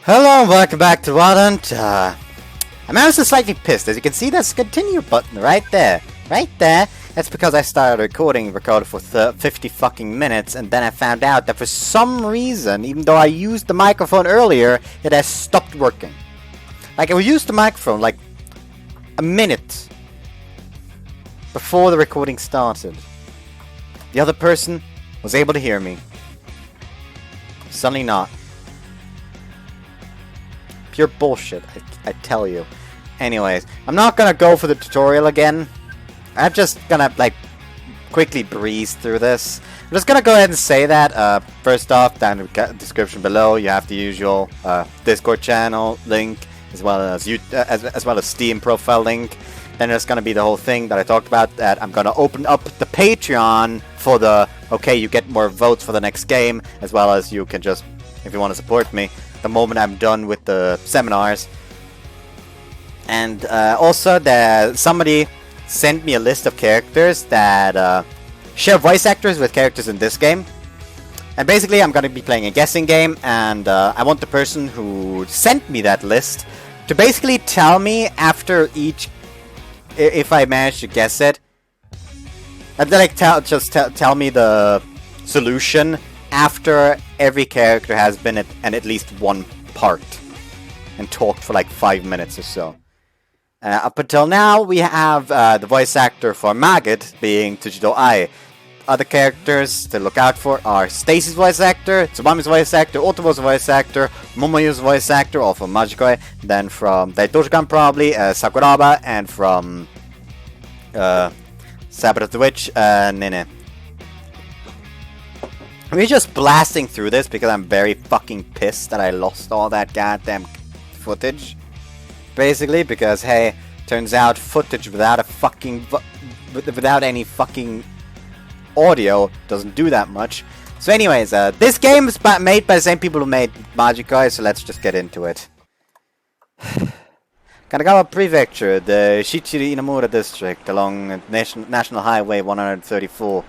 Hello and welcome back to Wildhunt. I'm also slightly pissed. As you can see, there's a continue button right there. Right there. That's because I started recorded for 50 fucking minutes, and then I found out that for some reason, even though I used the microphone earlier, it has stopped working. Like, I used the microphone like a minute before the recording started. The other person was able to hear me. Suddenly not. Pure bullshit, I tell you. Anyways, I'm not gonna go for the tutorial again. I'm just gonna, like, quickly breeze through this. I'm just gonna go ahead and say that, first off, down in the description below, you have the usual, Discord channel link, as well as Steam profile link. Then there's gonna be the whole thing that I talked about, that I'm gonna open up the Patreon for the, okay, you get more votes for the next game, as well as you can just, if you want to support me, the moment I'm done with the seminars. And also, somebody sent me a list of characters that share voice actors with characters in this game. And basically, I'm going to be playing a guessing game, and I want the person who sent me that list to basically tell me after each, if I manage to guess it, and then tell me the solution after every character has been in at least one part and talked for like 5 minutes or so. Up until now, we have the voice actor for Maggot being Tsujidou-san. Other characters to look out for are Stacy's voice actor, Tsubami's voice actor, Otomo's voice actor, Momoyu's voice actor, all from Majikoi. Then from Daitoshi-kan probably, Sakuraba, and from Sabbath of the Witch, Nene. We're just blasting through this because I'm very fucking pissed that I lost all that goddamn footage. Basically, because hey, turns out footage without a fucking without any fucking audio doesn't do that much. So anyways, this game is made by the same people who made Majikoi, so let's just get into it. Kanagawa Prefecture, the Shichiri Inamura district along National Highway 134.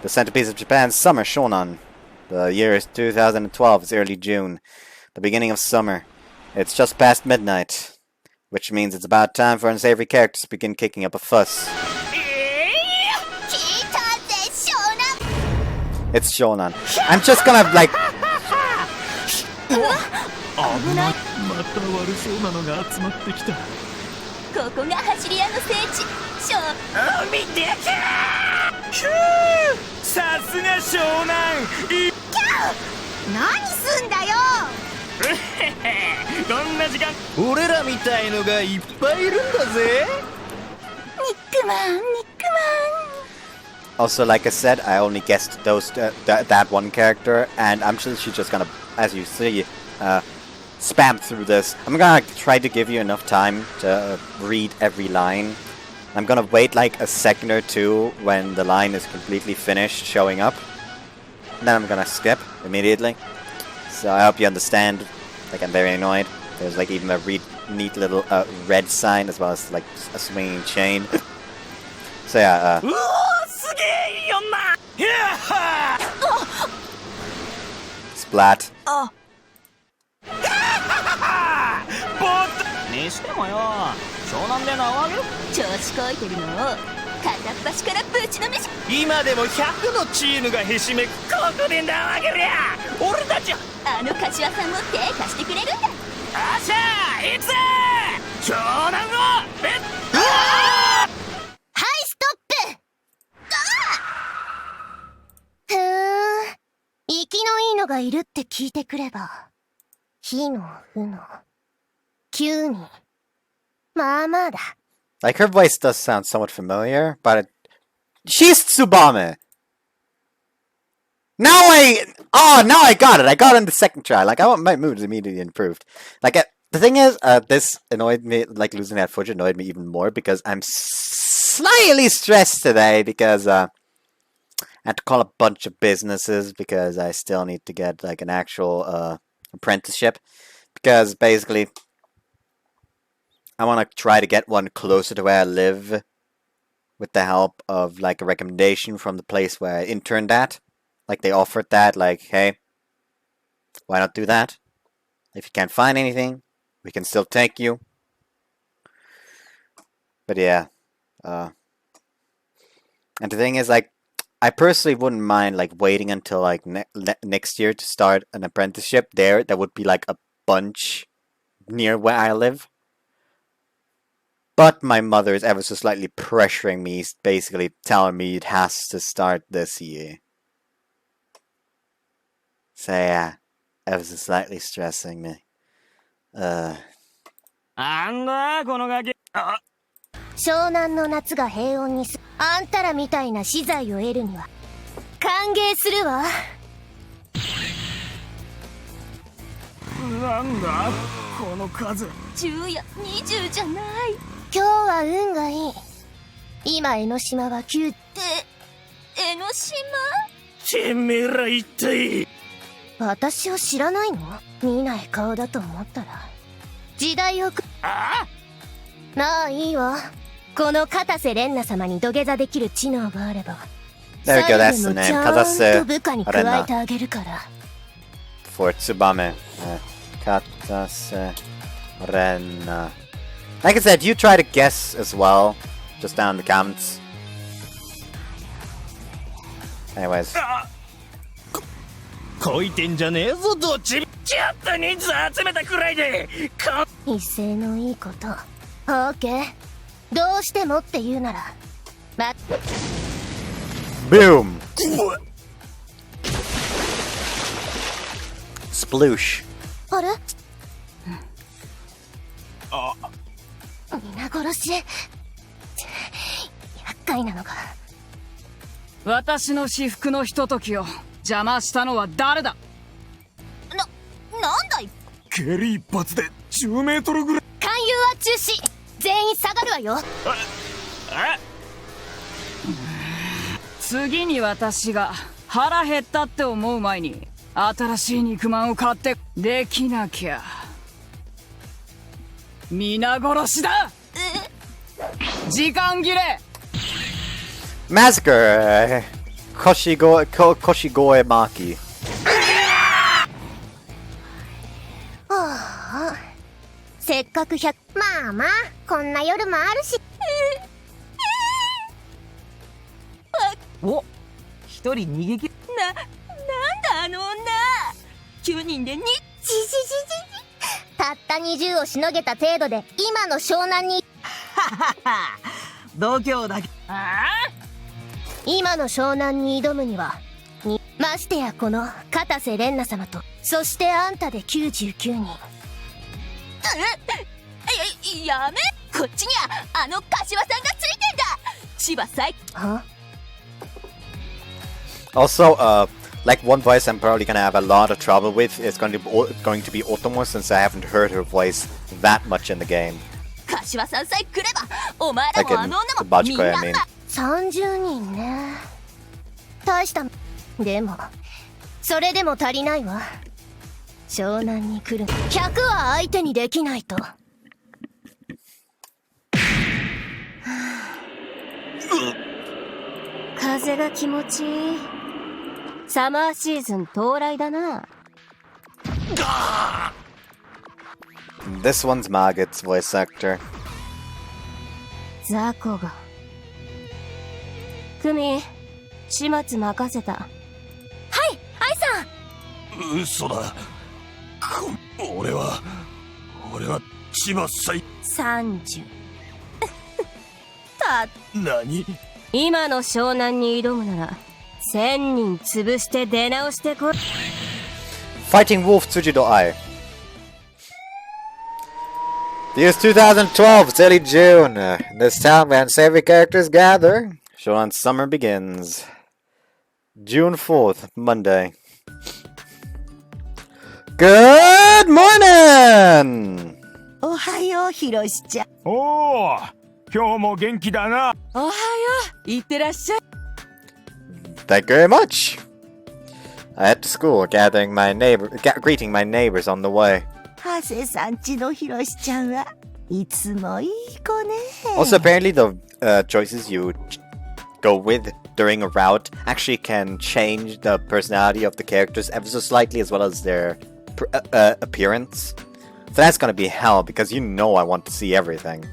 The centerpiece of Japan's summer, Shonan. The year is 2012, it's early June. The beginning of summer. It's just past midnight. Which means it's about time for unsavory characters to begin kicking up a fuss. It's Shonan. I'm just gonna, like... Also, like I said, I only guessed that one character, and I'm sure she's just gonna, as you see, spam through this. I'm gonna try to give you enough time to read every line. I'm gonna wait like a second or two when the line is completely finished showing up. And then I'm gonna skip immediately. So I hope you understand. Like, I'm very annoyed. There's like even a neat little red sign as well as like a swinging chain. So yeah, Splat. にしてもよ、湘南で縄あげる調子こいてるのを片っ端からぶちのめし今でも100のチームがひしめくここで縄あげりゃ俺たちあの柏さんも手貸してくれるんだよっしゃ行くぜ湘南をはいストップふー生きのいいのがいるって聞いてくれば火のうの9人まあまあだ Like, her voice does sound somewhat familiar, but she's Tsubame! Now I got it! I got it in the second try. Like, my mood is immediately improved. Like, the thing is, this annoyed me, like, losing that footage annoyed me even more, because I'm slightly stressed today, because, I had to call a bunch of businesses, because I still need to get, like, an actual, apprenticeship. Because, basically, I want to try to get one closer to where I live with the help of, like, a recommendation from the place where I interned at. Like, they offered that, like, hey, why not do that? If you can't find anything, we can still take you. But yeah, and the thing is, like, I personally wouldn't mind like waiting until like next year to start an apprenticeship there. That would be like a bunch near where I live. But my mother is ever so slightly pressuring me, basically telling me it has to start this year. So yeah, ever so slightly stressing me. なんだこのガキ。あ、湘南の夏が平穏にあんたらみたいな資材を得るには歓迎するわ。なんだこの数。10や20じゃない。今日は運がいい。今江ノ島は9。江ノ島？てめえら一体。私を知らないの？見ない顔だと思ったら時代をああ、まあいいわ。この片瀬蓮奈様に土下座できる知能があれば There we go, that's the 最後 name. のちゃんと Katase 部下に加えてあげるから。 for Tsubame. Katase Renna. Like I said, you try to guess as well, just down in the comments. Anyways. こいてんじゃねえぞどっち。ちょっと人数集めたくらいで威勢のいいこと。オーケー。どうしてもって言うなら。Boom! Sploosh. あれ？あ、皆殺し。厄介なのか。私の至福のひとときを邪魔したのは誰だ。なんだい。蹴り一発で10メートルぐらい。勧誘は中止。全員下がるわよ。次に私が腹減ったって思う前に新しい肉まんを買ってできなきゃ皆殺しだ。時間切れ。 Massacre! Koshigoe Maki. せっかく100。まあまあこんな夜もあるし。お、一人逃げ切。なんだあの女。9人でたった20をしのげた程度で今の湘南に。度胸だけ。今の湘南に挑むにはましてやこの片瀬蓮奈様とそしてあんたで99人。やめ。こっちにはあの柏さんがついてんだ。千葉最。は Also, like one voice I'm probably gonna have a lot of trouble with is going to be Otomo, since I haven't heard her voice that much in the game. 柏さんさえ来ればお前ら Like もあ in の the 女もみん Bajiko, な I mean. 30人ね。大したでもそれでも足りないわ。湘南に来る100は相手にできないと。風が気持ちいい。サマーシーズン到来だな。This one's Margit's voice actor. ザコが。クミ、始末任せた。はい、アイさん。嘘だ。俺は千葉最。30。何？今の湘南に挑むなら1000人潰して出直してこい。 Fighting Wolf Tsujidou-ai. The year's 2012, it's early June. In this town where unsavory characters gather, Shonan summer begins. June 4th, Monday. Good morning! おはよう、ひろしちゃん。おお、今日も元気だな。おはよう、いってらっしゃい。 Thank you very much. I head to school, greeting my neighbors on the way. ハセさんちのひろしちゃんはいつもいい子ね。 Also, apparently the choices you go with during a route actually can change the personality of the characters ever so slightly, as well as their appearance. So that's gonna be hell, because you know I want to see everything.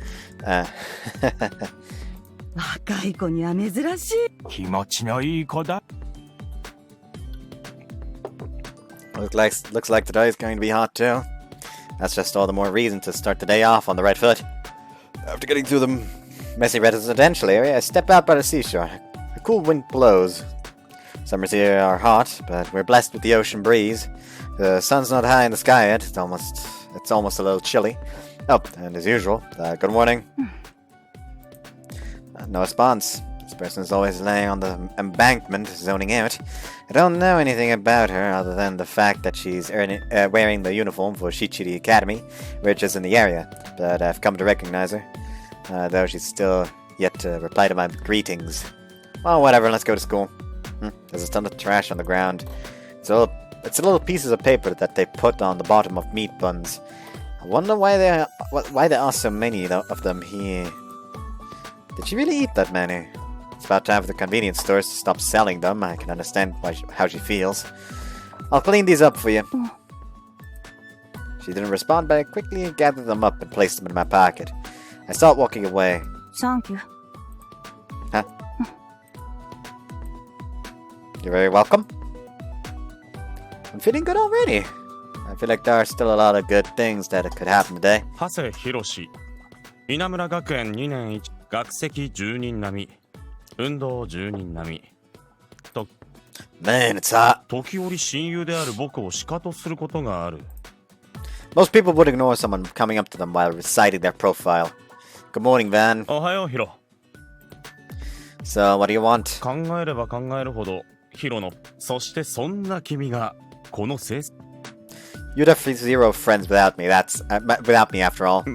若い子には珍しい。気持ちのいい子だ。Looks like today is going to be hot too. That's just all the more reason to start the day off on the right foot. After getting through the messy residential area, I step out by the seashore. A cool wind blows. Summers here are hot, but we're blessed with the ocean breeze. The sun's not high in the sky yet. It's almost a little chilly. Oh, and as usual, good morning. No response. This person is always laying on the embankment, zoning out. I don't know anything about her other than the fact that she's wearing the uniform for Shichiri Academy, which is in the area, but I've come to recognize her, though she's still yet to reply to my greetings. Well, whatever, let's go to school. There's a ton of trash on the ground. It's little pieces of paper that they put on the bottom of meat buns. I wonder why there are so many of them here. Did she really eat that many? It's about time for the convenience stores to stop selling them. I can understand how she feels. I'll clean these up for you. She didn't respond, but I quickly gathered them up and placed them in my pocket. I start walking away. Thank you. Huh? You're very welcome. I'm feeling good already. I feel like there are still a lot of good things that could happen today. 長谷博稲村学園2年1学籍10人並み運動10人並みと Man, it's hot. 時折親友である僕をシカトすることがある Most people would ignore someone coming up to them while reciting their profile. Good morning, Van. おはようヒロ So, what do you want? 考えれば考えるほどヒロのそしてそんな君がこの成績 You'd have zero friends without me. Without me, after all.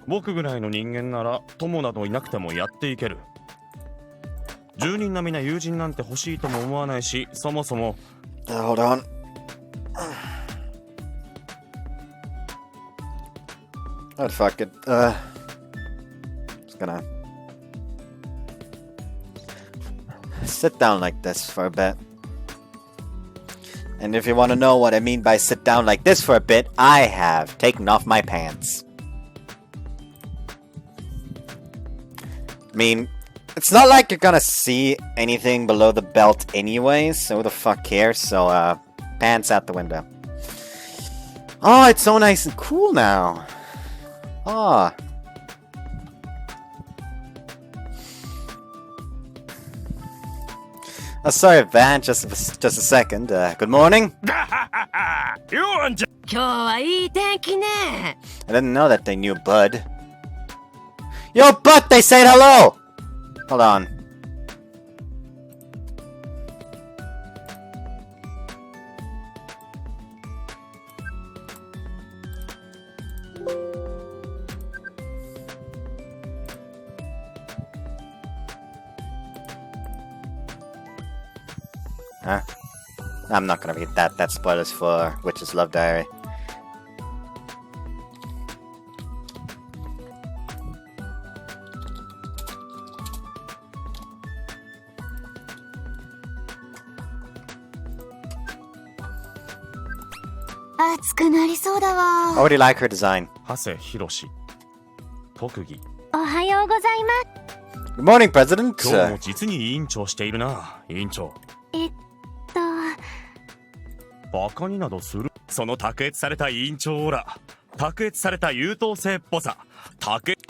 僕ぐらいの人間なら友などいなくてもやっていける10人並みな友人なんて欲しいとも思わないしそもそも Hold on. Oh, fuck it. Just gonna sit down like this for a bit. And if you want to know what I mean by sit down like this for a bit, I have taken off my pants. I mean, it's not like you're gonna see anything below the belt anyways, so who the fuck cares? So, pants out the window. Oh, it's so nice and cool now. Oh. Oh, sorry, Van, just a second. Good morning. よんじゃ今日はいい天気ね。 I didn't know that they knew Bud. Yo, Bud, they said hello! Hold on. Huh? I'm not gonna read that. That's spoilers for Witch's Love Diary. I 暑くなりそうだわ。 I already like her design. 長谷博特技おはようございます。 Good morning, President. 今日も実に委員長しているな委員長バカになどするその卓越された委員長オーラ卓越された優等生っぽさ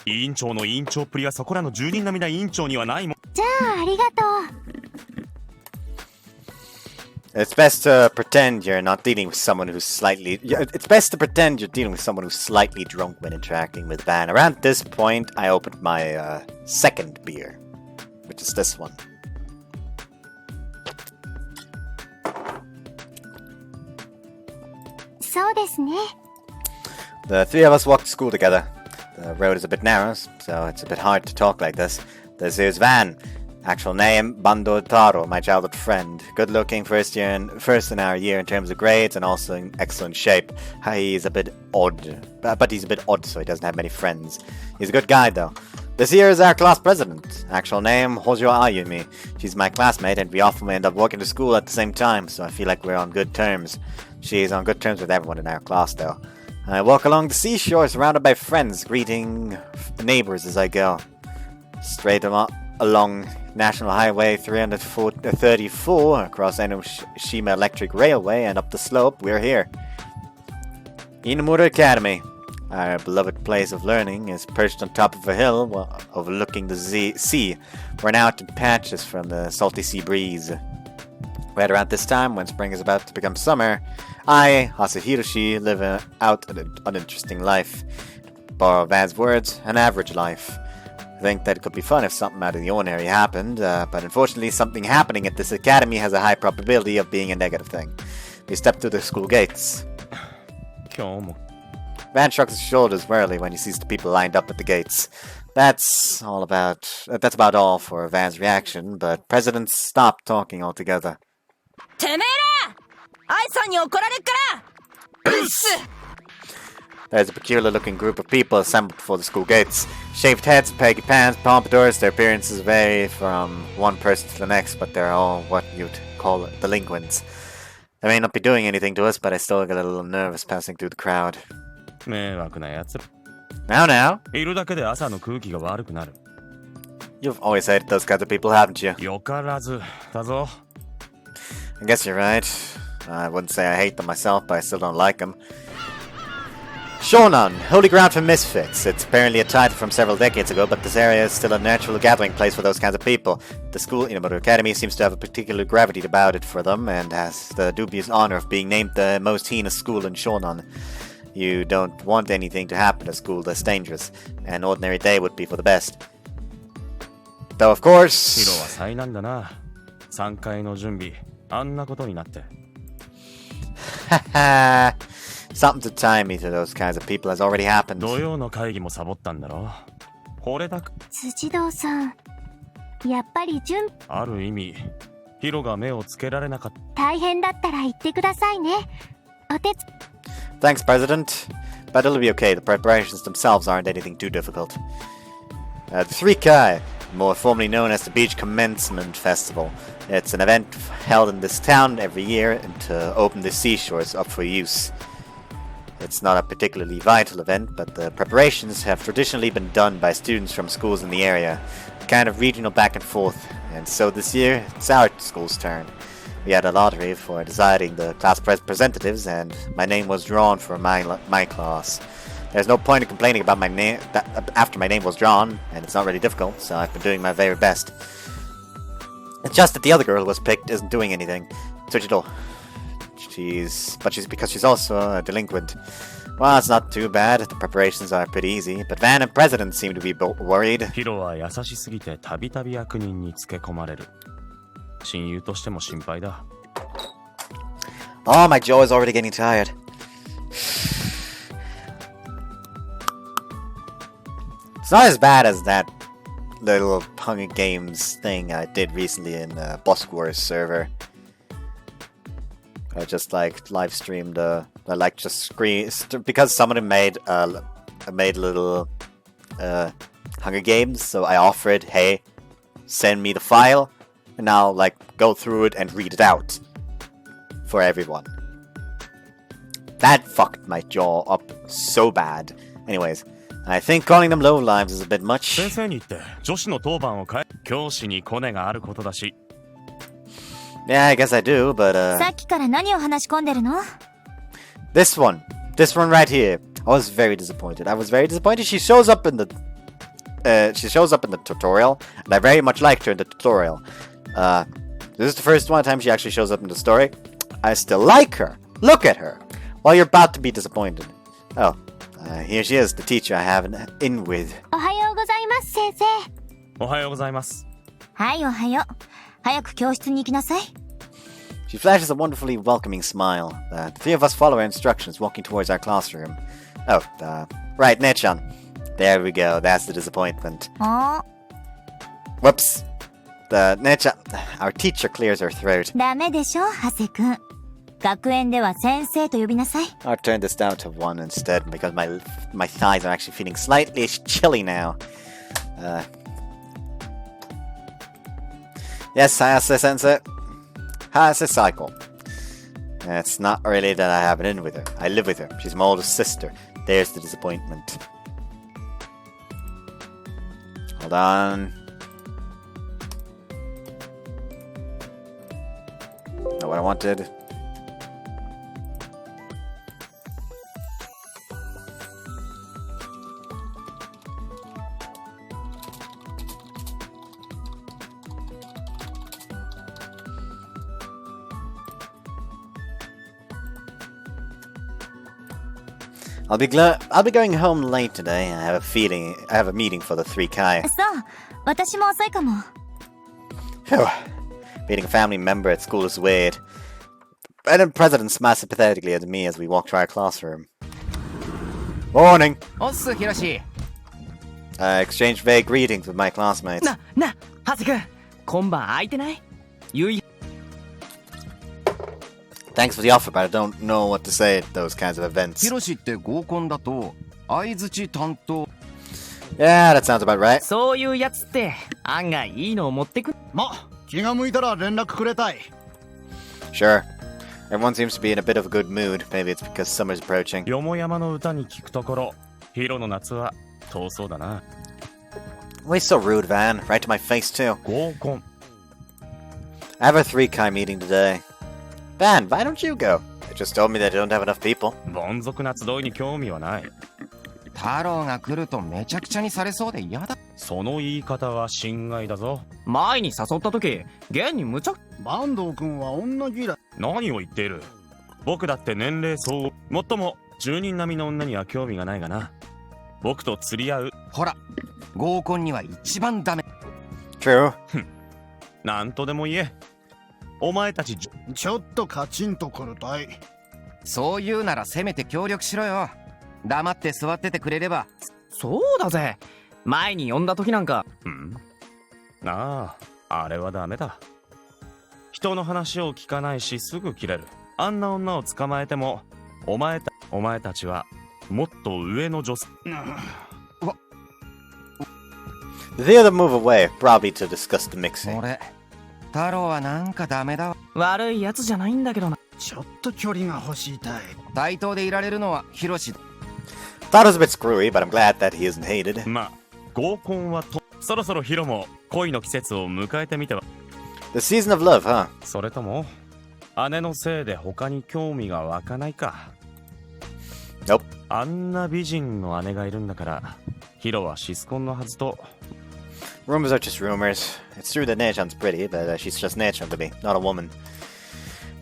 委員長の委員長っぷりはそこらの10人並みな委員長にはないもんじゃあありがとう。 It's best to pretend you're not dealing with someone who's slightly... It's best to pretend you're dealing with someone who's slightly drunk when interacting with Van. Around this point, I opened my second beer, which is this one. The three of us walk to school together. The road is a bit narrow, so it's a bit hard to talk like this. This is Van. Actual name, Bando Taro, my childhood friend. Good looking, first in our year in terms of grades, and also in excellent shape. He's a bit odd, but he's a bit odd, so he doesn't have many friends. He's a good guy, though. This year is our class president. Actual name, Hojo Ayumi. She's my classmate, and we often end up walking to school at the same time, so I feel like we're on good terms. She's on good terms with everyone in our class, though. I walk along the seashore surrounded by friends, greeting neighbors as I go. Straight along National Highway 334 across Enoshima Electric Railway and up the slope, we're here. Inamura Academy. Our beloved place of learning is perched on top of a hill overlooking the sea. We're now out in patches from the salty sea breeze. Right around this time, when spring is about to become summer, I, Hasehiroshi, live out an uninteresting life. To borrow Van's words, an average life. I think that it could be fun if something out of the ordinary happened, but unfortunately something happening at this academy has a high probability of being a negative thing. We step through the school gates. Van shrugs his shoulders wearily when he sees the people lined up at the gates. That's about all for Van's reaction, but President stopped talking altogether. There's a peculiar-looking group of people assembled before the school gates. Shaved heads, baggy pants, pompadours. Their appearances vary from one person to the next, but they're all what you'd call delinquents. They may not be doing anything to us, but I still get a little nervous passing through the crowd. Now. You've always hated those kinds of people, haven't you? I guess you're right. I wouldn't say I hate them myself, but I still don't like them. Shonan, holy ground for misfits. It's apparently a title from several decades ago, but this area is still a natural gathering place for those kinds of people. The school, Inamura Academy, seems to have a particular gravity about it for them, and has the dubious honor of being named the most heinous school in Shonan. You don't want anything to happen at a school that's dangerous. An ordinary day would be for the best. Though, of course... Haha, something to tie me to those kinds of people has already happened. Tsujidou-san, やっぱり大変だったら言ってくださいね。Thanks, President. But it'll be okay. The preparations themselves aren't anything too difficult. The 3Kai, more formally known as the Beach Commencement Festival. It's an event held in this town every year to open the seashores up for use. It's not a particularly vital event, but the preparations have traditionally been done by students from schools in the area. A kind of regional back and forth. And so this year, it's our school's turn. We had a lottery for deciding the class representatives, and my name was drawn for my class. There's no point in complaining about my name after my name was drawn, and it's not really difficult, so I've been doing my very best. It's just that the other girl who was picked isn't doing anything. Tsujidou. Because she's also a delinquent. Well, it's not too bad. The preparations are pretty easy, but Van and President seem to be worried. Oh, my jaw is already getting tired. It's not as bad as that little Hunger Games thing I did recently in Boss Wars server. I just live streamed because somebody made little Hunger Games, so I offered, hey, send me the file, and I'll go through it and read it out for everyone. That fucked my jaw up so bad. Anyways, I think calling them lowlives is a bit much. Yeah, I guess I do, but This one right here. I was very disappointed. She shows up in the tutorial, and I very much liked her in the tutorial. This is the first time she actually shows up in the story. I still like her. Look at her. Well, you're about to be disappointed. Oh, here she is, the teacher I have an in with. She flashes a wonderfully welcoming smile. The three of us follow her instructions, walking towards our classroom. Oh, right, Nechan. There we go, that's the disappointment. Whoops. Our teacher clears her throat. I'll turn this down to 1 instead, because my thighs are actually feeling slightly chilly now. Yes, Hayase-sensei. Hayase-cycle. It's not really that I have an in with her. I live with her. She's my oldest sister. There's the disappointment. Hold on. Not what I wanted. I'll be going home late today. I have a meeting for the 3Kai. そう、私も遅いかも。 Phew. Meeting a family member at school is weird. And the president smiled sympathetically at me as we walked to our classroom. Morning! おっす、ヒロシ。I exchanged vague greetings with my classmates. ハセ君、今晩空いてない？夕日。 Thanks for the offer, but I don't know what to say at those kinds of events. ヒロシって合コンだと相槌担当。 Yeah, that sounds about right. そういうやつって案外いいのを持ってく。ま、気が向いたら連絡くれたい。 Sure. Everyone seems to be in a bit of a good mood. Maybe it's because summer's approaching. よもやまの歌に聞くところ、ヒロの夏は遠そうだな。Why so rude, Van? Right to my face, too. 合コン。I have a 3Kai meeting today. Van, why don't you go? They just told me they don't have enough people. 凡俗な集いに興味はない。太郎が来るとめちゃくちゃにされそうで嫌だ。その言い方は心外だぞ。前に誘った時、現に無茶。坂東君は女嫌い。何を言っている。僕だって年齢相応。もっとも10人並みの女には興味がないがな。僕と釣り合う。ほら、合コンには一番ダメ。True. なんとでも言え。お前たちちょっとカチンとくるたい。そう言うならせめて協力しろよ。黙って座っててくれれば。そうだぜ。前に呼んだ時なんか。ああ、あれはダメだ。人の話を聞かないしすぐ切れる。あんな女を捕まえてもお前たちはもっと上の女性。The other move away, probably to discuss the mixing. 俺、太郎はなんかダメだわ。悪いやつじゃないんだけどな。ちょっと距離が欲しいたい。対等でいられるのはヒロシだ。Thought it was a bit screwy, but I'm glad that he isn't hated. まあ合コンはそろそろヒロも恋の季節を迎えてみては。 The season of love, huh? それとも姉のせいで他に興味が湧かないか。 Nope. あんな美人の姉がいるんだからヒロはシスコンのはずと。 Rumors are just rumors. It's true that Nechan's pretty, but she's just Nechan to me, not a woman.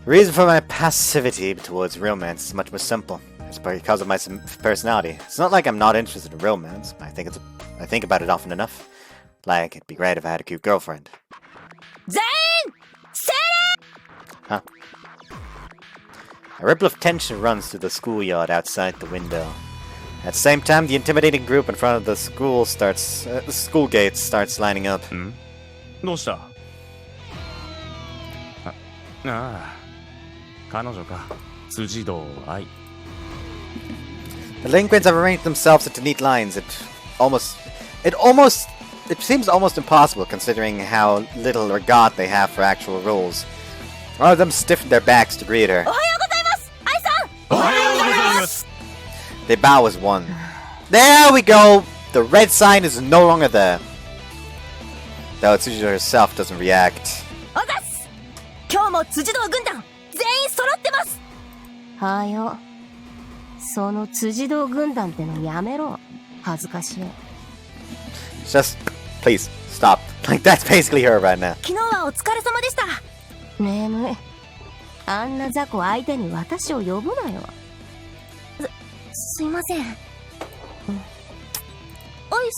The reason for my passivity towards romance is much more simple. It's because of my personality. It's not like I'm not interested in romance. I think about it often enough. Like, it'd be great if I had a cute girlfriend. Huh? A ripple of tension runs through the schoolyard outside the window. At the same time, the intimidating group in front of the school gate starts lining up. どうした？ああ、彼女か。Tsujidou-ai. Delinquents have arranged themselves into neat lines. It seems almost impossible considering how little regard they have for actual rules. One of them stiffened their backs to greet her. They bow as one. There we go! The red sign is no longer there. Though Tsujidou herself doesn't react. 今日も辻堂軍団全員揃ってます。はよ。その辻堂軍団ってのやめろ。恥ずかしい。Just, please, stop. Like, that's basically her right now. 昨日はお疲れ様でした。眠い。あんな雑魚相手に私を呼ぶなよ。すいません。アイ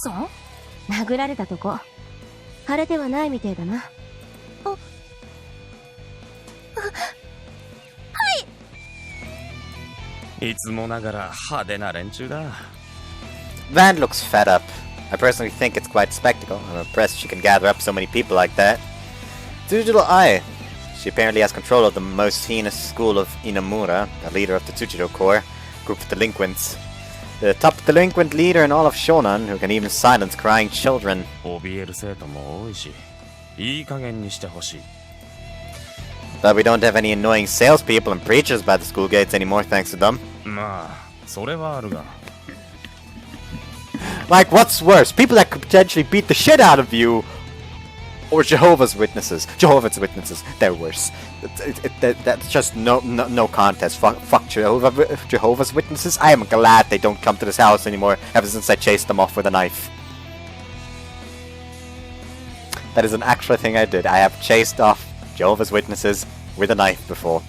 さん？殴られたとこ腫れてはないみてえだな。いつもながら派手な連中だ。 Van looks fed up. I personally think it's quite a spectacle. I'm impressed she can gather up so many people like that. Tsujidou-ai. She apparently has control of the most heinous school of Inamura, the leader of the Tsujidou Corps, group of delinquents. The top delinquent leader in all of Shonan, who can even silence crying children. 怯える生徒も多いし、いい加減にしてほしい。But we don't have any annoying salespeople and preachers by the school gates anymore, thanks to them. まあそれはあるが Like, what's worse? People that could potentially beat the shit out of you, or Jehovah's Witnesses? Jehovah's Witnesses, they're worse. That's just no contest. Fuck Jehovah's Witnesses. I am glad they don't come to this house anymore ever since I chased them off with a knife. That is an actual thing I did. I have chased off Jehovah's Witnesses with a knife before.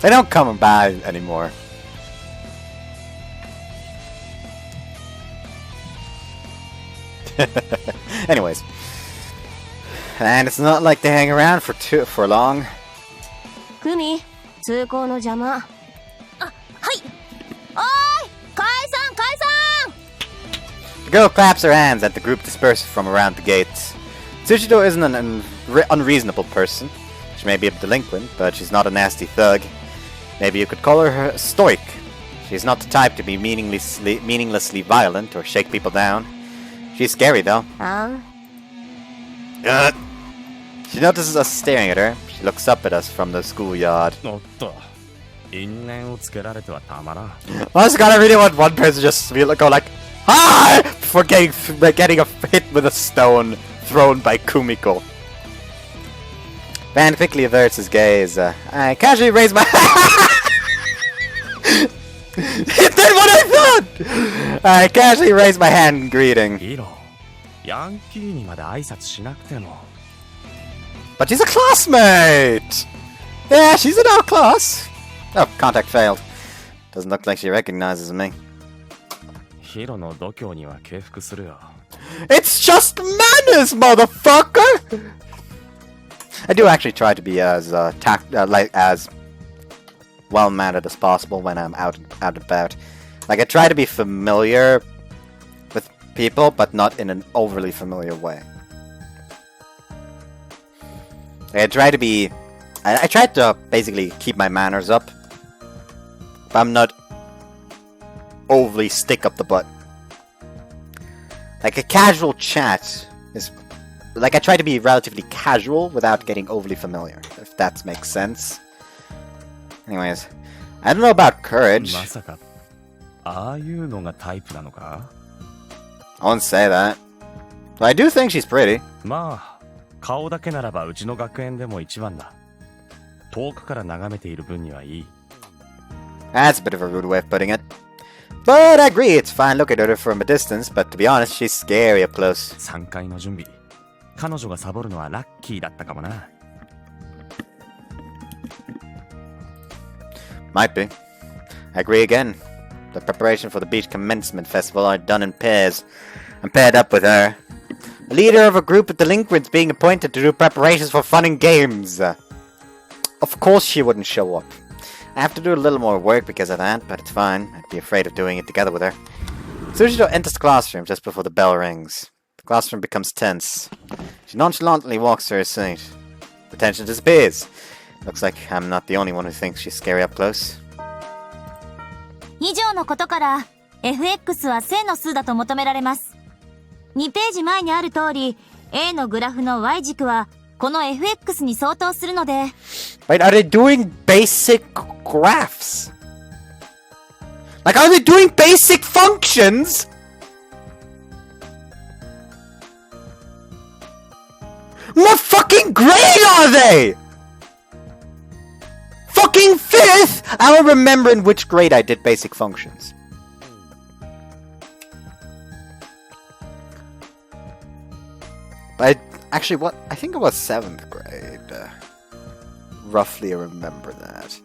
They don't come by anymore. Anyways, and it's not like they hang around for long. クミ、通行の邪魔。あ、はい。おーい、解散解散。 The girl claps her hands and the group disperses from around the gates. Tsujidou isn't an unreasonable person. She may be a delinquent, but she's not a nasty thug. Maybe you could call her stoic. She's not the type to be meaninglessly violent or shake people down. She's scary though. She notices us staring at her. She looks up at us from the schoolyard. おっと因縁をつけられてはたまらん Honestly, God, I really want one person just to go like, "Hi!" before getting hit with a stone thrown by Kumiko. Van quickly averts his gaze. I casually raise my It did what I thought! I casually raised my hand in greeting. ヒーローヤンキーにまで挨拶しなくても But she's a classmate! Yeah, she's in our class. Oh, contact failed. Doesn't look like she recognizes me. ヒーローの度胸には敬服するよ It's just manners, motherfucker! I do actually try to be as as well-mannered as possible when I'm out and about. Like, I try to be familiar with people, but not in an overly familiar way. Like, I try to be... I try to basically keep my manners up, but I'm not overly stick up the butt. Like, a casual chat is... Like, I try to be relatively casual without getting overly familiar, if that makes sense. Anyways, I don't know about courage. まさかああいうのがタイプなのか I won't say that. But I do think she's pretty. まあ顔だけならばうちの学園でも一番だ遠くから眺めている分にはいい That's a bit of a rude way of putting it. But I agree, it's fine looking at her from a distance, but to be honest, she's scary up close. 3階の準備彼女がサボるのはラッキーだったかもな Might be. I agree again. The preparation for the beach commencement festival are done in pairs. I'm paired up with her. A leader of a group of delinquents being appointed to do preparations for fun and games. Of course she wouldn't show up. I have to do a little more work because of that, but it's fine. I'd be afraid of doing it together with her. Tsujidou enters the classroom just before the bell rings. The classroom becomes tense. She nonchalantly walks to her seat. The tension disappears. Looks like I'm not the only one who thinks she's scary up close. 以上のことから FX は正の数だと求められます。2ページ前にある通り A のグラフの Y 軸はこの FX に相当するので Wait, are they doing basic graphs? Like, are they doing basic functions? What fucking grade are they? Fucking 5th? I don't remember in which grade I did basic functions. Actually, what? I think it was 7th grade. Roughly remember that.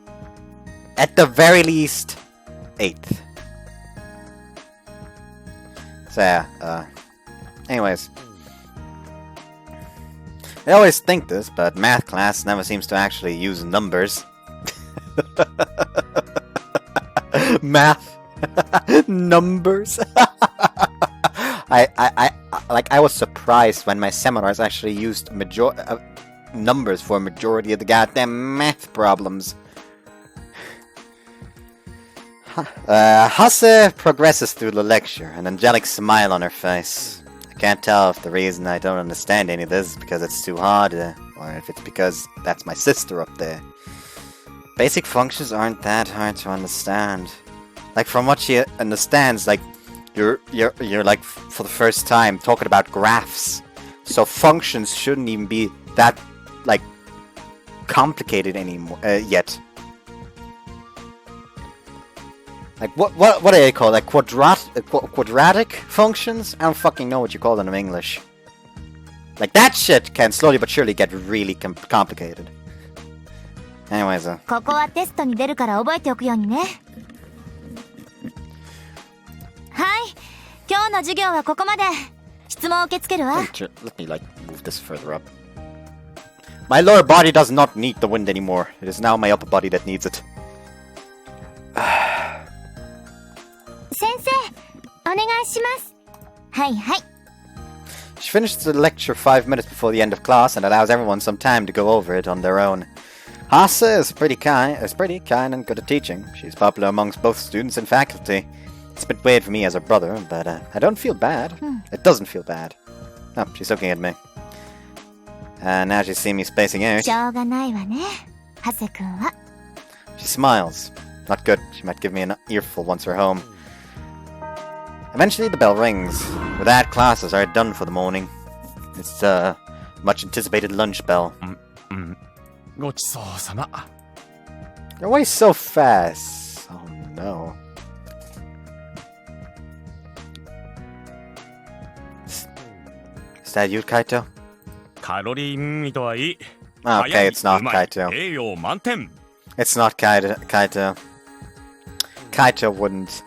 At the very least, 8th. So yeah, anyways. I always think this, but math class never seems to actually use numbers. Math. Numbers. I was surprised when my seminars actually used numbers for a majority of the goddamn math problems. Hase progresses through the lecture, an angelic smile on her face. can't tell if the reason I don't understand any of this is because it's too hard, or if it's because that's my sister up there. Basic functions aren't that hard to understand. Like, from what she understands, like, you're like, for the first time, talking about graphs. So functions shouldn't even be that, like, complicated anymore, yet. Like, what are they called? Like, quadratic functions? I don't fucking know what you call them in English. Like, that shit can slowly but surely get really complicated. Anyways, ここはテストに出るから覚えておくようにね。はい、今日の授業はここまで。質問を受け付けるわ。Let me, like, move this further up. My lower body does not need the wind anymore. It is now my upper body that needs it. 先生、お願いします。はいはい。She finishes the lecture 5 minutes before the end of class and allows everyone some time to go over it on their own. Hase is pretty kind and good at teaching. She's popular amongst both students and faculty. It's a bit weird for me as her brother, but I don't feel bad. It doesn't feel bad. Oh, she's looking at me. Now she's seen me spacing out. しょうがないわね、ハセ君は。She smiles. Not good. She might give me an earful once we're home. Eventually the bell rings. With that, classes are done for the morning. It's the much anticipated lunch bell. ごちそうさま。 You're always so fast. Oh no. Is that you, Kaito? カロリーミとはいい。 Oh, okay, it's not うまい Kaito. 栄養満点。 It's not Kaito. Kaito wouldn't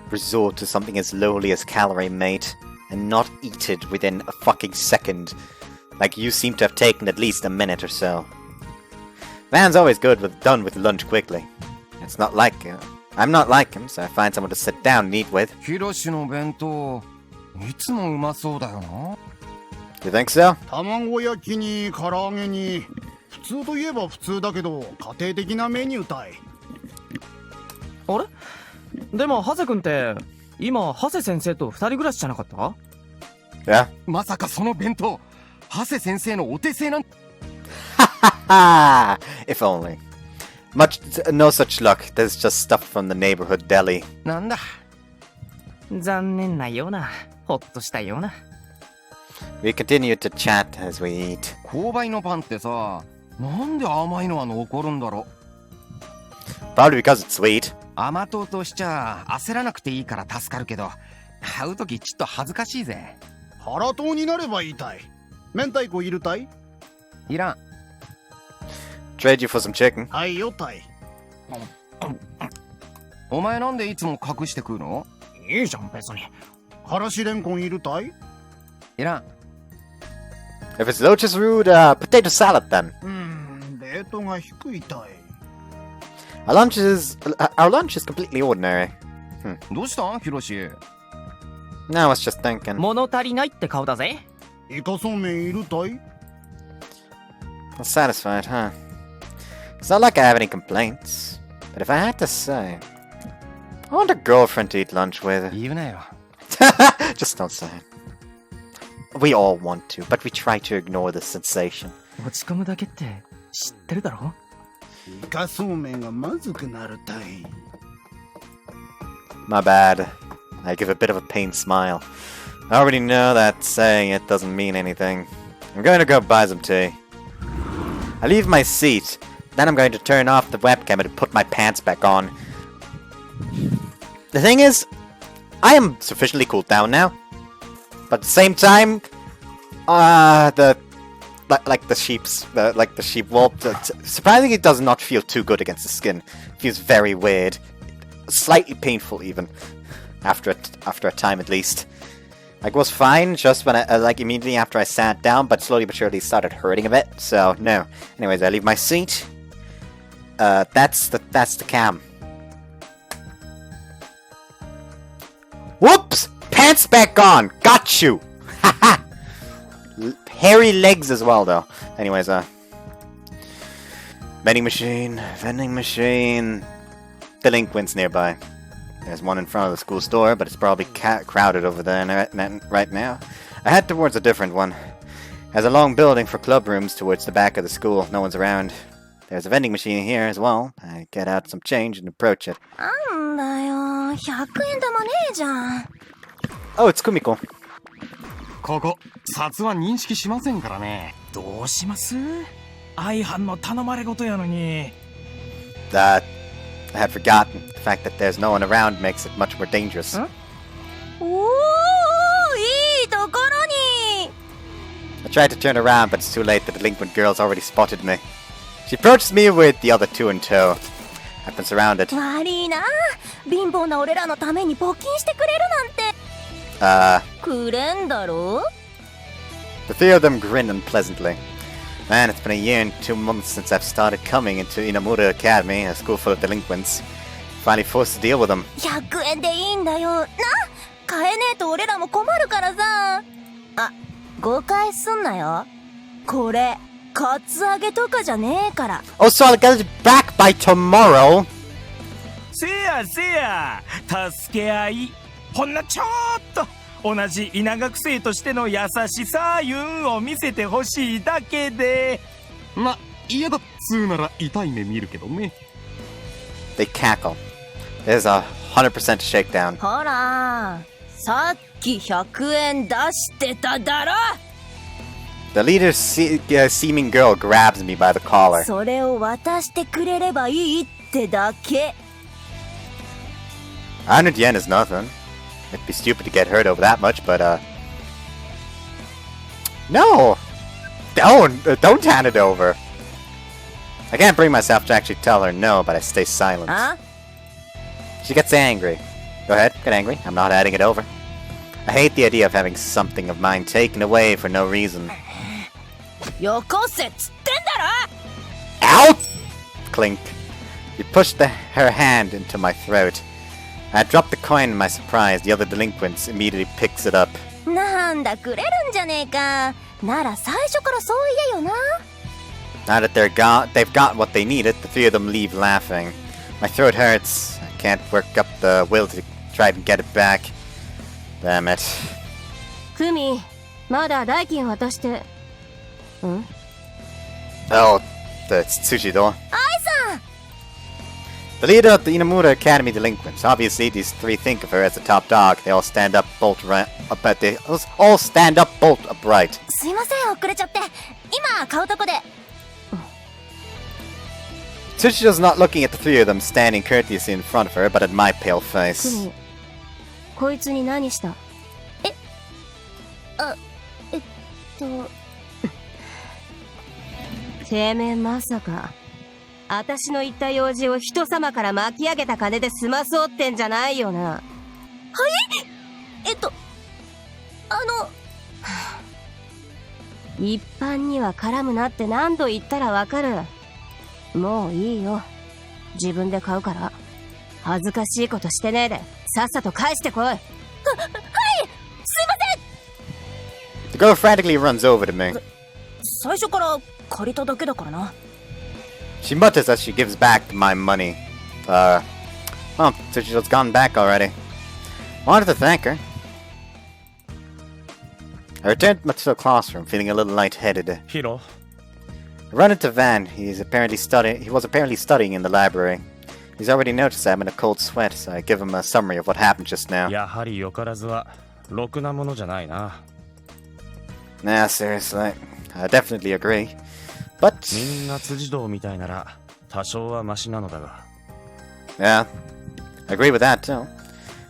resort to something as lowly as calorie mate and not eat it within a fucking second. Like you seem to have taken at least a minute or so. Van's always done with lunch quickly. It's not like I'm not like him, so I find someone to sit down and eat with. ヒロシの弁当いつもうまそうだよな。 You think so? 卵焼きに唐揚げに普通といえば普通だけど家庭的なメニューたい。あれでもハセ君って今ハセ先生と二人暮らしじゃなかった？ Yeah. まさかその弁当ハセ先生のお手製なん。 If only. No such luck. There's just stuff from the neighborhood deli. なんだ。残念なような、ほっとしたような。 We continue to chat as we eat. 購買のパンってさ、なんで甘いのは残るんだろ。 Probably because it's sweet. 甘党としちゃ焦らなくていいから助かるけど、買うときちっと恥ずかしいぜ。腹党になればいいたい。明太子いるたい？いらん。 Trade you for some chicken. はいよたい。お前なんでいつも隠して食うの？いいじゃん別に。からしれんこんいるたい？いらん。 If it's Lotus Root, potato salad then. レートが低いたい。Our lunch is completely ordinary. どうしたんヒロシ？ No, I was just thinking. 物足りないって顔だぜ。イカそうめんいるたい？ Well, satisfied, huh? It's not like I have any complaints. But if I had to say, I want a girlfriend to eat lunch with. 言うなよ。 Just don't say it. We all want to, but we try to ignore the sensation. 落ち込むだけって知ってるだろ？イカそうめんがまずくなるたい。 My bad. I give a bit of a pained smile. I already know that saying it doesn't mean anything. I'm going to go buy some tea. I leave my seat. Then I'm going to turn off the webcam and put my pants back on. The thing is, I am sufficiently cooled down now. But at the same time, the sheep wool, surprisingly it does not feel too good against the skin. It feels very weird. Slightly painful even. After a time at least. Like, was fine just when like immediately after I sat down, but slowly but surely started hurting a bit, so no. Anyways, I leave my seat. That's the cam. Whoops! Pants back on! Got you! Haha! Hairy legs as well, though. Anyways, vending machine. Delinquents nearby. There's one in front of the school store, but it's probably crowded over there right now. I head towards a different one. There's a long building for club rooms towards the back of the school. No one's around. There's a vending machine here as well. I get out some change and approach it. なんだよ、100円玉ねえじゃん。Oh, it's Kumiko. ここ札は認識しませんからね。どうします？相反の頼まれ事やのに。I had forgotten. The fact that there's no one around makes it much more dangerous. おー、いいところに。 I tried to turn around, but it's too late. The delinquent girl's already spotted me. She approaches me with the other two in tow. I've been surrounded. 悪いな。貧乏な俺らのために募金してくれるなんて。くれんだろ? The three of them grin unpleasantly. Man, it's been a year and 2 months since I've started coming into Inamura Academy, a school full of delinquents. Finally forced to deal with them. 100円でいいんだよ。な、買えねえと俺らも困るからさ。あ、誤解すんなよ。これ、カツアゲとかじゃねえから。Oh, so I'll get it back by tomorrow? せやせや、助け合い。ほんのちょっと同じ稲学生としての優しさいうんを見せてほしいだけで。ま、嫌だっつーなら痛い目見るけどね。They cackle. There's a 100% shakedown. ほら、さっき100円出してただろ。The leader's seeming girl grabs me by the collar. それを渡してくれればいいってだけ。100 yen is nothing. It'd be stupid to get hurt over that much, but no! Don't hand it over! I can't bring myself to actually tell her no, but I stay silent. Huh? She gets angry. Go ahead, get angry. I'm not handing it over. I hate the idea of having something of mine taken away for no reason. よこせっつってんだろ! Ow! Clink. You pushed her hand into my throat. I dropped the coin in my surprise. The other delinquents immediately picks it up. なんだくれるんじゃねえか。なら最初からそう言えよな。Now that they've got what they needed, the three of them leave laughing. My throat hurts. I can't work up the will to try to get it back. Damn it. クミ、まだ代金渡して。ん? Oh, that's Tsujidou. 愛さん! The leader of the Inamura Academy delinquents. Obviously, these three think of her as the top dog. They all stand up bolt upright. すいません、遅れちゃって。今、買うとこで。Tsuchidou's not looking at the three of them standing courteously in front of her, but at my pale face. クミ、こいつに何した？てめえまさか、私の言った用事を人様から巻き上げた金で済まそうってんじゃないよな。はい？一般には絡むなって何度言ったらわかる。もういいよ。自分で買うから。恥ずかしいことしてねえで、さっさと返してこい。はい！すいません! The girl frantically runs over to me. 最初から借りただけだからな。She mutters as she gives back my money. Well, Tsuchidou's gone back already. I wanted to thank her. I returned to the classroom, feeling a little lightheaded. Hiro. I run into Van. He was apparently studying in the library. He's already noticed I'm in a cold sweat, so I give him a summary of what happened just now. やはりよからずはろくなものじゃないな。Nah, seriously. I definitely agree. But みんな辻堂みたいなら多少はマシなのだが。Yeah, I agree with that too.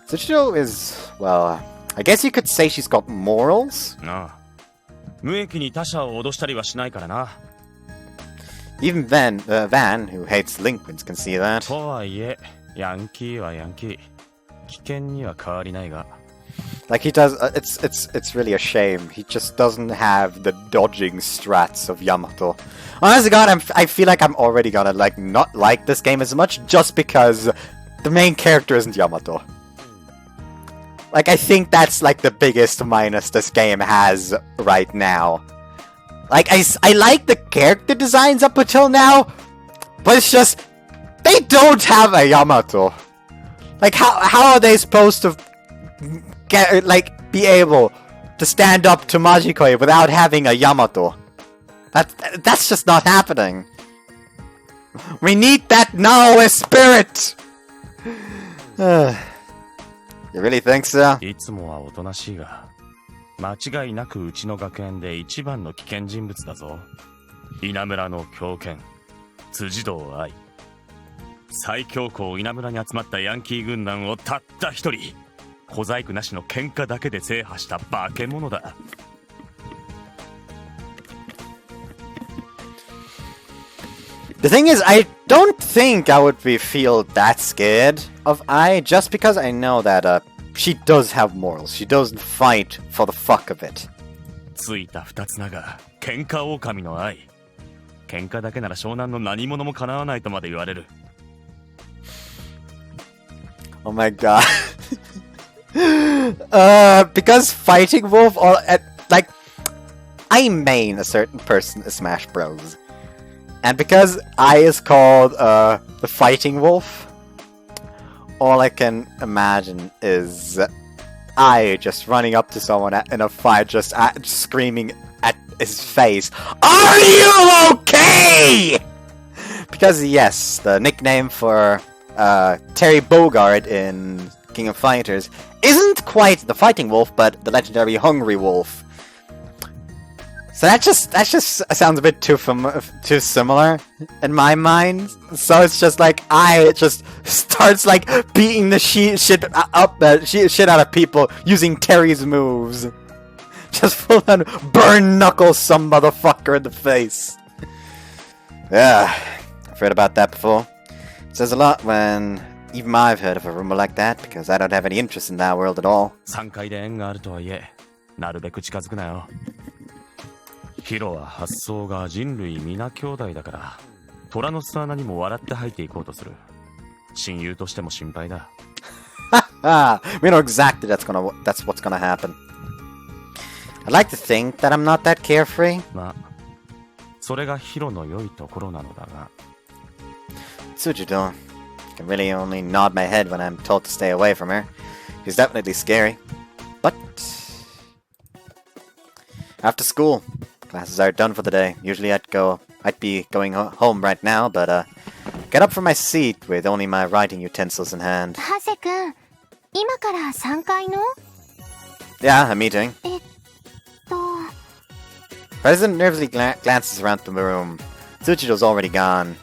Tsujidou is, well, I guess you could say she's got morals? なあ。無益に他者を脅したりはしないからな。Even Van, who hates delinquents, can see that. とはいえ、ヤンキーはヤンキー。危険には変わりないが。Like he does, it's really a shame. He just doesn't have the dodging strats of Yamato. Honestly, God, I feel like I'm already gonna not like this game as much just because the main character isn't Yamato. Like I think that's like the biggest minus this game has right now. Like I like the character designs up until now, but it's just they don't have a Yamato. Like how are they supposed to be able to stand up to Majikoi without having a Yamato. That's just not happening. We need that Naoe spirit! You really think so? いつもはおとなしいが、間違いなくうちの学園で一番の危険人物だぞ。稲村の狂犬、辻堂愛。最強校稲村に集まったヤンキー軍団をたった一人、小細工なしの喧嘩だけで制覇した化け物だ。The thing is, I don't think I would feel that scared of Ai, just because I know that she does have morals. She doesn't fight for the fuck of it. ついた二つ名が喧嘩狼の愛。喧嘩だけなら湘南の何者もかなわないとまで言われる。Oh my god. Because Fighting Wolf, or like, I main a certain person in Smash Bros. And because I is called the Fighting Wolf, all I can imagine is I just running up to someone in a fight, just screaming at his face, "Are you okay?" Because yes, the nickname for Terry Bogard in King of Fighters isn't quite the Fighting Wolf, but the legendary Hungry Wolf. So that just sounds a bit too similar in my mind. So it's just like I just starts like beating the shit out of people using Terry's moves. Just full on burn knuckle some motherfucker in the face. Yeah, I've heard about that before. It says a lot when even I've heard of a rumor like that, because I don't have any interest in that world at all. 3階で縁があるとはいえ、なるべく近づくなよ。ヒロは発想が人類皆兄弟だから、虎の巣穴にも笑って入っていこうとする。親友としても心配だ。We know exactly that's what's gonna happen. I'd like to think that I'm not that carefree. まあ、それがヒロの良いところなのだが。Tsujidou can really only nod my head when I'm told to stay away from her. She's definitely scary. But after school, classes are done for the day. Usually I'd be going home right now, but get up from my seat with only my writing utensils in hand. ハセ君、今から3階の？ Yeah, a meeting. President nervously glances around the room. Tsujidou's already gone.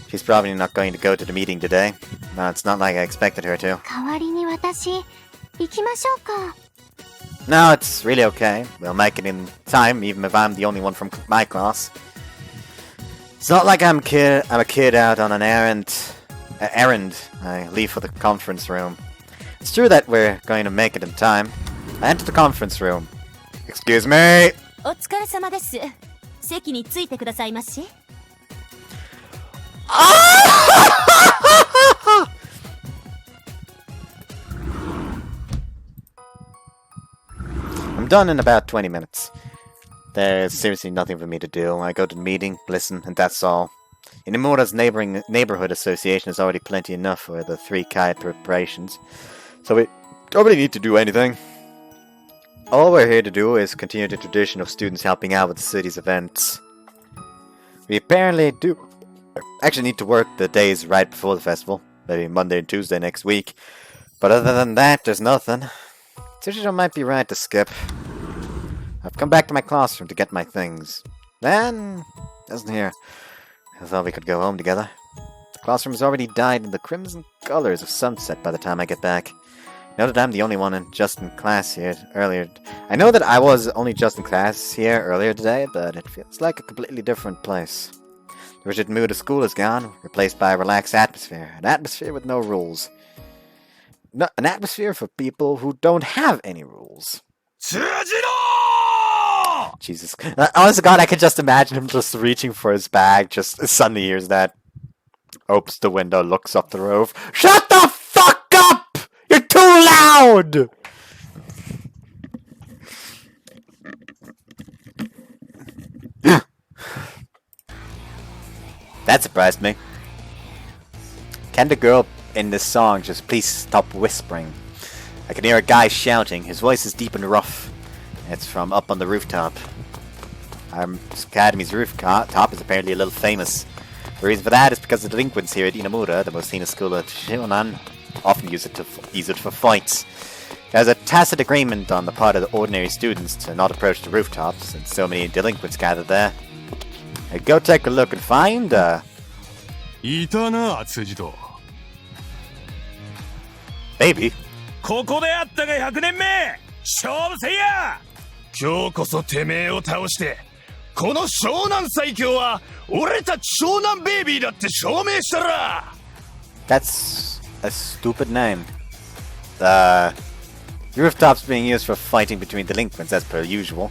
She's probably not going to go to the meeting today. No, it's not like I expected her to. 代わりに私、行きましょうか。No, it's really okay. We'll make it in time, even if I'm the only one from my class. It's not like I'm a kid out on an errand. I leave for the conference room. It's true that we're going to make it in time. I enter the conference room. Excuse me. お疲れ様です。席についてくださいまし。I'm done in about 20 minutes. There's seriously nothing for me to do. I go to the meeting, listen, and that's all. Inimura's neighborhood association is already plenty enough for the 3 Kai preparations, so we don't really need to do anything. All we're here to do is continue the tradition of students helping out with the city's events. We apparently do actually need to work the days right before the festival, maybe Monday and Tuesday next week, but other than that, there's nothing. Tsujidou might be right to skip. I've come back to my classroom to get my things. Then, isn't here. I thought we could go home together. The classroom has already dyed in the crimson colors of sunset by the time I get back. I know that I'm the only one just in class here earlier. I know that I was only just in class here earlier today, but it feels like a completely different place. The rigid mood of school is gone, replaced by a relaxed atmosphere. An atmosphere with no rules. No, an atmosphere for people who don't have any rules. Tsujidou! Jesus. Honest to God, I can just imagine him just reaching for his bag, just suddenly hears that. Opens the window, looks up the roof. Shut the fuck up! You're too loud! That surprised me. Can the girl in this song just please stop whispering? I can hear a guy shouting. His voice is deep and rough. It's from up on the rooftop. Our academy's rooftop is apparently a little famous. The reason for that is because the delinquents here at Inamura, the most heinous school at Shonan, often use it for fights. There's a tacit agreement on the part of the ordinary students to not approach the rooftops, since so many delinquents gather there. Go take a look and find, いたな、Tsujidou。Baby. ここであったが100年目勝負せいや今日こそてめえを倒してこの湘南最強は俺たち湘南ベイビーだって証明したら That's a stupid name. The rooftops being used for fighting between delinquents as per usual.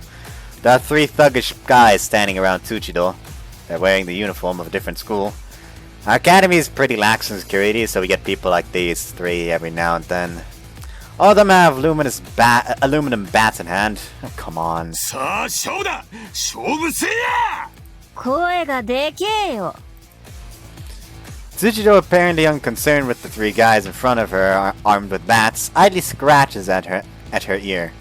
There are 3 thuggish guys standing around Tsujidou. They're wearing the uniform of a different school. Our academy is pretty lax in security, so we get people like these 3 every now and then. All of them have aluminum bats in hand. Oh, come on. さあ勝負だ勝負せいや声がでけえよ。 Tsujidou, apparently unconcerned with the 3 guys in front of her, armed with bats, idly scratches at her ear.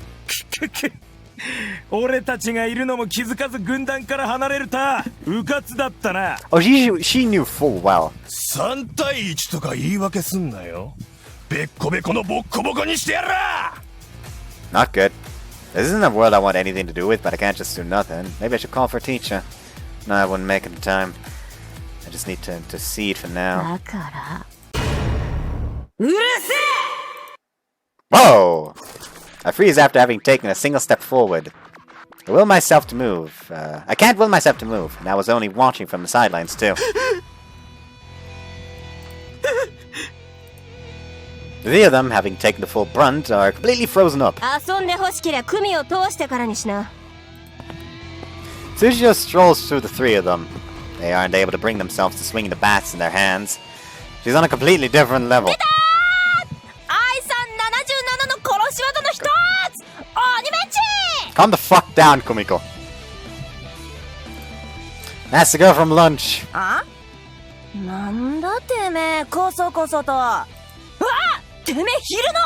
俺たちがいるのも気づかず軍団から離れるたうかつだったな Oh, she knew full well. 3対1とか言い訳すんなよべっこべこのボッコボコにしてやら Not good. This isn't a world I want anything to do with, but I can't just do nothing. Maybe I should call for a teacher. No, I wouldn't make it in time. I just need to see it for now. だから。うるせえ Whoa! I freeze after having taken a single step forward. I will myself to move. I can't will myself to move, and I was only watching from the sidelines too. The 3 of them, having taken the full brunt, are completely frozen up. 遊んで欲しけりゃ組を通してからにしな。Tsujidou strolls through the 3 of them. They aren't able to bring themselves to swing the bats in their hands. She's on a completely different level. 愛さん77の殺し技の一つ鬼メンチ Calm the fuck down, Kumiko. That's the girl from lunch. あなんだてめえこそこそとわてめえ昼の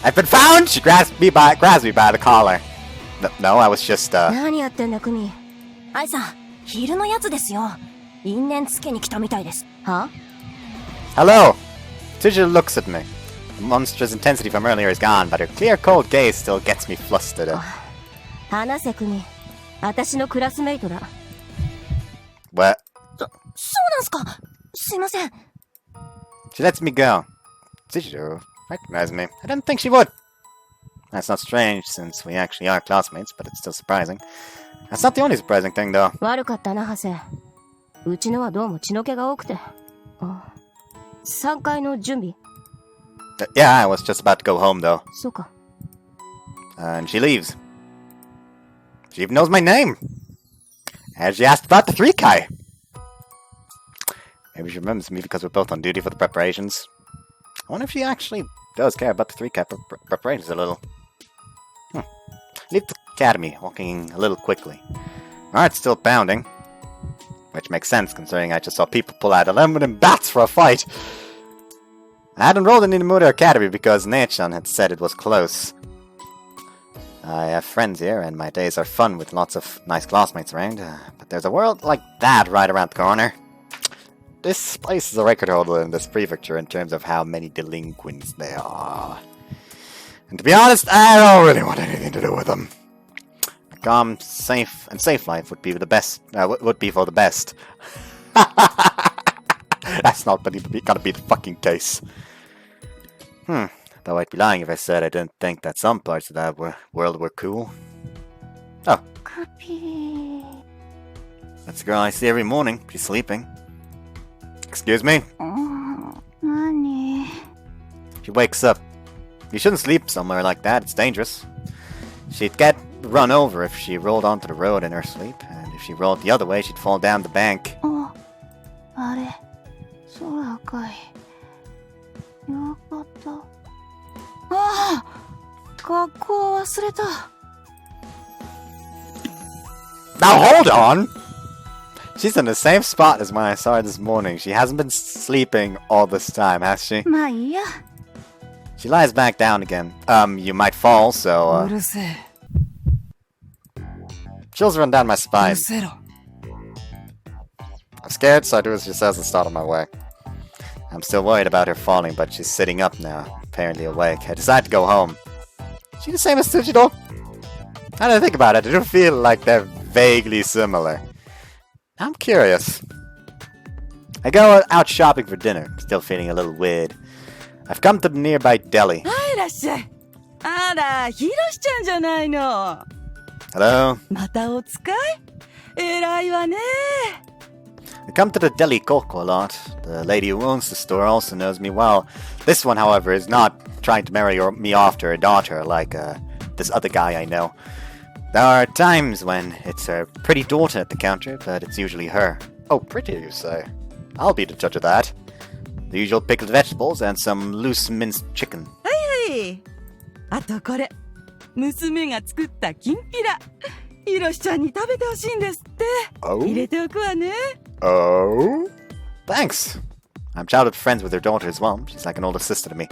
I've been found! She grabs me by the collar. No, I was just, 何やってんだクミ愛さん昼のやつですよ因縁つけに来たみたいですは Hello! Tsujidou looks at me. The monstrous intensity from earlier is gone, but her clear, cold gaze still gets me flustered. 話せクミ私のクラスメイトだ What? そうなんすかすいません She lets me go. Tsujidou recognized me. I didn't think she would. That's not strange, since we actually are classmates, but it's still surprising. That's not the only surprising thing, though. 悪かったなハセうちのはどうも血の気が多くて3階の準備 Yeah, I was just about to go home, though. そうか And she leaves. She even knows my name. And she asked about the 3 Kai. Maybe she remembers me because we're both on duty for the preparations. I wonder if she actually does care about the 3 Kai preparations a little. Leave the academy, walking a little quickly. My heart's still pounding. Which makes sense, considering I just saw people pull out aluminum bats for a fight. I hadn't enrolled in Inamura Academy because Nechan had said it was close. I have friends here, and my days are fun with lots of nice classmates around. But there's a world like that right around the corner. This place is a record holder in this prefecture in terms of how many delinquents there are. And to be honest, I don't really want anything to do with them. A calm, safe life would be the best. Would be for the best. That's not gonna be the fucking case. Though I'd be lying if I said I didn't think that some parts of that world were cool. Oh. That's the girl I see every morning. She's sleeping. Excuse me? She wakes up. You shouldn't sleep somewhere like that. It's dangerous. She'd get run over if she rolled onto the road in her sleep. And if she rolled the other way, she'd fall down the bank. Oh. Now hold on! She's in the same spot as when I saw her this morning. She hasn't been sleeping all this time, has she? She lies back down again. You might fall, so, Chills run down my spine. 失せろ。 I'm scared, so I do as she says and start on my way. I'm still worried about her falling, but she's sitting up now, apparently awake. I decide to go home. Is she the same as Tsujidou? Now that I think about it, I do feel like they're vaguely similar. I'm curious. I go out shopping for dinner, still feeling a little weird. I've come to the nearby deli. はい、いらっしゃい。あら、ひろしちゃんじゃないの。 Hello? またお使い？偉いわね。 I come to the deli Coco a lot. The lady who owns the store also knows me well. This one, however, is not trying to marry me off to her daughter like this other guy I know. There are times when it's her pretty daughter at the counter, but it's usually her. Oh, pretty, you say? I'll be the judge of that. The usual pickled vegetables and some loose minced chicken. はいはい。あとこれ、娘が作ったきんぴら。ひろしちゃんに食べてほしいんですって。Oh? 入れておくわね。 Oh? Thanks. I'm childhood friends with her daughter as well. She's like an older sister to me.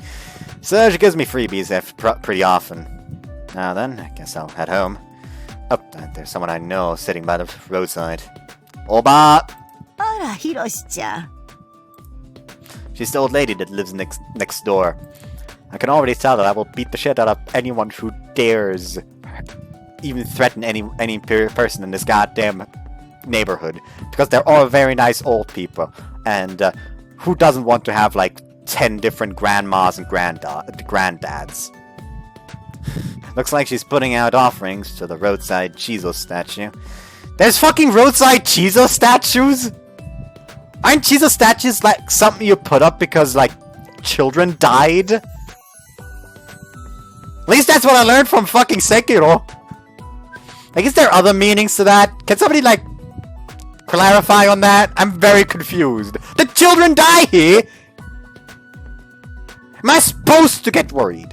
So she gives me freebies pretty often. Now then, I guess I'll head home. Oh, there's someone I know sitting by the roadside. Oba! あら、ひろしちゃん。 She's the old lady that lives next door. I can already tell that I will beat the shit out of anyone who dares even threaten any person in this goddamn neighborhood. Because they're all very nice old people. And who doesn't want to have like 10 different grandmas and granddads? Looks like she's putting out offerings to the roadside Chizo statue. There's fucking roadside Chizo statues? Aren't Chizo statues like something you put up because like children died? At least that's what I learned from fucking Sekiro. Like, is there other meanings to that? Can somebody like clarify on that? I'm very confused. The children die here? Am I supposed to get worried?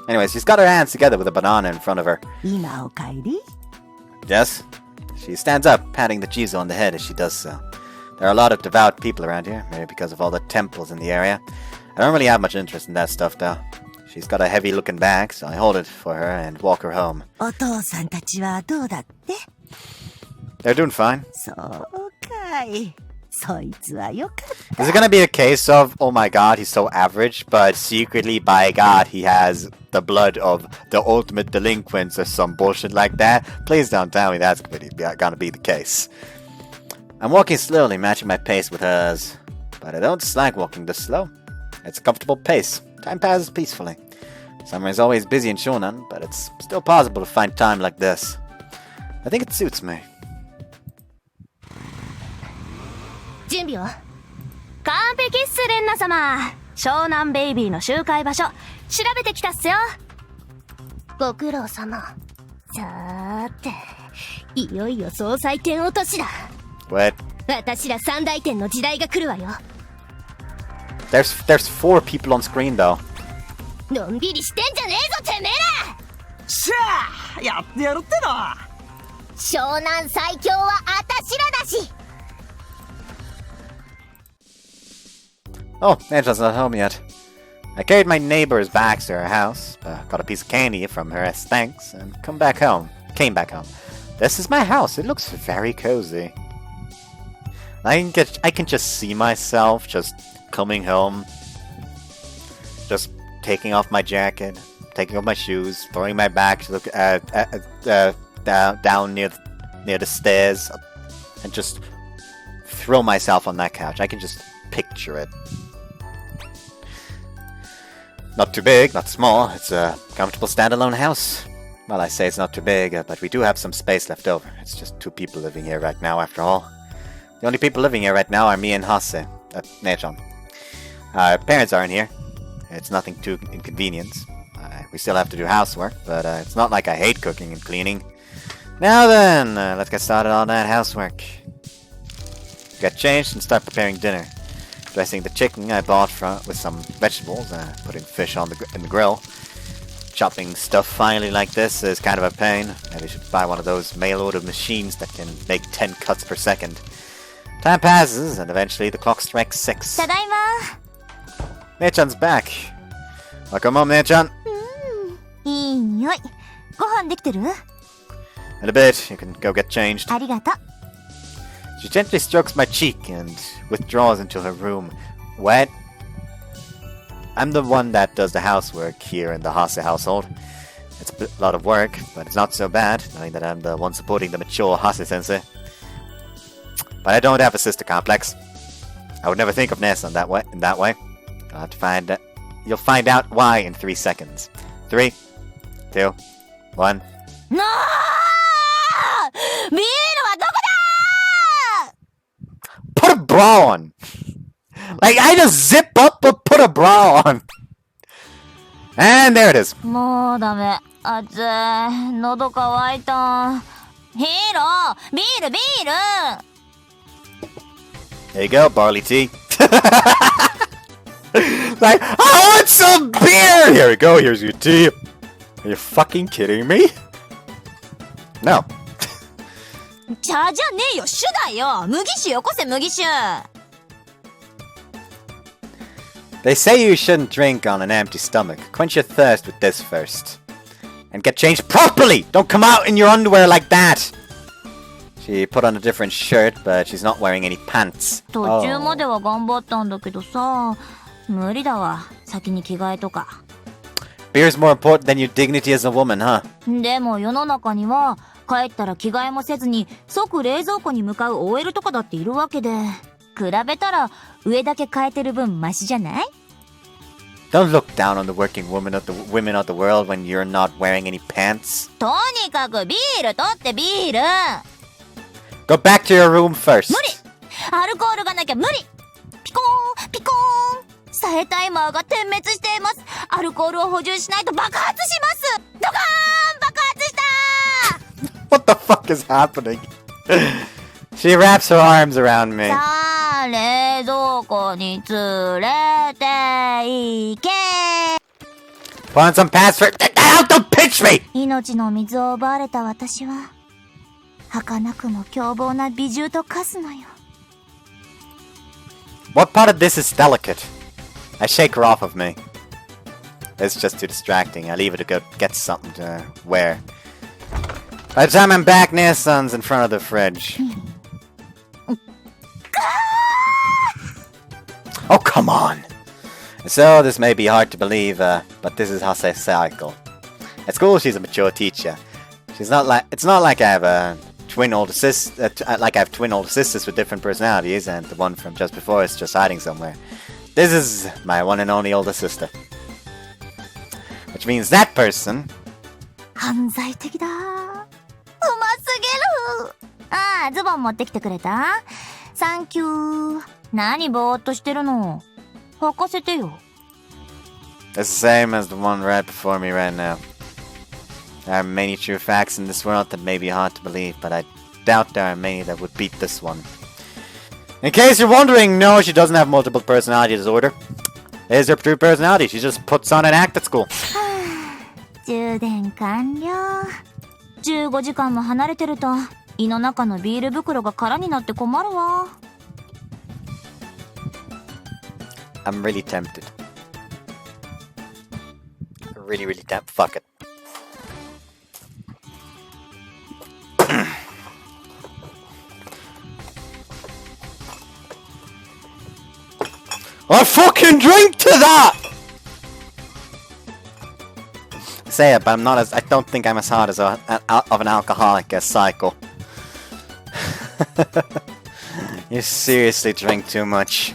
Anyways, she's got her hands together with a banana in front of her. 今お帰り? Yes. She stands up, patting the Chizo on the head as she does so. There are a lot of devout people around here, maybe because of all the temples in the area. I don't really have much interest in that stuff, though. She's got a heavy-looking bag, so I hold it for her and walk her home. お父さんたちはどうだって? They're doing fine. そうかい。そいつはよかった。 Is it gonna be a case of, oh my god, he's so average, but secretly, by god, he has the blood of the ultimate delinquents or some bullshit like that? Please don't tell me that's gonna be the case. I'm walking slowly, matching my pace with hers. But I don't dislike walking this slow. It's a comfortable pace. Time passes peacefully. Summer is always busy in Shonan, but it's still possible to find time like this. I think it suits me. 準備は完璧っす、レンナ様。湘南ベイビーの集会場所調べてきたっすよ。ご苦労様。さーて、いよいよ総裁店落としだ。 What? 私ら三大店の時代が来るわよ。 There's 4 people on screen though. のんびりしてんじゃねえぞてめえら。しゃあ、やってやるっての。湘南最強はあたしらだし。 Oh, Angela's not home yet. I carried my neighbor's bags to her house, got a piece of candy from her as thanks, and came back home. This is my house. It looks very cozy. I can just see myself just coming home, just taking off my jacket, taking off my shoes, throwing my bag to look down near the stairs, and just throw myself on that couch. I can just picture it. Not too big, not small. It's a comfortable standalone house. Well, I say it's not too big, but we do have some space left over. It's just 2 people living here right now, after all. The only people living here right now are me and Hase, Nechan. Our parents aren't here. It's nothing too inconvenient. We still have to do housework, but it's not like I hate cooking and cleaning. Now then, let's get started on that housework. Get changed and start preparing dinner. Dressing the chicken I bought with some vegetables, putting fish in the grill. Chopping stuff finely like this is kind of a pain. Maybe I should buy one of those mail-order machines that can make 10 cuts per second. Time passes, and eventually the clock strikes 6. ただいま。 Nechan's back. Welcome home, Nechan. いい匂い。ご飯できてる？ In a bit, you can go get changed. ありがとう。 She gently strokes my cheek and withdraws into her room. What? I'm the one that does the housework here in the Hase household. It's a lot of work, but it's not so bad, knowing that I'm the one supporting the mature Hase-sensei. But I don't have a sister complex. I would never think of Ness in that way. You'll have to find you'll find out why in 3 seconds. 3, 2, 1. No! ビールはどこ Put a bra on! Like, I just zip up but put a bra on! And there it is. だもうダメ。熱い。喉乾いた。ヒーロービールビール There you go, barley tea. Like, I want some beer! Here we go, here's your tea. Are you fucking kidding me? No. 茶じゃねえよ、酒だよ。麦酒よこせ、麦酒。 They say you shouldn't drink on an empty stomach. Quench your thirst with this first. And get changed properly! Don't come out in your underwear like that! She put on a different shirt, but she's not wearing any pants. 途中までは頑張ったんだけどさ、無理だわ。先に着替えとか。 Beer's more important than your dignity as a woman, huh? でも世の中には、帰ったら着替えもせずに即冷蔵庫に向かう OL とかだっているわけで、比べたら上だけ変えてる分マシじゃない？ Don't look down on the working women of the world when you're not wearing any pants. とにかくビール取ってビール。 Go back to your room first. 無理！アルコールがなきゃ無理！ピコーンピコーンサエタイマーが点滅しています。アルコールを補充しないと爆発します。ドカーン爆発した！What the fuck is happening? She wraps her arms around me. さあ、冷蔵庫に連れて行け Put on some pants for... Don't pinch me! 命の水を奪われた私は、儚くも凶暴な美獣と化すのよ。What part of this is delicate? I shake her off of me. It's just too distracting. I leave her to go get something to wear. By the time I'm back, Nia-san's in front of the fridge. Oh, come on! So, this may be hard to believe, but this is Hase's cycle. At school, she's a mature teacher. It's not like I have twin older sisters with different personalities, and the one from just before is just hiding somewhere. This is my one and only older sister. Which means that person... 犯罪的だ。うますぎる。ああ、ズボン持ってきてくれた？サンキュー。何ぼーっとしてるの？履かせてよ。It's the same as the one right before me right now. There are many true facts in this world that may be hard to believe, but I doubt there are many that would beat this one. In case you're wondering, no, she doesn't have multiple personality disorder. It is her true personality. She just puts on an act at school. 充電完了。15時間も離れてると胃の中のビール袋が空になって困るわ。 I'm really tempted. Really tempted. Fuck it. I fucking drink to that! Say it, but I'm not as... I don't think I'm as hard as of an alcoholic as Psycho. You seriously drink too much.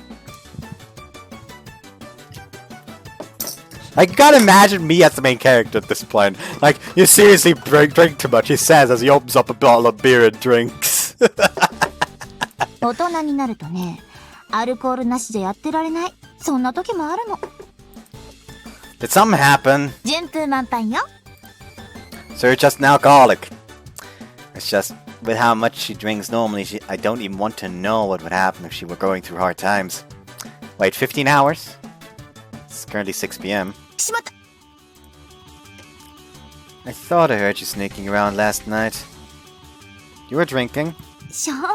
I gotta imagine me as the main character at this point. Like, you seriously drink too much, he says as he opens up a bottle of beer and drinks. 大人になるとね、アルコールなしでやってられない。そんな時もあるの。Did something happen? 順風満帆よ。 So you're just an alcoholic. It's just, with how much she drinks normally, I don't even want to know what would happen if she were going through hard times. Wait, 15 hours? It's currently 6 p.m. しまった。 I thought I heard you sneaking around last night. You were drinking? しょうがな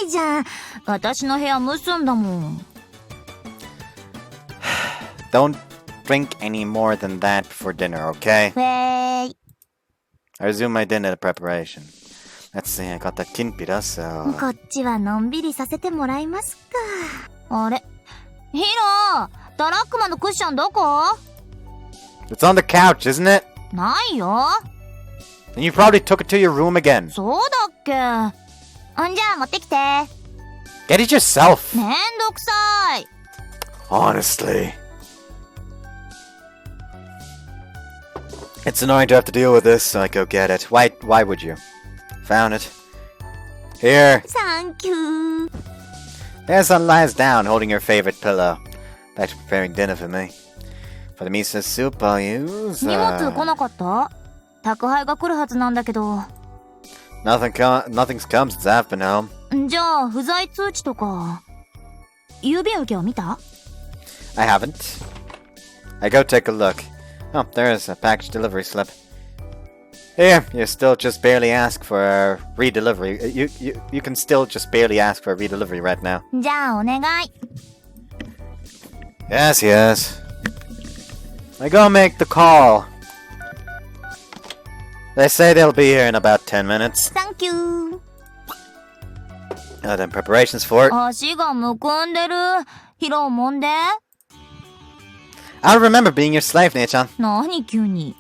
いじゃん。私の部屋蒸すんだもん。Don't drink any more than that before dinner, okay? ウェーイ。 I resume my dinner preparation. Let's see, I got that kinpira, so... こっちはのんびりさせてもらいますか。あれヒロ、トラックマンのクッションどこ？ It's on the couch, isn't it? ないよ。And you probably took it to your room again. そうだっけ？じゃあ持ってきて。Get it yourself. めんどくさい。Honestly. It's annoying to have to deal with this, so I go get it. Why would you? Found it. Here. Thank you. Thereson lies down, holding her favorite pillow. Back to preparing dinner for me. For the miso soup, I'll use... 荷物来なかった？宅配が来るはずなんだけど。Nothing's come since I've been home. じゃあ、不在通知とか。郵便受けを見た？ I haven't. I go take a look. Oh, there is a package delivery slip. Here, you still just barely ask for a redelivery. You can still just barely ask for a redelivery right now. じゃあ、お願い。Yes, yes. I go make the call. They say they'll be here in about 10 minutes. Thank you. Then preparations for it. 足がむくんでる。ヒロもんで。I'll remember being your slave, Nechan. 何急に。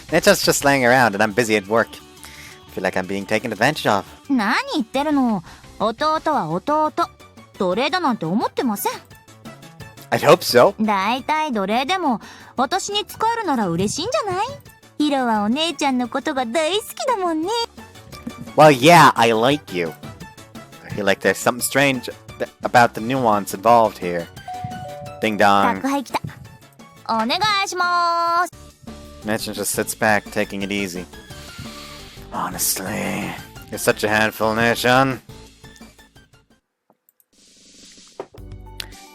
Nechan's just laying around and I'm busy at work. I feel like I'm being taken advantage of. 何言ってるの。弟は弟。奴隷だなんて思ってません。I'd hope so. だいたい奴隷でも私に使えるなら嬉しいんじゃない？ヒロはお姉ちゃんのことが大好きだもんね。Well, yeah, I like you. I feel like there's something strange about the nuance involved here. Ding dong. 宅配来た。お願いしまーす。Nechan just sits back, taking it easy. Honestly, you're such a handful, Nechan.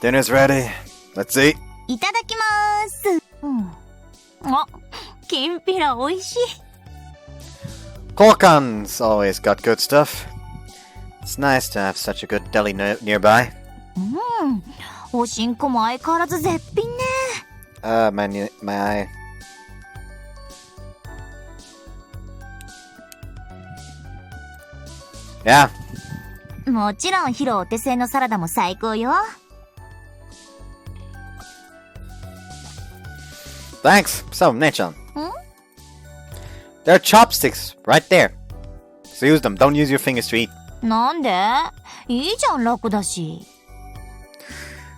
Dinner's ready. Let's eat. いただきまーす。あ、きんぴら美味しい。Korkan's always got good stuff. It's nice to have such a good deli nearby. おしんこも相変わらず絶品ね。My eye. Yeah. もちろんヒロお手製のサラダも最高よ。Thanks. So, Nechan. There are chopsticks right there. So use them. Don't use your fingers to eat. なんで？いいじゃん、楽だし。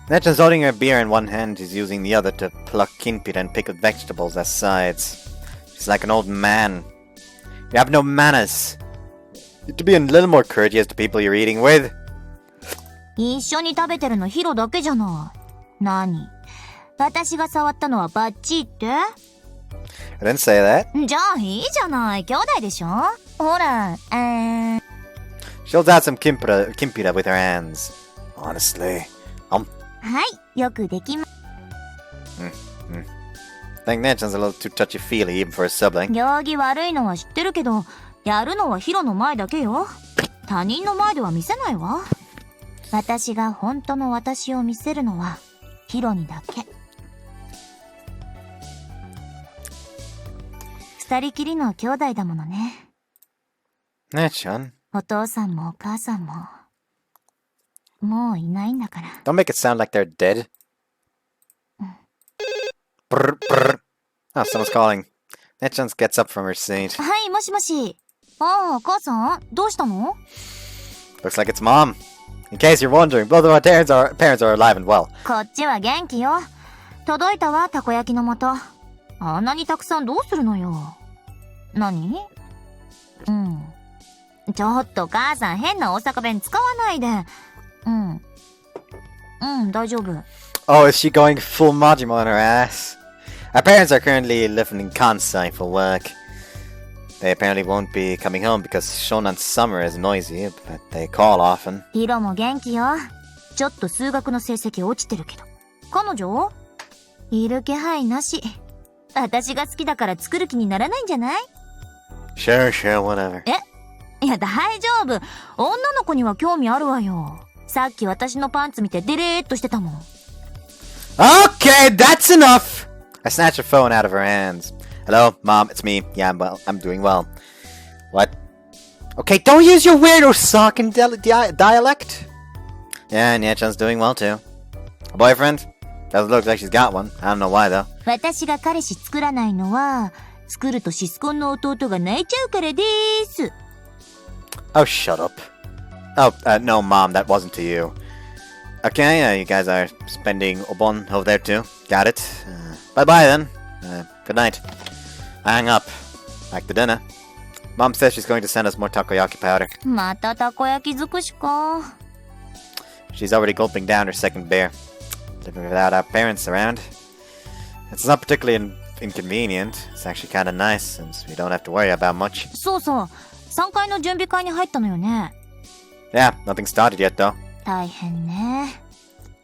Nechan's holding her beer in one hand. He's using the other to pluck kinpira and pick vegetables as sides. She's like an old man. You have no manners. You have to be a little more courteous to people you're eating with. 一緒に食べてるのヒロだけじゃない。何？私が触ったのはバッチリって？ I didn't say that. じゃあいいじゃない。兄弟でしょ？ほら、She holds out some kinpira with her hands. Honestly. はい、よくできま。I think Nechan's a little too touchy-feely even for a sibling. 行儀悪いのは知ってるけど、やるのはヒロの前だけよ。他人の前では見せないわ。私が本当の私を見せるのはヒロにだけ。二人きりの兄弟だものね。Nechan? お父さんもお母さんももういないんだから。Don't make it sound like they're dead. Brr, brr. Oh, someone's calling. Nechan gets up from her seat. はい、もしもし。ああ、お母さん、どうしたの？ Looks like it's Mom. In case you're wondering, both of our parents are alive and well. こっちは元気よ。届いたわ、たこ焼きの素。あんなにたくさんどうするのよ。何？ちょっと母さん、変な大阪弁使わないで。大丈夫。Oh, is she going full Majima on her ass? Our parents are currently living in Kansai for work. They apparently won't be coming home because Shonan's summer is noisy, but they call often. ヒロも元気よ。ちょっと数学の成績落ちてるけど。彼女？いる気配なし。私が好きだから作る気にならないんじゃない？ Sure, whatever. いや、大丈夫。女の子には興味あるわよ。さっき私のパンツ見てデレーっとしてたもん。Okay, that's enough! I snatched her phone out of her hands. Hello, Mom, it's me. Yeah, I'm doing well. What? Okay, don't use your weird Osakan dialect. Yeah, Nia-chan's doing well too. A boyfriend? Doesn't look like she's got one. I don't know why though. 私が彼氏作らないのは、作るとシスコンの弟が泣いちゃうからでーす。Oh, shut up. Oh, no, Mom, that wasn't to you. Okay, you guys are spending Obon over there too. Got it. Bye-bye then. Good night. I hang up. Back to dinner. Mom says she's going to send us more takoyaki powder. またたこ焼き尽くしか。She's already gulping down her second beer. Living without our parents around. It's not particularly inconvenient. It's actually kind of nice since we don't have to worry about much. そうそう。3階の準備会に入ったのよね。Yeah, nothing started yet though. 大変ね。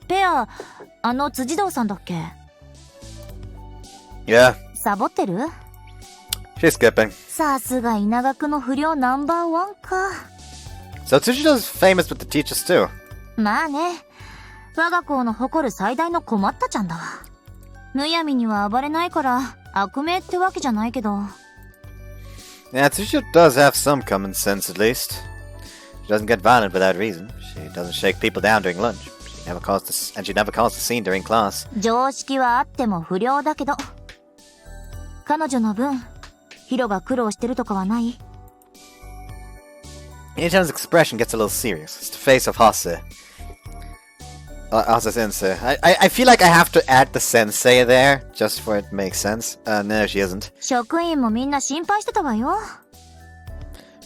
ペア、辻堂さんだっけ？ Yeah. サボってる？ She's skipping. さすが稲学の不良ナンバーワンか。So Tsujido's famous with the teachers too. まあね。我が校の誇る最大の困ったちゃんだわ。むやみには暴れないから悪名ってわけじゃないけど。Yeah, Tsujido does have some common sense at least. She doesn't get violent without reason. She doesn't shake people down during lunch. She never caused a scene during class. 常識はあっても不良だけど。彼女の分、ヒロが苦労してるとかはない？ Nia-chan's expression gets a little serious. It's the face of Hase. Hase sensei. I feel like I have to add the sensei there, just for it to make sense. No, she isn't. 職員もみんな心配してたわよ。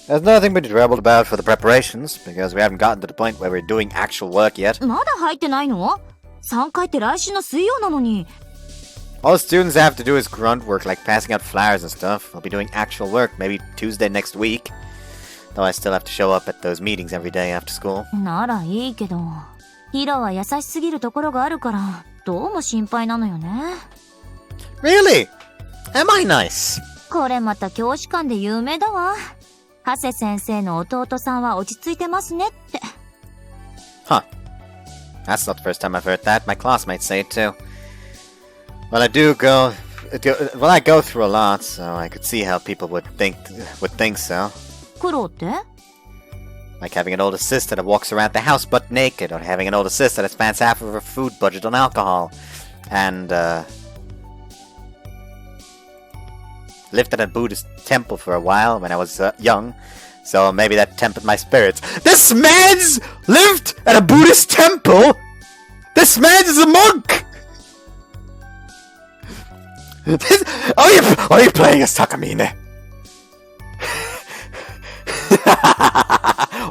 There's nothing to be troubled about for the preparations, because we haven't gotten to the point where we're doing actual work yet. まだ入ってないの？ 3回って来週の水曜なのに。All the students have to do is grunt work, like passing out flyers and stuff. We'll be doing actual work, maybe Tuesday next week. Though I still have to show up at those meetings every day after school. ならいいけど、ヒロは優しすぎるところがあるから、どうも心配なのよね。Really? Am I nice? これまた教師間で有名だわ。ハセ先生の弟さんは落ち着いてますねって。Huh. That's not the first time I've heard that. My classmates say it too. Well, I go through a lot, so I could see how people would think so. 苦労って？ Like having an older sister that walks around the house butt naked, or having an older sister that spends half of her food budget on alcohol, and lived at a Buddhist temple for a while when I was young, so maybe that tempered my spirits. This man's lived at a Buddhist temple? This man is a monk! Are you playing as Takamine?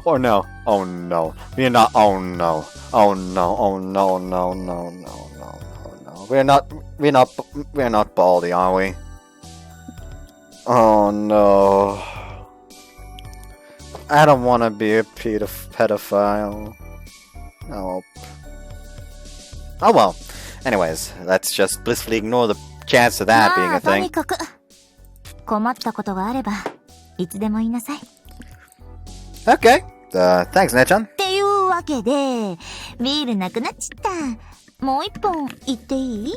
Or no? Oh no. We're not. Oh no. Oh no. Oh no. No. No. No. No. No. We're not baldy, are we? Oh no. I don't want to be a pedophile. Nope. Oh well. Anyways, let's just blissfully ignore the chance of that being a thing. とにかく困ったことがあればいつでも言いなさい。Okay. Thanks, Nia-chan. っていうわけで、ビールなくなっちゃった。もう一本言っていい？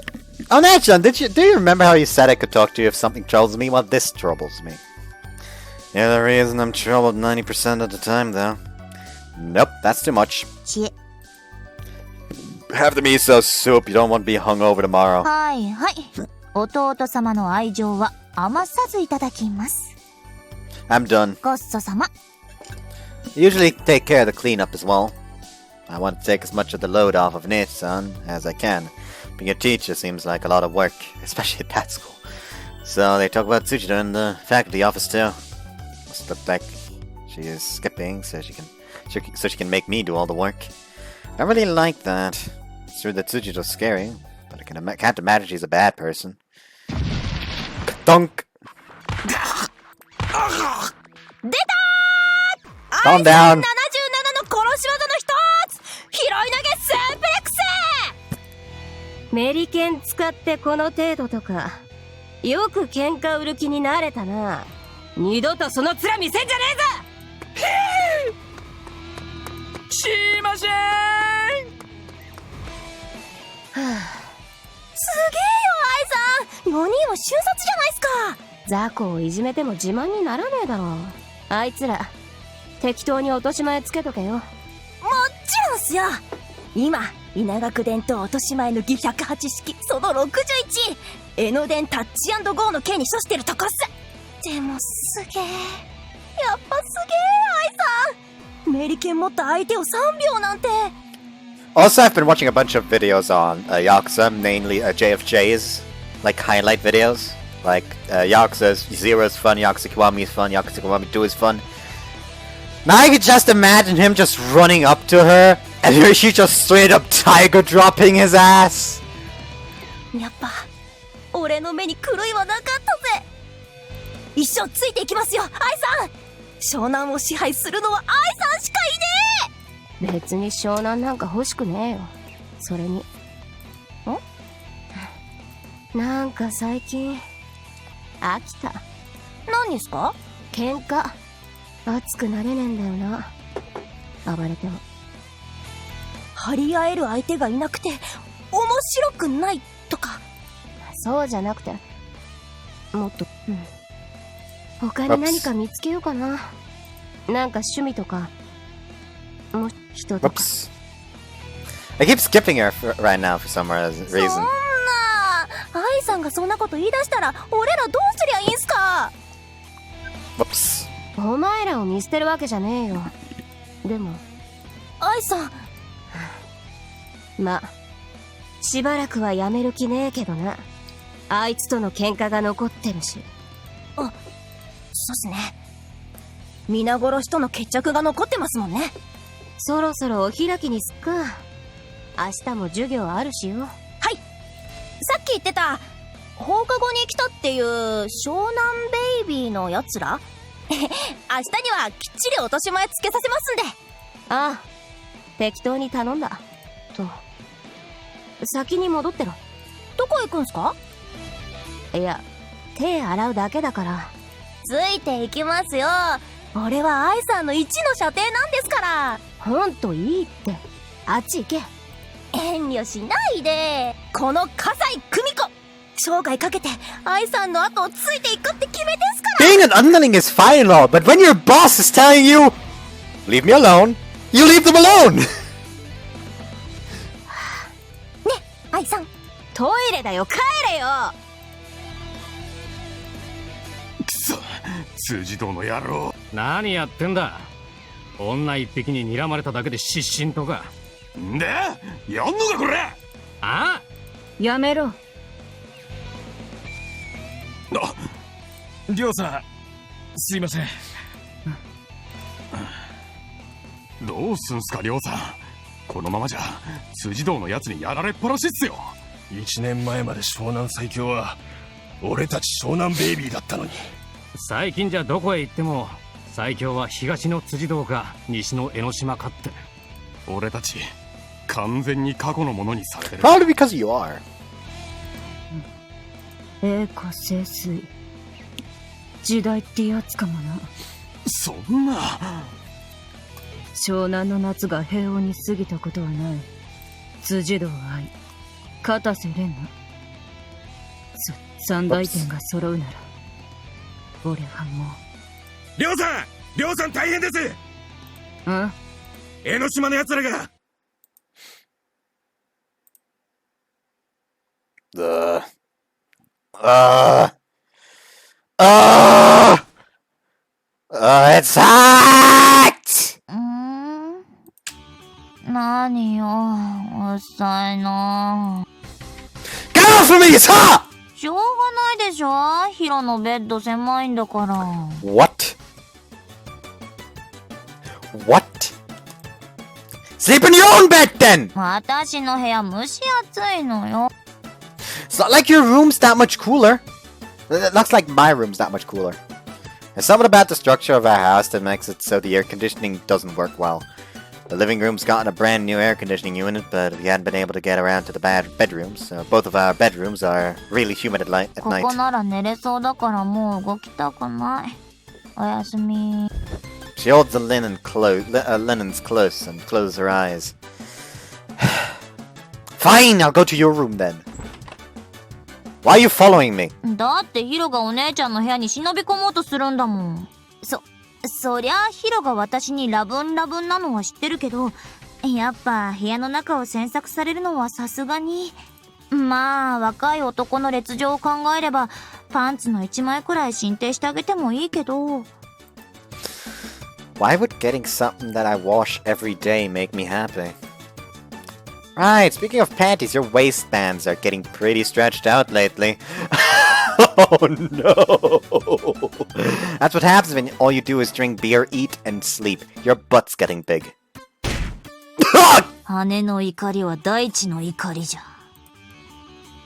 Oh, Nia-chan, do you remember how you said I could talk to you if something troubles me? Well, this troubles me. You're the reason I'm troubled 90% of the time, though. Nope, that's too much. ちえ。Have the miso soup. You don't want to be hungover tomorrow. はいはい。弟様の愛情は余さずいただきます。I'm done. ごっそ様。Usually take care of the cleanup as well. I want to take as much of the load off of Nate-san as I can. Being a teacher seems like a lot of work, especially at that school. So they talk about Tsujidou in the faculty office too. Must look like she is skipping so she can make me do all the work. I really like that. It's true that Tsujidou's scary, but I can't imagine she's a bad person. Dunk! 出たー Calm down! 77の殺し技の一つ拾い投げスープレックスメリケン使ってこの程度とかよく喧嘩売る気になれたな。二度とその面見せんじゃねえぞ。しません。すげえよ愛さん、4人は秀才じゃないっすか。雑魚をいじめても自慢にならねえだろ。あいつら適当に落とし前つけとけよ。もちろんっすよ。今稲学伝統落とし前の儀108式その61、江ノ電タッチ&ゴーの剣に処してるとこっす。でもすげえ、やっぱすげえ愛さん、メリケン持った相手を3秒なんて。Also, I've been watching a bunch of videos on Yakuza, mainly JFJ's, like highlight videos. Like Yakuza's 0 is fun, Yakuza Kiwami is fun, Yakuza Kiwami 2 is fun. Now I could just imagine him just running up to her, and here she just straight up tiger dropping his ass. やっぱ俺の目に狂いはなかったぜ。一生ついていきますよ愛さん。湘南を支配するのは愛さんしかいねえ。別に湘南なんか欲しくねえよ。それになんか最近飽きた。何ですか？喧嘩熱くなれねえんだよな。暴れても張り合える相手がいなくて面白くないとか。そうじゃなくてもっと、他に何か見つけようかな。なんか趣味とかも人とか。 I keep skipping her right now for some reason. そんな愛さんがそんなこと言い出したら俺らどうすりゃいいんすか。 Whoops. お前らを見捨てるわけじゃねえよ。でも愛さん、ま、しばらくはやめる気ねえけどな。あいつとの喧嘩が残ってるし。そうっすね。皆殺しとの決着が残ってますもんね。そろそろお開きにすっか。明日も授業あるしよ。はい。さっき言ってた放課後に来たっていう湘南ベイビーのやつら明日にはきっちり落とし前つけさせますんで。ああ、適当に頼んだと。先に戻ってろ。どこ行くんすか？いや、手洗うだけだから。ついていきますよ。俺は愛さんの1の射程なんですから。ほんといいって。あっち行け。遠慮しないで。この葛西久美子、生涯かけて愛さんの後をついていくって決めてんすから。 Being an underling is fine and all, but when your boss is telling you, leave me alone, you leave them alone. ね、愛さん。トイレだよ、帰れよ。くそ、辻堂の野郎。何やってんだ。女一匹に睨まれただけで失神とか。んでやんのかこれ。あ、やめろ。りょうさん、すいません。どうすんすかりょうさん。このままじゃ辻堂のやつにやられっぱなしっすよ。1年前まで湘南最強は俺たち湘南ベイビーだったのに。最近じゃどこへ行っても最強は東の辻堂か西の江ノ島かって。俺たち完全に過去のものにされてる。 Probably because you are. 栄華盛衰、時代ってやつかもな。そんな。湘南の夏が平穏に過ぎたことはない。辻堂愛、片瀬蓮奈、三大点が揃うなら俺はもう。りょうさん大変です。江ノ島の奴らが。It's hot! 何よ、うっさいな。 Get off of me! It's hot! しょうがないでしょ。ヒロのベッド狭いんだから。What? What? Sleep in your own bed then! 私の部屋蒸し暑いのよ。 It's not like your room's that much cooler. It looks like my room's that much cooler. There's something about the structure of our house that makes it so the air conditioning doesn't work well. The living room's gotten a brand new air conditioning unit, but we hadn't been able to get around to the bedrooms, so both of our bedrooms are really humid at night. ここなら寝れそうだからもう動きたくない。おやすみ。 She holds the linens close and closes her eyes. Fine, I'll go to your room then. Why are you following me? だってヒロがお姉ちゃんの部屋に忍び込もうとするんだもん。そりゃヒロが私にラブンラブンなのは知ってるけど、やっぱ部屋の中を詮索されるのはさすがに。まあ若い男の劣情を考えればパンツの1枚くらい進呈してあげてもいいけど。Why would getting something that I wash every day make me happy? Right, speaking of panties, your waistbands are getting pretty stretched out lately. Oh no! That's what happens when all you do is drink beer, eat, and sleep. Your butt's getting big. 姉の怒りは大地の怒りじゃ。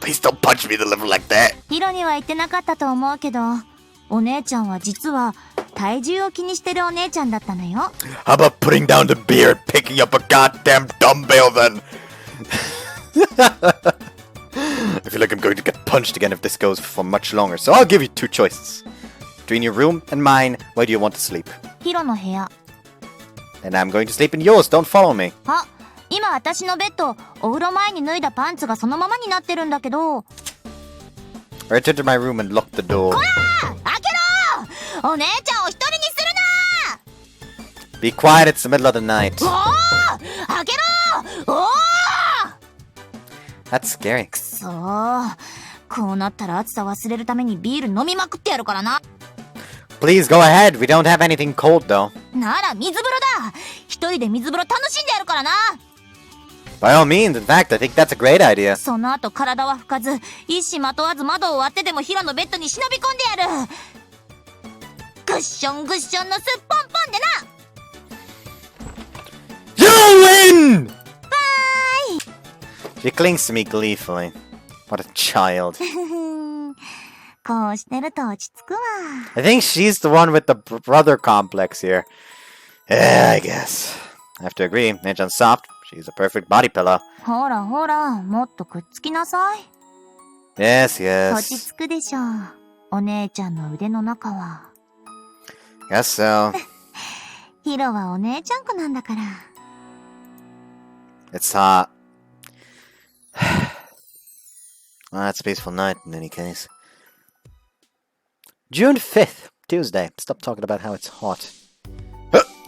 Please don't punch me in the liver like that! ヒロには言ってなかったと思うけど、お姉ちゃんは実は体重を気にしてるお姉ちゃんだったのよ。How about putting down the beer and picking up a goddamn dumbbell then? I feel like I'm going to get punched again if this goes for much longer, so I'll give you two choices. Between your room and mine, where do you want to sleep? ヒロの部屋。And I'm going to sleep in yours, don't follow me. あ、今私のベッド、お風呂前に脱いだパンツがそのままになってるんだけど。I returned to my room and locked the door. こらー！開けろー！お姉ちゃんを一人にするなー！ Be quiet, it's the middle of the night. おー！開けろー！おー！That's scary. くそー。こうなったら暑さ忘れるためにビール飲みまくってやるからな。Please go ahead, we don't have anything cold though. なら水風呂だ。一人で水風呂楽しんでやるからな。By all means, in fact, I think that's a great idea. その後体は拭かず、一糸まとわず窓を割ってでもヒロのベッドに忍び込んでやる。グッショングッションのすっぽんぽんでな。You win! Bye! She clings to me gleefully. What a child. こうしてると落ち着くわ。I think she's the one with the brother complex here. Yeah, I guess. I have to agree. Nechan's soft. She's a perfect body pillow. ほらほら、もっとくっつきなさい。Yes, 落ち yes. 着くでしょう。お姉ちゃんの腕の中は。Guess so. ヒロはお姉ちゃん子なんだから。It's hot. Well, that's a peaceful night in any case. June 5th, Tuesday. Stop talking about how it's hot.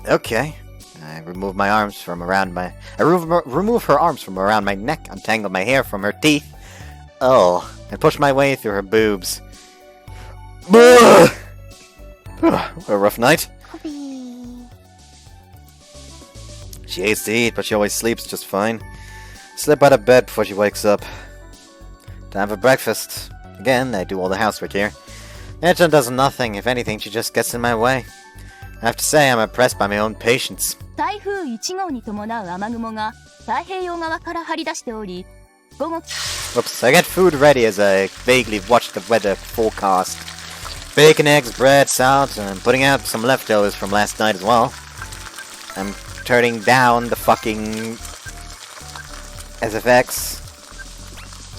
Okay. I remove my arms from around my... remove her arms from around my neck, untangle my hair from her teeth. Oh, and push my way through her boobs. What a rough night. She hates to eat, but she always sleeps just fine. Slip out of bed before she wakes up. Time for breakfast. Again, I do all the housework here. Nechan does nothing. If anything, she just gets in my way. I have to say, I'm impressed by my own patience. 台風1号に伴う雨雲が太平洋側から張り出しており、午後 Oops, I get food ready as I vaguely watch the weather forecast. Bacon, eggs, bread, salt, and I'm putting out some leftovers from last night as well. I'm turning down the fucking SFX.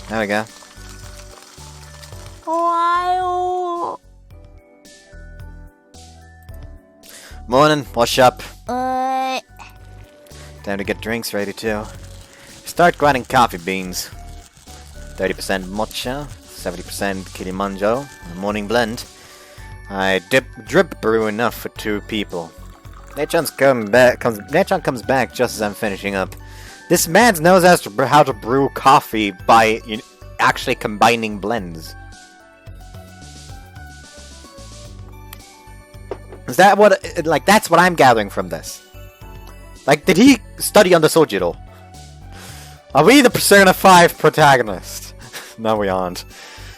There we go. おはよ Morning, wash up. う。Time to get drinks ready too. Start grinding coffee beans. 30% matcha, 70% Kilimanjaro, a morning blend. I drip brew enough for 2 people. Nechan comes back just as I'm finishing up. This man knows how to brew coffee by actually combining blends. Is that what, like, that's what I'm gathering from this? Like, did he study under Tsujidou? Are we the Persona 5 protagonist? No, we aren't.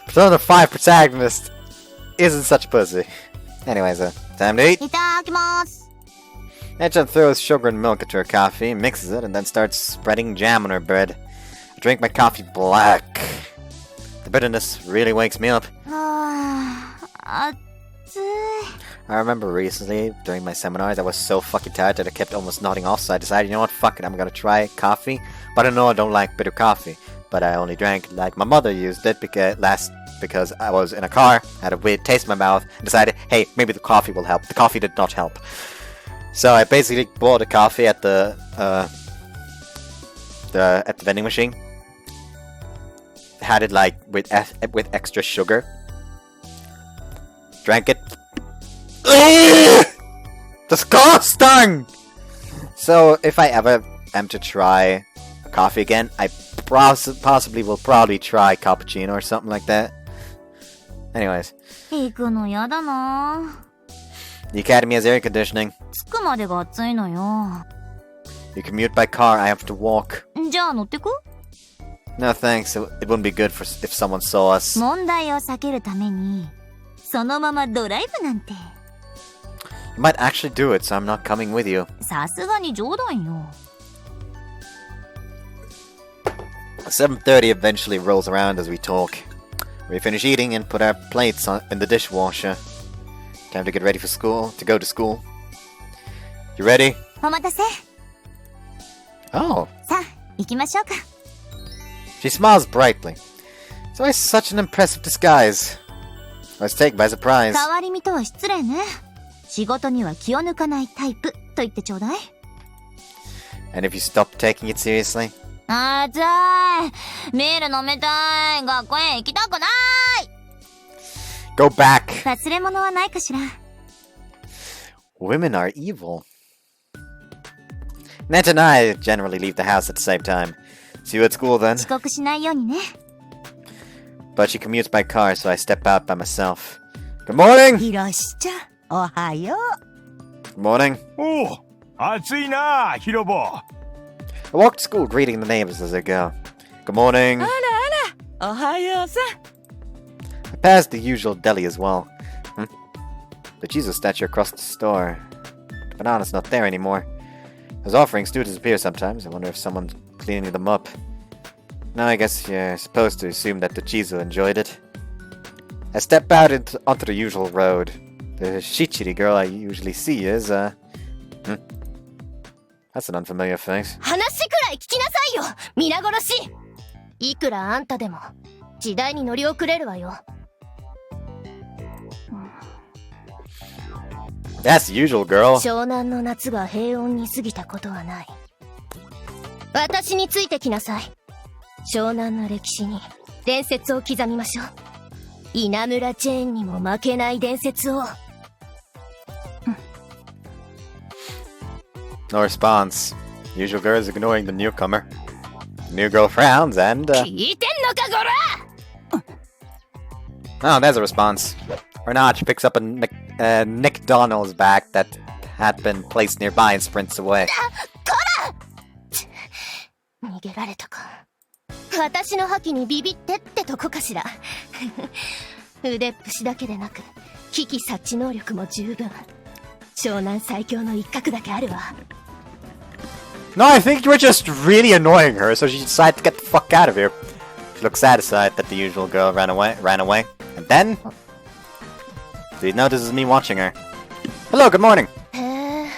Persona 5 protagonist isn't such a pussy. Anyways, time to eat. いただきます。 Nechan throws sugar and milk into her coffee, mixes it, and then starts spreading jam on her bread. I drink my coffee black. The bitterness really wakes me up. あー、暑い。 I remember recently, during my seminars, I was so fucking tired that I kept almost nodding off, so I decided, you know what, fuck it, I'm gonna try coffee. But I know I don't like bitter coffee. But I only drank like my mother used it because I was in a car, had a weird taste in my mouth, and decided, hey, maybe the coffee will help. The coffee did not help. So I basically bought a coffee at the vending machine. Had it like with extra sugar. Drank it. Disgusting! So, if I ever am to try a coffee again, I possibly will probably try cappuccino or something like that. Anyways. 行くのやだな。 The academy has air conditioning. 着くまでが暑いのよ。 You commute by car, I have to walk. じゃあ乗ってく？ No thanks, it wouldn't be good if someone saw us. 問題を避けるために、そのままドライブなんて。 You might actually do it, so I'm not coming with you. さすがに冗談よ。 7:30 eventually rolls around as we talk. We finish eating and put our plates in the dishwasher. Time to get ready for school, to go to school. You ready? お待たせ。 Oh. さあ、行きましょうか。 She smiles brightly. It's always such an impressive disguise. I was taken by surprise. 変わり身とは失礼ね。仕事には気を抜かないタイプと言ってちょうだい。 And if you stop taking it seriously? 暑い。ビール飲みたい。学校へ行きたくない。 Go back. 忘れ物はないかしら。 Women are evil. Nat and I generally leave the house at the same time. See you at school then. 遅刻しないようにね。 But she commutes by car, so I step out by myself. Good morning! ひろしちゃん、おはよう。 Good morning. おう、暑いな、広ボ。I walk to school greeting the neighbors as I go. Good morning. あらあら、おはようさ。I pass the usual deli as well. The Jesus statue across the store. The banana's not there anymore. Those offerings do disappear sometimes. I wonder if someone's cleaning them up. No, I guess you're supposed to assume that the Jizu enjoyed it. I step out onto the usual road. The Shichiri girl I usually see is, That's an unfamiliar face. 話くらい聞きなさいよ、皆殺し。いくらあんたでも時代に乗り遅れるわよ。That's the usual girl. 湘南の夏が平穏に過ぎたことはない。私についてきなさい。湘南の歴史に伝説を刻みましょう。稲村チェーンにも負けない伝説を。No response. Usual girl is ignoring the newcomer. The new girl frowns and, 聞いてんのか、こら！ Oh, there's a response. Or not, she picks up a Nick Donald's bag that had been placed nearby and sprints away. 逃げられたか。私の覇気にビビってってとこかしら。腕っぷしだけでなく、危機察知能力も十分。湘南最強の一角だけあるわ。No, I think you were just really annoying her, so she decided to get the fuck out of here. She looked satisfied that the usual girl ran away. And then... Do you know this is me watching her? Hello, good morning! へえ、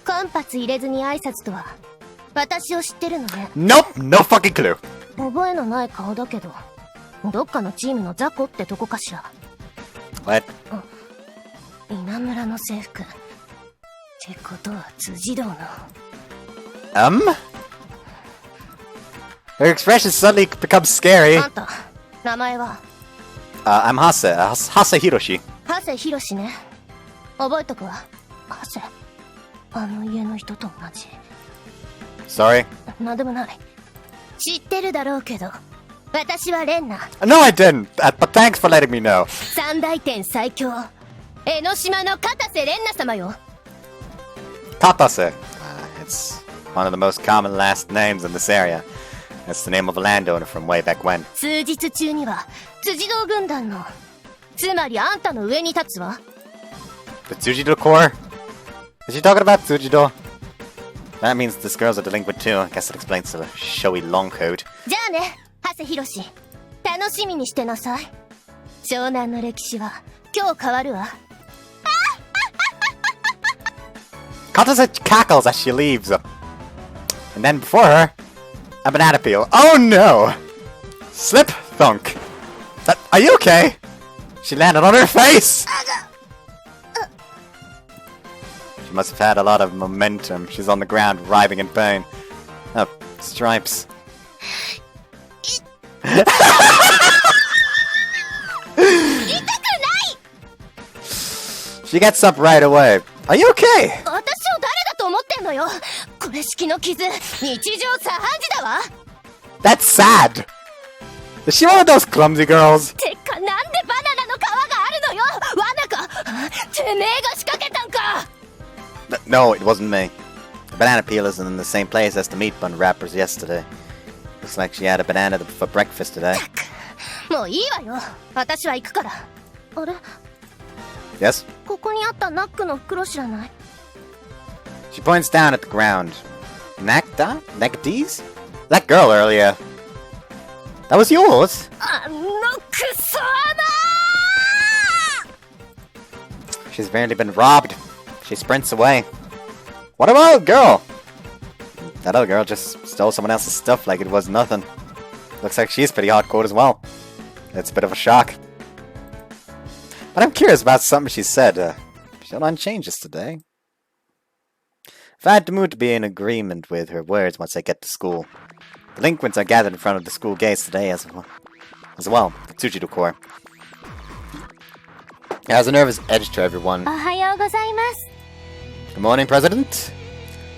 間髪入れずに挨拶とは、私を知ってるのね。Nope, no fucking clue! 覚えのない顔だけど、どっかのチームの雑魚ってとこかしら。What? 稲村の制服。ってことは辻堂の。Her expression suddenly becomes scary. あんた、名前はI'm Hase Hiroshi. 長谷博士ね。覚えとくわ。長谷。あの家の人と同じ。Sorry? なんでもない。知ってるだろうけど、私はレンナ。No, I didn't, but thanks for letting me know. 三大天最強。江ノ島の片瀬レンナ様よ。Katase. It's one of the most common last names in this area. It's the name of a landowner from way back when. 数日中には、辻堂軍団の、つまりあんたの上に立つわ。The Tsujidou Corps? Is she talking about Tsujido? That means this girl's a delinquent too. I guess it explains the showy long coat. じゃあね、長谷博士。楽しみにしてなさい。湘南の歴史は、今日変わるわ。Katase cackles as she leaves. And then before her, a banana peel. Oh no! Slip thunk. Are you okay? She landed on her face! She must have had a lot of momentum. She's on the ground, writhing in pain. Oh, stripes. She gets up right away. Are you okay? 私を誰だと思ってんのよ。これ式の傷、日常茶飯事だわ。 That's sad. Is she one of those clumsy girls? てか、なんでバナナの皮があるのよ。罠か。てめえが仕掛けたんか。No, it wasn't me. The banana peel isn't in the same place as the meat bun wrappers yesterday. Looks like she had a banana for breakfast today. もういいわよ。私は行くから。あれ Yes? ここにあったナックの袋知らない？ She points down at the ground. Nakda? Nakadies? That girl earlier. That was yours? あのクソ穴！ She's apparently been robbed. She sprints away. What about a girl? That other girl just stole someone else's stuff like it was nothing. Looks like she's pretty hardcore as well. It's a bit of a shock. But I'm curious about something she said. Shonan changes today. If I had the mood to be in agreement with her words once I get to school. Delinquents are gathered in front of the school gates today as well. The Tsujidou Corps. It has a nervous edge to everyone. おはようございます。 Good morning, President.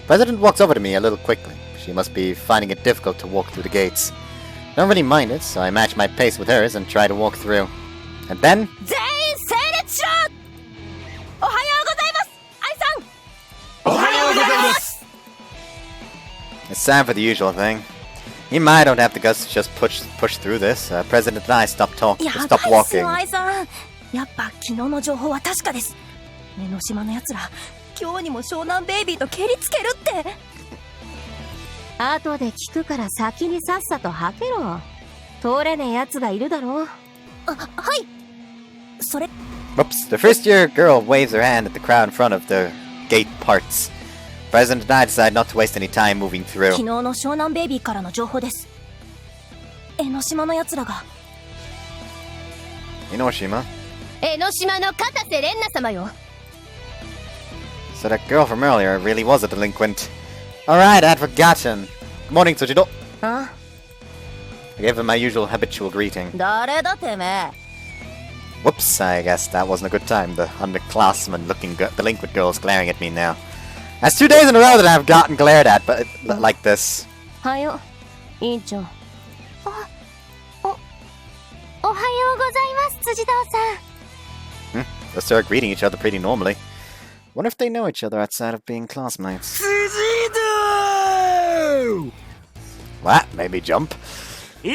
President walks over to me a little quickly. She must be finding it difficult to walk through the gates. I don't really mind it, so I match my pace with hers and try to walk through. And then... 全員整列しろ。おはようございます、愛さん。おはようございます。 It's time for the usual thing. Even I don't have the guts to just push through this. President and I stop walking. 愛さん。やっぱ昨日の情報は確かです。江ノ島の奴ら、今日にも湘南ベイビーと蹴りつけるって。後で聞くから先にさっさとはけろ。通れねえ奴がいるだろう。あ、はい。それ。 Whoops. The first-year girl waves her hand at the crowd in front of the gate parts. President and I decide not to waste any time moving through. 昨日の湘南ベイビーからの情報です。江ノ島の奴らが。Enoshima? 江ノ島の片瀬蓮奈様よ。 So that girl from earlier really was a delinquent. Alright, I'd forgotten. Good morning, Tsujidou. あ I gave him my usual habitual greeting. 誰だてめえ。 Whoops, I guess that wasn't a good time. The underclassman-looking delinquent girl's glaring at me now. That's 2 days in a row that I've gotten glared at, but like this. はよ、委員長。おはようございます、辻堂さん。They start greeting each other pretty normally. Wonder if they know each other outside of being classmates. Tsujidou! What? Maybe jump? よ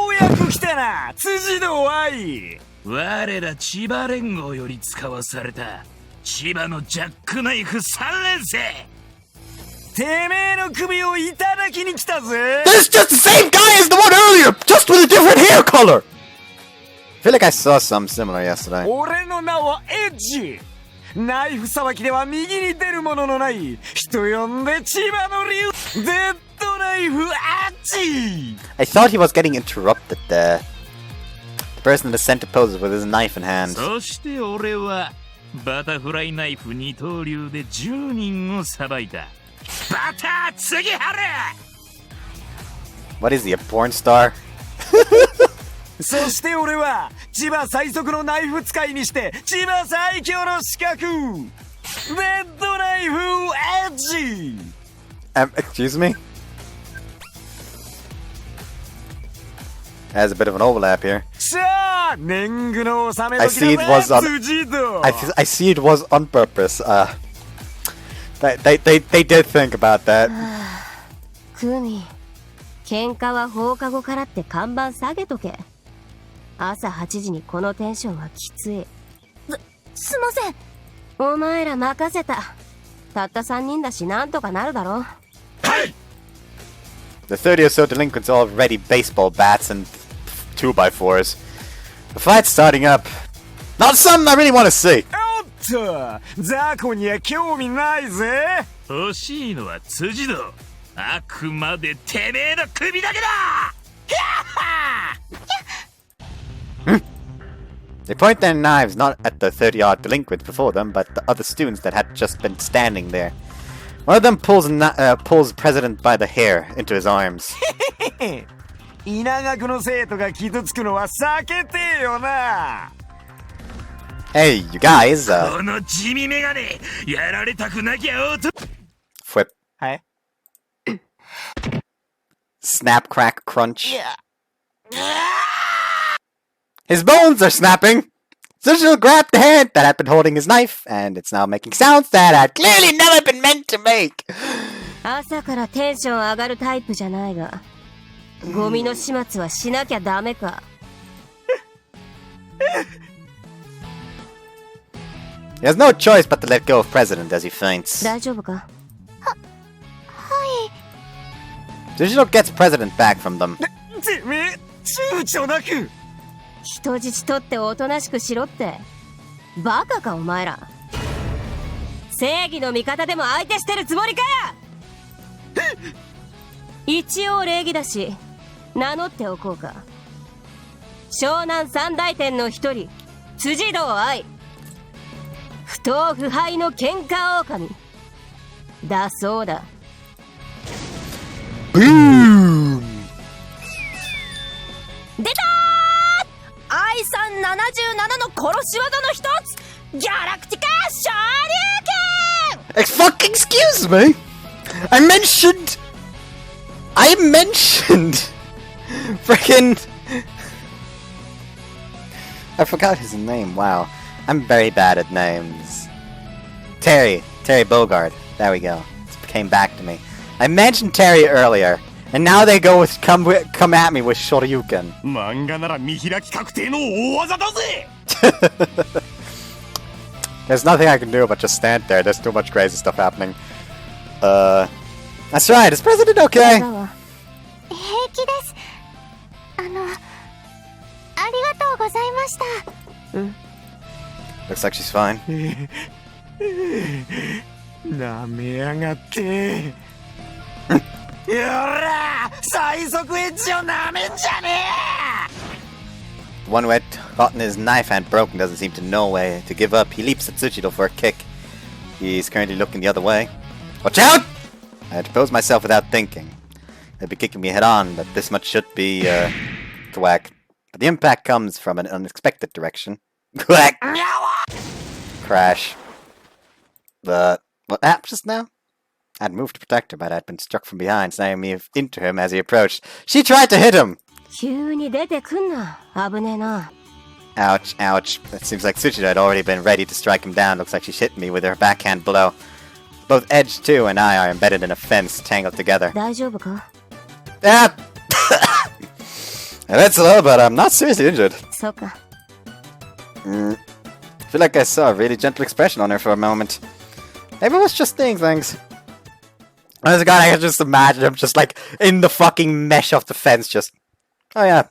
うやく来たな、Tsujidou愛。我ら千葉連合より使わされた千葉のジャックナイフ3連星。てめえの首をいただきに来たぜ。 This is just the same guy as the one earlier, just with a different hair color. I feel like I saw something similar yesterday. 俺の名はエッジ。ナイフさばきでは右に出るもののない人呼んで千葉の竜デッドナイフアッチ。 I thought he was getting interrupted there. The person in the center poses with his knife in hand. そして俺はバタフライナイフ二刀流で10人をさばいたバター次原。 What is he, a porn star? そして俺は千葉最速のナイフ使いにして千葉最強の資格デッドナイフエッジ。 Excuse me? Has a bit of an overlap here. I see it was on. I see it was on purpose. They did think about that. クミ、喧嘩は放課後からって看板下げとけ。朝8時にこのテンションはきつい。すいません。お前ら任せた。たった3人だしなんとかなるだろ。はい。 The 30 or so delinquents all ready baseball bats and 2x4s. The fight's starting up. Not something I really want to see. おっと、雑魚には興味ないぜ。欲しいのは辻堂。あくまでてめえの首だけだ。They point their knives not at the 30-odd delinquents before them, but the other students that had just been standing there. One of them pulls President by the hair into his arms. 稲垣の生徒が傷つくのは避けてえよな。Hey, you guys, この地味メガネやられたくなきゃおと Whip. Hey. Snap, crack, crunch. His bones are snapping! Tsujidou grabbed the hand that had been holding his knife, and it's now making sounds that had clearly never been meant to make. 朝からテンション上がるタイプじゃないが、ゴミの始末はしなきゃダメか。He has no choice but to let go of President as he faints. 大丈夫か？はい。Tsujidou gets President back from them. てめえ、躊躇なく人質取っておとなしくしろって。バカかお前ら。正義の味方でも相手してるつもりかよ。一応礼儀だし、名乗っておこうか。湘南三大天の一人、辻堂愛。不当不敗の喧嘩狼。だそうだ。Boom! 出たー！愛さん77の殺し技の一つ、ギャラクティカ昇竜拳！ Fucking excuse me! I mentioned... Frickin'... I forgot his name, wow. I'm very bad at names. Terry Bogard. There we go. It came back to me. I mentioned Terry earlier, and now they go with come at me with Shoryuken. 漫画なら見開き確定の大技だぜ There's nothing I can do but just stand there. There's too much crazy stuff happening. That's right. Is President okay? 平気です。ありがとうございました。Looks like she's fine. なめやがってよら最速エッジをなめんじゃねえ The one who had gotten his knife hand broken doesn't seem to know a way to give up. He leaps at Tsujidou for a kick. He's currently looking the other way. Watch out! I had to pose myself without thinking. They'd be kicking me head on, but this much should be, thwack. But the impact comes from an unexpected direction. Quack! Crash. What happened just now? I'd moved to protect her, but I'd been struck from behind, snagging me into him as he approached. She tried to hit him! 急に出てくんな。危ねえな。 Ouch, ouch. It seems like Tsujidou had already been ready to strike him down. Looks like she hit me with her backhand blow. Both Edge 2 and I are embedded in a fence, tangled together. 大丈夫か? Ah! That's a little, but I'm not seriously injured. そうか。I feel like I saw a really gentle expression on her for a moment. Maybe it was just seeing things. Honest to God, I can just imagine him just like in the fucking mesh of the fence, just. Oh yeah,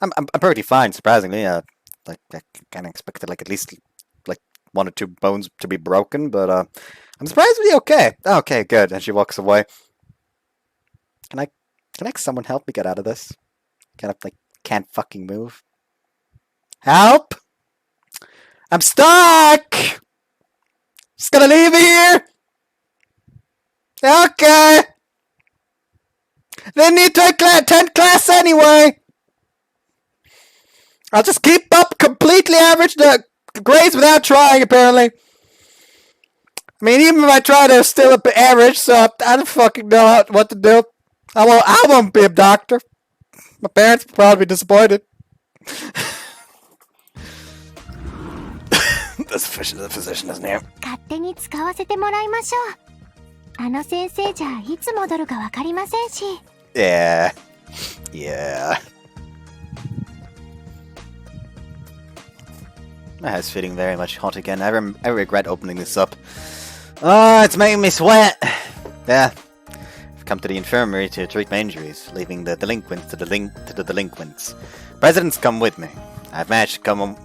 I'm pretty fine, surprisingly. Like I kind of expected like at least like 1 or 2 bones to be broken, but I'm surprisingly okay. Okay, good. And she walks away. Can someone help me get out of this? Can't fucking move. Help! I'm stuck! Just gonna leave here! Okay! They need to attend class anyway! I'll just keep up completely average grades without trying, apparently. I mean, even if I try, they're still a bit average, so I don't fucking know what to do. I won't be a doctor. My parents will probably be disappointed. The physician is near. 勝手に使わせてもらいましょう。あの先生じゃいつ戻るかわかりませんし。Yeah. My head's feeling very much hot again. I regret opening this up. Oh, it's making me sweat. Yeah. I've come to the infirmary to treat my injuries, leaving the delinquents to the delinquents. Presidents come with me. I've managed to come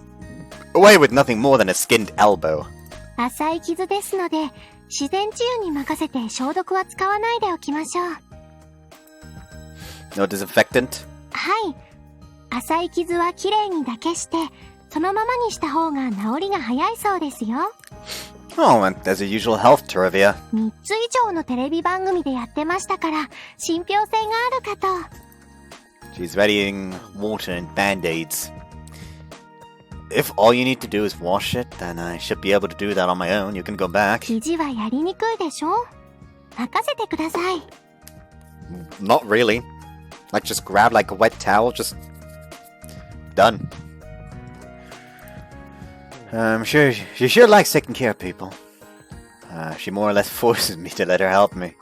away with nothing more than a skinned elbow. 浅い傷ですので、自然治癒に任せて消毒は使わないでおきましょう。No disinfectant? はい。浅い傷はきれいにだけして、そのままにした方が治りが早いそうですよ。Oh, and there's a usual health trivia. 3つ以上のテレビ番組でやってましたから、信憑性があるかと。She's readying water and band-aids. if all you need to do is wash it, then I should be able to do that on my own. You can go back. 生地はやりにくいでしょ。任せてください。Not really. Like, just grab like a wet towel, just done. I'm sure she sure likes taking care of people. She more or less forces me to let her help me.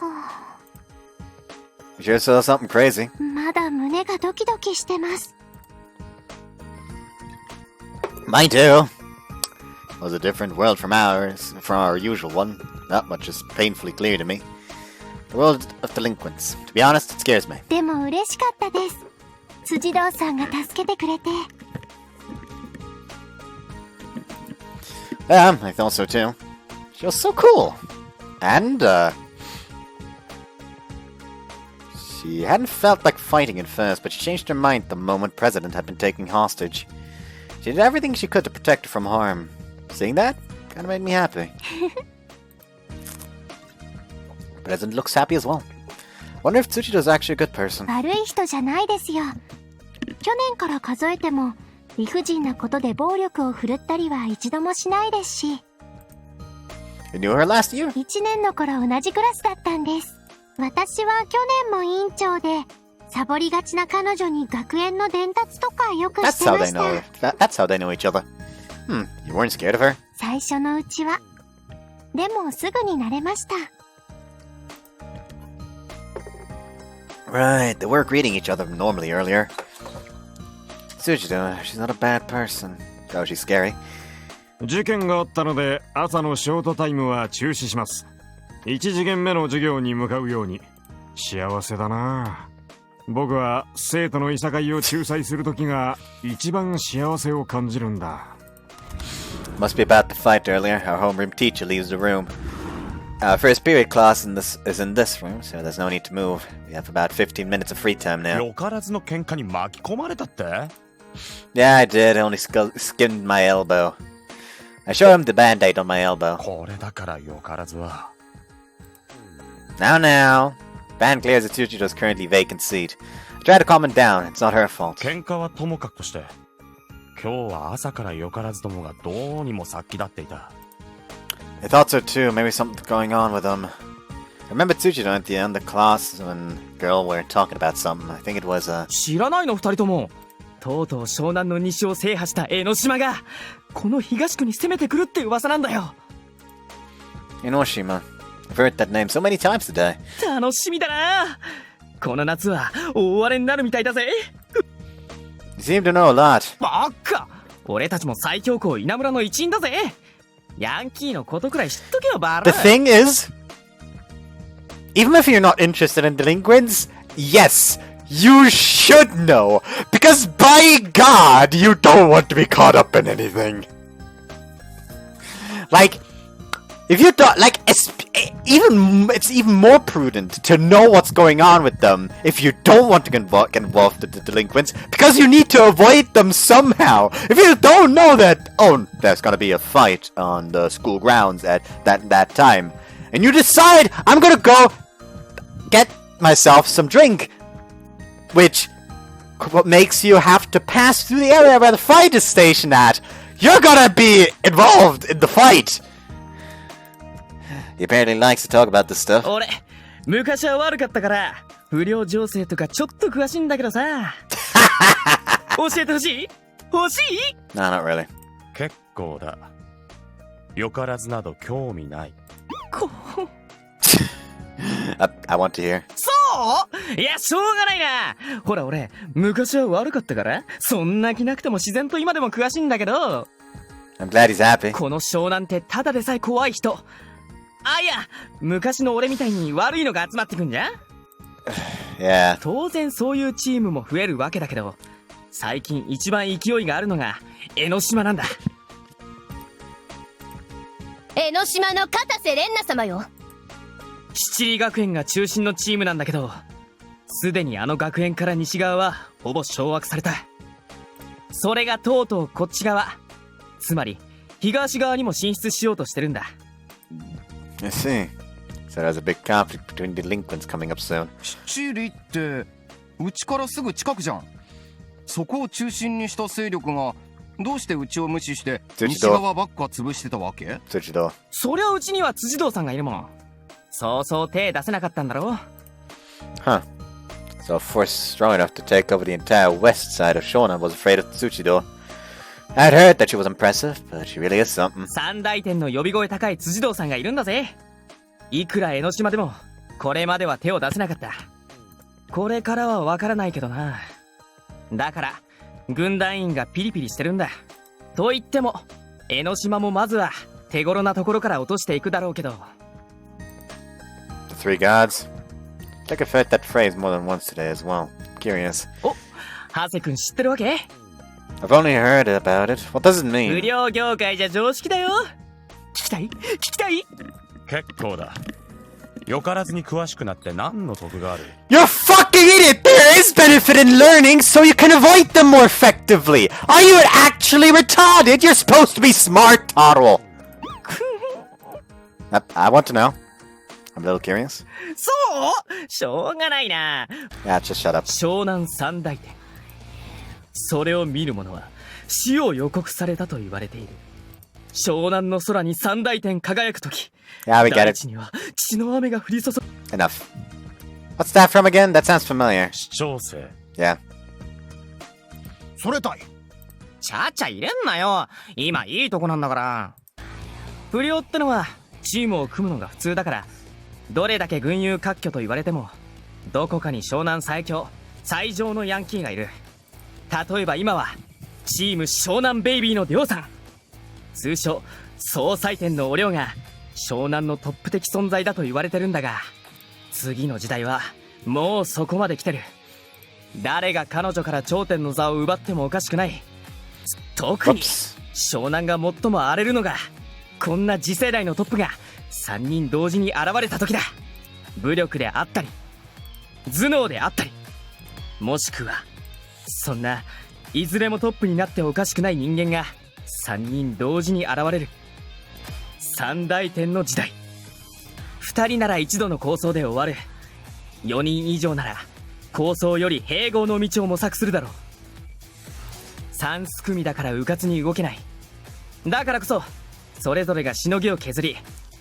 You sure saw something crazy. まだ胸がドキドキしてます。Mine too. It was a different world from our usual one. That much is painfully clear to me. The world of delinquents. To be honest, it scares me. でも嬉しかったです。辻堂さんが助けてくれて。Yeah, I thought so too. She was so cool. And, she hadn't felt like fighting at first, but she changed her mind the moment President had been taken hostage. She did everything she could to protect her from harm. Seeing that kind of made me happy. President looks happy as well. Wonder if Tsujidou's actually a good person. 悪い人じゃないですよ。去年から数えても理不尽なことで暴力を振るったりは一度もしないですし。You knew her last year? 1年の頃同じクラスだったんです。私は去年も委員長で、サボりがちな彼女に学園の伝達とかよくしてました。That's how they know each other. You weren't scared of her? 最初のうちは。でもすぐに慣れました。Right, they were greeting each other normally earlier. Tsujidou, she's not a bad person. Oh, she's scary. 事件があったので朝のショートタイムは中止します。1次元目の授業に向かうように。幸せだな。僕は生徒のいさかいを仲裁するときが一番幸せを感じるんだ。Must be about to fight earlier. Our homeroom teacher leaves the room. First period class is in this room, so there's no need to move. We have about 15 minutes of free time now. よからずの喧嘩に巻き込まれたって Yeah, I did. I only skinned my elbow. I show him the band-aid on my elbow. これだからよからずは。Now. Ban clears the Tsujidou's currently vacant seat. I try to calm him down. It's not her fault. 喧嘩はともかくとして、今日は朝からよからずどもがどうにも殺気立っていた。I thought so too. Maybe something's going on with them. I remember Tsujidou at the end of the class when girl were talking about something. I think it was 知らないの二人とも。とうとう湘南の西を制覇した江ノ島がこの東区に攻めてくるって噂なんだよ。Enoshima. I've heard that name so many times today. 楽しみだな。この夏は大荒れになるみたいだぜ。You seem to know a lot. バカ。俺たちも最強校稲村の一員だぜ。ヤンキーのことくらい知っとけよバラ。The thing is, even if you're not interested in delinquents, yes, you should know. Because by God, you don't want to be caught up in anything. Like, if you don't, like, it's even more prudent to know what's going on with them if you don't want to get involved with the delinquents, because you need to avoid them somehow. If you don't know that, oh, there's gonna be a fight on the school grounds at that time, and you decide, I'm gonna go get myself some drink, which makes you have to pass through the area where the fight is stationed at, you're gonna be involved in the fight. He apparently likes to talk about this stuff. 俺、昔は悪かったから、不良情勢とかちょっと詳しいんだけどさ。教えてほしい？欲しい？ No, not really. 結構だ。よからずなど興味ない。I want to hear. そう？いや、しょうがないな。ほら俺、昔は悪かったから、そんな気なくても自然と今でも詳しいんだけど。I'm glad he's happy. この湘南ってただでさえ怖い人。あ、いや、昔の俺みたいに悪いのが集まってくんじゃん？ Yeah. 当然そういうチームも増えるわけだけど、最近一番勢いがあるのが江ノ島なんだ。江ノ島の片瀬蓮奈様よ。七里学園が中心のチームなんだけど、すでにあの学園から西側はほぼ掌握された。それがとうとうこっち側、つまり東側にも進出しようとしてるんだ。I see. So there's a big conflict between delinquents coming up soon. 七里ってうちからすぐ近くじゃん。そこを中心にした勢力がどうしてうちを無視して西側ばっか潰してたわけ？Tsujidou. そりゃうちには辻堂さんがいるもん。そうそう手出せなかったんだろう。 Huh. So a force strong enough to take over the entire west side of Shonan was afraid of Tsujidou. I'd heard that she was impressive, but she really is something. 三大天の呼び声高い辻堂さんがいるんだぜ。いくら江ノ島でもこれまでは手を出せなかった。これからはわからないけどな。だから軍団員がピリピリしてるんだ。と言っても江ノ島もまずは手頃なところから落としていくだろうけど。 The three gods. I think I've heard that phrase more than once today as well. Curious. お、ハセ君知ってるわけ？ I've only heard about it. What does it 不 mean? 良業界じゃ常識だよ。聞きたい？聞きたい？結構だ。よからずに詳しくなって何の得がある？ You fucking idiot! There is benefit in learning so you can avoid them more effectively! Are you actually retarded? You're supposed to be smart, Taro! I want to know. I'm a little curious. そう？しょうがないな。Yeah, just shut up. 湘南三大天。それを見る者は死を予告されたと言われている。湘南の空に三大天輝くとき、 Yeah, we get 大 it. 地には血の雨が降り注ぐ。 Enough. What's that from again? That sounds familiar. 視聴生。 Yeah. それたい。ちゃちゃ入れんなよ。今いいとこなんだから。不良ってのはチームを組むのが普通だから、どれだけ群雄割拠と言われてもどこかに湘南最強最上のヤンキーがいる。例えば今はチーム湘南ベイビーの亮さん、通称総裁店のお亮が湘南のトップ的存在だと言われてるんだが、次の時代はもうそこまで来てる。誰が彼女から頂点の座を奪ってもおかしくない。特に湘南が最も荒れるのがこんな次世代のトップが3人同時に現れた時だ。武力であったり頭脳であったり、もしくはそんないずれもトップになっておかしくない人間が3人同時に現れる三大天の時代。2人なら一度の抗争で終わる。4人以上なら抗争より併合の道を模索するだろう。三すくみだから迂闊に動けない。だからこそそれぞれがしのぎを削り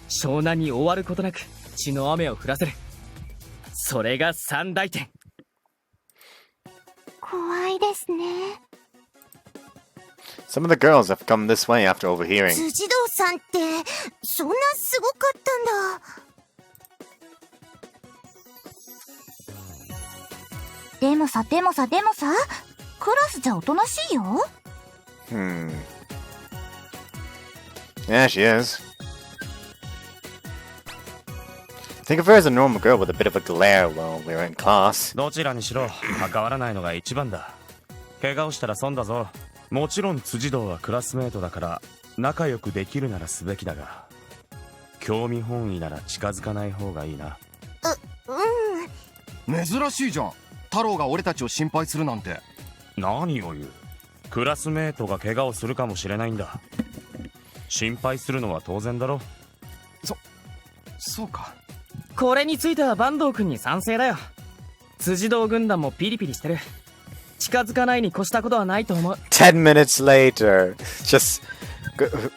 湘南に終わることなく血の雨を降らせる。それが三大天。怖いですね。 Some of the girls have come this way after overhearing. 辻堂さんってそんなすごかったんだ。でもさクラスじゃおとなしいよ。Yeah, she is. Think of her as a normal girl with a bit of a glare while we were in class. どちらにしろ関わらないのが一番だ。怪我をしたら損だぞ。もちろん辻堂はクラスメートだから仲良くできるならすべきだが、興味本位なら近づかない方がいいな。珍しいじゃん。太郎が俺たちを心配するなんて。何を言う。クラスメートが怪我をするかもしれないんだ。心配するのは当然だろ。そうか。これについては坂東君に賛成だよ。辻堂軍団もピリピリしてる。近づかないに越したことはないと思う。10 minutes later, just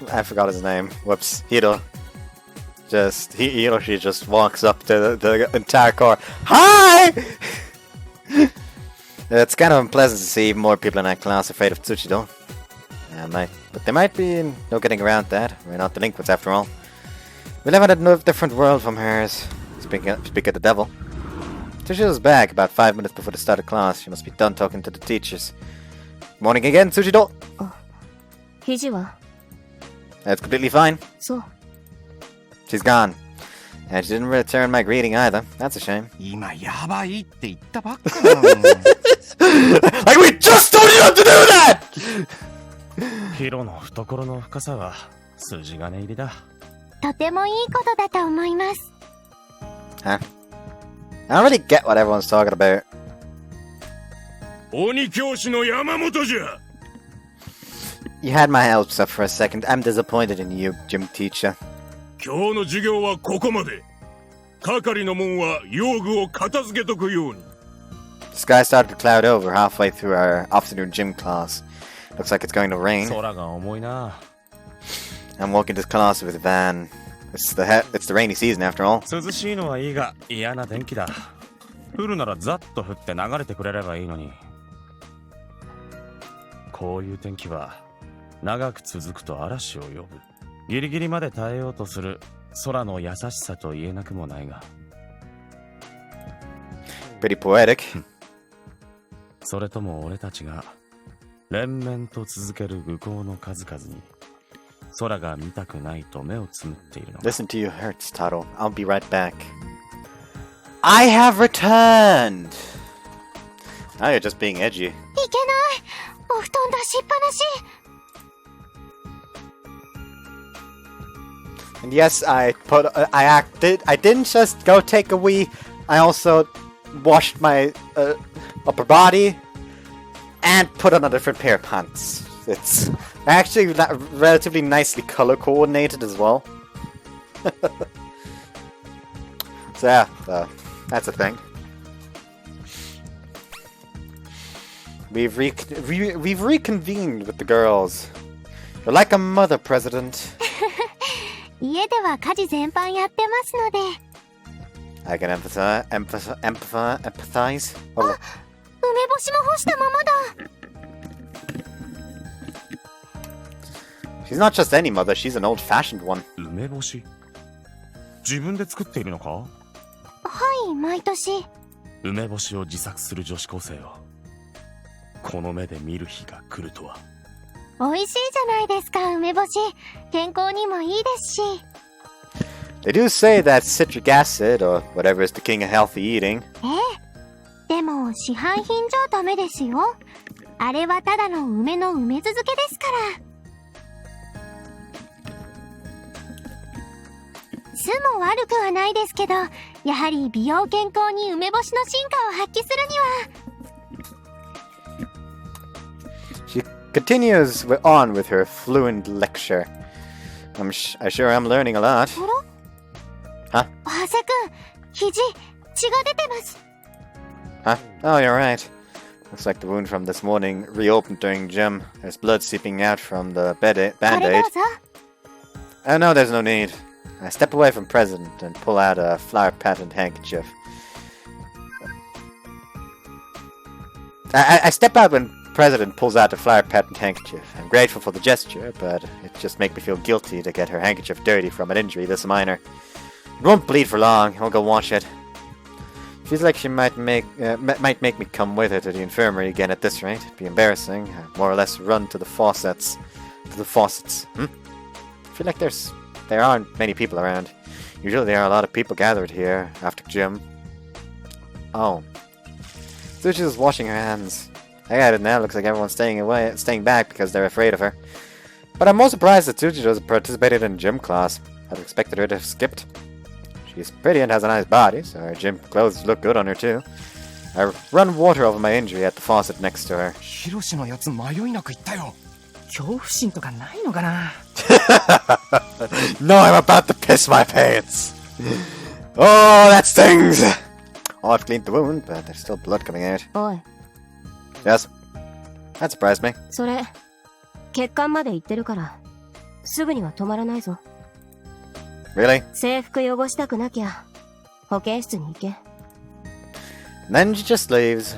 I forgot his name. Whoops, Hiro. Hiroshi just walks up to the entire car. Hi! It's kind of unpleasant to see more people in that class afraid of Tsujidou. But there might be no getting around that. We're not delinquents after all. We live in a different world from hers. Speak of the devil. Tsujidou's back about 5 minutes before the start of class. She must be done talking to the teachers. Morning again, Tsujidou. 肘は That's completely fine. そう。 She's gone. And she didn't return my greeting either. That's a shame. 今やばいって言ったばっかなのに。Like we just told you not to do that! ヒロの懐の深さは筋金入りだ。とてもいいことだと思います。Huh? I don't really get what everyone's talking about. 鬼教師の山本じゃ。 You had my hopes up for a second. I'm disappointed in you, gym teacher. 今日の授業はここまで。係の門は用具を片付けとくように。 The sky started to cloud over halfway through our afternoon gym class. Looks like it's going to rain. 空が重いな。 I'm walking to class with a van. It's the rainy season after all. 涼しいのはいいが嫌な天気だ。降るならざっと降って流れてくれればいいのに。こういう天気は長く続くと嵐を呼ぶ。ギリギリまで耐えようとする空の優しさと言えなくもないが。Pretty poetic. それとも俺たちが連綿と続ける愚行の数々に空が見たくないと目をつむっているのか。 Listen to your hurts, Taro. I'll be right back. I have returned! Now you're just being edgy. いけない。お布団出しっぱなし。 And yes, I didn't just go take a wee. I also washed my upper body and put on a different pair of pants. It's actually relatively nicely color coordinated as well. So yeah, that's a thing. We've reconvened with the girls. You're like a mother, President. 家では家事全般やってますので。 I can empathize. あ、梅干しも干したままだ。 She's not just any mother, she's an old-fashioned one. 梅干し自分で作っているのか？はい、毎年。梅干しを自作する女子高生をこの目で見る日が来るとは。美味しいじゃないですか、梅干し。健康にもいいですし。 They do say that citric acid, or whatever is the king of healthy eating. ええ。でも、市販品じゃダメですよ。あれはただの梅の梅酢漬けですから。酢も悪くはないですけど、やはり美容健康に梅干しの真価を発揮するには。 She continues on with her fluent lecture. I'm sure I'm learning a lot. あら？ Huh? ハセ君、肘、血が出てます。 Huh? Oh, you're right. Looks like the wound from this morning reopened during gym. There's blood seeping out from the band-aid. これどうぞ。 Oh, no, there's no need. I step away from President and pull out a flower-patterned handkerchief. I step out when President pulls out a flower-patterned handkerchief. I'm grateful for the gesture, but it just makes me feel guilty to get her handkerchief dirty from an injury this minor. It won't bleed for long. I'll go wash it. Feels like she might make me come with her to the infirmary again at this rate. It'd be embarrassing. I'd more or less run to the faucets. I feel like there aren't many people around. Usually there are a lot of people gathered here after gym. Oh. Tsujidou's washing her hands. I got it now. Looks like everyone's staying back because they're afraid of her. But I'm more surprised that Tsujidou participated in gym class. I'd expected her to have skipped. She's pretty and has a nice body, so her gym clothes look good on her too. I run water over my injury at the faucet next to her. ヒロシのやつ迷いなく言ったよ。恐怖心とかないのかな。No, I'm about to piss my pants. Oh, that stings. Oh, I've cleaned the wound, but there's still blood coming out. おい、 Yes, that surprised me. それ、血管まで行ってるから、すぐには止まらないぞ。 Really? 制服汚したくなきゃ、保健室に行け。 And then she just leaves.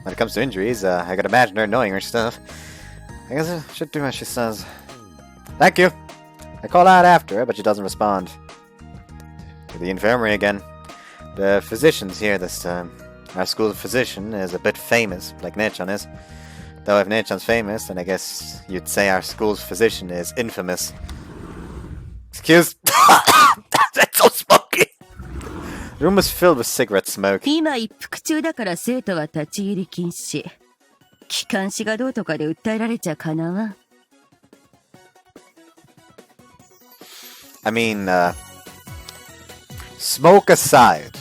When it comes to injuries, I could imagine her knowing her stuff. I guess I should do as she says. Thank you. I call out after her, but she doesn't respond. To the infirmary again. The physician's here this time. Our school physician is a bit famous, like Nechan is. Though if Nechan's famous, then I guess you'd say our school's physician is infamous. Excuse... That's so smoky! The room is filled with cigarette smoke. 今一服中だから生徒は立ち入り禁止。気管支がどうとかで訴えられちゃかなわん。I mean, smoke aside.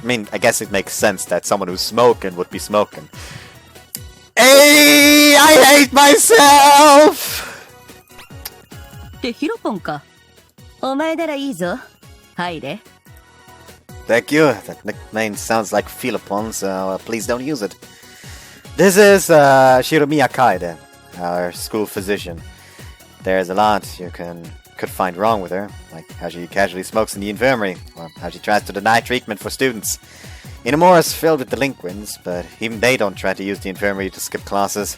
I mean, I guess it makes sense that someone who's smoking would be smoking. Hey, I hate myself! ってヒロポンか。お前ならいいぞ。入れ。Thank you. That nickname sounds like Philipon, so please don't use it. This is Shiromiya Kaede, our school physician. There's a lot you could find wrong with her, like how she casually smokes in the infirmary, or how she tries to deny treatment for students. Inamura is filled with delinquents, but even they don't try to use the infirmary to skip classes,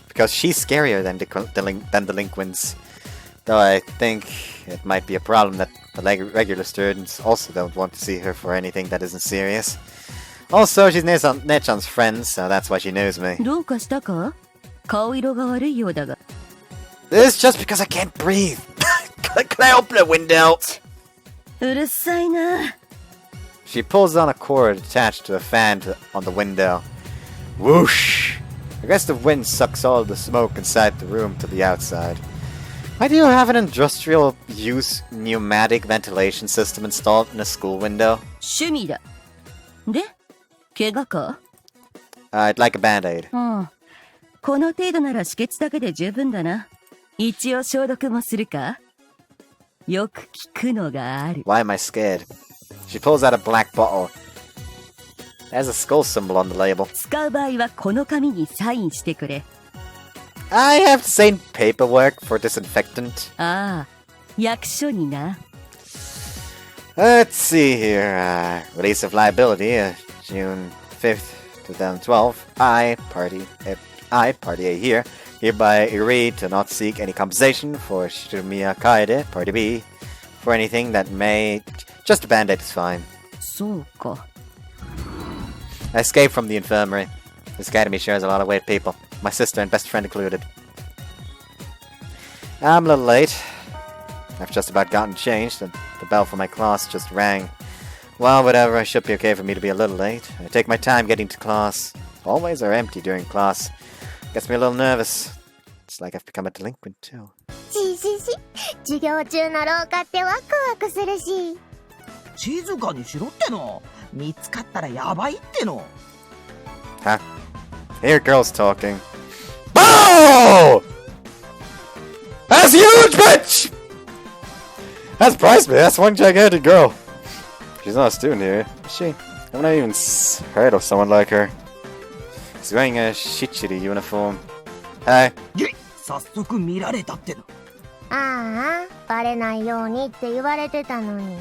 because she's scarier than delinquents. Though I think it might be a problem that the regular students also don't want to see her for anything that isn't serious. Also, she's Nechan's friend, so that's why she knows me. どうかしたか？顔色が悪いようだが。This is just because I can't breathe. Can I open a window? うるさいな。She pulls on a cord attached to a fan on the window. Whoosh! I guess the wind sucks all the smoke inside the room to the outside. Why do you have an industrial use pneumatic ventilation system installed in a school window? 趣味だ。で、怪我か？ I'd like a band-aid. うん。この程度なら止血だけで十分だな。一応消毒もするか？よく聞くのがある。Why am I scared? She pulls out a black bottle. There's a skull symbol on the label. 使う場合はこの紙にサインしてくれ。I have to sign paperwork for disinfectant. ああ、役所にな。Let's see here. Release of liability, June 5th, 2012. I, Party A here, hereby agree to not seek any compensation for Shiromiya Kaede, Party B, for anything that may... Just a band-aid is fine. そうか。I escaped from the infirmary. This academy shares a lot of weird people, my sister and best friend included. I'm a little late. I've just about gotten changed, and the bell for my class just rang. Well, whatever, it should be okay for me to be a little late. I take my time getting to class. Hallways are empty during class. Gets me a little nervous. It's like I've become a delinquent too. 授業中の廊下ってワクワクするし。静かにしろっての。見つかったらやばいっての。Huh? Here girls talking. Oh! That's huge, bitch! That surprised me. That's one gigantic girl. She's not a student here, is she? I've not even heard of someone like her. She's wearing a shichiri uniform. Hi. 早速見られたっての。ああ、バレないようにって言われてたのに。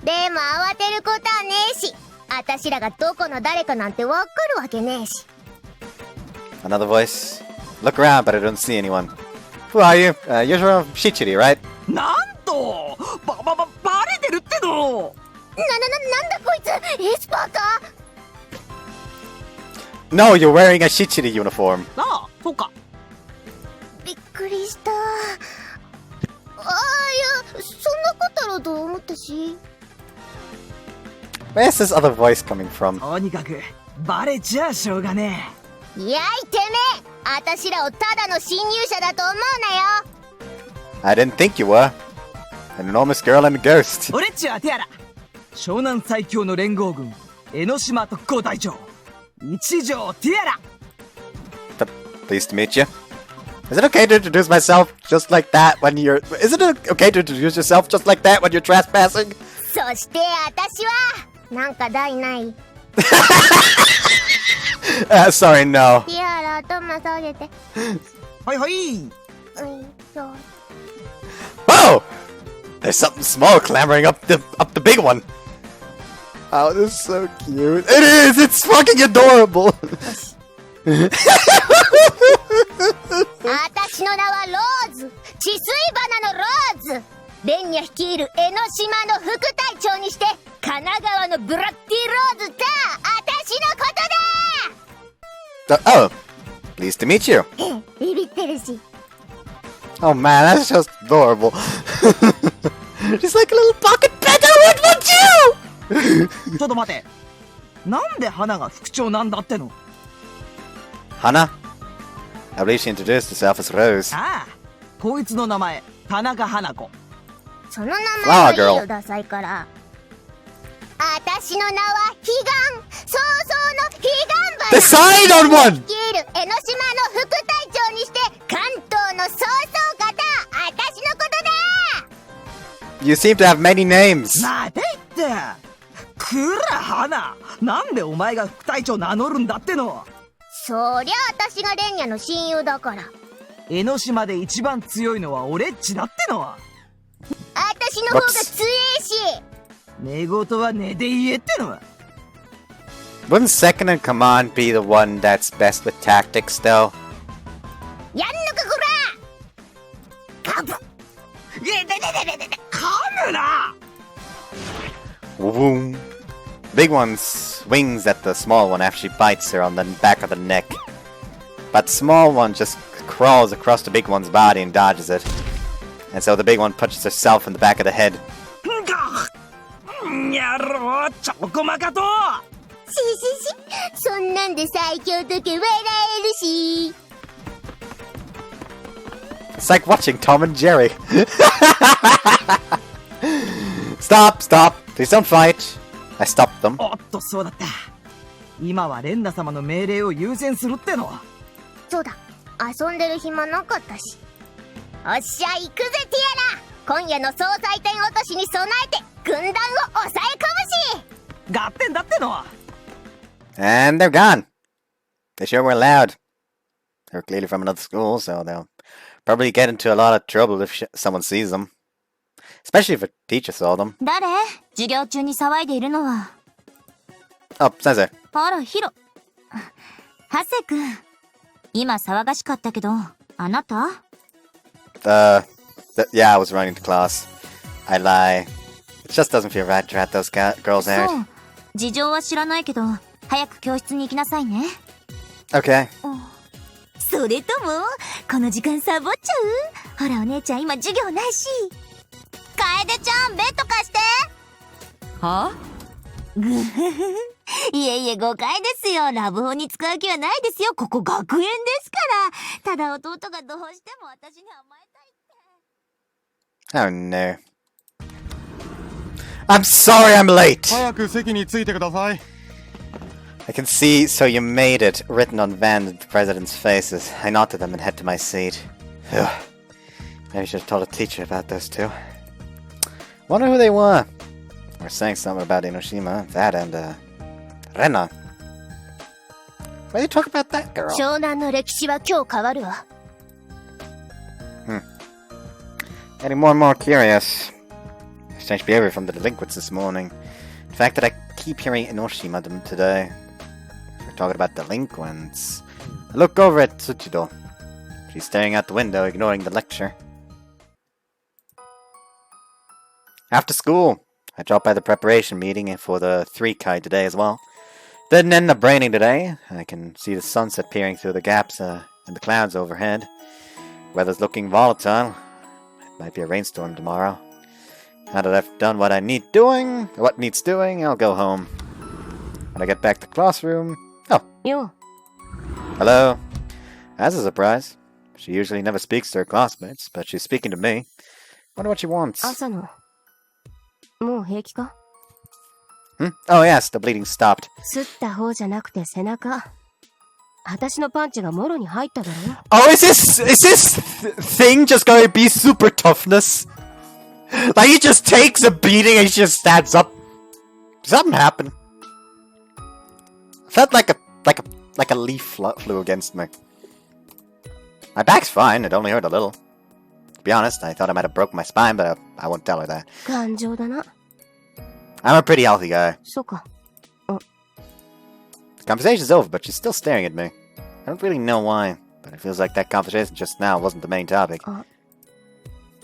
でも慌てることはねえし、あたしらがどこの誰かなんてわかるわけねえし。Another voice. Look around, but I don't see anyone. Who are you? You're from Shichiri, right? なんとバレてるっての。なんだこいつ、エスパーか？ No, you're wearing a Shichiri uniform. ああ、そうか。びっくりした。ああ、いや、そんなことだろうと思ったし。Where's this other voice coming from? とにかくバレちゃしょうがねえ。やいてめえ、あたしらをただの侵入者だと思うなよ。I didn't think you were. An enormous girl and a ghost. 俺っちはティアラ。湘南最強の連合軍江ノ島特攻隊長一条ティアラ。Pleased to meet you. Is it okay to introduce myself just like that when you're... Isn't it okay to introduce yourself just like that when you're trespassing? そしてあたしはなんか代ない。Sorry, no. ティアラ、頭下げて。はいはい。Oh! There's something small clambering up the big one. Oh, this is so cute. It is! It's fucking adorable! あたしの名はローズ、治水花のローズ。レンニャ率いる江ノ島の副隊長にして神奈川のブラッディローズだ。あたしのことだ。Oh, pleased to meet you. ビビってるし。Oh man, that's just adorable. She's like a little pocket pet. I want you! ちょっと待て。なんで花が副長なんだっての。Hana? I believe she introduced herself as Rose. ああ、こいつの名前、田中花子。その名前はいいよ、ダサいから。あたしの名は彼岸、早々の彼岸花。Decide on one! 率いる江ノ島の副隊長にして関東の早々方。あたしのことだ。You seem to have many names. 待てって。くら花。なんでお前が副隊長名乗るんだっての。そりゃ私がレンニャの親友だから。江ノ島で一番強いのは俺っちだってのは。私の方が強えし。寝言は寝で言えってのは。Wouldn't second in command be the one that's best with tactics, though? やんのかこら。カブ。噛むな。Boom. Big one swings at the small one after she bites her on the back of the neck. But the small one just crawls across the big one's body and dodges it. And so the big one punches herself in the back of the head. やろう、ちょこまかと。そんなんで最強とけ笑えるし。It's like watching Tom and Jerry. Stop! Stop! Please don't fight. I stopped them. おっと、そうだった。今はレンナ様の命令を優先するっての。そうだ、遊んでる暇なかったし。おっしゃ、行くぜティアラ。今夜の総裁点落としに備えて軍団を抑え込むし。合点だっての。 And they're gone. They sure were loud. They're clearly from another school, so they'll probably get into a lot of trouble if someone sees them. Especially if a teacher saw them. 誰？授業中に騒いでいるのは。Oh, 先生。あら、ヒロ。ハセ君。今騒がしかったけど、あなた？ Yeah, I was running to class. I lie. It just doesn't feel right to rat those girls out. そう。事情は知らないけど、早く教室に行きなさいね。Okay. それとも、この時間サボっちゃう？ほらお姉ちゃん今授業ないし。楓ちゃん、ベッド貸して。は？ぐふふ。いえいえ、誤解ですよ。ラブホに使う気はないですよ。ここ学園ですから。ただ弟がどうしても私に甘えたいって。Oh no. I'm sorry I'm late! 早く席に着いてください。I can see "So you made it" written on Van and the president's faces. I nodded them and head to my seat. Maybe I should have told a teacher about those two. Wonder who they were. They were saying something about Enoshima, that and, Rena. Why do you talk about that girl? 湘南の歴史は今日変わるわ。Getting more and more curious. Strange behavior from the delinquents this morning. The fact that I keep hearing Enoshima them today. We're talking about delinquents. I look over at Tsujidou. She's staring out the window, ignoring the lecture. After school, I dropped by the preparation meeting for the 3-kai today as well. Didn't end up raining today. I can see the sunset peering through the gaps in the clouds overhead. Weather's looking volatile. It might be a rainstorm tomorrow. Now that I've done what needs doing, I'll go home. When I get back to the classroom... Oh. You. Hello. That's a surprise. She usually never speaks to her classmates, but she's speaking to me. Wonder what she wants. 朝の。もう平気か？ Oh yes, the bleeding stopped. 擦った方じゃなくて背中。私のパンチがもろに入っただろ。 Oh, is this thing just gonna be super toughness? Like he just takes a beating and he just stands up. Something happened. Felt like a leaf flew against me. My back's fine. It only hurt a little. To be honest, I thought I might have broken my spine, but I won't tell her that. 感情だな。 I'm a pretty healthy guy. そうか。 The conversation's over, but she's still staring at me. I don't really know why, but it feels like that conversation just now wasn't the main topic.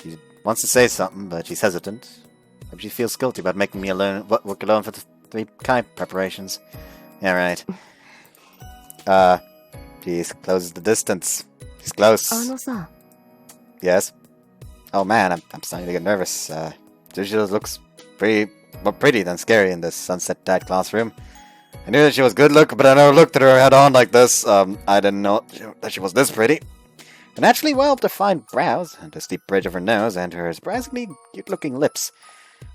She wants to say something, but she's hesitant. Maybe she feels guilty about making me work alone for the 3-kai preparations. Yeah, right. She's closes the distance. She's close. あのさ。 Yes? Oh man, I'm starting to get nervous. Tsujidou looks more pretty than scary in this sunset-dyed classroom. I knew that she was good looking, but I never looked at her head-on like this. I didn't know that she was this pretty. Her naturally well-defined brows, and the steep bridge of her nose, and her surprisingly cute-looking lips.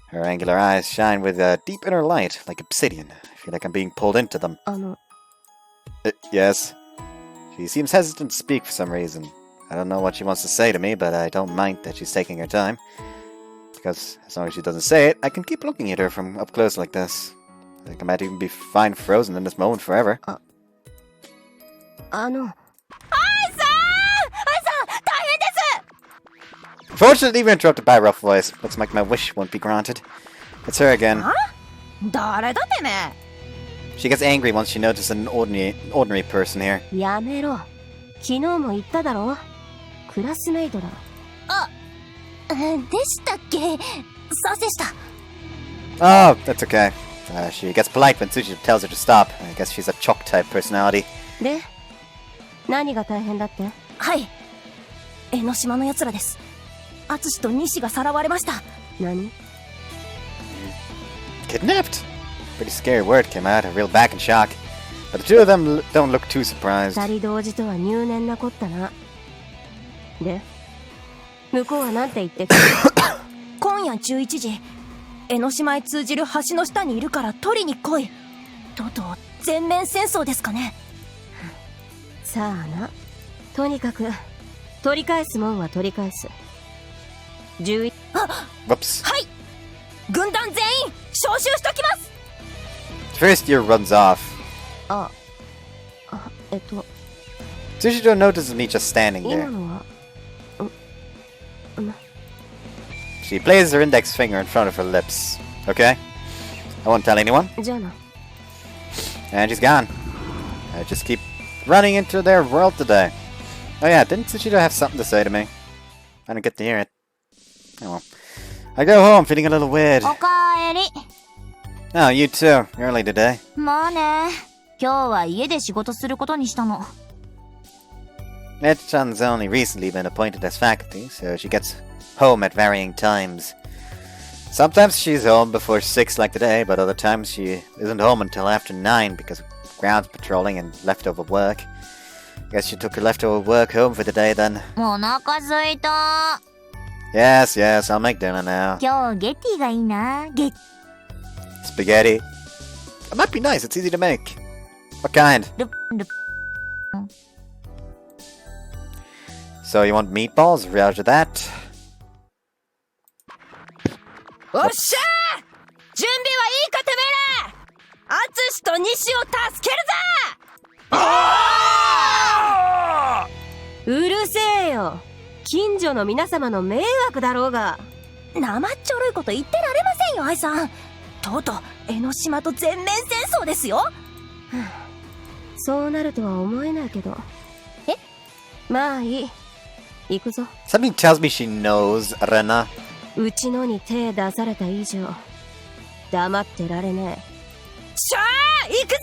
Her angular eyes shine with a deep inner light, like obsidian. I feel like I'm being pulled into them. Yes. She seems hesitant to speak for some reason. I don't know what she wants to say to me, but I don't mind that she's taking her time. Because as long as she doesn't say it, I can keep looking at her from up close like this. I think I might even be fine frozen in this moment forever. 愛さん、大変です。 Fortunately, we're interrupted by a rough voice. Looks like my wish won't be granted. It's her again. 誰だてめえ。 She gets angry once she notices an ordinary person here. やめろ。昨日も言っただろ。クラスメイトだ。でしたっけ。させした。 Oh, that's okay. She gets polite when Tsujidou tells her to stop. I guess she's a chalk type personality. で、何が大変だって？はい。江ノ島の奴らです。淳と西がさらわれました。何？ Kidnapped? Pretty scary word came out. I reeled back in shock. But the two of them don't look too surprised. 二人同時とは入念なこったな。で、向こうはなんて言ってた？今夜11時、江ノ島へ通じる橋の下にいるから取りに来い。とうとう全面戦争ですかね。さあな。とにかく取り返すもんは取り返す。11。Whoops. はい。軍団全員招集しときます。 First year runs off. Tsujidou notices me just standing there. She places her index finger in front of her lips. Okay? I won't tell anyone. And she's gone. I just keep running into their world today. Oh yeah, didn't Tsujidou have something to say to me? I didn't get to hear it. Oh well. I go home feeling a little weird. おかえり。 Oh, you too. Early today. まあね。今日は家で仕事することにしたの。Meta-chan's only recently been appointed as faculty, so she gets home at varying times. Sometimes she's home before 6 like today, but other times she isn't home until after 9 because of grounds patrolling and leftover work. Guess she took her leftover work home for the day then. お腹すいた。 Yes, yes, I'll make dinner now. 今日ゲティがいいな。Spaghetti. It might be nice, it's easy to make. What kind? So you want meatballs? Roger that. おっしゃー！準備はいいかてめえら！淳と西を助けるぞ！うるせえよ！近所の皆様の迷惑だろうが。生っちょろいこと言ってられませんよ、愛さん。とうとう江ノ島と全面戦争ですよ。そうなるとは思えないけど。え？まあいい。行くぞ。Something tells me she knows, Rena. うちのに手出された以上黙ってられねえ。しゃあ行くぞ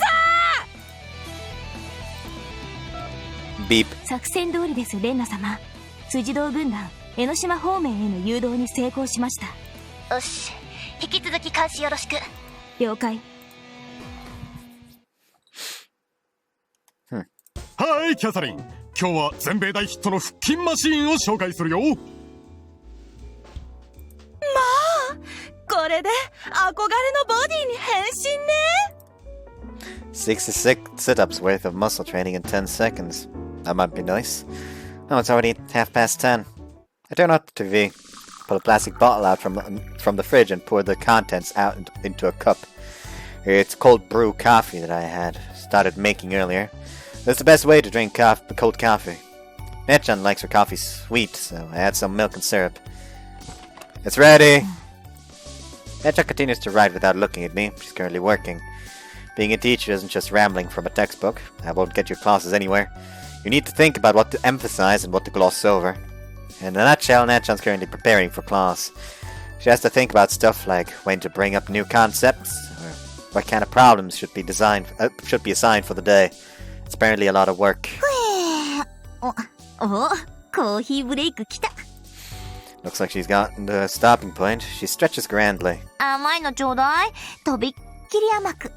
ー。ビープ。作戦通りです、レンナ様。辻堂軍団江ノ島方面への誘導に成功しました。よし、引き続き監視よろしく。了解。はい、キャサリン。今日は全米大ヒットの腹筋マシーンを紹介するよ。まあ、これで憧れのボディに変身ね。66 sit-ups worth of muscle training in 10 seconds. That might be nice. Oh, it's already 10:30. I turn off the TV, pull a plastic bottle out from the fridge and pour the contents out into a cup. It's cold brew coffee that I had started making earlier. That's the best way to drink cold coffee. Meta-chan likes her coffee sweet, so I add some milk and syrup. It's ready! Meta-chan continues to write without looking at me. She's currently working. Being a teacher isn't just rambling from a textbook. That won't get your classes anywhere. You need to think about what to emphasize and what to gloss over. In a nutshell, Meta-chan's currently preparing for class. She has to think about stuff like when to bring up new concepts, or what kind of problems should be assigned for the day. It's apparently a lot of work. お、コーヒーブレイク来た。 Looks like she's gotten to a stopping point. She stretches grandly. 甘いのちょうだい。とびっきり甘く。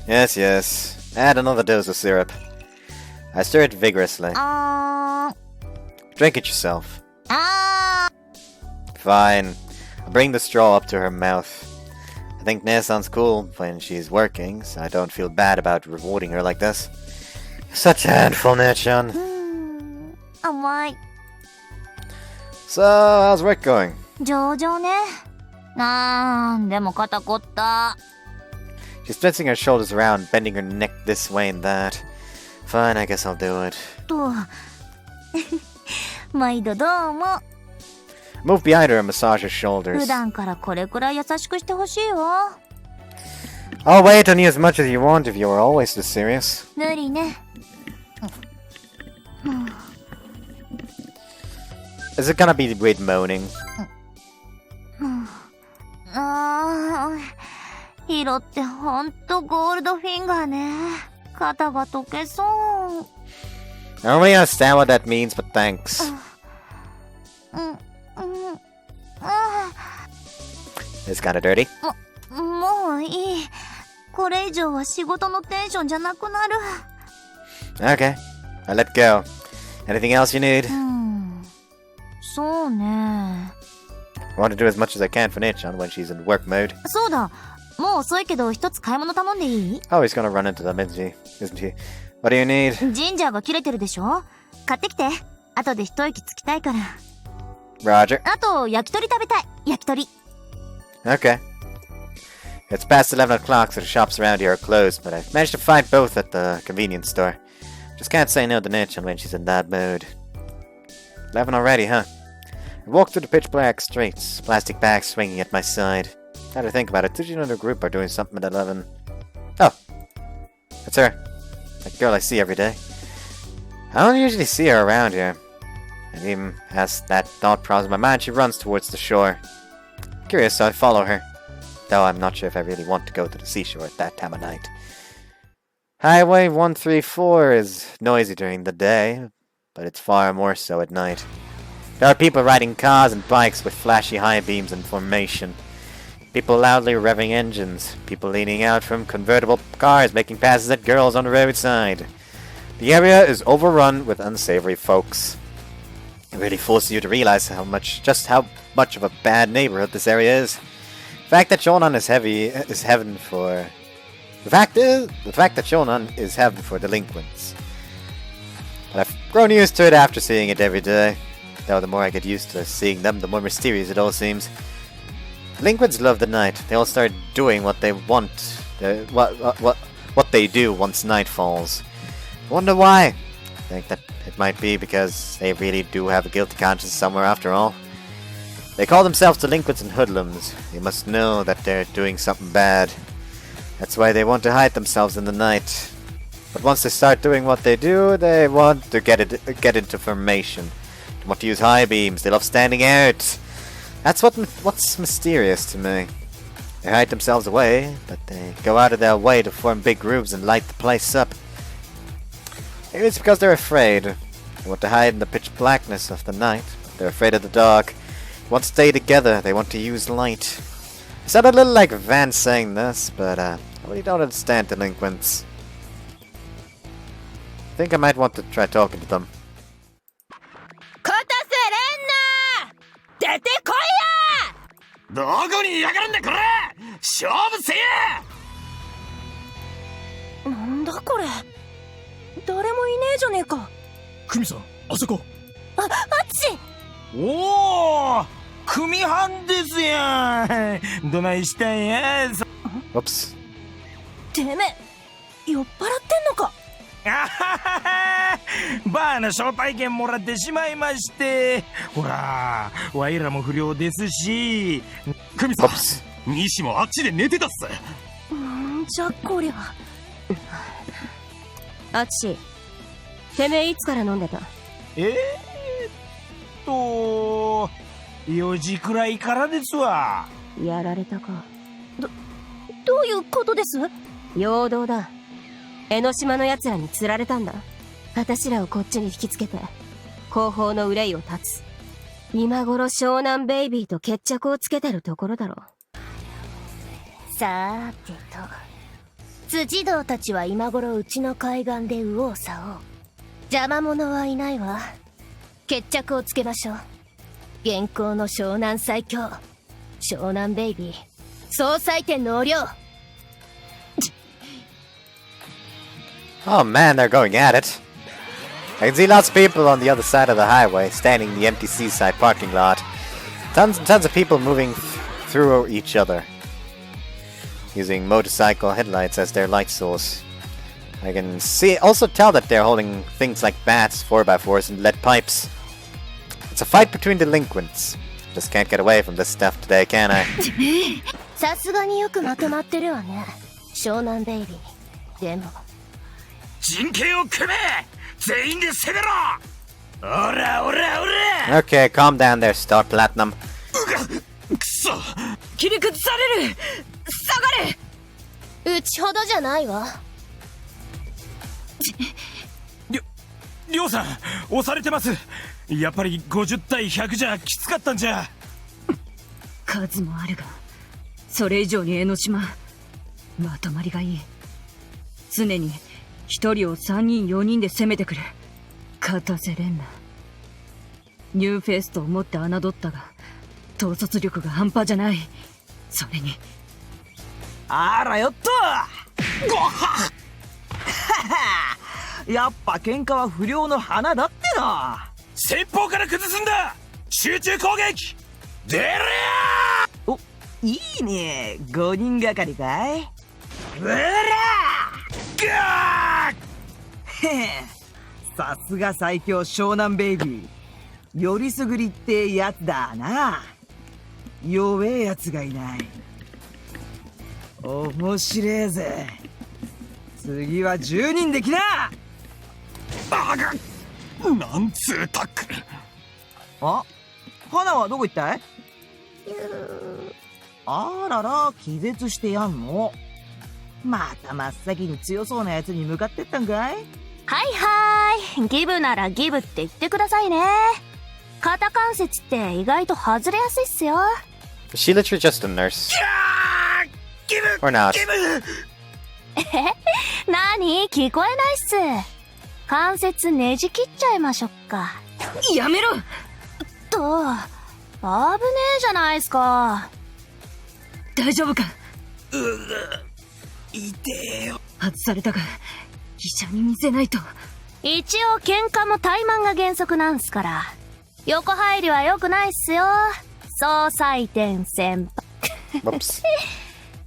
Yes, yes. Add another dose of syrup. I stir it vigorously. Drink it yourself. Fine. I'll bring the straw up to her mouth. I think Nessan's cool when she's working, so I don't feel bad about rewarding her like this. Such a handful, Nechan. 甘い。 So, how's work going? 上々ね。でも肩凝った。 She's twisting her shoulders around, bending her neck this way and that. Fine, I guess I'll do it. と毎度どうも。 Move behind her and massage her shoulders. 普段からこれくらい優しくしてほしいよ。 I'll wait on you as much as you want if you were always this serious. 無理ね。Is it gonna be weird moaning? ヒロってほんとゴールドフィンガーね。肩が溶けそう。 I don't really understand what that means, but thanks. It's kinda dirty. もういい。これ以上は仕事のテンションじゃなくなる。 Okay, I'll let go. Anything else you need? そうね。 I want to do as much as I can for Nichan when she's in work mode. そうだ。もう遅いけど一つ買い物頼んでいい？ Oh, he's gonna run into them, isn't he? What do you need? ジンジャーが切れてるでしょ？買ってきて。後で一息つきたいから。 Roger. あと、焼き鳥食べたい。焼き鳥。 Okay. It's past 11 o'clock, so the shops around here are closed, but I've managed to find both at the convenience store. Just can't say no to Nichan when she's in that mood. 11 already, huh? I walk through the pitch black streets, plastic bags swinging at my side. Now to think about it, Tsujidou and her group are doing something at 11. Oh, that's her. That girl I see every day. I don't usually see her around here. And even as that thought crosses my mind, she runs towards the shore. Curious, so I follow her. Though I'm not sure if I really want to go to the seashore at that time of night. Highway 134 is noisy during the day, but it's far more so at night. There are people riding cars and bikes with flashy high beams in formation. People loudly revving engines. People leaning out from convertible cars making passes at girls on the roadside. The area is overrun with unsavory folks. It really forces you to realize just how much of a bad neighborhood this area is. The fact that Shonan is heaven for delinquents. But I've grown used to it after seeing it every day. Though the more I get used to seeing them, the more mysterious it all seems. Delinquents love the night. They all start doing what they want. What they do once night falls. I wonder why. I think that it might be because they really do have a guilty conscience somewhere after all. They call themselves delinquents and hoodlums. They must know that they're doing something bad. That's why they want to hide themselves in the night. But once they start doing what they do, they want to get into formation. They want to use high beams. They love standing out. That's what's mysterious to me. They hide themselves away, but they go out of their way to form big groups and light the place up. Maybe it's because they're afraid. They want to hide in the pitch blackness of the night, but they're afraid of the dark. They want to stay together. They want to use light. I sound a little like Van saying this, but I really don't understand delinquents. I think I might want to try talking to them. 出てこいや！どこにいやがるんだこれ！勝負せや！なんだこれ。誰もいねえじゃねえか。クミさん、あそこ。あっち。おお、組班ですやん。どないしたんや。Oops. てめえ、酔っ払ってんのか。バーの招待券もらってしまいまして。ほら、ワイらも不良ですし。クミさん、西もあっちで寝てたっす。なんじゃこりゃ。あっち、てめえいつから飲んでた？4時くらいからですわ。やられたか。どういうことです？陽動だ。江ノ島の奴らに釣られたんだ。私らをこっちに引きつけて後方の憂いを断つ。今頃湘南ベイビーと決着をつけてるところだろう。さーてと、辻堂たちは今頃うちの海岸で右往左往。邪魔者はいないわ。決着をつけましょう。現行の湘南最強湘南ベイビー総裁店のお量。Oh man, they're going at it. I can see lots of people on the other side of the highway, standing in the empty seaside parking lot. Tons and tons of people moving through each other, using motorcycle headlights as their light source. I can also tell that they're holding things like bats, 4x4s, and lead pipes. It's a fight between delinquents. Just can't get away from this stuff today, can I? さすがによくまとまってるわね、湘南ベイビー。でも陣形を組め、全員で攻めろ。オラオラオラ。 Okay, calm down there, Star Platinum. くそ、切り崩される。下がれ。うちほどじゃないわ。りょうさん、押されてます。やっぱり50対100じゃきつかったんじゃ。数もあるが、それ以上に江ノ島まとまりがいい。常に一人を3人4人で攻めてくる。片瀬レンナ。ニューフェイスと思って侮ったが、統率力が半端じゃない。それにあらよっと。ごはっやっぱ喧嘩は不良の花だってな。先方から崩すんだ。集中攻撃出るや。お、いいね。5人がかりかい。うらガーさすが最強湘南ベイビー。よりすぐりってやつだな。弱えやつがいない。面白えぜ。次は10人できな。バカ、なんつうタックル。あ、花はどこ行ったい？あらら、気絶してやんの。また真っ先に強そうなやつに向かってったんかい？はいはい、ギブならギブって言ってくださいね。肩関節って意外と外れやすいっすよ。Is she literally just a nurse? Or not? 何？聞こえないっす。関節ねじ切っちゃいましょっか。やめろと、危ねえじゃないっすか。大丈夫か？痛えよ。外されたが医者に見せないと。一応喧嘩も怠慢が原則なんすから。横入りは良くないっすよ、総裁店先輩。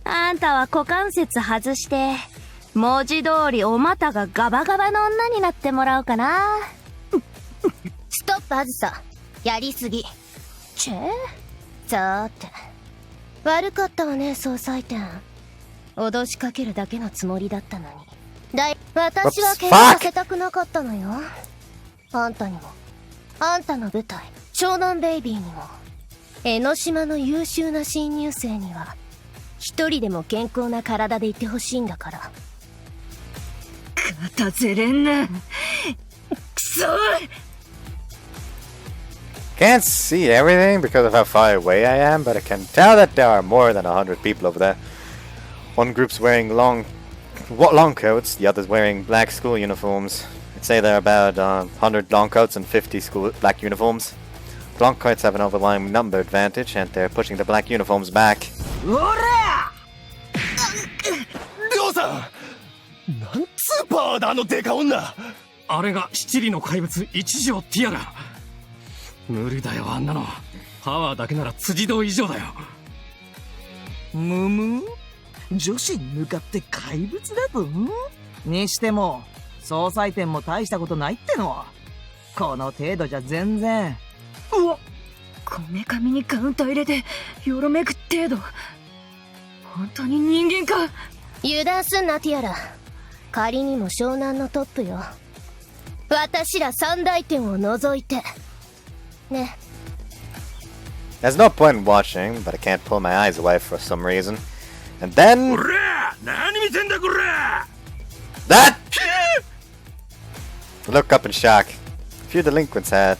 あんたは股関節外して文字通りお股がガバガバの女になってもらおうかな。ストップあずさ、やりすぎ。さーて、悪かったわね、総裁店。脅しかけるだけのつもりだったのに。私は喧嘩させたくなかったのよ。あんたにも、あんたの部隊湘南ベイビーにも、江ノ島の優秀な新入生には一人でも健康な体でいてほしいんだから。片瀬レンナ、くそ。Can't see everything because of how far away I am, but I can tell that there are more than 100 people over there. One group's wearing long coats, the other's wearing black school uniforms. I'd say there are about 100 long coats and 50 school black uniforms. The long coats have an overwhelming number advantage, and they're pushing the black uniforms back. おら！りょうさん！なんつうパワーだ、あのデカ女！あれが七里の怪物一条ティアラ。無理だよ、あんなの。パワーだけなら辻堂以上だよ。むむ？女子に向かって怪物だと？にしても総裁店も大したことないっての。この程度じゃ全然。うわっ、こめかみにカウンター入れてよろめく程度。本当に人間か？油断すんなティアラ。仮にも湘南のトップよ。私ら三大店を除いてね。 There's no point in watching, but I can't pull my eyes away for some reason. And then... That! I look up in shock. A few delinquents had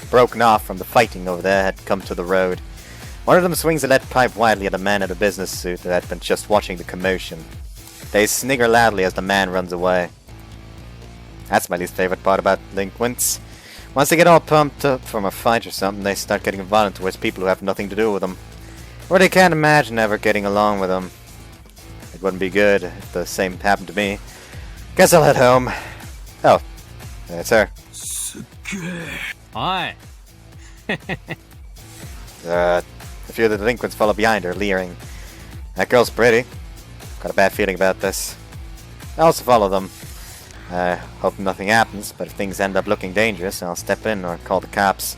broken off from the fighting over there, had come to the road. One of them swings a lead pipe wildly at a man in a business suit that had been just watching the commotion. They snigger loudly as the man runs away. That's my least favorite part about delinquents. Once they get all pumped up from a fight or something, they start getting violent towards people who have nothing to do with them. Or they can't imagine ever getting along with them. It wouldn't be good if the same happened to me. Guess I'll head home. Oh, that's her. Hi. A few of the delinquents follow behind her, leering. That girl's pretty. Got a bad feeling about this. I also follow them. I hope nothing happens, but if things end up looking dangerous, I'll step in or call the cops.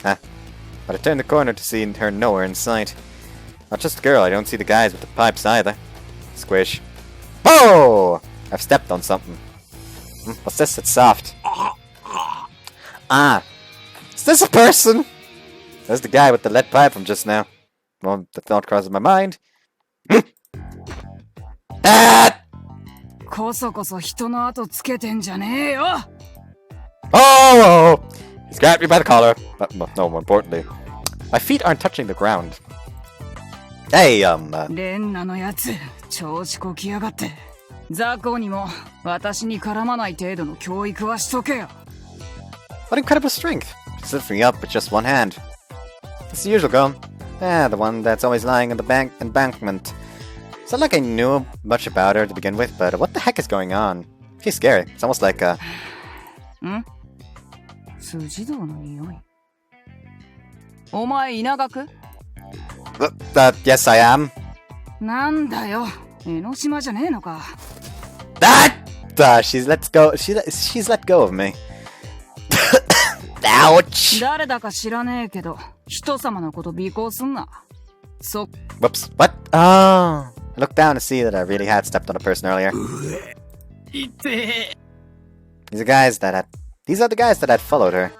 But I turn the corner to see her nowhere in sight. Not just the girl, I don't see the guys with the pipes either. Squish. Oh! I've stepped on something. What's this? It's soft. Ah! Is this a person? There's the guy with the lead pipe from just now. Well, the thought crosses my mind. Ah! こそこそ人の後つけてんじゃねえよ Oh! He's grabbed me by the collar. But no, more importantly, my feet aren't touching the ground. Hey, レンナのやつ調子こきやがって雑魚にも私に絡まない程度の教育はしとけよ What incredible strength! She's lifting me up with just one hand. It's the usual girl. Yeah, the one that's always lying in the embankment. It's not like I knew much about her to begin with, but what the heck is going on? She's scary. It's almost like a... 辻堂の匂いお前稲学 yes, I am. なんだよ江ノ島じゃねえのか She's let go. She's let go of me. Ouch! 誰だか知らねえけど人様のこと尾行すんな Whoops. What? Oh. I looked down to see that I really had stepped on a person earlier. These are the guys that had followed her.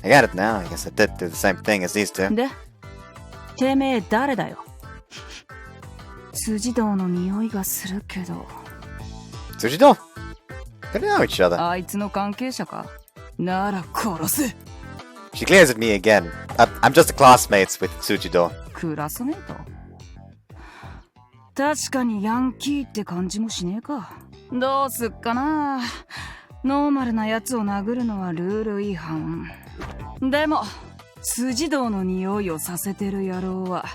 I got it now. I guess I did do the same thing as these two. でてめえ誰だよ辻堂の匂いがするけど Tsujidou? They know each other. あいつの関係者かなら殺す She glares at me again. I'm just classmates with Tsujidou. クラスメート確かにヤンキーって感じもしねえかどうすっかなノーマルなやつを殴るのはルール違反でも辻堂の匂いをさせてる野郎は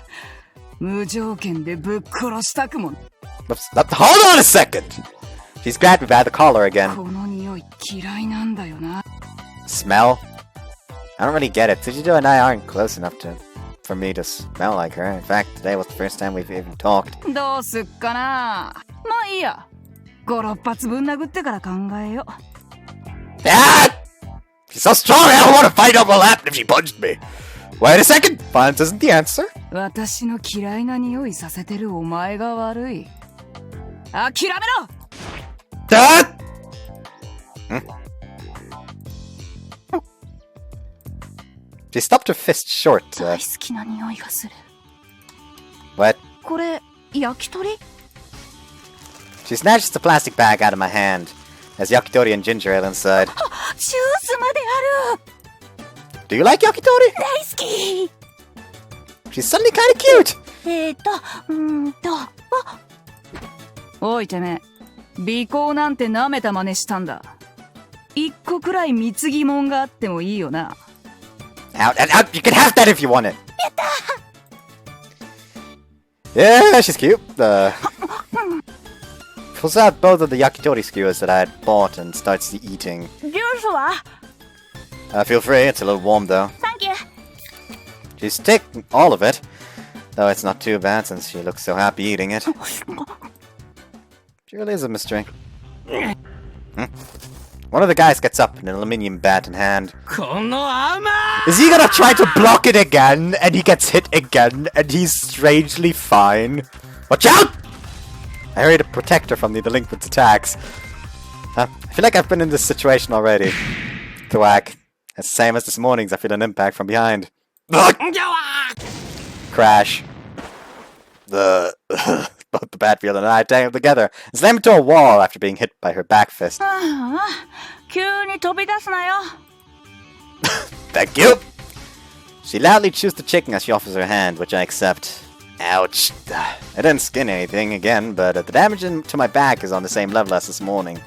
無条件でぶっ殺したくも Hold on a second! She's grabbed me by the collar again. この匂い嫌いなんだよな Smell? I don't really get it. Tsujidou and I aren't close enough for me to smell like her. In fact, today was the first time we've even talked. どうすっかなまあいいや5、6発ぶん殴ってから考えよ She's so strong, I don't want to fight over what happened if she punched me. Wait a second, violence isn't the answer. 私の嫌いな匂いさせてるお前が悪い諦めろ She stopped her fist short. 大好きな匂いがする What? これ焼き鳥 She snatches the plastic bag out of my hand. There's yakitori and ginger ale inside. ジュースまである Do you like yakitori? 大好き She's suddenly kind of cute. おいてめえ尾行なんて舐めた真似したんだ一個くらい貢ぎもんがあってもいいよな Out. You can have that if you want it. Yeah, she's cute. Pulls out both of the yakitori skewers that I had bought and starts eating. ジュースは Feel free, it's a little warm though. Thank you. She's taking all of it, though it's not too bad since she looks so happy eating it. She really is a mystery. One of the guys gets up in an aluminium bat in hand. Is he gonna try to block it again, and he gets hit again, and he's strangely fine? Watch out! I hurry to protect her from the delinquent's attacks. I feel like I've been in this situation already. Thwack. It's the same as this morning's, I feel an impact from behind. Crash. Both the Batfield and I tangled together and slammed into a wall after being hit by her back fist. 急に飛び出すなよ Thank you! She loudly chews the chicken as she offers her hand, which I accept. Ouch. I didn't skin anything again, but the damage to my back is on the same level as this morning.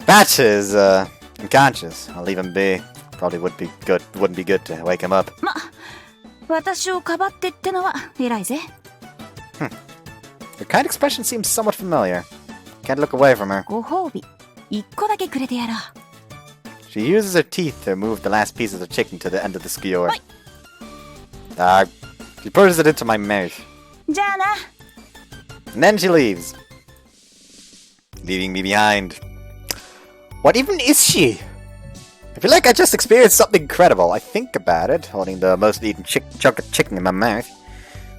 Batch is, unconscious. I'll leave him be. Probably wouldn't be good to wake him up. ま、私をかばってってのは偉いぜ Her kind expression seems somewhat familiar. Can't look away from her. ご褒美一個だけくれてやろう She uses her teeth to remove the last pieces of chicken to the end of the skewer. She pushes it into my mouth. じゃあな And then she leaves. leaving me behind. What even is she? I feel like I just experienced something incredible. I think about it, holding the most eaten chunk of chicken in my mouth.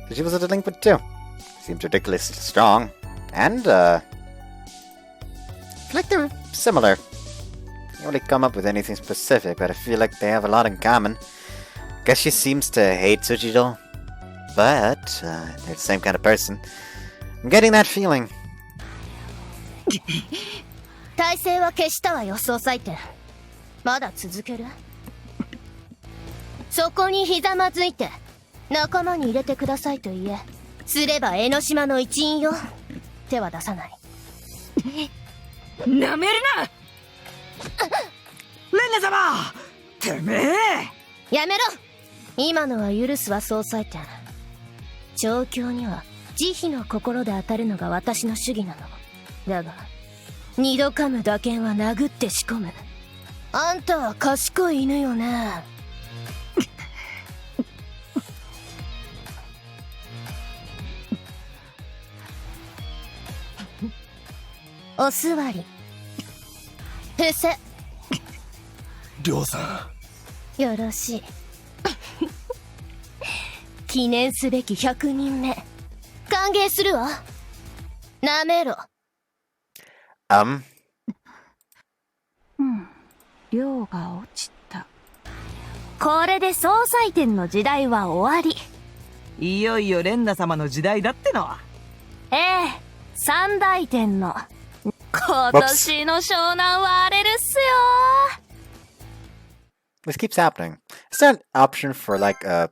So she was a delinquent too. Seems ridiculously strong. And, I feel like they're similar. I can't really come up with anything specific, but I feel like they have a lot in common. Guess she seems to hate Tsujidou, but they're the same kind of person. I'm getting that feeling. 体勢は消したわよ、総裁店。まだ続ける？そこにひざまずいて仲間に入れてくださいと言え。すれば江ノ島の一員よ。手は出さない。なめるな！レンナ様！てめえ！やめろ！今のは許すわ、総裁店。状況には慈悲の心で当たるのが私の主義なの。だが二度噛む打剣は殴って仕込む。あんたは賢い犬よね。お座り。伏せ。りょうさん。よろしい。記念すべき100人目。歓迎するわ。なめろ。量が落ちた。これで総裁店の時代は終わり。いよいよレンナ様の時代だっての。ええ、三大店の。今年の湘南は荒れるっすよ。This keeps happening. Is there an option for like a...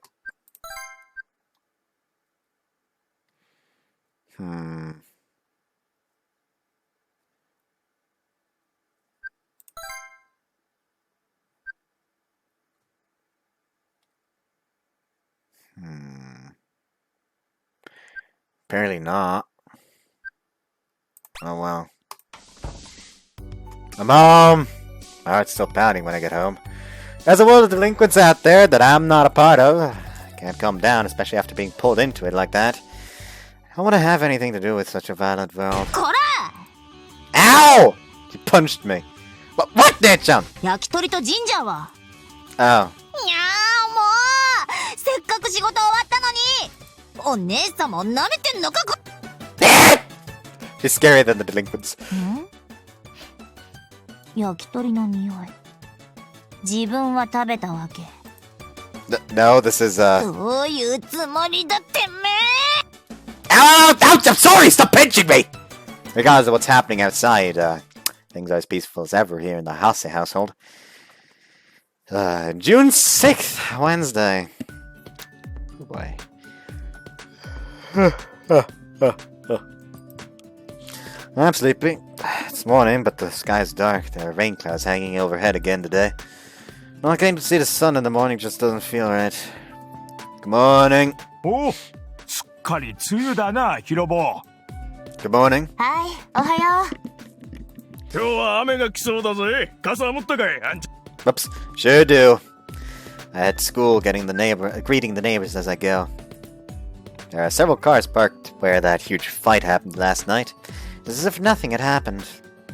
Apparently not. Oh well. I'm home! My heart's still pounding when I get home. There's a world of delinquents out there that I'm not a part of. Can't calm down, especially after being pulled into it like that. I don't want to have anything to do with such a violent world. Ow! You punched me. What, Nechan? 焼き鳥とジンジャーは Oh. いやーもうせっかく仕事終わったのにお姉様舐めてんのかこ She's scarier than the delinquents. 焼き鳥の匂い自分は食べたわけ No, this is, どういうつもりだってめ Ouch! I'm sorry! Stop pinching me! Regardless of what's happening outside, things are as peaceful as ever here in the Hase household. June 6th, Wednesday. Oh boy. I'm sleepy. It's morning, but the sky's dark. There are rain clouds hanging overhead again today. Not getting to see the sun in the morning just doesn't feel right. Good morning. Oh, すっかり梅雨だな、ヒロボ。Good morning. はいおはよう今日は雨が来そうだぜ。傘持ったかい、あんちゃ。Oops, sure do. I had school greeting the neighbors as I go. There are several cars parked where that huge fight happened last night. It's as if nothing had happened.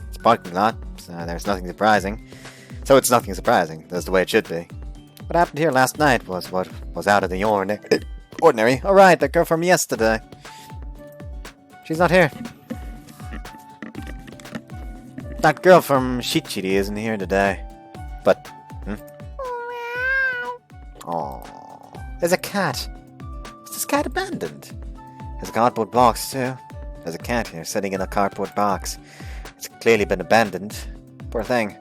It's a parking lot, so there's nothing surprising. So it's nothing surprising. That's the way it should be. What happened here last night was what was out of the ordinary. Alright, that girl from yesterday. She's not here. That girl from Shichiri isn't here today. But, Oh, there's a cat. Is this cat abandoned? There's a cardboard box too. There's a cat here sitting in a cardboard box. It's clearly been abandoned. Poor thing.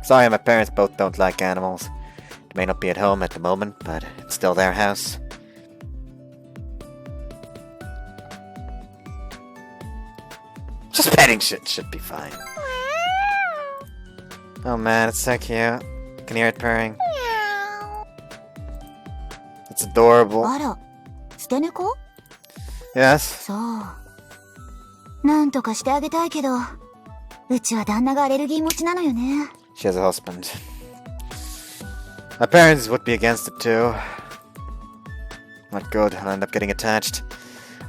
Sorry, my parents both don't like animals. They may not be at home at the moment, but it's still their house. Just petting shit should be fine. Oh man, it's so cute. You can hear it purring. It's adorable. あら捨て猫 Yes. そうなんとかしてあげたいけどうちは旦那がアレルギー持ちなのよね She has a husband. My parents would be against it too. Not good, I'll end up getting attached.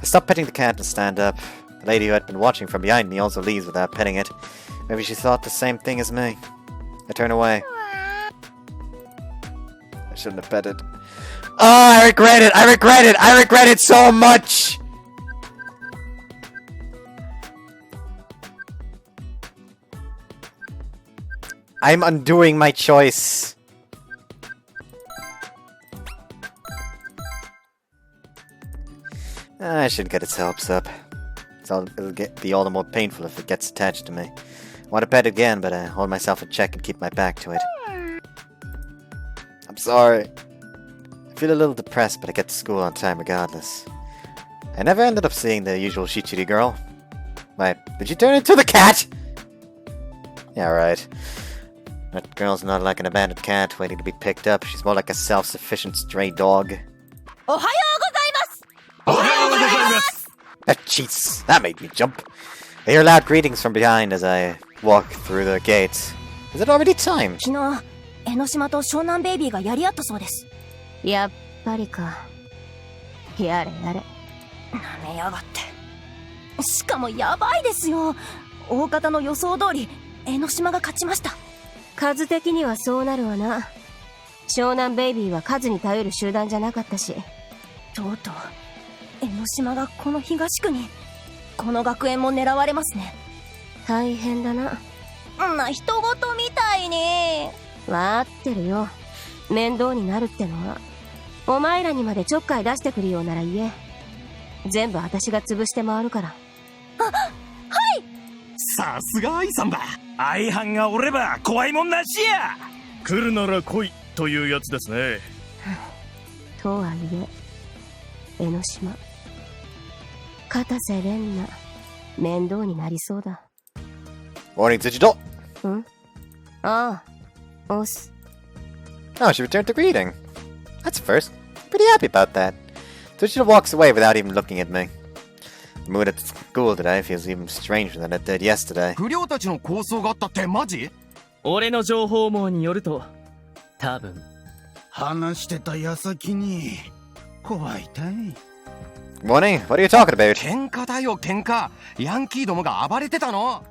I stop petting the cat and stand up. The lady who had been watching from behind me also leaves without petting it. Maybe she thought the same thing as me. I turn away. I shouldn't have petted. Oh, I regret it! I regret it! I regret it so much! I'm undoing my choice. I shouldn't get its hopes up. It'll be all the more painful if it gets attached to me. I want to pet again, but I hold myself in check and keep my back to it. I'm sorry. I feel a little depressed, but I get to school on time regardless. I never ended up seeing the usual Shichiri girl. Wait, did you turn into the cat? Yeah, right. That girl's not like an abandoned cat waiting to be picked up. She's more like a self-sufficient stray dog. Jeez, that made me jump. I hear loud greetings from behind as I walk through the gate. Is it already time? 昨日、江ノ島と湘南ベイビーがやり合ったそうです。やっぱりか。やれやれ。舐めやがって。しかもやばいですよ。大方の予想通り、江ノ島が勝ちました。数的にはそうなるわな。湘南ベイビーは数に頼る集団じゃなかったし。とうとう、江ノ島がこの東区に、この学園も狙われますね。大変だな。人事みたいに。わかってるよ。面倒になるってのは。お前らにまでちょっかい出してくるようなら言え。全部私が潰して回るから。はい。さすが愛さんだ。愛犯がおれば怖いもんなしや。来るなら来いというやつですね。とはいえ、江ノ島、片瀬蓮奈、面倒になりそうだ。Morning, Tsujidou! ん？ああ、おす。Oh, she returned to greeting. That's a first. Pretty happy about that. Tsujidou walks away without even looking at me. The mood at school today feels even stranger than it did yesterday. 不良たちの抗争があったってマジ？俺の情報網によると、多分。話してた矢先に怖いたい。Morning, what are you talking about? 喧嘩だよ喧嘩。ヤンキーどもが暴れてたの。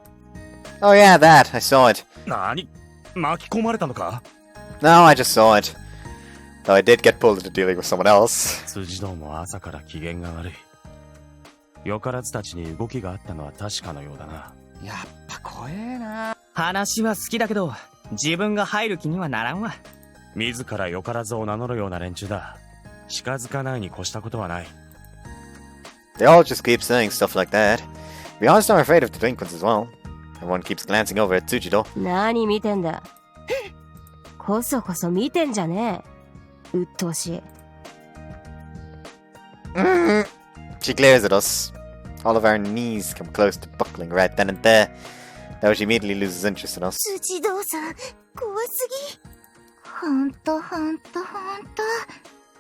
Oh yeah, that. I saw it. 何？巻き込まれたのか？ No, I just saw it. Though I did get pulled into dealing with someone else. 辻堂も朝から機嫌が悪い。よからずたちに動きがあったのは確かのようだな。やっぱ怖えな。話は好きだけど、自分が入る気にはならんわ。自らよからずを名乗るような連中だ。近づかないに越したことはない。They all just keep saying stuff like that. To be honest, I'm afraid of delinquents as well. Everyone keeps glancing over at Tsujidou. 何見てんだ。こそこそ見てんじゃねえ。鬱陶しい。She glares at us. All of our knees come close to buckling right then and there. Though she immediately loses interest in us. 辻堂さん、怖すぎ。ほんと。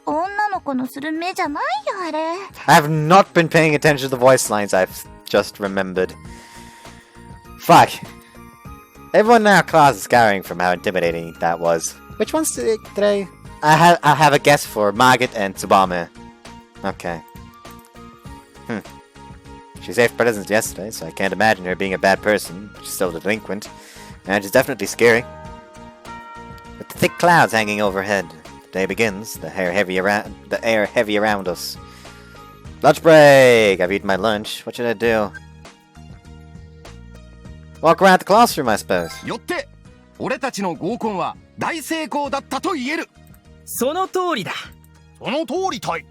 女の子のする目じゃないよ、あれ。I have not been paying attention to the voice lines I've just remembered. Fuck. Everyone in our class is scouring from how intimidating that was. Which ones did I have a guess for Margit and Tsubame. Okay. She saved presents yesterday, so I can't imagine her being a bad person. She's still a delinquent. And she's definitely scary. With the thick clouds hanging overhead, the day begins, the air heavy around us. Lunch break! I've eaten my lunch. What should I do? Walk around the classroom, I suppose. よって、俺たちの合コンは大成功だったと言える。その通りだ。その通りたい。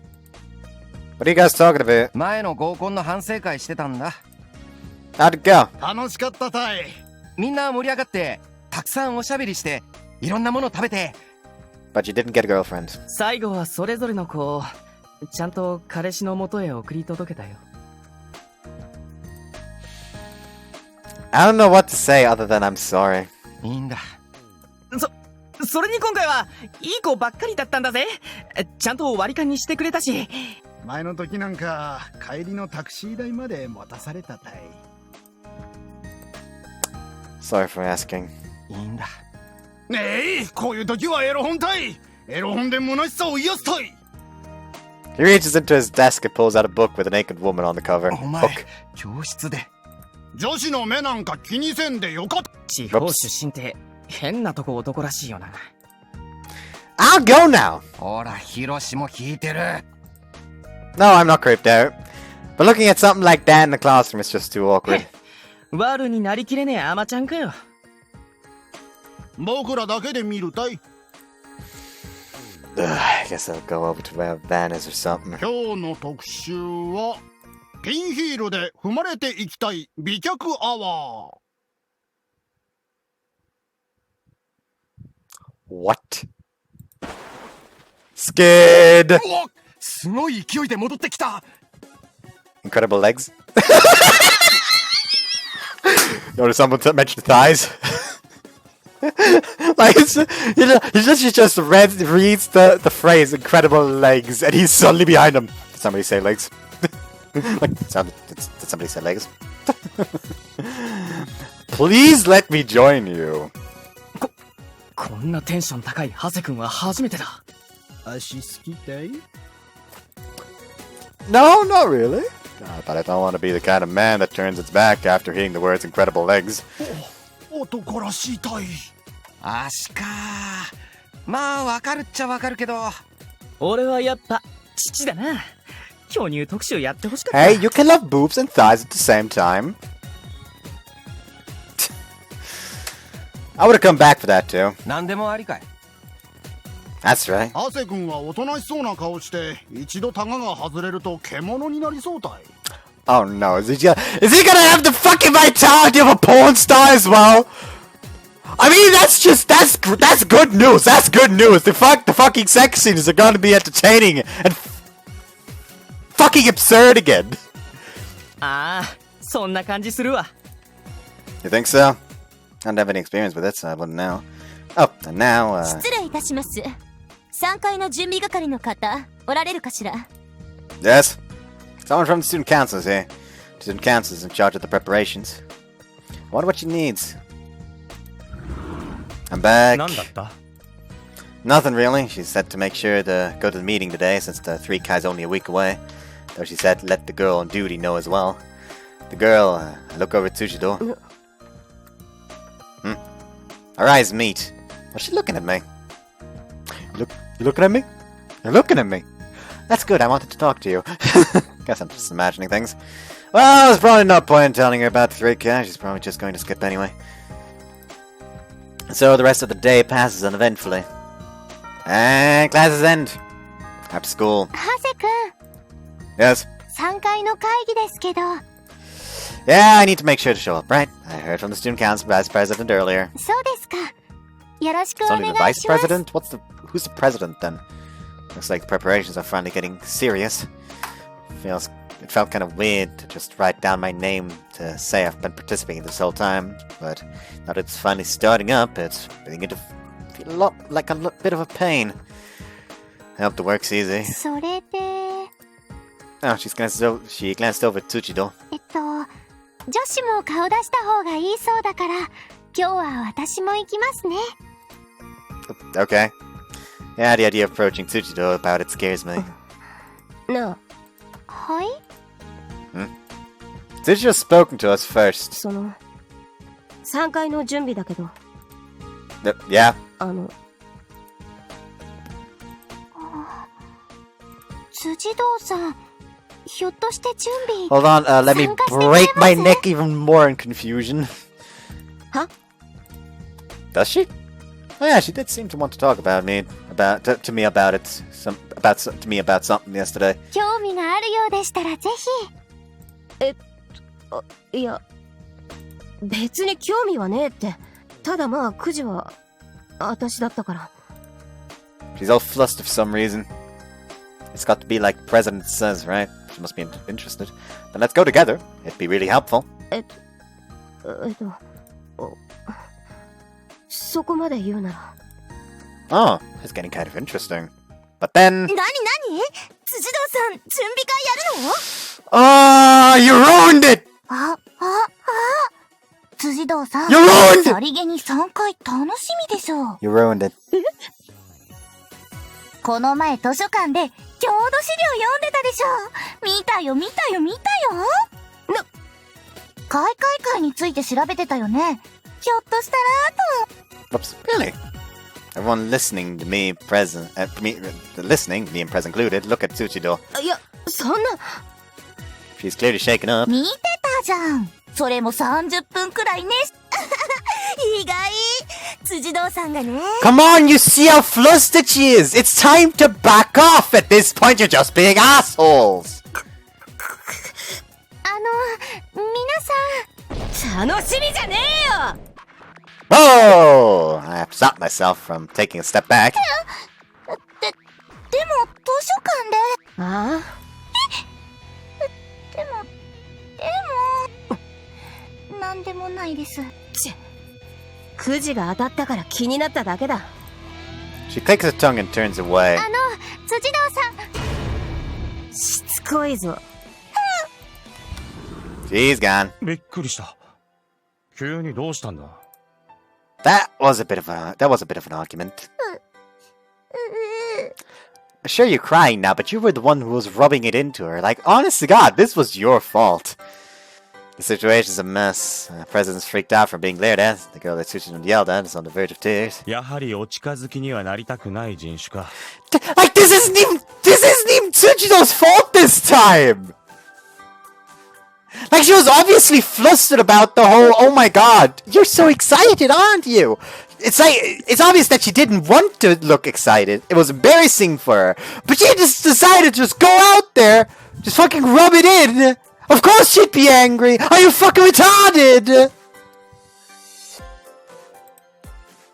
What are you guys talking about? 前の合コンの反省会してたんだ。How'd it go? 楽しかったたい。みんな盛り上がって、たくさんおしゃべりして、いろんなもの食べて。But you didn't get a girlfriend. 最後はそれぞれの子を、ちゃんと彼氏の元へ送り届けたよ。I don't know what to say other than I'm sorry. いいんだ。それに今回はいい子ばっかりだったんだぜ。ちゃんと割り勘にしてくれたし。前の時なんか帰りのタクシー代まで持たされたたい。Sorry for asking. いいんだ。ねえ、こういう時はエロ本たい。エロ本で虚しさを癒すたい。He reaches into his desk and pulls out a book with a naked woman on the cover. お前 Book. 教室で女子の目なんか気にせんでよかった。地方出身って変なとこ男らしいよな。I'll go now! ほらヒロシも聞いてる。 No, I'm not creeped out. But looking at something like that in the classroom is just too awkward. 悪になりきれねえアマちゃんかよ。僕らだけで見るたい。I guess I'll go over to where Van is or something. 今日の特集はピンヒールで踏まれていきたい美脚アワー。What? Scared! うわすごい勢いで戻ってきた。 Incredible legs. Notice someone mentioned thighs. Like he just reads the phrase "incredible legs" and he's suddenly behind him. Did somebody say legs? Like, did somebody say legs? Please let me join you. こんなテンション高いハセ君は初めてだ。足好きたい？ No, not really. But I don't want to be the kind of man that turns its back after hearing the words "incredible legs." 男らしいたい。足か。まあわかるっちゃわかるけど。俺はやっぱ父だな。巨乳特集やってほしかった。 Hey, you can love boobs and thighs at the same time. I would have come back for that too. 何でもありかい。 That's right. ハセ君はおとなしそうな顔して一度タガが外れると獣になりそうたい。 Oh no, is he gonna have the fucking vitality of a porn star as well? I mean, that's good news. That's good news. The fucking sex scenes are gonna be entertaining and fucking absurd again. ああ、そんな感じするわ。 You think so? I don't have any experience with it, so I wouldn't know. Oh, and now, 失礼いたします。3階の準備係の方、おられるかしら？ Yes? Someone from the student council is here. The student council is in charge of the preparations. I wonder what she needs. I'm back. 何だった？ Nothing really. She said to make sure to go to the meeting today since the 3Kai's only a week away. Though she said let the girl on duty know as well. The girl, I look over at Tsujidou. Our eyes meet. What's she looking at me? You looking at me? You're looking at me. That's good, I wanted to talk to you. Guess I'm just imagining things. Well, there's probably no point in telling her about the 3K. She's probably just going to skip anyway. So the rest of the day passes uneventfully. And classes end. After school. ハセ君。 Yes? 3階の会議ですけど。 Yeah, I need to make sure to show up, right? I heard from the student council vice president earlier. そうですか。よろしくお It's 願 only い the vice します。 president? Who's the president then? Looks like the preparations are finally getting serious. It felt kind of weird to just write down my name to say I've been participating this whole time, but now that it's finally starting up, it's beginning to feel a lot like a bit of a pain. I hope the work's easy. それで、Oh, she glanced over at Tsujidou. 女子も顔出した方がいいそうだから、今日は私も行きますね。Okay. Yeah, the idea of approaching Tsujidou about it scares me. なあ、はい？ Tsujidou's spoken to us first. その3階の準備だけど。Yeah? 辻堂さん、ひょっとして準備。 Hold on, let me break my neck even more in confusion. Huh? Does she? Oh yeah, she did seem to want to talk about me, to me about something yesterday. 興味があるようでしたらぜひ。いや、別に興味はねえって。ただまあ、くじは私だったから。 She's all flustered for some reason. It's got to be like the president says, right? She must be interested. Then let's go together. It'd be really helpful. そこまで言うなら。 Oh, it's getting kind of interesting. But then... 何辻堂さん、準備会やるの？ Oh, you ruined it! 辻堂さん、 You ruined it! さりげに3回楽しみでしょう。 You ruined it. この前図書館でちょうど資料読んでたでしょ。見たよ。開会会について調べてたよね。ひょっとしたらと。 Oops, really? Everyone listening to me present, me and present included, look at Tsujidou. いや、そんな。She's clearly shaken up. 見てたじゃん。それも30分くらいね。意外。Tsujidou-sanがね。Come on, you see how flustered she is! It's time to back off! At this point, you're just being assholes! 皆さん。楽しみじゃねえよ。 Oh! I have to stop myself from taking a step back. でも図書館で。ああ。でもなんでもないです。くじが当たったから気になっただけだ。 She clicks her tongue and turns away. Tsujidou-san。しつこいぞ。She's gone. びっくりした。急にどうしたんだ。That was a bit of an argument. Sure, you're crying now, but you were the one who was rubbing it into her. Like, honest to God, this was your fault. The situation's a mess. The president's freaked out from being glared at. The girl that Tsujidou yelled at is on the verge of tears. やはりお近づきにはなりたくない人種か。Like, this isn't even Tsujidou's fault this time! Like, she was obviously flustered about the whole, oh my god, you're so excited, aren't you? It's like, it's obvious that she didn't want to look excited. It was embarrassing for her. But she just decided to just go out there, just fucking rub it in. Of course she'd be angry. Are you fucking retarded?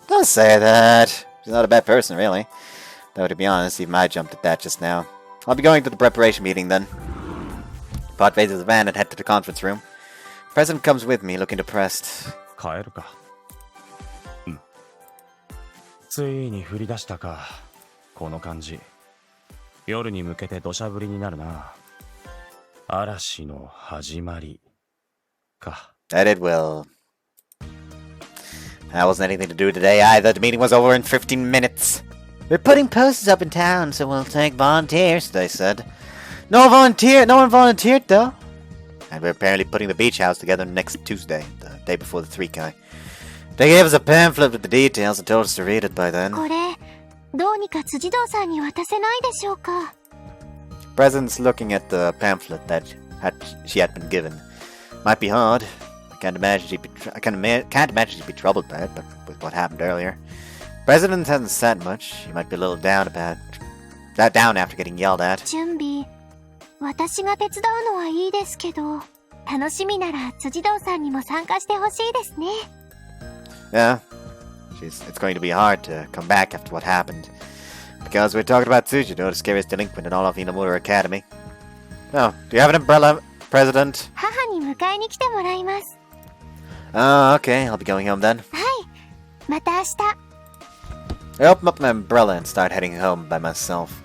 Don't say that. She's not a bad person, really. Though, to be honest, even I jumped at that just now. I'll be going to the preparation meeting then. Pot phases the van and head to the conference room. The president comes with me, looking depressed. 帰るか。うん。ついに降り出したか。この感じ。夜に向けて土砂降りになるな。嵐の始まりか。That it will. That wasn't anything to do today either. The meeting was over in 15 minutes. We're putting posters up in town, so we'll take volunteers, they said. No one volunteered though. And we're apparently putting the beach house together next Tuesday, the day before the 3K. They gave us a pamphlet with the details and told us to read it by then. これどうにかTsujidou-sanに渡せないでしょうか。President's looking at the pamphlet that she had been given. Might be hard. I can't imagine she'd be troubled by it, but with what happened earlier. President hasn't said much. He might be a little down after getting yelled at. 準備、私が手伝うのはいいですけど、楽しみならTsujidou-sanにも参加してほしいですね。Yeah. It's going to be hard to come back after what happened. Because we're talking about Tsujidou, the scariest delinquent in all of Inamura Academy. Oh, do you have an umbrella, President? 母に迎えに来てもらいます。Oh, okay. I'll be going home then. はい。また明日。I open up my umbrella and start heading home by myself.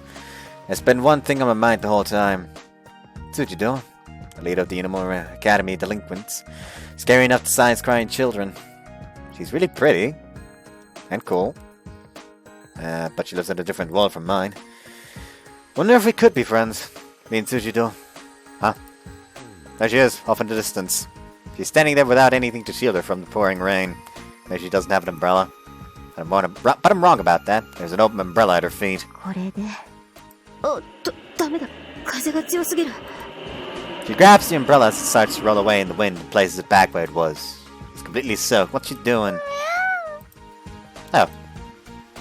There's been one thing on my mind the whole time. Tsujidou, the leader of the Inamura Academy delinquents. Scary enough to science-crying children. She's really pretty. And cool. But she lives in a different world from mine. Wonder if we could be friends. Me and Tsujidou. Huh? There she is, off in the distance. She's standing there without anything to shield her from the pouring rain. Maybe she doesn't have an umbrella. But I'm wrong about that. There's an open umbrella at her feet. これで。お、ダメだ。風が強すぎる。She grabs the umbrella as it starts to roll away in the wind and places it back where it was. It's completely soaked. What's she doing? Oh.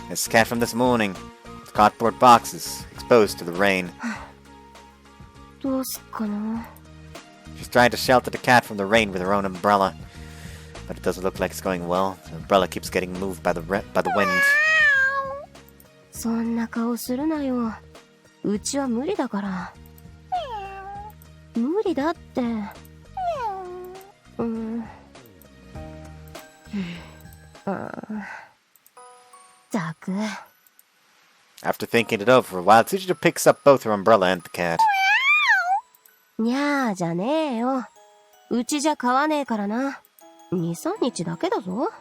It's the cat from this morning. The cardboard boxes, exposed to the rain. どうすっかな。 She's trying to shelter the cat from the rain with her own umbrella. But it doesn't look like it's going well. The umbrella keeps getting moved by the wind. そんな顔するなよ。うちは無理だから。無理だって。ったく。After thinking it over for a while, Tsujidou picks up both her umbrella and the cat. にゃーじゃねえよ。うちじゃ飼わねえからな。2、3日だけだぞ。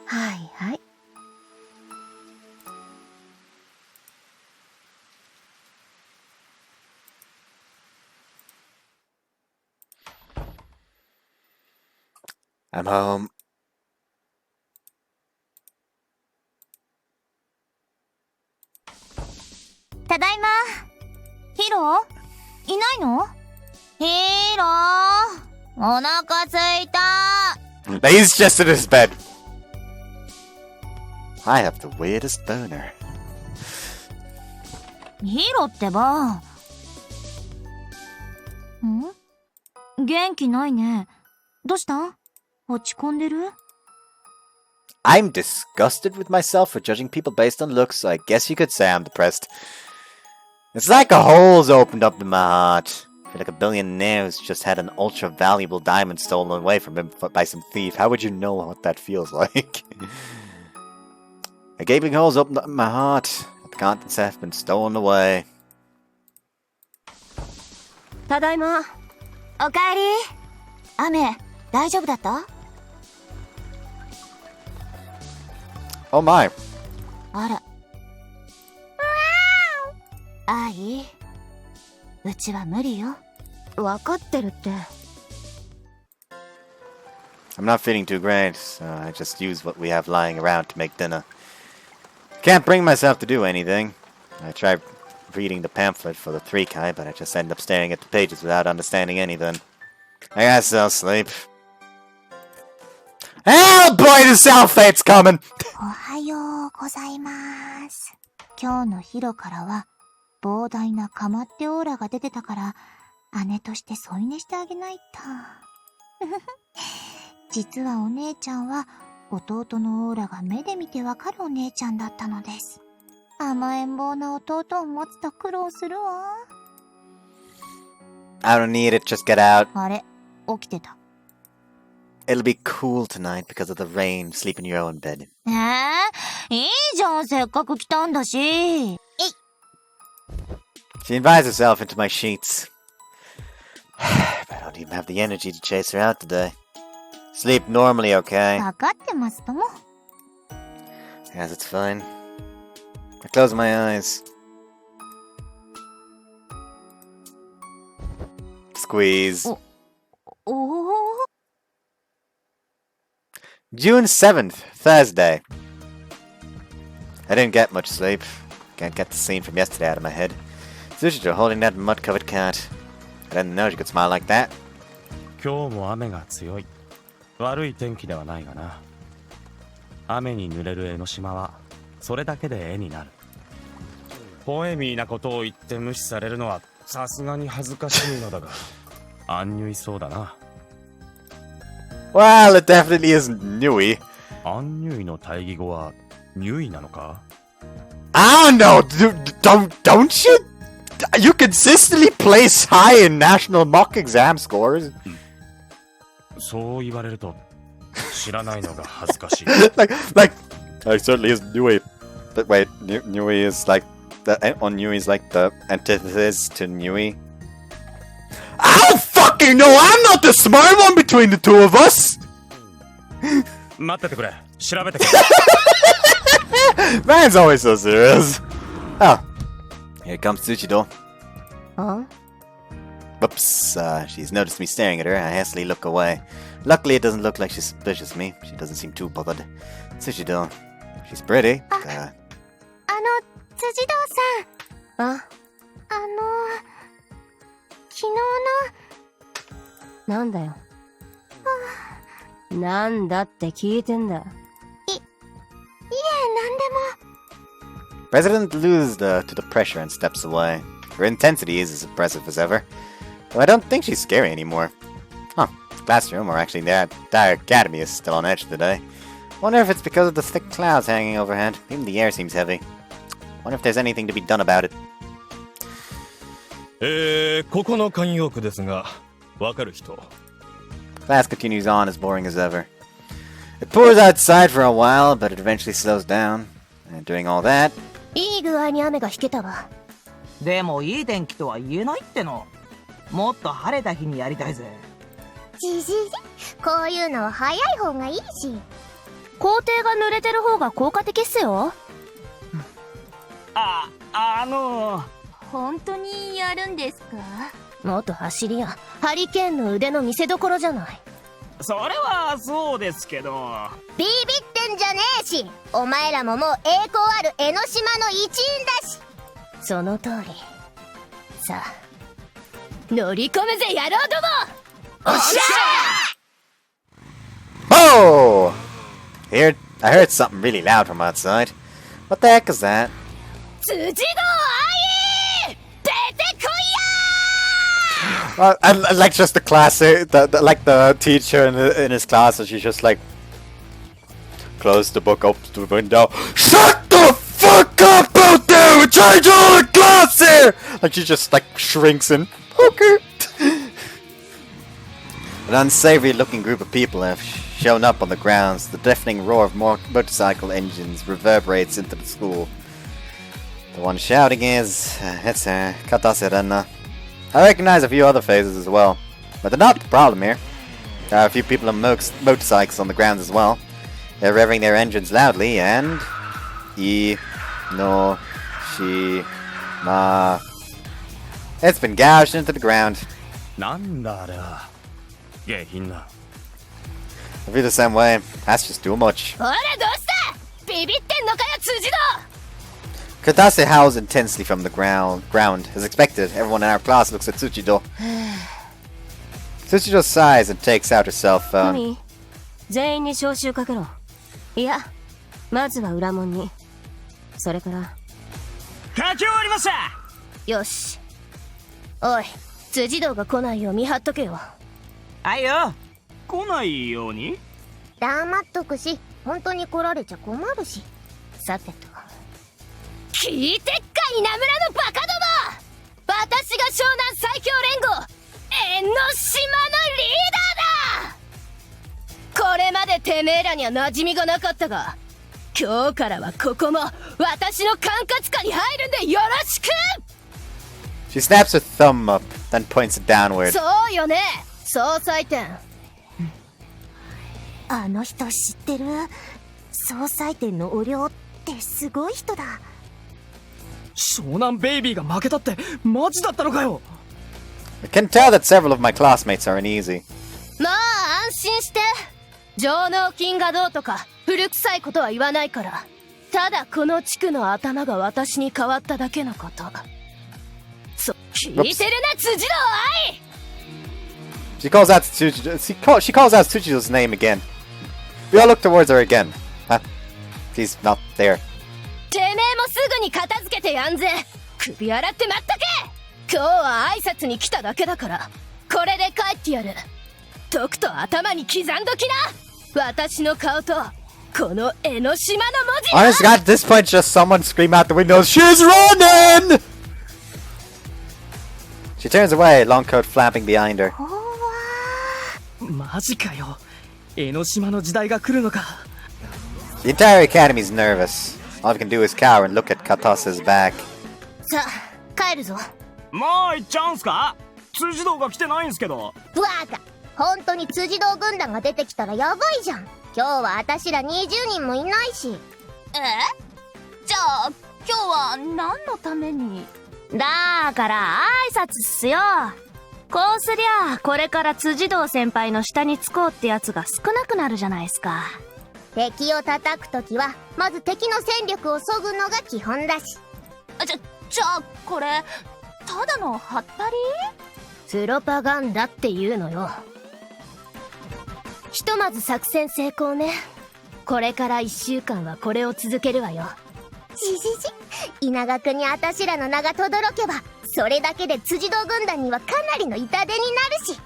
はいはい。I'm home. ただいま。ヒロいないの？ヒロお腹すいた。 He's just in his bed. I have the weirdest boner. ヒロってば。ん？元気ないね。どうした？落ち込んでる？ I'm disgusted with myself for judging people based on looks, so I guess you could say I'm depressed. It's like a hole's opened up in my heart. I feel like a billionaire's just had an ultra-valuable diamond stolen away from him by some thief. How would you know what that feels like? A gaping hole's opened up in my heart. The contents have been stolen away. ただいま。おかえり。雨、大丈夫だった？ Oh my. あら。あい、うちは無理よ。わかってるって。I'm not feeling too great, so I just use what we have lying around to make dinner. Can't bring myself to do anything. I tried reading the pamphlet for the 3-kai, but I just end up staring at the pages without understanding anything. I guess I'll sleep. Oh boy, the sulfate's coming! おはようございます。今日のヒロからは膨大なかまってオーラが出てたから、姉として添い寝してあげないと。実はお姉ちゃんは弟のオーラが目で見てわかるお姉ちゃんだったのです。甘えん坊な弟を持つと苦労するわ。I don't need it, just get out. あれ、起きてた。It'll be cool tonight because of the rain. Sleep in your own bed. いいじゃん、せっかく来たんだし。She invites herself into my sheets. But I don't even have the energy to chase her out today. Sleep normally, okay? わかってますとも。Yes, it's fine. I close my eyes. Squeeze. June 7th, Thursday. I didn't get much sleep. Can't get the scene from yesterday out of my head. Tsujidou holding that mud-covered cat. I didn't know she could smile like that. 今日も雨が強い。悪い天気ではないがな。雨に濡れる江ノ島はそれだけで絵になる。ポエミーなことを言って無視されるのはさすがに恥ずかしいのだが、アンニュイそうだな。Well, it definitely isn't Nui. アンニュイの対義語はニュイなのか？ I don't know. Don't you? You consistently place high in national mock exam scores. そう言われると知らないのが恥ずかしい。like, I certainly is Nui. But wait, Nui is like Nui is like the antithesis to Nui. I don't fucking know. I'm not the smart one between the two of us. 待っててくれ。調べてくれ。Man's always so serious. Oh, here comes Tsujidou. Huh? Whoops, she's noticed me staring at her. I hastily look away. Luckily, it doesn't look like she's suspicious of me. She doesn't seem too bothered. Tsujidou. She's pretty. 辻堂さん。昨日の。なんだよ。なんだって聞いてんだ。いえ、なんでも。President loses to the pressure and steps away. Her intensity is as impressive as ever. Though I don't think she's scary anymore. Huh. Classroom, or actually the academy, is still on edge today. Wonder if it's because of the thick clouds hanging overhead. Even the air seems heavy. Wonder if there's anything to be done about it. ここの慣用句ですが、わかる人。Class continues on as boring as ever. It pours outside for a while, but it eventually slows down. And doing all that... いい具合に雨が引けたわ。でもいい天気とは言えないっての。もっと晴れた日にやりたいぜ。こういうのは早い方がいいし。校庭が濡れてる方が効果的っすよ。本当にやるんですか？元走り屋ハリケーンの腕の見せ所じゃない。それはそうですけど。ビビってんじゃねえし、お前らももう栄光ある江ノ島の一員だし。その通り。さあ乗り込むぜ野郎ども。おっしゃ Oh! Here, I heard something really loud from outside. What the heck is that? 辻堂愛出てこい I like just the class, like the teacher in his class, and she's just like, close the book, open the window. Shut the fuck up out there! We're trying to hold a class here! Like she just like shrinks in. Okay. An unsavory-looking group of people have shown up on the grounds. The deafening roar of motorcycle engines reverberates into the school. The one shouting is, it's Katase-renna. I recognize a few other faces as well, but they're not the problem here. There are a few people on motorcycles on the grounds as well. They're revving their engines loudly and... no... shi... ma... It's been gouged into the ground. I feel the same way. That's just too much. ほらどうしたビビってんのかよ辻堂。 Katase howls intensely from the ground. As expected, everyone in our class looks at Tsujidou. Tsujidou sighs and takes out her cell phone. 全員に招集かけろ。いや、まずは裏門に。それから。書き終わりました。よし。おい、辻堂が来ないよう見張っとけよ。はいよ。来ないように。黙っとくし、本当に来られちゃ困るし。さてと。聞いてっか稲村のバカども。私が湘南最強連合江ノ島のリーダーだ。これまでてめえらには馴染みがなかったが、今日からはここも私の管轄下に入るんでよろしく。 She snaps her thumb up, then points it downward. そうよね、総裁店。あの人知ってる？総裁店のお寮ってすごい人だ。湘南ベイビーが負けたってマジだったのかよ。 I can tell that several of my classmates are uneasy. まあ安心して。上納金がどうとか古臭いことは言わないから。ただこの地区の頭が私に変わっただけのこと。聞いてるな辻堂愛。 She calls out Tsujidou. She calls out Tsujidou's name again. We all look towards her again. Huh? He's not there. てめえもすぐに片付けてやんぜ。首洗って待っとけ。今日は挨拶に来ただけだから、これで帰ってやる。とくと頭に刻んどきな。私の顔とこの江ノ島の文字。 Honestly, at this point, just someone scream out the window, "She's running!" She turns away, long coat flapping behind her. マジかよ。江ノ島の時代が来るのか。 The entire academy is nervous. All we can do is cower and look at Katase's back. さあ帰るぞ。もう行っちゃうんすか？辻堂が来てないんすけど。バカ、本当に辻堂軍団が出てきたらやばいじゃん。今日は私ら20人もいないし。じゃあ今日は何のために？だから挨拶っすよ。こうすりゃこれから辻堂先輩の下につこうってやつが少なくなるじゃないすか。敵を叩くときはまず敵の戦力を削ぐのが基本だし。じゃあこれただのハったり？プロパガンダっていうのよ。ひとまず作戦成功ね。これから1週間はこれを続けるわよ。稲垣にあたしらの名が轟けば、それだけで辻堂軍団にはかなりの痛手になるし。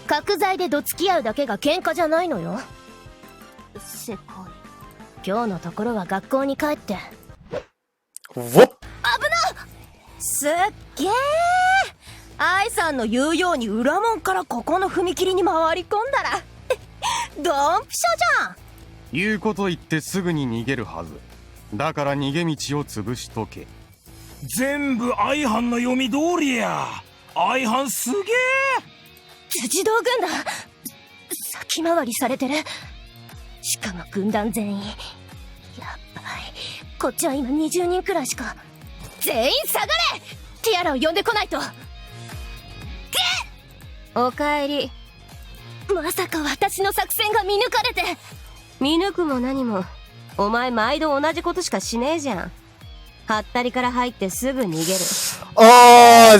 角材でどつき合うだけが喧嘩じゃないのよ。せこい。今日のところは学校に帰って。Whoop! 危なっ！すっげー。愛さんの言うように裏門からここの踏切に回り込んだらドンピシャじゃん。言うこと言ってすぐに逃げるはずだから、逃げ道を潰しとけ。全部相反の読み通りや。相反すげえ。辻堂軍団先回りされてる。しかも軍団全員。やっばい、こっちは今20人くらいしか。全員下がれ。ティアラを呼んでこないと。おかえり。まさか私の作戦が見抜かれて。見抜くも何も、お前毎度同じことしかしねえじゃん。はったりから入ってすぐ逃げる。Oh,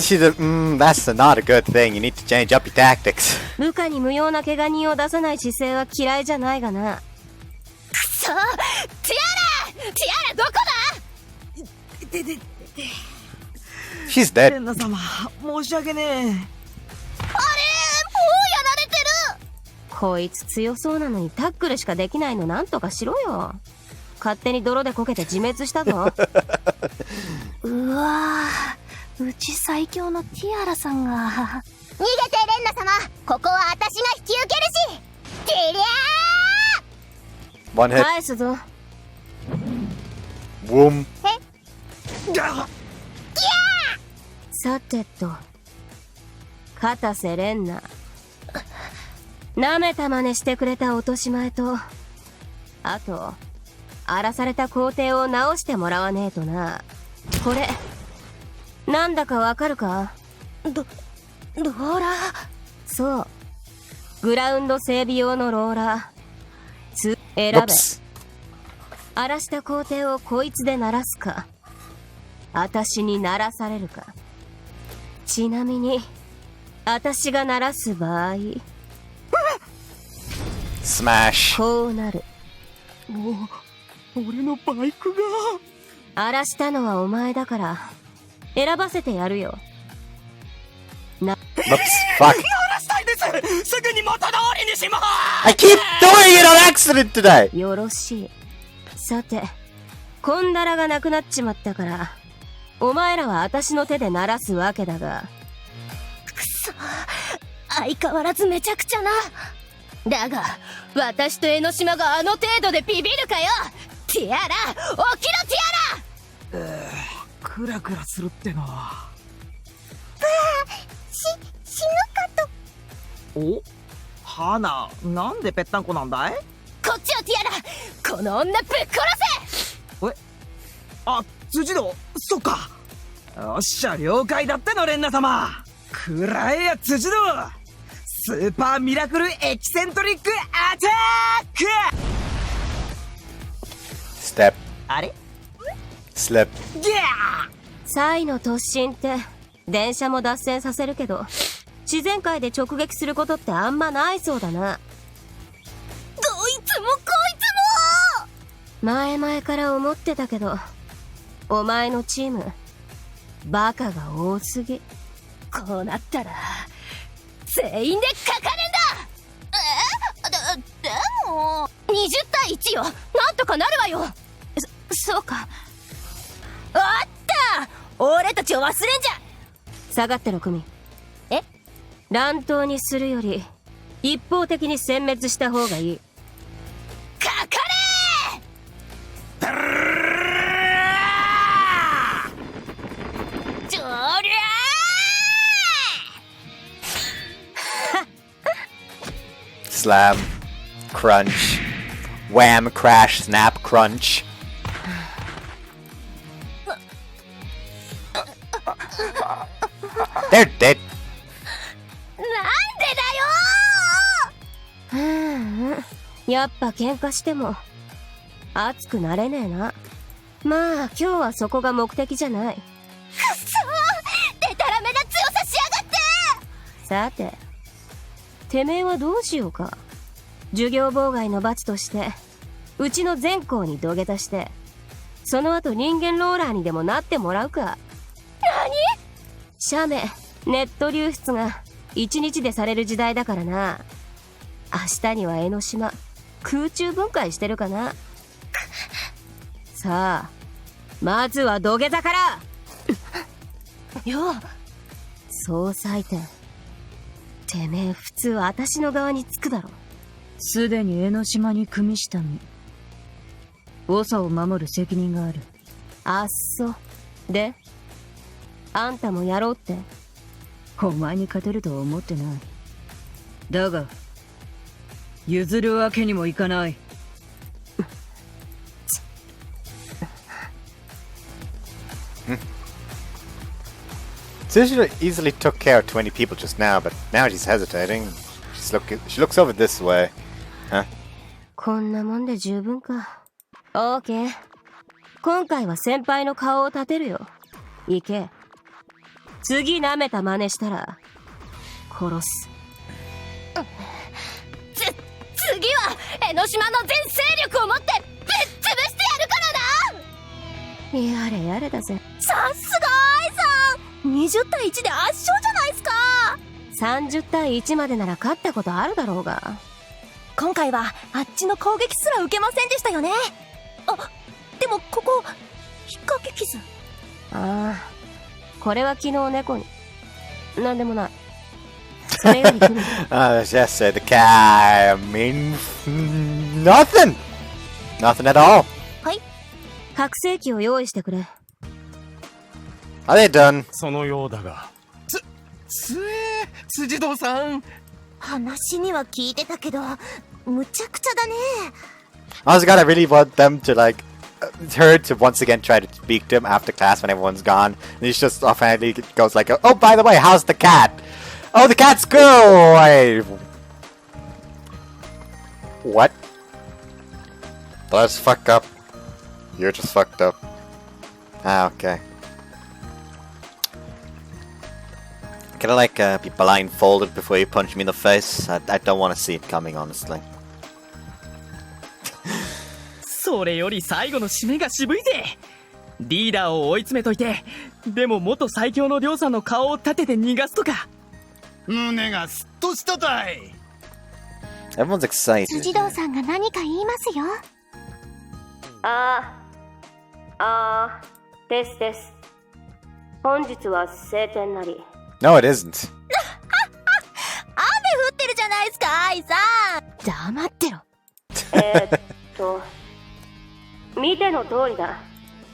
that's not a good thing. You need to change up your tactics. 部下に無用な怪我人を出さない姿勢は嫌いじゃないがな。くそ、ティアラどこだ。She's dead. レンナ様、申し訳ねえ。あれ、もうやられてる。こいつ強そうなのにタックルしかできないのなんとかしろよ。勝手に泥でこけて自滅したぞ。うわぁ、うち最強のティアラさんが。逃げてレンナ様、ここは私が引き受けるし。ティリOne hit. 返すぞ。Boom. さてと、片瀬レンナ。舐めた真似してくれた落とし前と、あと、荒らされた工程を直してもらわねえとな。これ、なんだかわかるか？ローラー。そう。グラウンド整備用のローラー。選べ。荒らした工程をこいつで鳴らすか、私に鳴らされるか。ちなみに、私が鳴らす場合、Smash。こうなる。俺のバイクが。荒らしたのはお前だから、選ばせてやるよ。Fuck。鳴らしたいです。すぐに元通りにします。I keep doing it on accident today! よろしい。さて、こんだらがなくなっちまったから、お前らは私の手で鳴らすわけだが。くそ、相変わらずめちゃくちゃな。だが、私と江ノ島があの程度でビビるかよ。ティアラ、起きろティアラ。クラクラするっての。死ぬかと。お、花、なんでぺったんこなんだい？こっちよティアラ、この女ぶっ殺せ。え、あ、辻堂、そっか。よっしゃ、了解だってのレンナ様。くらえや辻堂。スーパーミラクルエキセントリックアタック。Step。あれ？ Slip。ギャー。サイの突進って電車も脱線させるけど、自然界で直撃することってあんまないそうだな。どいつもこいつも。前々から思ってたけど、お前のチームバカが多すぎ。こうなったら全員でかかれんだ。でも20対1よ。なんとかなるわよ。そうか。あった、俺たちを忘れんじゃ。下がってろ組。え？乱闘にするより一方的に殲滅した方がいい。かかれ。じょりゃーSlam. Crunch. Wham, crash, snap, crunch. They're dead. なんでだよ。やっぱ喧嘩しても熱くなれねえな。まあ今日はそこが目的じゃない。くそー、でたらめな強さしやがって。さて、てめえはどうしようか。授業妨害の罰としてうちの全校に土下座して、その後人間ローラーにでもなってもらうか。何？写メ、ネット流出が1日でされる時代だからな。明日には江ノ島空中分解してるかな。さあ、まずは土下座から。よ。総裁店、てめえ普通私の側につくだろ。すでに江ノ島に組みした身。長を守る責任がある。あっそ。で、あんたもやろうって。お前に勝てるとは思ってない。だが譲るわけにもいかない。Tsujidou easily took care of 20 people just now, but now she's hesitating. She's she looks over this way. Huh? こんなもんで十分か。オーケー。今回は先輩の顔を立てるよ。行け。次舐めた真似したら殺す。次は江ノ島の全勢力を持ってぶっ潰してやるからな。やれやれだぜ。さすが愛さん、20対1で圧勝じゃないすか。30対1までなら勝ったことあるだろうが。今回はあっちの攻撃すら受けませんでしたよね。あ、でもここ引っ掛け傷。ああ、これは昨日猫に。なんでもない。それより来る。Just say the cat. I mean, nothing. Nothing at all. はい。拡声器を用意してくれ。Are they done? そのようだが。辻堂さん。話には聞いてたけど、むちゃくちゃだね。I was gonna really want them to like her to once again try to speak to him after class when everyone's gone. And he just offhandedly goes like, "Oh, by the way, how's the cat? Oh, the cat's good." Wait. What? Let's fuck up. You're just fucked up. Ah, okay. Can I like be blindfolded before you punch me in the face? I don't want to see it coming, honestly. それより最後の締めが渋いぜ。リーダーを追い詰めといて、でも元最強のりょうさんの顔を立てて逃がすとか。胸がスッとしたたい。 Everyone's excited. 辻堂さんが何か言いますよ。ですです。本日は晴天なり。No, it isn't. 雨降ってるじゃないですか、愛さん。黙ってろ。見ての通りだ。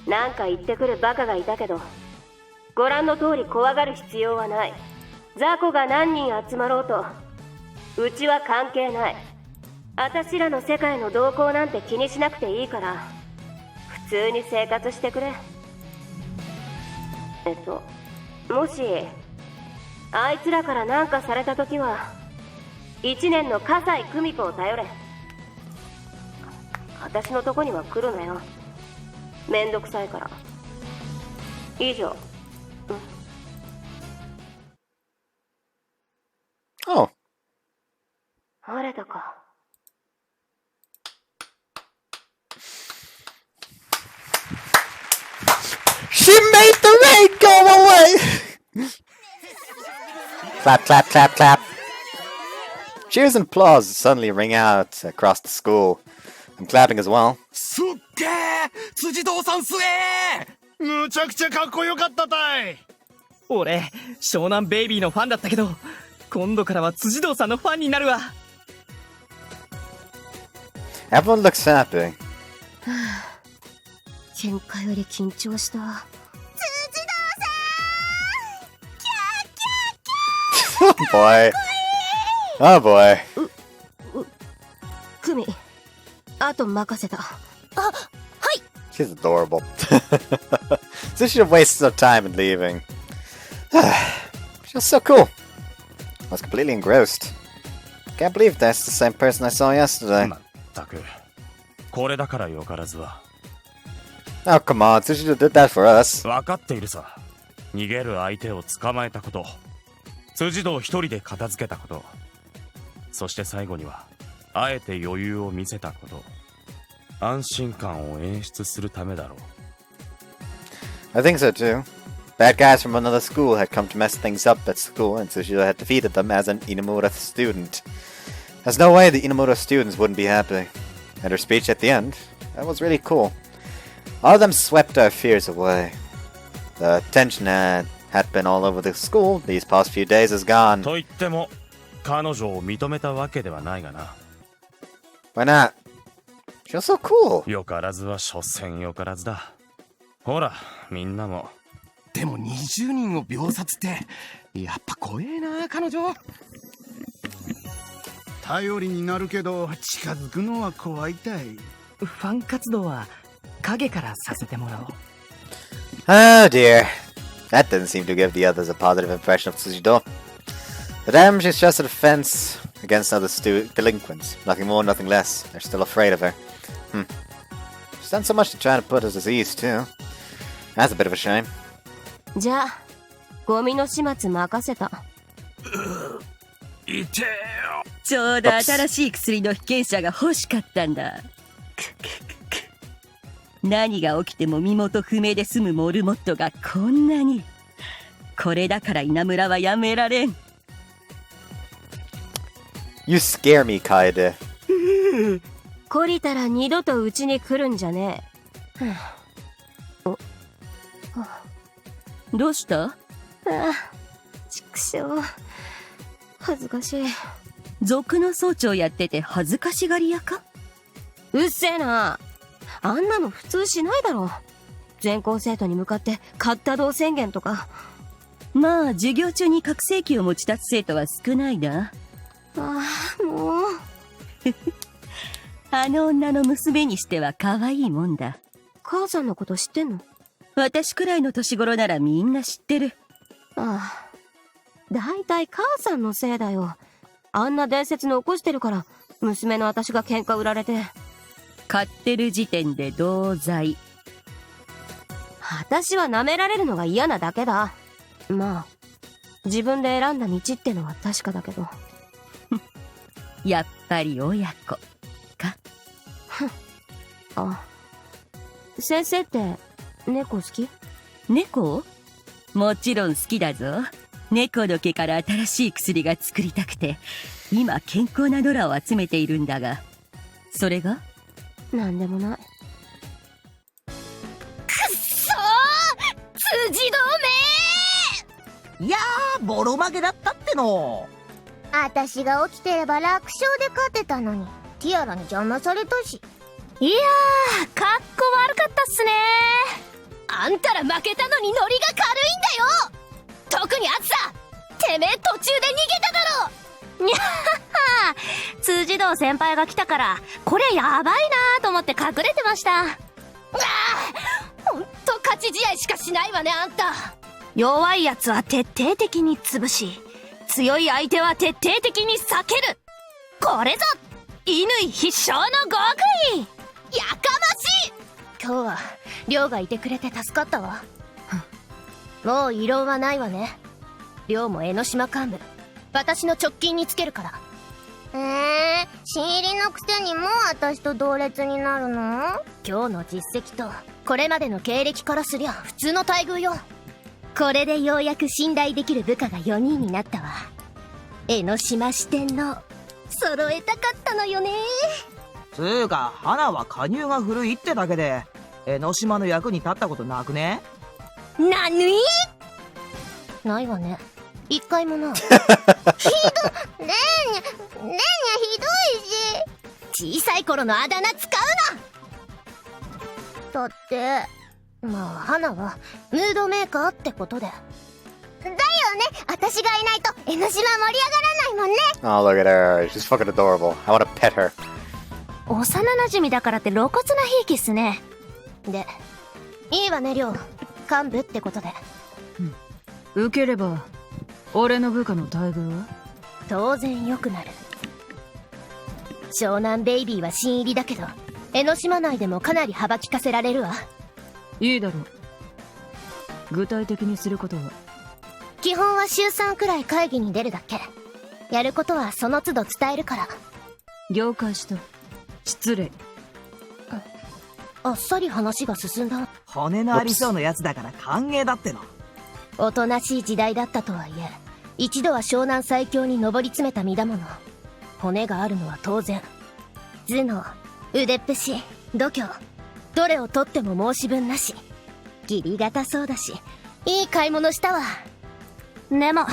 なんか言ってくるバカがいたけど、ご覧の通り怖がる必要はない。雑魚が何人集まろうと、うちは関係ない。あたしらの世界の動向なんて気にしなくていいから、普通に生活してくれ。もしあいつらから何かされたときは、1年の葛西久美子を頼れ。私のとこには来るなよ。めんどくさいから。以上。Oh. 晴れたか。She made the rain go away! Clap, clap, clap, clap. Cheers and applause suddenly ring out across the school. I'm clapping as well. すっげー、辻堂さんすえー。むちゃくちゃかっこよかったたい。俺、湘南ベイビーのファンだったけど、今度からは辻堂さんのファンになるわ。Everyone looks happy. 喧嘩より緊張した。Oh boy. Oh boy. クミ、あと任せた。はい。 She's adorable. So she should have wasted no time in leaving. She was so cool. I was completely engrossed. Can't believe that's the same person I saw yesterday. まったく、これだからよからずは。Oh, come on. Tsujidou did that for us. 分かっているさ。逃げる相手を捕まえたこと。辻堂一人で片付けたこと。そして最後には、あえて余裕を見せたこと。安心感を演出するためだろう。I think so too. Bad guys from another school had come to mess things up at school, and Tsujidou had defeated them as an Inamura student. There's no way the Inamura students wouldn't be happy. And her speech at the end, that was really cool. All of them swept our fears away. The tension had been all over the school these past few days is gone. と言っても、彼女を認めたわけではないがな。Why not? She was so cool. よからずは所詮よからずだ。ほら、みんなも。でも20人を秒殺って、やっぱ怖えな、彼女。頼りになるけど、近づくのは怖いたい。ファン活動は影からさせてもらおう。Oh dear. That didn't seem to give the others a positive impression of Tsujidou. The damage is just a defense against other delinquents. Nothing more, nothing less. They're still afraid of her. She's done so much to try to put us at ease, too. That's a bit of a shame. じゃあゴミの始末任せた。痛えよ。ちょうど新しい薬の被験者が欲しかったんだ。何が起きても身元不明で済むモルモットがこんなに。これだから稲村はやめられん。You scare me, Kaede. 懲りたら二度とうちに来るんじゃねえ。どうした？ああ、畜生。恥ずかしい。族の総長やってて恥ずかしがり屋か？うっせえな。あんなの普通しないだろ。全校生徒に向かってカッタ道宣言とか。まあ授業中に拡声器を持ち立つ生徒は少ないな。ああ、もう。あの女の娘にしては可愛いもんだ。母さんのこと知ってんの？私くらいの年頃ならみんな知ってる。ああ、だいたい母さんのせいだよ。あんな伝説の起こしてるから娘の私が喧嘩売られて。買ってる時点で同罪。私は舐められるのが嫌なだけだ。まあ自分で選んだ道ってのは確かだけど。やっぱり親子か。あ、先生って猫好き？猫？もちろん好きだぞ。猫の毛から新しい薬が作りたくて今健康なノラを集めているんだが、それが？なんでもない。くっそー、辻堂めー。いやー、ボロ負けだったっての。私が起きてれば楽勝で勝てたのに、ティアラに邪魔されたし。いやー、かっこ悪かったっすねー。あんたら負けたのにノリが軽いんだよ。特にあつさ、てめえ途中で逃げただろ。にゃっはー、辻堂先輩が来たからこれやばいなーと思って隠れてました。ああ、ほんと勝ち試合しかしないわね、あんた。弱いやつは徹底的に潰し、強い相手は徹底的に避ける。これぞ乾必勝の極意。やかましい。今日は亮がいてくれて助かったわ。もう異論はないわね。亮も江ノ島幹部、私の直近につけるから。新入りのくせにもう私と同列になるの？今日の実績とこれまでの経歴からすりゃ普通の待遇よ。これでようやく信頼できる部下が4人になったわ。江ノ島四天王揃えたかったのよね。つーか、花は加入が古いってだけで江ノ島の役に立ったことなくね？なに？ないわね、一回もな。ひどねえにゃひどいし、小さい頃のあだ名使うな。だってまあ花はムードメーカーってことで。だよね、私がいないと江ノ島盛り上がらないもんね。 Oh, look at her. She's fucking adorable. I want to pet her. 幼馴染だからって露骨なひいきっすね。で、いいわね亮、幹部ってことで。受ければ俺の部下の待遇は当然良くなる。湘南ベイビーは新入りだけど江ノ島内でもかなり幅利かせられるわ。いいだろう。具体的にすることは？基本は週3くらい会議に出るだけ。やることはその都度伝えるから。了解した。失礼。あっさり話が進んだ。骨のありそうなやつだから歓迎だっての。おとなしい時代だったとはいえ、一度は湘南最強に上り詰めた身だもの。骨があるのは当然。頭脳、腕っぷし、度胸、どれをとっても申し分なし。義理堅そうだし、いい買い物したわ。でも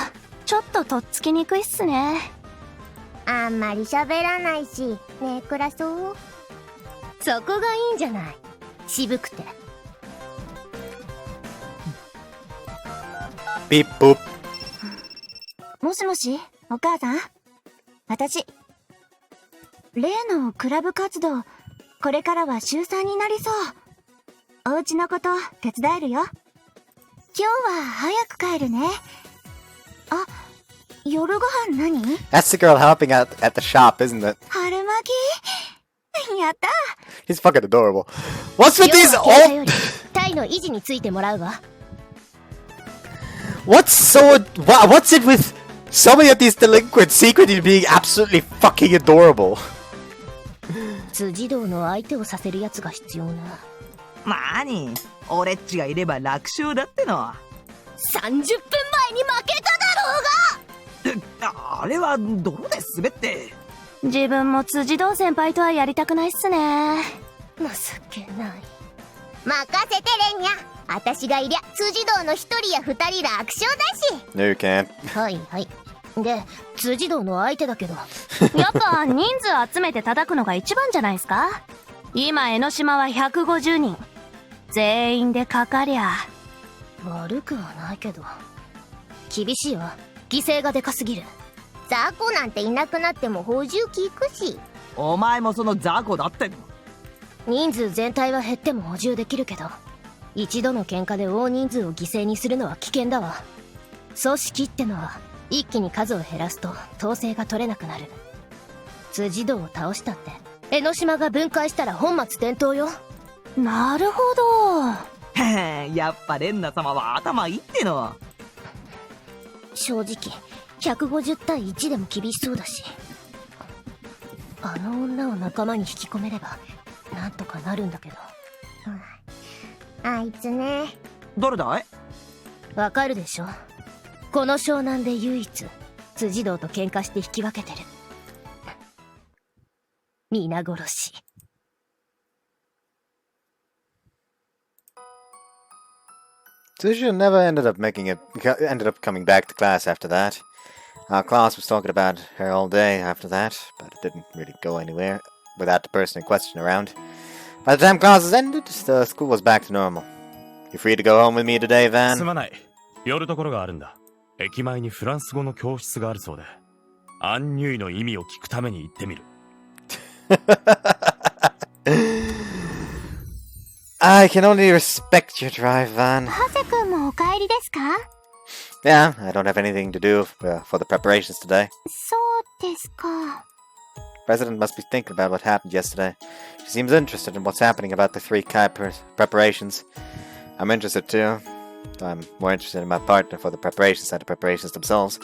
ちょっととっつきにくいっすね。あんまり喋らないし、ねえ暗そう。そこがいいんじゃない、渋くて。ピッポッ。もしもし、お母さん？私、例のクラブ活動、これからは週3になりそう。お家のこと手伝えるよ。今日は早く帰るね。あ、夜ご飯何？ That's the girl helping out at the shop, isn't it? 春巻きやった He's fucking adorable. What's with these 今日は今朝よりタイの維持についてもらうわ。 What's it with so many of these delinquents secretly being absolutely fucking adorable? 辻堂の相手をさせるやつが必要な。なに、俺っちがいれば楽勝だっての。30分前に負けただろうが。あれは泥で滑って。自分も辻堂先輩とはやりたくないっすね。情けない。任せてレンニャ。私がいりゃ辻堂の1人や2人楽勝だし。 No, you can't. はいはい。で、辻堂の相手だけど。やっぱ人数集めて叩くのが一番じゃないですか。今江ノ島は150人。全員でかかりゃ。悪くはないけど。厳しいわ。犠牲がでかすぎる。雑魚なんていなくなっても補充効くし。お前もその雑魚だっての。人数全体は減っても補充できるけど、一度の喧嘩で大人数を犠牲にするのは危険だわ。組織ってのは一気に数を減らすと統制が取れなくなる。辻堂を倒したって江ノ島が分解したら本末転倒よ。なるほど。やっぱレンナ様は頭いいっての。正直150対1でも厳しそうだし、あの女を仲間に引き込めればなんとかなるんだけど。あいつね。誰だい？わかるでしょ。この湘南で唯一辻堂と喧嘩して引き分けてる。皆殺し。Tsujidou never ended up coming back to class after that. Our class was talking about her all day after that, but it didn't really go anywhere without the person in question around. By the time classes ended, the school was back to normal. You free to go home with me today, Van? すまない。寄るところがあるんだ。駅前にフランス語の教室があるそうで、アンニュイの意味を聞くために行ってみる。I can only respect your drive, Van. ハセ君もお帰りですか？ Yeah, I don't have anything to do for the preparations today. そうですか。President must be thinking about what happened yesterday. She seems interested in what's happening about the 3K preparations. I'm interested too. I'm more interested in my partner for the preparations than the preparations themselves.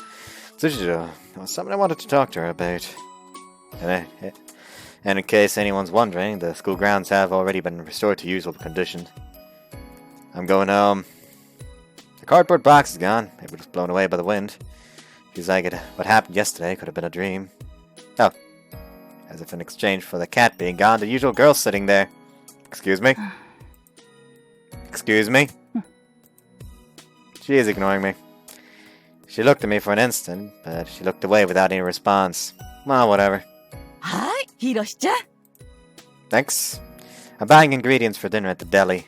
Tsujidou, there was something I wanted to talk to her about. And in case anyone's wondering, the school grounds have already been restored to usual condition. I'm going home. The cardboard box is gone. It was blown away by the wind. Feels like what happened yesterday could have been a dream. Oh. As if in exchange for the cat being gone, the usual girl's sitting there. Excuse me? Excuse me? She is ignoring me. She looked at me for an instant, but she looked away without any response. Well, whatever. Hi, Hiroshi-chan. Thanks. I'm buying ingredients for dinner at the deli.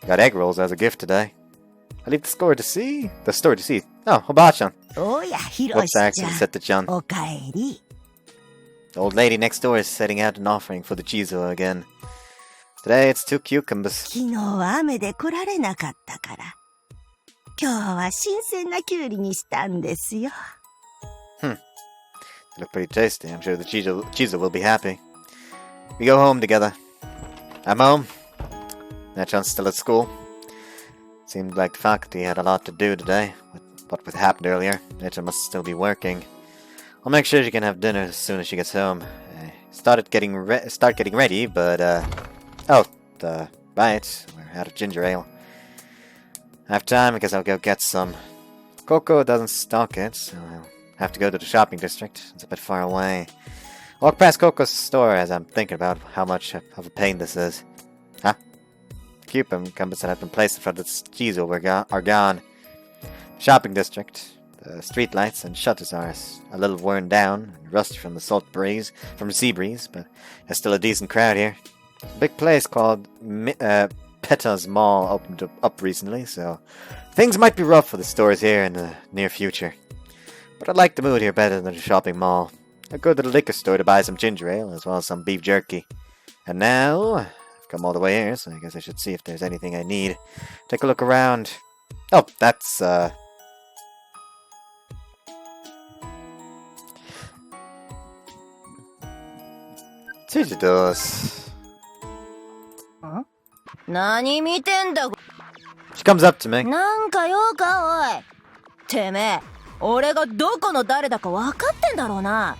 I got egg rolls as a gift today. I leave the store to see. Oh, Hoba-chan. Oh yeah, Whoops, I accidentally said to Chan. Okaeri. The old lady next door is setting out an offering for the Chizo again. Today it's 2 cucumbers. 昨日は雨で来られなかったから、今日は新鮮なキュウリにしたんですよ。They look pretty tasty. I'm sure the Chizo will be happy. We go home together. I'm home. Nachan's still at school. Seemed like the faculty had a lot to do today with what happened earlier. Nachan must still be working. I'll make sure she can have dinner as soon as she gets home. I start getting ready, but right, we're out of ginger ale. I have time because I'll go get some. Coco doesn't stock it, so I'll have to go to the shopping district. It's a bit far away. Walk past Coco's store as I'm thinking about how much of a pain this is. Huh? The cucumbers that have been placed in front of the Chizo are gone. Shopping district. The streetlights and shutters are a little worn down and rusty from the sea breeze, but there's still a decent crowd here. A big place called Peta's Mall opened up recently, so things might be rough for the stores here in the near future. But I like the mood here better than the shopping mall. I'll go to the liquor store to buy some ginger ale as well as some beef jerky. And now, I've come all the way here, so I guess I should see if there's anything I need. Take a look around. Oh, that's Tsujidou. 何見てんだ She comes up to me. なんか用かおい。てめえ、俺がどこの誰だか分かってんだろうな。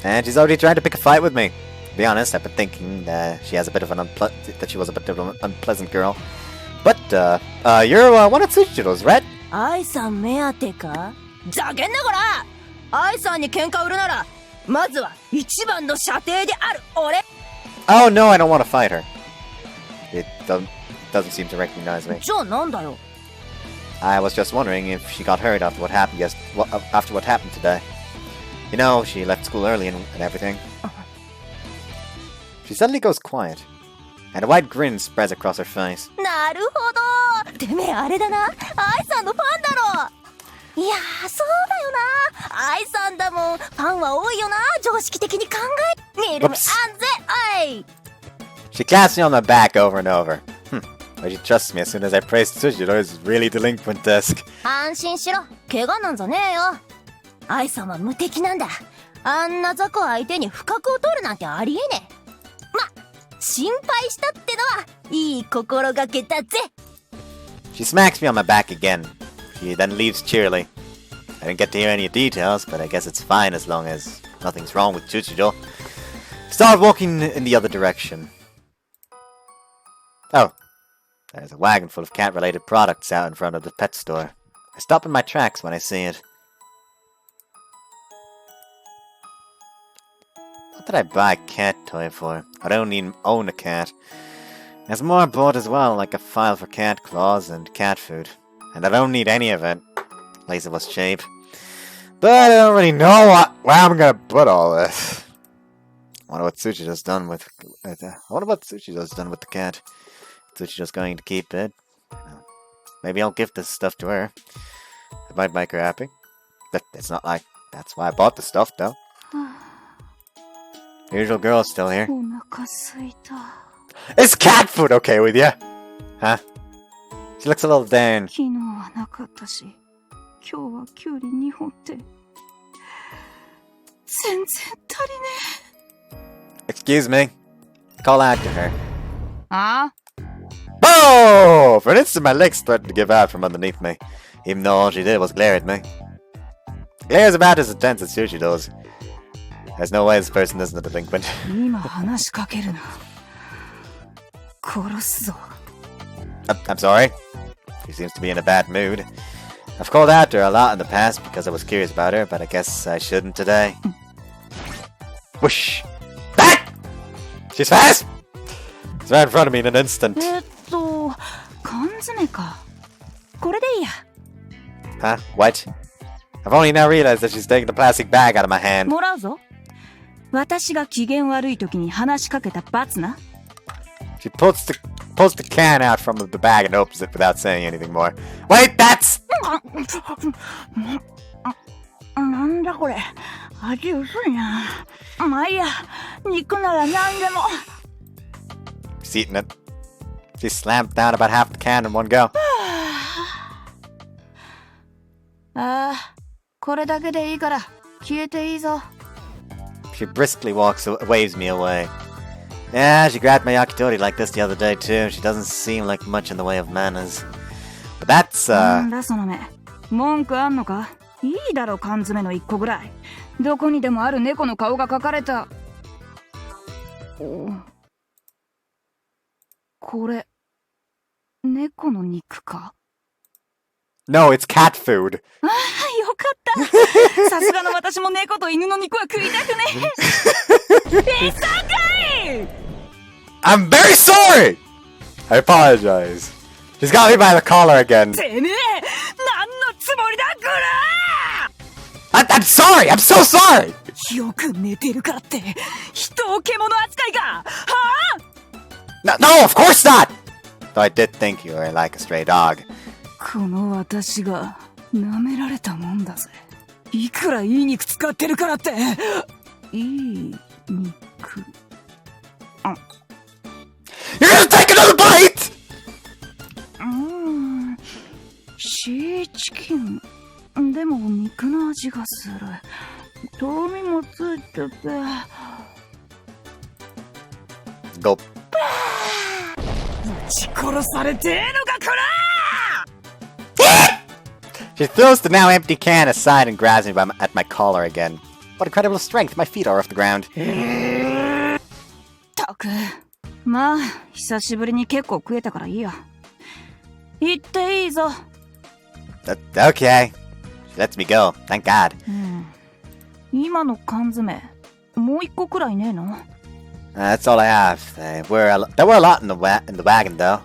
And she's already trying to pick a fight with me. To be honest, I've been thinking she has a bit of that she was a bit of an unpleasant girl. But you're one of Tsujidou's, right? 愛さん目当てか？ざけんなこら！愛さんに喧嘩売るなら、まずは一番の射程である俺。 Oh no, I don't want to fight her. It doesn't seem to recognize me. じゃあなんだよ。 I was just wondering if she got hurt after what happened after what happened today. You know, she left school early and everything. She suddenly goes quiet, and a wide grin spreads across her face. なるほど。てめえあれだな。愛さんのファンだろ。いやー、そうだよな。愛さんだもん。ファンは多いよな。常識的に考え。見る目安全。おい。 She claps me on the back over and over. But she trusts me as soon as I praise Tsujidou is really delinquent-esque. 安心しろ。怪我なんざねえよ。愛さんは無敵なんだ。あんな雑魚相手に不覚を取るなんてありえねえ。ま、心配したってのはいい心がけだぜ。 She smacks me on my back again. She then leaves cheerily. I didn't get to hear any details, but I guess it's fine as long as nothing's wrong with Tsujidou. Start walking in the other direction. Oh, there's a wagon full of cat-related products out in front of the pet store. I stop in my tracks when I see it. What did I buy a cat toy for? I don't even own a cat. There's more bought as well, like a file for cat claws and cat food. And I don't need any of it. At least it was cheap. But I don't really know where I'm gonna put all this. I wonder what Tsujidou's done with the cat. Tsujidou's going to keep it. Maybe I'll gift this stuff to her. It might make her happy. But it's not like that's why I bought the stuff, though. The usual girl's still here. Is cat food okay with you? Huh? She looks a little down. Excuse me. Call out to her. Oh! For an instant, my legs threatened to give out from underneath me, even though all she did was glare at me. The glare is about as intense as Tsujidou's. There's no way this person isn't a delinquent. I'm sorry. She seems to be in a bad mood. I've called out to her a lot in the past because I was curious about her, but I guess I shouldn't today. Whoosh! Back! She's fast! It's right in front of me in an instant. Huh? What? I've only now realized that she's taking the plastic bag out of my hand. She pulls the can out from the bag and opens it without saying anything more. Wait, that's... She's eating it. She slammed down about half the can in one go. She briskly waves me away. Yeah, she grabbed my yakitori like this the other day too. She doesn't seem like much in the way of manners. But that's, 文句あんのか？いいだろ、缶詰の1個ぐらい。どこにでもある猫の顔が描かれた。これ、猫の肉か？ No, it's cat food. ああ、よかった。さすがの私も猫と犬の肉は食いたくねえ。いさかい！ I'm very sorry! I apologize. She's got me by the collar again. てめえ、何のつもりだこら！ I'm sorry! I'm so sorry! よく寝てるからって、人を獣扱いか？はNo, あ？ no, of course not! Though I did think you were like a stray dog. この私が舐められたもんだぜ。いくらいい肉使ってるからって。いい肉。You're gonna take another bite! シーチキン。でも肉の味がする。とろみもついてて。Gulp. 撃ち殺されてえのかこら She throws the now empty can aside and grabs me at my collar again. What incredible strength! My feet are off the ground. たく。まあ、久しぶりに結構食えたからいいや。行っていいぞ。Okay. She lets me go. Thank God. 今の缶詰、もう一個くらいねえの That's all I have. There were a lot in the wagon, though.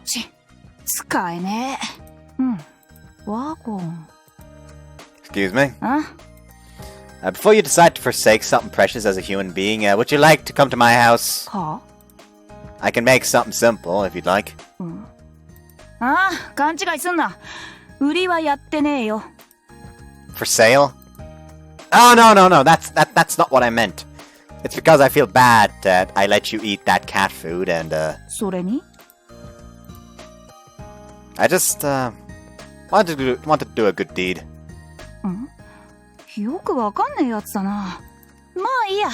使えねえ。ワゴン。Excuse me? Huh? Before you decide to forsake something precious as a human being, would you like to come to my house? Huh? I can make something simple, if you'd like. ああ、勘違いすんな。売りはやってねえよ。For sale? Oh, no. That's not what I meant. It's because I feel bad that I let you eat that cat food and, それに I just, wanted to do a good deed. よくわかんねえやつだな。まあいいや。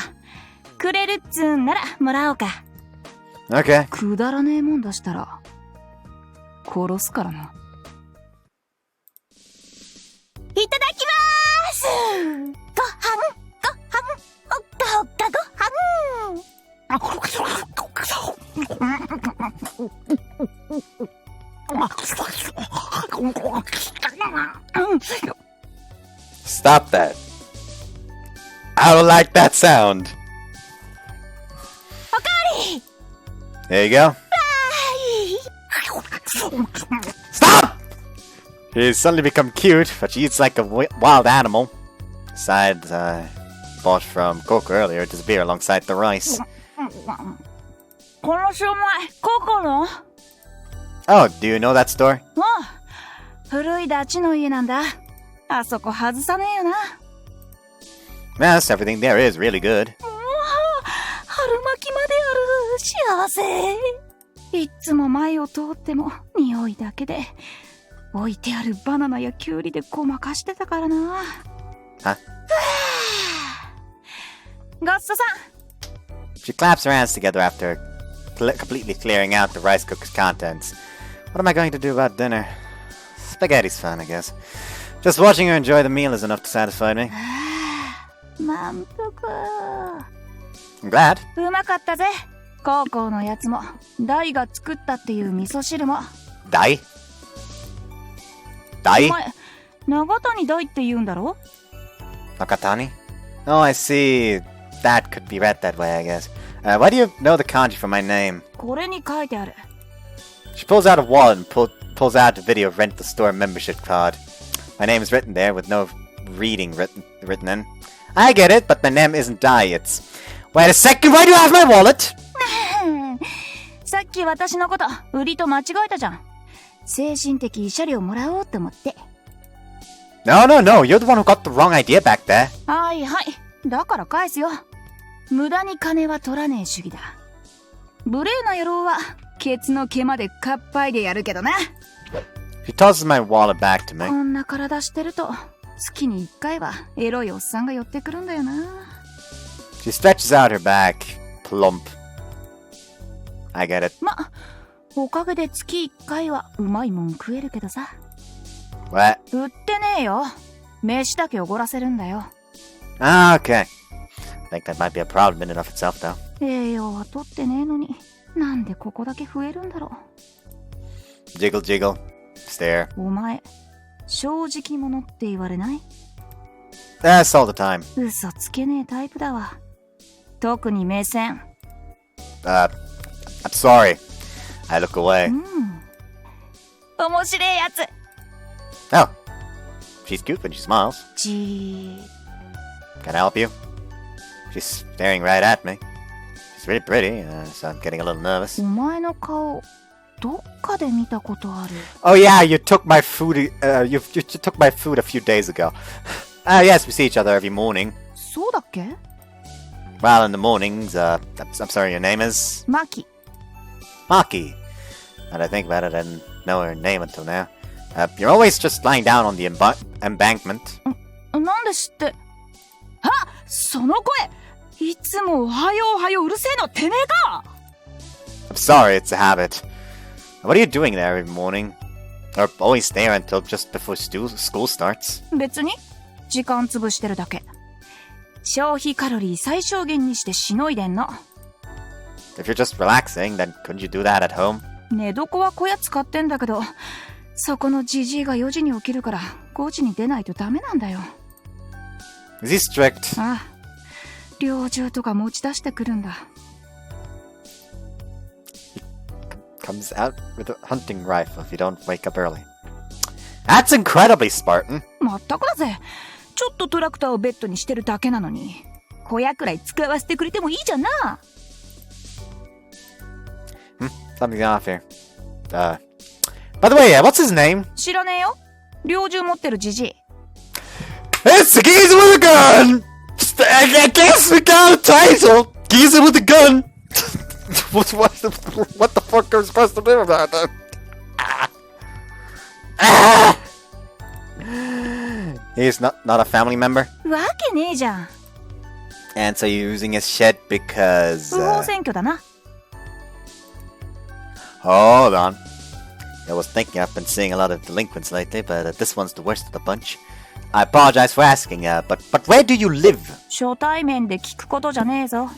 くれるっつーんならもらおうか。Okay. くだらねえもん出したら、殺すからな。いただきまーす。ごはん、ほっかほっかごはん。Stop that. I don't like that sound. There you go. Stop! She's suddenly become cute, but she eats like a wild animal. Besides, bought from Coco earlier to disappear alongside the rice. このシューマイ、ココの Oh, do you know that store? 古いダチの家なんだ。あそこ外さねえよな。Yes, everything there is really good. 春巻きまである。幸せ。いっつも前を通っても匂いだけで置いてあるバナナやキュウリでごまかしてたからな。Huh? ごっそさん。She claps her hands together after completely clearing out the rice cooker's contents. What am I going to do about dinner? Spaghetti's fun, I guess. Just watching her enjoy the meal is enough to satisfy me. 満腹。I'm glad. うまかったぜ。高校のやつも、ダイが作ったっていう味噌汁も。Dai? Dai? お前、長谷大って言うんだろ Nakatani? Oh, I see. That could be read that way, I guess. Why do you know the kanji for my name? これに書いてある。 She pulls out a wallet and pulls out a video of Rent the Store membership card. My name is written there with no reading written in. I get it, but my name isn't Dai, it's... Wait a second, why do you have my wallet? さっき私のこと売りと間違えたじゃん。精神的慰謝料もらおうと思って。No, you're the one who got the wrong idea back there. はいはい。だから返すよ。無駄に金は取らねえ主義だ。無礼な野郎はケツの毛までかっぱいでやるけどな。She tosses my wallet back to me. こんな体してると月に1回はエロいおっさんが寄ってくるんだよな。She stretches out her back. Plump. I get it. ま、おかげで月1回はうまいもん食えるけどさ。What? 売ってねえよ。飯だけおごらせるんだよ。Ah, okay. I think that might be a problem in and of itself, though. 栄養は取ってねえのに、なんでここだけ増えるんだろう。Jiggle, jiggle. Stare. お前、正直者って言われない？ That's all the time. 嘘つけねえタイプだわ。特に目線。I'm sorry. I look away. 面白えやつ。Oh. She's cute when she smiles. じー。 Can I help you? She's staring right at me. She's really pretty, so I'm getting a little nervous. お前の顔、どっかで見たことある。Oh yeah, you took my food. You took my food a few days ago. Yes, we see each other every morning. そうだっけ？ Well, in the mornings. I'm sorry, your name is Maki. Maki. Now that I think about it, I didn't know her name until now. You're always just lying down on the embankment. なんで知って？あ、その声。いつもおはようおはよううるせえのてめえか。sorry, it's a habit. What are you doing there every morning? Or always there until just before school starts? 別に時間潰してるだけ。消費カロリー最小限にしてしのいでんの。If you're just relaxing, then couldn't you do that at home? 寝床は小屋使ってんだけど、そこのジジイが4時に起きるから5時に出ないとダメなんだよ。Is he strict? ああ、猟銃とか持ち出してくるんだ。Comes out with a hunting rifle if you don't wake up early. That's incredibly Spartan. まったくだぜ。ちょっとトラクターをベッドにしてるだけなのに、小屋くらい使わせてくれてもいいじゃんな。Something's off here. By the way, what's his name? 知らねえよ。猟銃持ってるジジイ。It's the geezer with a gun! I guess we got a title! Geezer with a gun! what the fuck are we supposed to do about that? He's not a family member? わけねえじゃん。 And so you're using his shed because... 不法占拠だな。Hold on. I was thinking I've been seeing a lot of delinquents lately, but this one's the worst of the bunch. I apologize for asking, but where do you live? 初対面で聞くことじゃねえぞ。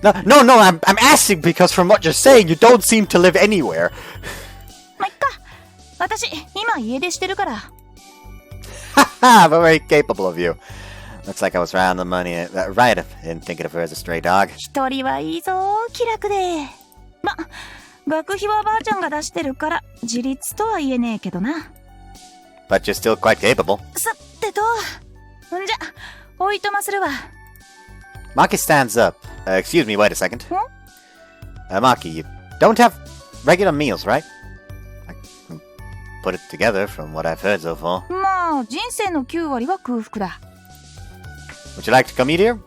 No, I'm asking because from what you're saying, you don't seem to live anywhere. まあ、いっか。私、今家出してるから。Haha, very capable of you. Looks like I was right on the money, right in thinking of her as a stray dog. 一人はいいぞ、気楽で。ま、学費はばあちゃんが出してるから、自立とは言えねえけどな。But you're still quite capable. さてと、んじゃ、おいとまするわ。Maki stands up. Excuse me, wait a second. Maki, you don't have regular meals, right? I can put it together from what I've heard so far. まあ、人生の9割は空腹だ。Would you like to come eat here?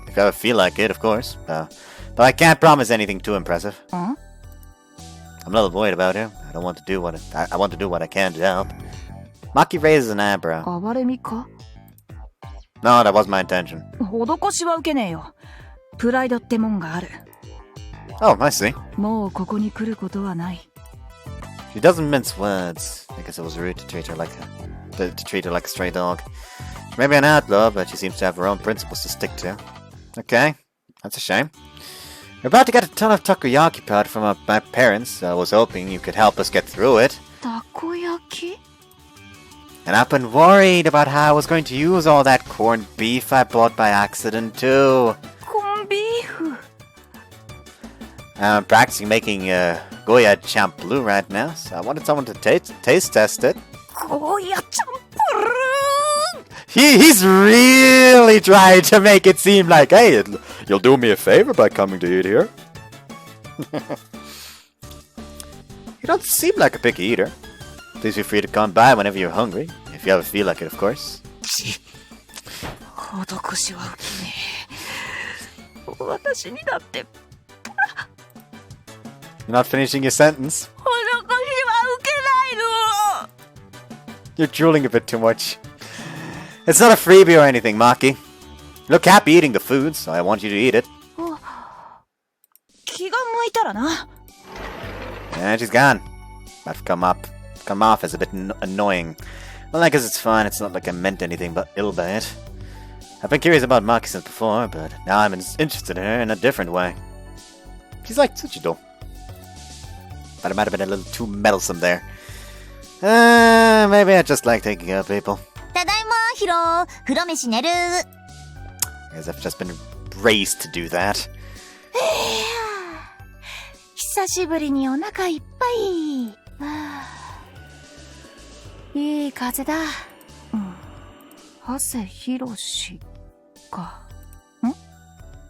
If you ever feel like it, of course. But I can't promise anything too impressive. Huh? I'm a little worried about her. I want to do what I can to help. Maki raises an eyebrow. 暴れみか? No, that wasn't my intention. 施しは受けねえよ。プライドってもんがある。Oh, I see. もうここに来ることはない。She doesn't mince words. I guess it was rude to treat her like a stray dog. She may be an outlaw, but she seems to have her own principles to stick to. Okay, that's a shame. We're about to get a ton of takoyaki powder from my parents. I was hoping you could help us get through it. Takoyaki? And I've been worried about how I was going to use all that corned beef I bought by accident too. Corned beef? I'm practicing making Goya champloo right now, so I wanted someone to taste test it. Goya champloo? He's really trying to make it seem like, hey, you'll do me a favor by coming to eat here. You don't seem like a picky eater. Please feel free to come by whenever you're hungry, if you ever feel like it, of course. 施しは受けねえ。私にだって。You're not finishing your sentence. 施しは受けないの。You're drooling a bit too much. It's not a freebie or anything, Maki. You look happy eating the food, so I want you to eat it. 気が向いたらな。And she's gone. Might have come off as a bit annoying. Well, I guess it's fine. It's not like I meant anything but ill by it. I've been curious about Maki since before, but now I'm interested in her in a different way. She's like Tsujidou. But I might have been a little too meddlesome there. Maybe I just like taking care of people. ただいま、ヒロ。風呂飯寝る。Guess I've just been raised to do that. 久しぶりにお腹いっぱい。いい風だ。長谷博士か。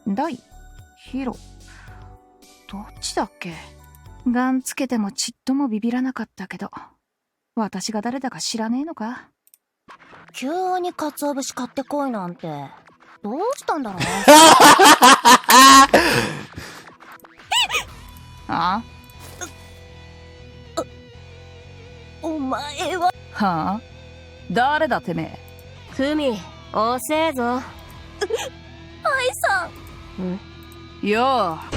大広。どっちだっけ？ガンつけてもちっともビビらなかったけど、私が誰だか知らねえのか？急に鰹節買ってこいなんて、どうしたんだろうね。あ？お前は。はあ？誰だてめえ。ふみ、遅えぞ。愛さん。よう。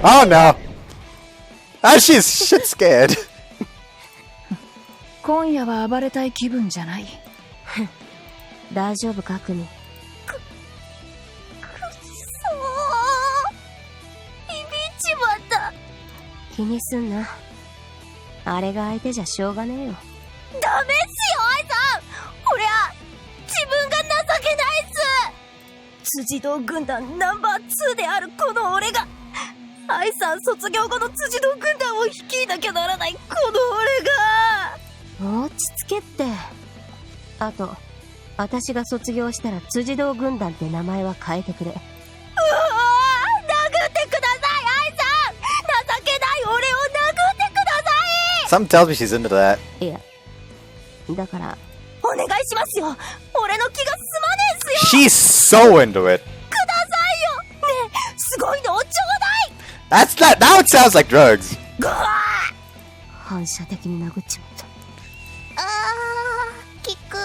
Oh no! Ah, she's shit scared. 今夜は暴れたい気分じゃない。大丈夫か、クミ。くそー。ビビっちまった。気にすんな。あれが相手じゃしょうがねえよ。ダメっすよ、アイさん。こりゃ自分が情けないっす。辻堂軍団ナンバー2であるこの俺が、愛さん卒業後の辻堂軍団を率いなきゃならないこの俺が。落ち着けって。あと、私が卒業したら辻堂軍団って名前は変えてくれ。うわー、殴ってください、愛さん。情けない俺を殴ってください。 Something tells me she's into that. いや、だからお願いしますよ。俺の気が済まねえっすよ。 She's so into it. くださいよ。ねえ、すごいのをちょうだい。That's not. Now it sounds like drugs. 反射的に殴っちまった。あー、キク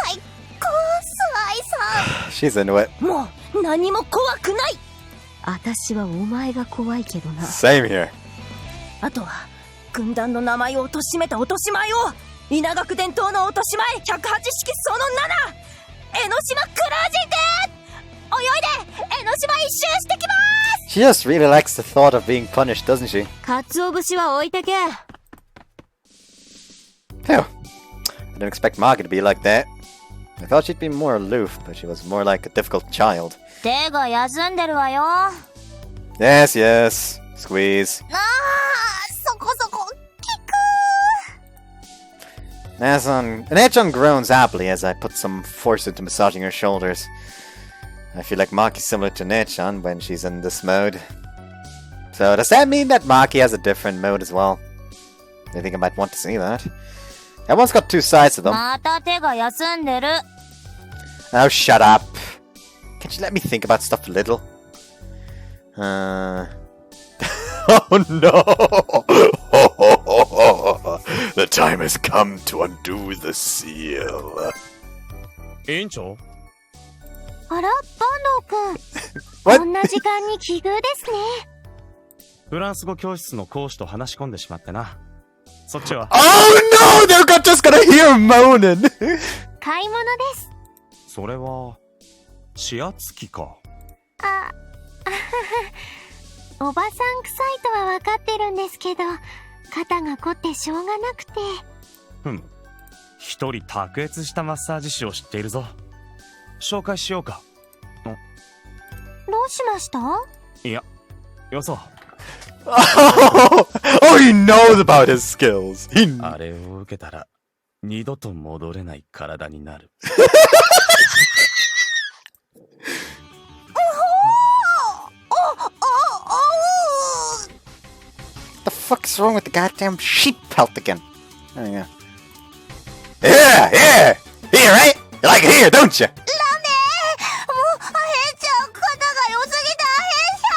最高っす、愛さん。 She's into it. もう何も怖くない。私はお前が怖いけどな。 Same here. あとは軍団の名前を貶めた落とし前を、稲学伝統の落とし前108式その7、江ノ島クルージング。泳いで江ノ島一周してきます。 She just really likes the thought of being punished, doesn't she? 鰹節は置いてけ。 Phew. I didn't expect Margaret to be like that. I thought she'd be more aloof, but she was more like a difficult child. 手が休んでるわよ。 Yes, yes. Squeeze. あー、そこそこ、Nechan groans happily as I put some force into massaging her shoulders. I feel like Maki's similar to Nechan when she's in this mode. So does that mean that Maki has a different mode as well? I think I might want to see that. Everyone's got two sides to them. また手が休んでる。 Oh, shut up. Can't you let me think about stuff a little? Oh no! The time has come to undo the seal. 委員長？あら、坂東くん。 What? こんな時間に奇遇ですね。フランス語教室の講師と話し込んでしまってな。そっちは？ Oh no! They're just gonna hear moaning! 買い物です。それは、シアツキか。あ、おばさん臭いとは分かってるんですけど、肩が凝ってしょうがなくて。一人卓越したマッサージ師を知っているぞ。紹介しようか。どうしました？いや、よそう。Oh, he knows about his skills. あれを受けたら、二度と戻れない体になる。What the fuck's wrong with the goddamn sheep pelt again? There you go. Yeah, yeah! Here, right? You like it here, don't you? ダメー。もう、変ちゃん、肩が良すぎた。変ちゃん。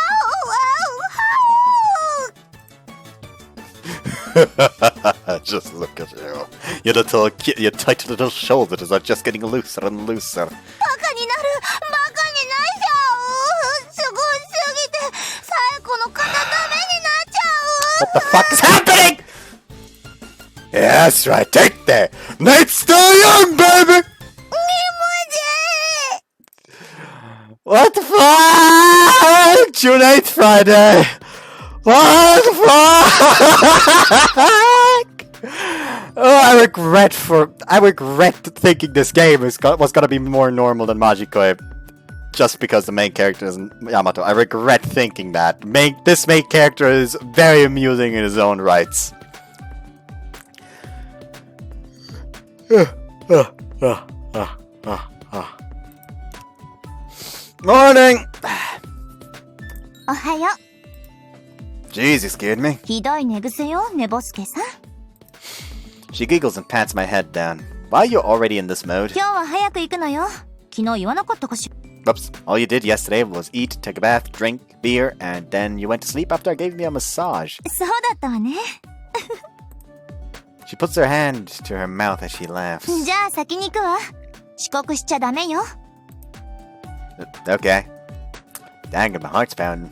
Just look at you. Your tight little shoulders are just getting looser and looser. バカになる。バカになっちゃう。すごすぎて、最後の肩ダメになっちゃう。 What the fuck is happening? Yeah, that's right. Take that. Night's still young, baby. What the fuck? Jun'ai Friday. What the fuck? Oh, I regret thinking this game was gonna be more normal than Majikoi. Just because the main character is Yamato. I regret thinking that. This main character is very amusing in his own rights. Morning! おはよう。 Jeez, you scared me. ひどい寝癖よ、寝ぼすけさん。 She giggles and pats my head down. Why are you already in this mode? 今日は早く行くのよ。昨日言わなかったかしら。 Oops. All you did yesterday was eat, take a bath, drink beer, and then you went to sleep after I gave me a massage. そうだったわね。 She puts her hand to her mouth as she laughs. じゃあ先に行くわ。遅刻しちゃダメよ。 Okay. Dang it, my heart's pounding.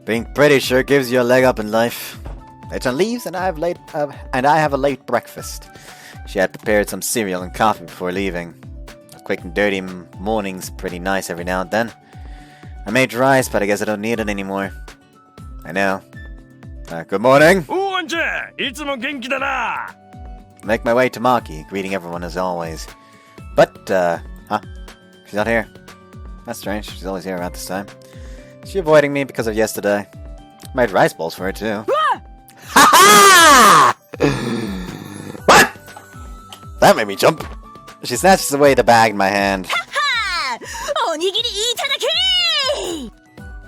Being pretty sure gives you a leg up in life. Rachel leaves, and I have a late breakfast. She had prepared some cereal and coffee before leaving. A quick and dirty morning's pretty nice every now and then. I made rice, but I guess I don't need it anymore. I know. Good morning! Make my way to Maki, greeting everyone as always. But, she's not here. That's strange, she's always here around this time. Is she avoiding me because of yesterday? I made rice balls for her too. Ha What? That made me jump. She snatches away the bag in my hand.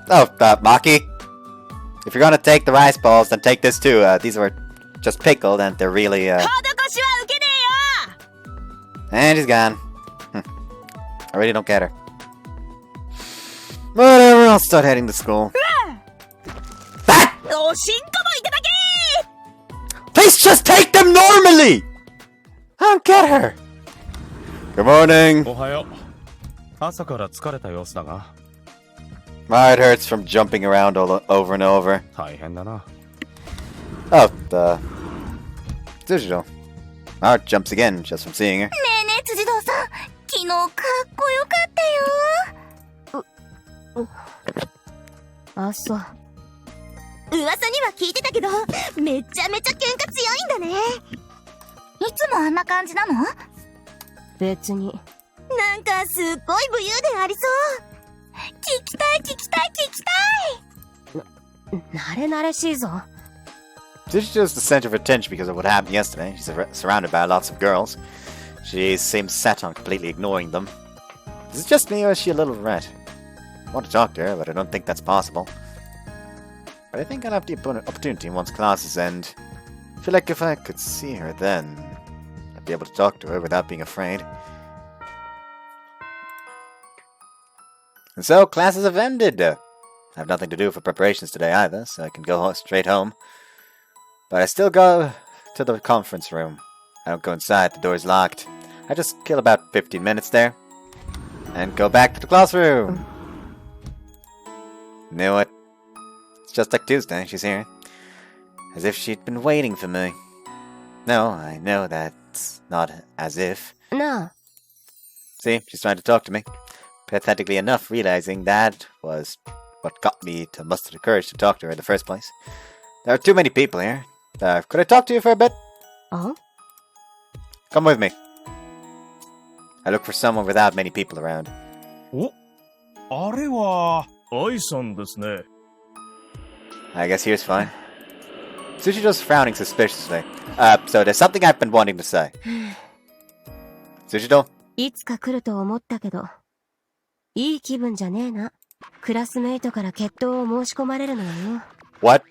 Oh, Maki. If you're gonna take the rice balls, then take this too. These were just pickled and they're really, And she's gone. I really don't get her. Whatever, I'll start heading to school. Please just take them normally! I don't get her. Good morning. My head hurts from jumping around over and over. Oh, Tsujidou. My heart jumps again just from seeing her. 辻堂さん、昨日かっこよかったよ。あ、そう。噂には聞いてたけど、めちゃめちゃ喧嘩強いんだね。いつもあんな感じなの？別に。なんかすっごい武勇伝ありそう。聞きたい。慣れ慣れしいぞ。Tsujidou's the center of attention because of what happened yesterday. She's surrounded by lots of girls. She seems set on completely ignoring them. Is it just me or is she a little rat? I want to talk to her, but I don't think that's possible. But I think I'll have the opportunity once classes end. I feel like if I could see her then, I'd be able to talk to her without being afraid. And so, classes have ended. I have nothing to do for preparations today either, so I can go straight home. But I still go to the conference room. I don't go inside, the door's locked. I just kill about 15 minutes there. And go back to the classroom. Knew it. It's just like Tuesday, she's here. As if she'd been waiting for me. No, I know that's not as if. No. See, she's trying to talk to me. Pathetically enough, realizing that was what got me to muster the courage to talk to her in the first place. There are too many people here. Could I talk to you for a bit? Uh-huh. Come with me. I look for someone without many people around. Oh, あれは愛さんですね。 I guess here's fine. Tsujidou's frowning suspiciously. So there's something I've been wanting to say. Tsujidou? いつか来ると思ったけど、いい気分じゃねえな。クラスメイトから決闘を申し込まれるのはよ。What?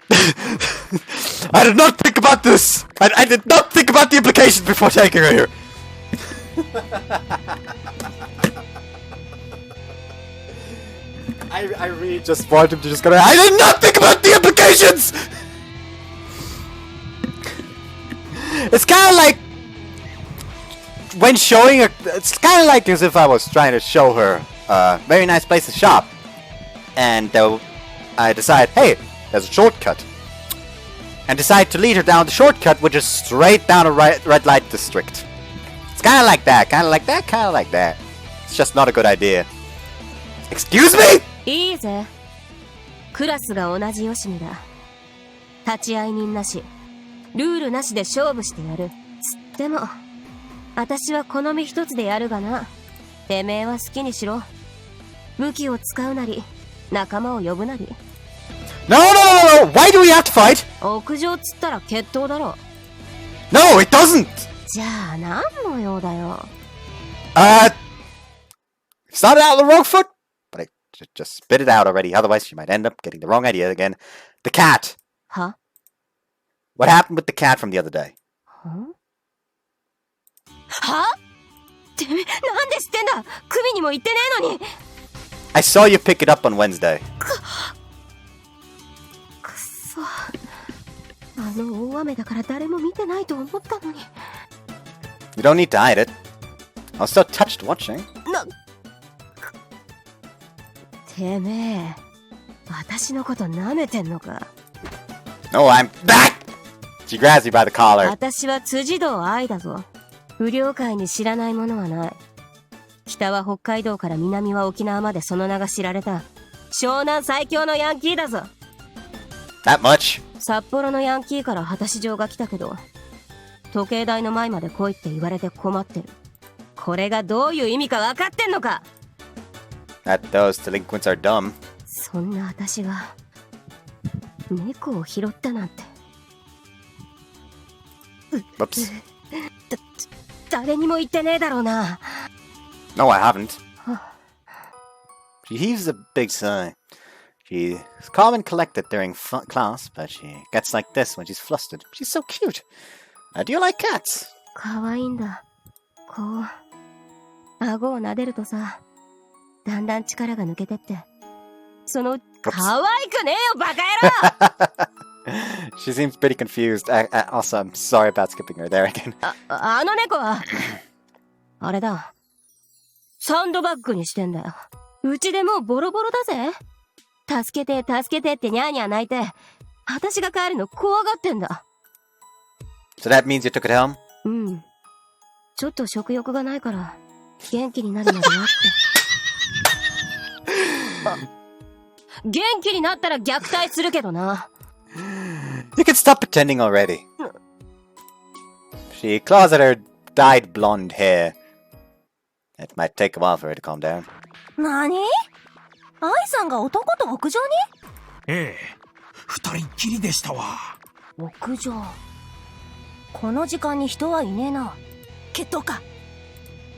I did not think about this! I did not think about the implications before taking her here! I really just want him to just go, I did not think about the implications! It's kind of like when showing her, it's kind of like as if I was trying to show her a very nice place to shop. And I decide, hey, there's a shortcut. And decide to lead her down the shortcut, which is straight down a red light district. It's kind of like that, kind of like that, kind of like that. It's just not a good idea. Excuse me?いいぜ。クラスが同じよしみだ。立ち会い人なし、ルールなしで勝負してやる。つっても、私は好み一つでやるがな。てめえは好きにしろ。武器を使うなり、仲間を呼ぶなり。No! Why do we have to fight? 屋上つったら決闘だろ。No, it doesn't! じゃあ何の用だよ。Started out on the wrong foot, but I just spit it out already, otherwise she might end up getting the wrong idea again. The cat! Huh? What happened with the cat from the other day? Huh? は？てめえ、なんで知ってんだ？組にも言ってねえのに。I saw you pick it up on Wednesday. くそ。あの大雨だから誰も見てないと思ったのに。You don't need to hide it. I was so touched watching. てめえ、私のこと舐めてんのか。 Oh, I'm back! She grabs me by the collar. 私は辻堂愛だぞ。不良界に知らないものはない。北は北海道から南は沖縄までその名が知られた湘南最強のヤンキーだぞ。 That much? 札幌のヤンキーから果たし状が来たけど、時計台の前まで来いって言われて困ってる。これがどういう意味か分かってんのか。 That those delinquents are dumb. そんな私が猫を拾ったなんて。 Whoops. 誰にも言ってねえだろうな。 No, I haven't. She heaves a big sigh. She's calm and collected during class, but she gets like this when she's flustered. She's so cute. Do you like cats? 可愛いんだ。こう顎を撫でるとさ、だんだん力が抜けてって、その可愛くねえよバカ野郎。 She seems pretty confused. Also, I'm sorry about skipping her there again. あの猫はあれだ、サンドバッグにしてんだよ。うちでもうボロボロだぜ。助けて助けてってニャーニャー泣いて、私が帰るの怖がってんだ。 So that means you took it home? うん。ちょっと食欲がないから元気になるまで待って。元気になったら虐待するけどな。 You can stop pretending already. She claws at her dyed blonde hair. It might take a while for her to calm down. 何？愛さんが男と屋上に？ええ、二人っきりでしたわ。屋上。この時間に人はいねえな。決闘か。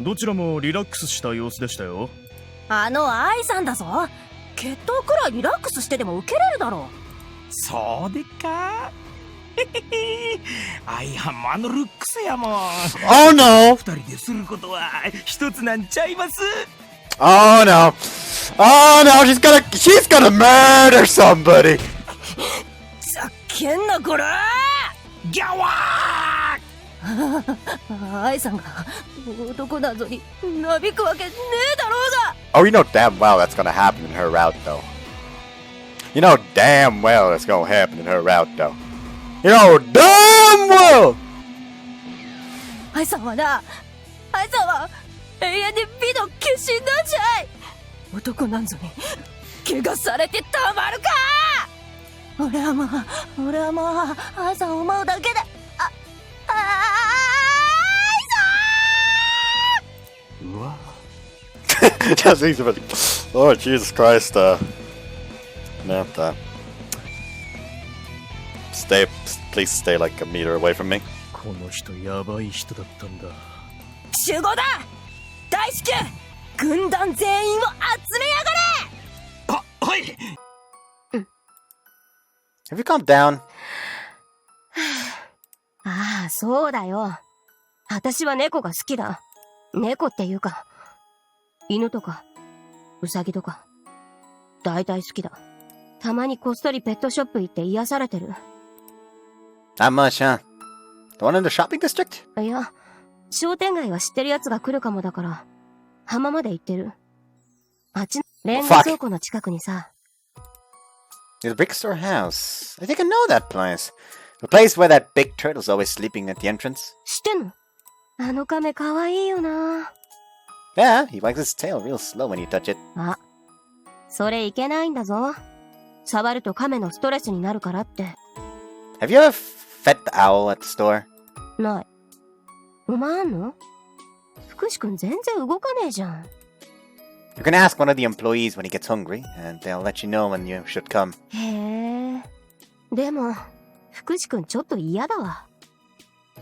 どちらもリラックスした様子でしたよ。あの愛さんだぞ。決闘くらいリラックスしてでも受けれるだろう。そうでか。アイハンもあのルックスやもん。Oh no! 二人ですることは一つなんちゃいます。 Oh no! Oh no! She's gonna murder somebody! ざけんなこら！ギャワー！愛さんが男なぞになびくわけねえだろうが！ Oh, you know damn well that's gonna happen in her route, though. You know damn well that's gonna happen in her route, though. You know damn well! 愛さんはな、愛さんは永遠に美の化身なんじゃい。男なんぞに怪我されてたまるか。俺はもう愛さんを思うだけで、Just thinks about it. Oh, Jesus Christ, Samantha. Please stay like a meter away from me. この人やばい人だったんだ。集合だ。大至急軍団全員を集めやがれ。はい。Have you calmed down? ああ、そうだよ。私は猫が好きだ。猫っていうか、犬とか、ウサギとか、大体好きだ。たまにこっそりペットショップ行って癒されてる。Not much, huh? The one in the shopping district? いや、商店街は知ってる奴が来るかもだから、浜まで行ってる。あっちのレンガ倉庫の近くにさ。The brick store house. I think I know that place. The place where that big turtle's always sleeping at the entrance. 知ってんの？あの亀かわいいよな。Yeah, he wags his tail real slow when you touch it. あ、それいけないんだぞ。触ると亀のストレスになるからって。Have you ever fed the owl at the store? ない。お前あんの？福士くん全然動かねえじゃん。You can ask one of the employees when he gets hungry, and they'll let you know when you should come. へえ。でも、福士くんちょっと嫌だわ。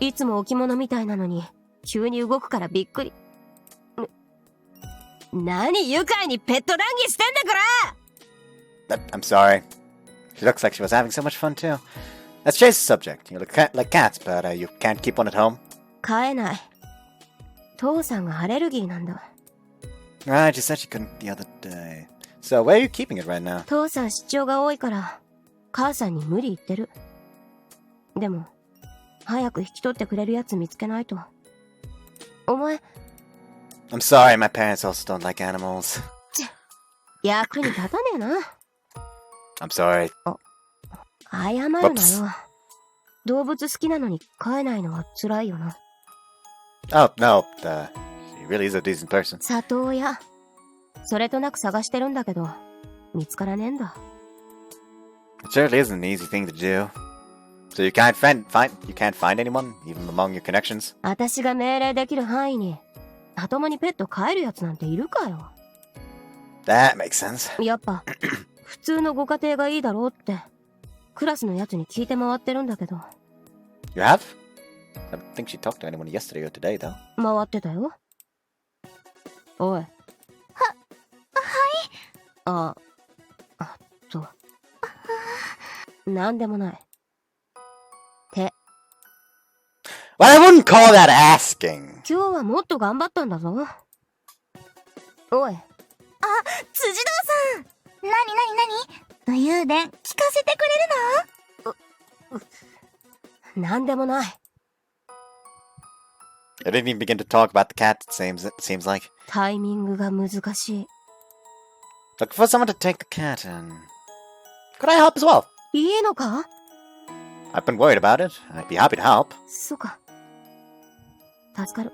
いつも置物みたいなのに、急に動くからびっくり。何愉快にペット談義してんだこら！ I'm sorry. She looks like she was having so much fun too. Let's change the subject. You look like cats, but you can't keep one at home. 飼えない。父さんがアレルギーなんだ。Right, she said she couldn't the other day. So where are you keeping it right now? 父さん出張が多いから、母さんに無理言ってる。でも、早く引き取ってくれるやつ見つけないと。お前。I'm sorry, my parents also don't like animals. 役に立たねえな。I'm sorry. 謝るなよ。動物好きなのに飼えないのは辛いよな。Oh, no. She really is a decent person. 里親。それとなく探してるんだけど、見つからねえんだ。It certainly isn't an easy thing to do. So you can't find anyone, even among your connections? 私が命令できる範囲に、まともにペット飼えるやつなんているかよ。That makes sense. やっぱ、普通のご家庭がいいだろうって、クラスのやつに聞いて回ってるんだけど。You have? I don't think she talked to anyone yesterday or today, though. 回ってたよ。おい。あと。なんでもない。Well, I wouldn't call that asking. 今日はもっと頑張ったんだぞ。おい。辻堂さん。なに武勇伝聞かせてくれるの？なんでもない。I didn't even begin to talk about the cat, it seems like. タイミングが難しい。Look for someone to take the cat in. Could I help as well? いいのか？ I've been worried about it. I'd be happy to help. そうか。助かる。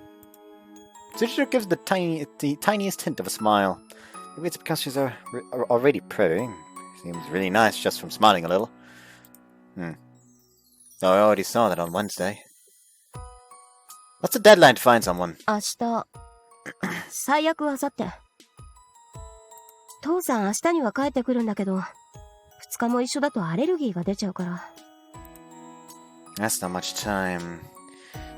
Tsujidou gives the tiniest hint of a smile. Maybe it's because she's already pretty. Seems really nice just from smiling a little. Oh, I already saw that on Wednesday. What's the deadline to find someone? 明日。最悪明後日。父さん明日には帰ってくるんだけど、2日も一緒だとアレルギーが出ちゃうから。That's not much time.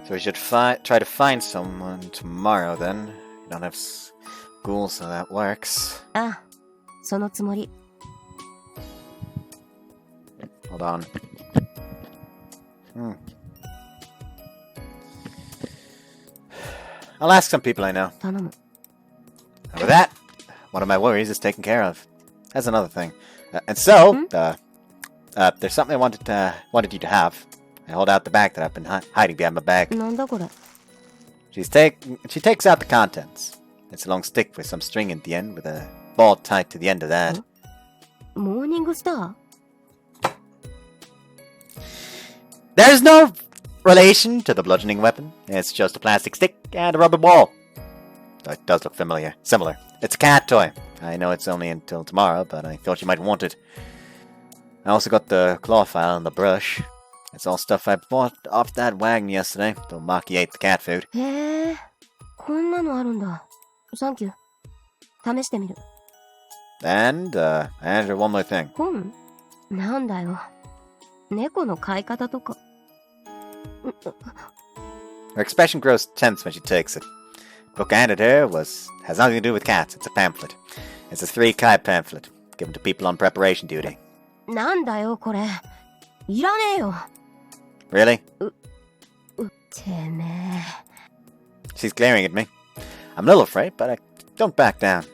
So we should try to find someone tomorrow then. You don't have school, so that works. ああ、そのつもり。Hold on. I'll ask some people I know. 頼む。And with that, one of my worries is taken care of. That's another thing. And so, there's something I wanted you to have. I hold out the bag that I've been hiding behind my bag. なんだこれ。She takes out the contents. It's a long stick with some string at the end, with a ball tied to the end of that. モーニングスター？ There's no relation to the bludgeoning weapon. It's just a plastic stick and a rubber ball. It does look similar. It's a cat toy. I know it's only until tomorrow, but I thought you might want it. I also got the claw file and the brush. It's all stuff I bought off that wagon yesterday. Though Maki ate the cat food. へえ、こんなのあるんだ。サンキュー。試してみる。And one more thing. 本？なんだよ。猫の飼い方とか。Her expression grows tense when she takes it. The book I handed her has nothing to do with cats. It's a pamphlet. It's a 3-kai pamphlet, given to people on preparation duty. なんだよ、これ。いらねえよ。Really? てめえ。She's glaring at me. I'm a little afraid, but I don't back down.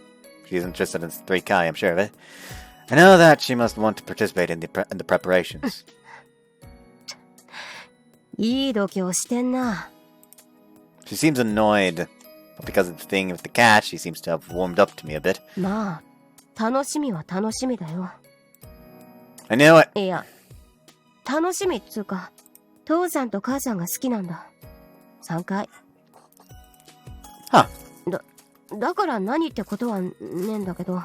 She's interested in 3-kai, I'm sure of it. I know that she must want to participate in the preparations. いい度胸してんな。She seems annoyed. But because of the thing with the cat, she seems to have warmed up to me a bit. まあ、楽しみは楽しみだよ。I knew it. いや、楽しみっつうか、父さんと母さんが好きなんだ。3回。はだから何ってことはねえんだけど。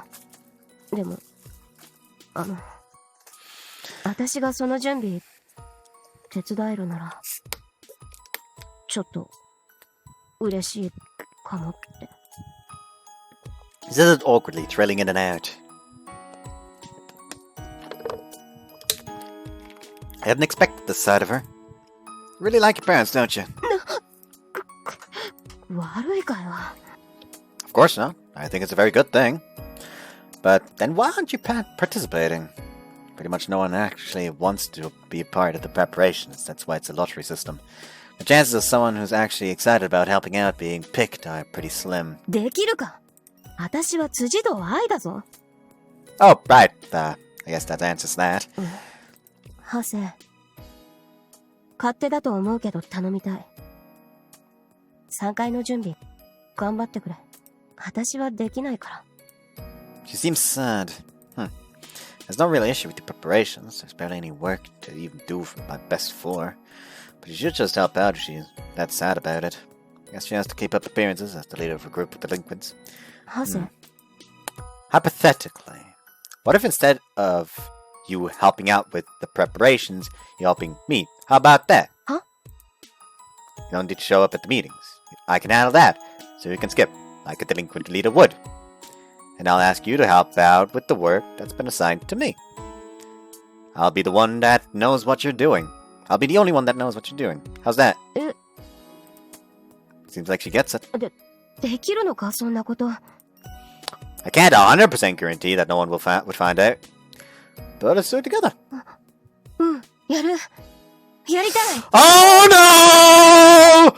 でも、私がその準備、手伝えるなら、ちょっと、嬉しいかもって。Says it awkwardly, trailing in and out. I hadn't expected this side of her. Really like your parents, don't you? 悪いかよ。Of course not. I think it's a very good thing. But then why aren't you participating? Pretty much no one actually wants to be a part of the preparations. That's why it's a lottery system. The chances of someone who's actually excited about helping out being picked are pretty slim. できるか？私は辻堂愛だぞ。Oh, right. I guess that answers that. ハセ、勝手だと思うけど頼みたい。3階の準備、頑張ってくれ。私はできないから。She seems sad. There's no real issue with the preparations. There's barely any work to even do for my best four. But she should just help out if she's that sad about it. I guess she has to keep up appearances as the leader of a group of delinquents. Hypothetically, what if instead of you helping out with the preparations, you're helping me? How about that? Huh? You don't need to show up at the meetings. I can handle that, so you can skip, like a delinquent leader would. And I'll ask you to help out with the work that's been assigned to me. I'll be the one that knows what you're doing. I'll be the only one that knows what you're doing. How's that? Seems like she gets it. できるのか、そんなこと。 I can't 100% guarantee that no one would find out. But let's do it together. やる。やりたい。 Oh no!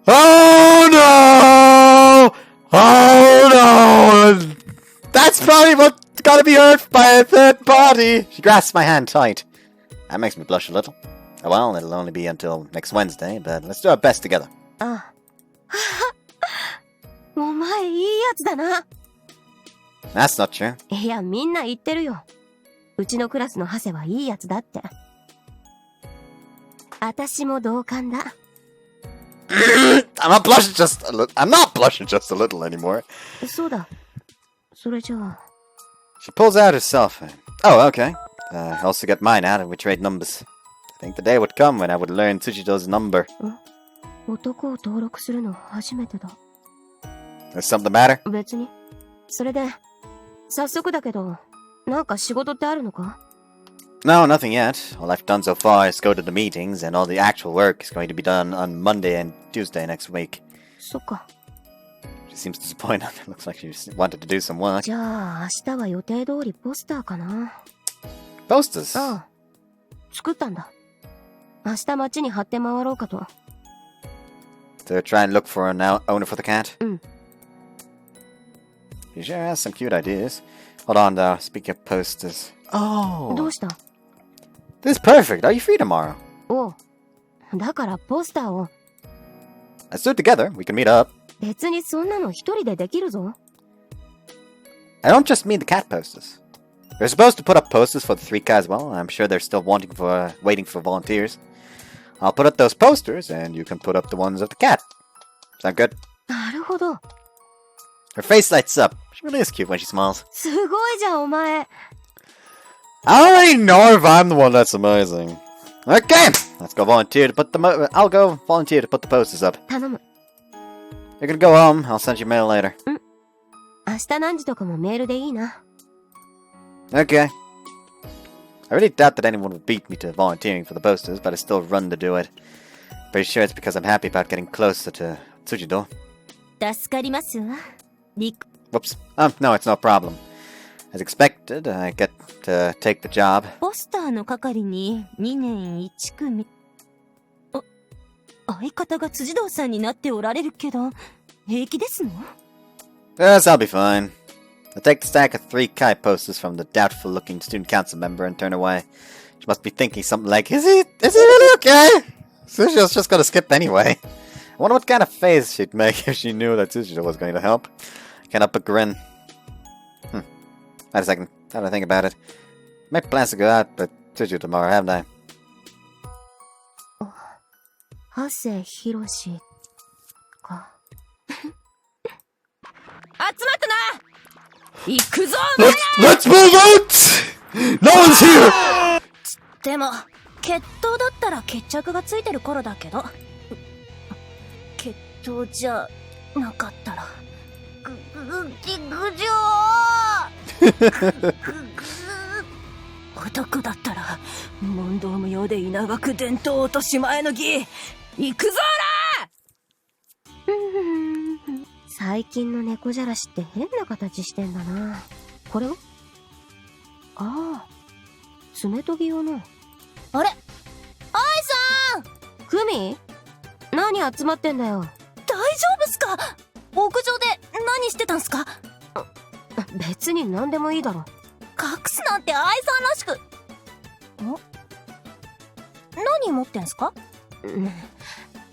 Oh no! Oh no! That's probably what's gotta be heard by a third party! She grasps my hand tight. That makes me blush a little. Oh well, it'll only be until next Wednesday, but let's do our best together. あお前いいやつだな。 That's not true. いや、みんな言ってるよ。うちのクラスのハセはいいやつだって。私も同感だ。I'm not blushing just a little. I'm not blushing just a little anymore. そうだ。それじゃあ。 She pulls out her cell phone. Oh, okay. I also got mine out and we trade numbers. I think the day would come when I would learn Tsujidou's number. 男を登録するの初めてだ。 There's something the matter? 別に。それで、早速だけど、なんか仕事ってあるのか？ No, nothing yet. All I've done so far is go to the meetings, and all the actual work is going to be done on Monday and Tuesday next week. そっか。 She seems disappointed. It looks like she wanted to do some work. じゃあ、明日は予定通りポスターかな。 Posters? ああ。作ったんだ。明日街に貼って回ろうかと。 To try and look for an owner for the cat? うん。 He sure has some cute ideas. Hold on, though. Speaking of posters. Oh! どうした？ This is perfect. Are you free tomorrow? おう。だからポスターを。 Let's do it together. We can meet up. 別にそんなの一人でできるぞ。 I don't just mean the cat posters. We're supposed to put up posters for the 3K as well. I'm sure they're still waiting for volunteers. I'll put up those posters, and you can put up the ones of the cat. Sound good? なるほど。 Her face lights up. She really is cute when she smiles. すごいじゃん、お前。 I already know if I'm the one that's amazing. Okay, let's go volunteer to put the I'll go volunteer to put the posters up. 頼む。 You're gonna go home. I'll send you mail later. 明日何時とかもメールでいいな。 Okay. I really doubt that anyone would beat me to volunteering for the posters, but I still run to do it. Pretty sure it's because I'm happy about getting closer to Tsujidou. 助かりますわ。Whoops. No, it's no problem. As expected, I get to take the job. ポスターの係に2年1組。相方が辻堂さんになっておられるけど、平気ですの？ Yes, I'll be fine. I take the stack of 3K posters from the doubtful-looking student council member and turn away. She must be thinking something like, is he really okay? Tsujidou's just gonna skip anyway. I wonder what kind of face she'd make if she knew that Tsujidou was going to help. I can't help but grin. Wait a second. Now that I think about it. I made plans to go out with Tsujidou tomorrow, haven't I? ハセヒロシか。集まったな。行くぞ。 Let's move out! No one's here! でも、決闘だったら決着がついてる頃だけど。決闘じゃなかったら。男だったら、問答無用で稲垣伝統落とし前の儀。行くぞーら。最近の猫じゃらしって変な形してんだな。これは？ああ、爪研ぎ用の。あれ？アイさん！クミ？何集まってんだよ。大丈夫っすか？屋上で何してたんすか？別に何でもいいだろ。隠すなんてアイさんらしく。何持ってんすか？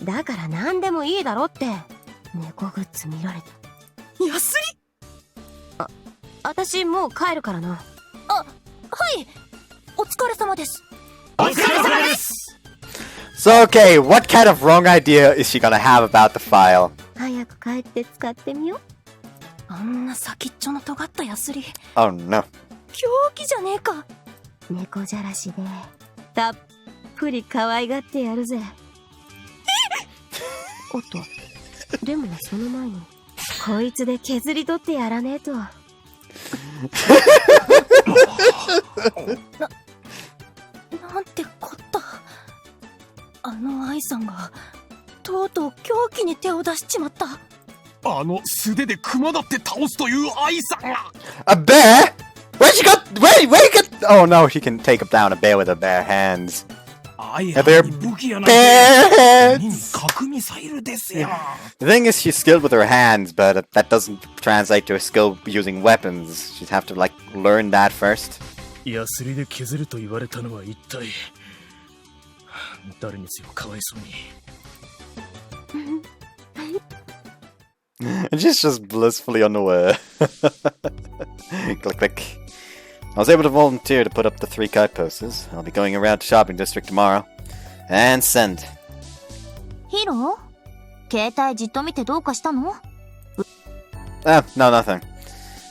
だから何でもいいだろって。猫グッズ見られた。ヤスリ？私もう帰るからな。あ、はい。お疲れ様です。お疲れ様です。 So, okay, what kind of wrong idea is she gonna have about the file? 早く帰って使ってみよう。あんな先っちょの尖ったヤスリ。 Oh no. 狂気じゃねえか。猫じゃらしでたっぷり可愛がってやるぜ。おっと、でもその前にこいつで削り取ってやらねえと。なんてこった。あの愛さんがとうとう狂気に手を出しちまった。あの素手で熊だって倒すという愛さんが。 A bear? Where'd she got? Where you get? Oh no, he can take down a bear with her bare hands. Yeah, they're bare hands. The thing is, she's skilled with her hands, but that doesn't translate to a skill using weapons. She'd have to like learn that first. ヤスリで削ると言われたのは一体誰にせよかわいそうに。And she's just blissfully unaware. Click, click. I was able to volunteer to put up the 3 kite posters. I'll be going around to shopping district tomorrow. And send. ヒロ？携帯じっと見てどうかしたの？ No, nothing.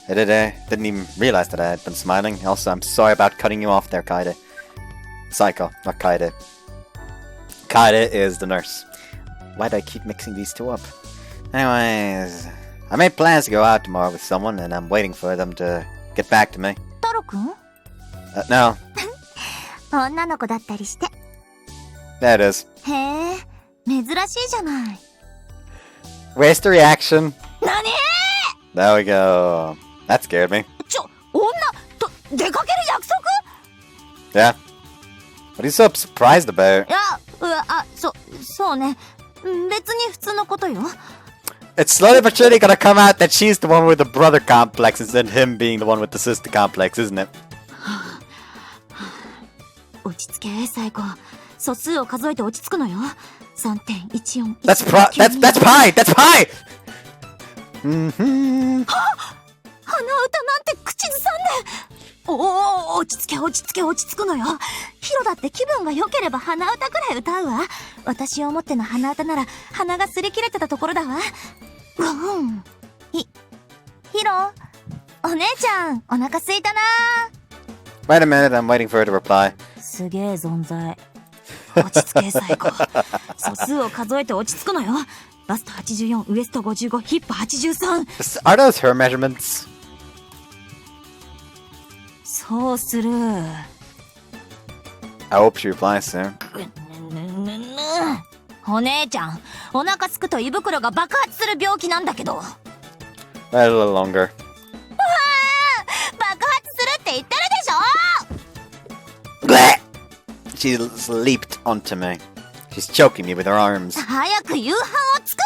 I didn't even realize that I had been smiling. Also, I'm sorry about cutting you off there, Kaede. Psycho, not Kaede. Kaede is the nurse. Why do I keep mixing these two up? Anyways, I made plans to go out tomorrow with someone, and I'm waiting for them to get back to me. タロくん？ No. 女の子だったりして。There it is. へえ、珍しいじゃない。Where's the reaction? なに？ There we go. That scared me. 女と出かける約束？ Yeah. What are you so surprised about? いや、そうね。別に普通のことよ。It's slowly but surely gonna come out that she's the one with the brother complex instead of him being the one with the sister complex, isn't it? 落ち着け、最後。素数を数えて落ち着くのよ。3.14。That's pie! That's pie! 鼻歌なんて口ずさんで。落ち着くのよ。ヒロだって気分が良ければ鼻歌くらい歌うわ。私を思っての鼻歌なら鼻が擦り切れてたところだわ。ヒロ、お姉ちゃん、お腹すいたな。 Wait a minute, I'm waiting for her to reply. すげえ存在。落ち着け、最後。素数を数えて落ち着くのよ。バスト84、ウエスト55、ヒップ83。Are those her measurements? そうする。I hope she replies soon. お姉ちゃん、お腹すくと胃袋が爆発する病気なんだけど。A little longer. 爆発するって言ってるでしょ。 She's leaped onto me. She's choking me with her arms. 早く夕飯を作れ。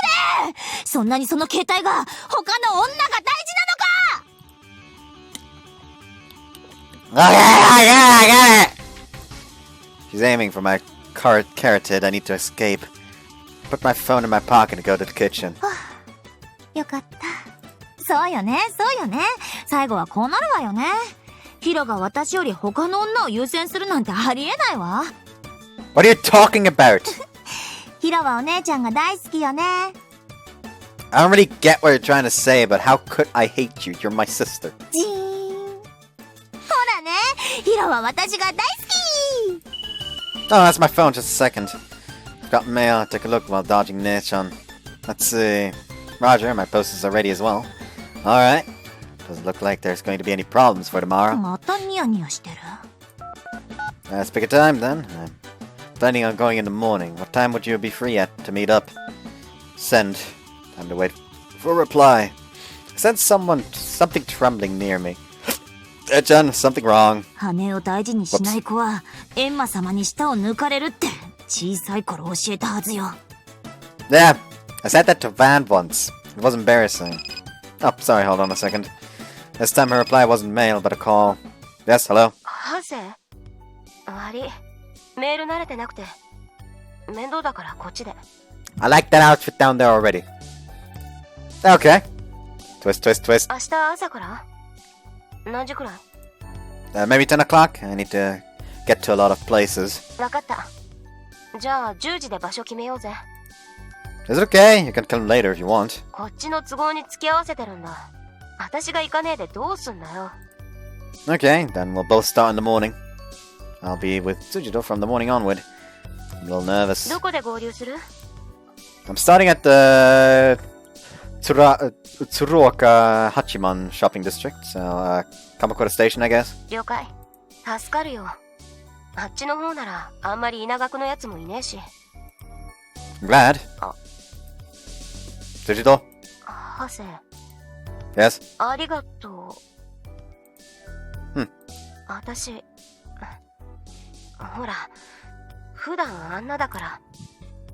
そんなにその携帯が他の女が大事なのか。 I got it! She's aiming for my carotid. I need to escape. Put my phone in my pocket and go to the kitchen. よかった。そうよね。最後はこうなるわよね。ヒロが私より他の女を優先するなんてありえないわ。What are you talking about? ヒロはお姉ちゃんが大好きよね。I don't really get what you're trying to say, but how could I hate you? You're my sister. ジーン。ほらね、ヒロは私が大好き。 Oh, that's my phone. Just a second. I've got mail. Take a look while dodging Nichan. Let's see. Roger, my posters are ready as well. Alright. Doesn't look like there's going to be any problems for tomorrow. またニヤニヤしてる。 Let's pick a time then. I'm planning on going in the morning. What time would you be free at to meet up? Send. Time to wait for a reply. I sense something trembling near me. John, something wrong. 羽を大事にしない子はエンマ様に舌を抜かれるって小さい頃教えたはずよ。 Yeah, I said that to Van once. It was embarrassing. Oh, sorry, hold on a second. This time her reply wasn't mail, but a call. Yes, hello? ハセ、悪い。メール慣れてなくて面倒だからこっちで。 I like that outfit down there already. Okay. Twist, twist, twist. 明日朝から何時くらい？ maybe 10 o'clock? I need to get to a lot of places. わかった。じゃあ10時で場所決めようぜ。Is it okay? You can come later if you want. こっちの都合に付き合わせてるんだ。私が行かねえでどうすんだよ。Okay, then we'll both start in the morning. I'll be with Tsujidou from the morning onward. I'm a little nervous. どこで合流する？ I'm starting at the Tsuruoka Hachiman shopping district, so Kamakura Station, I guess. 了解。助かるよ。あっちの方ならあんまり稲学のやつもいねえし。I'm glad. Tsujidou? ハセ。Yes? ありがとう。私、ほら、普段あんなだから、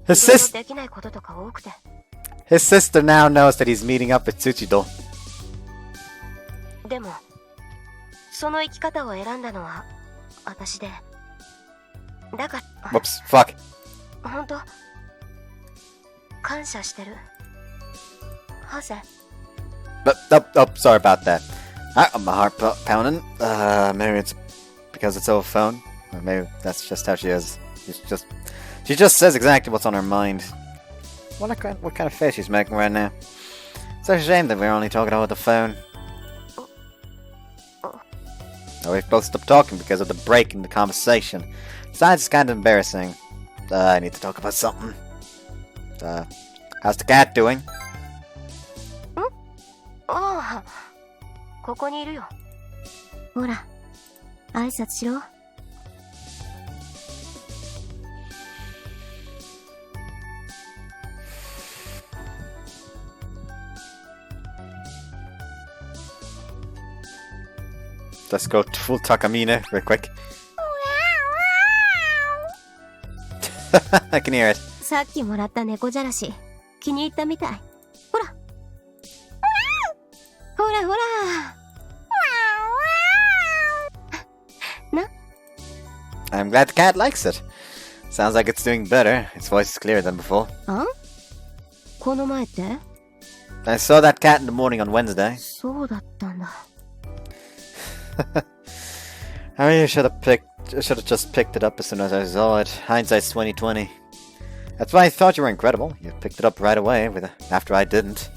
いろいろできないこととか多くて。His sister now knows that he's meeting up with Tsujidou. でも、その生き方を選んだのは私で。だから、Whoops, fuck. ほんと、感謝してる。ハセ。Sorry about that. My heart pounding. Maybe it's because it's over phone. Or maybe that's just how she is. She just says exactly what's on her mind. What kind of face she's making right now. It's such a shame that we're only talking over the phone. Oh, we've both stopped talking because of the break in the conversation. Besides, it's kind of embarrassing. I need to talk about something. How's the cat doing? ああ、ここにいるよ。ほら、挨拶しろ。Let's go full Takamine real quick. I can hear it. さっきもらった猫じゃらし、気に入ったみたい。ほら。ほらほら。な。I'm glad the cat likes it. Sounds like it's doing better. Its voice is clearer than before. あ？この前って？ I saw that cat in the morning on Wednesday. そうだったんだ。I really should have just picked it up as soon as I saw it. Hindsight's 2020. That's why I thought you were incredible. You picked it up right away after I didn't.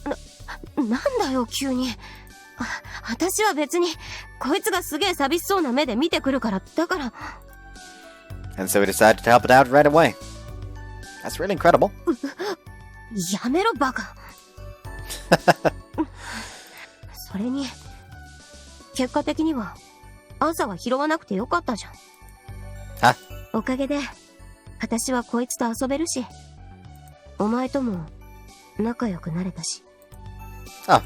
なんだよ急に。私は別にこいつがすげえ寂しそうな目で見てくるからだから。And so we decided to help it out right away. That's really incredible. やめろバカ。それに結果的には朝は拾わなくてよかったじゃん。は？おかげで私はこいつと遊べるし、お前とも仲良くなれたし。Oh.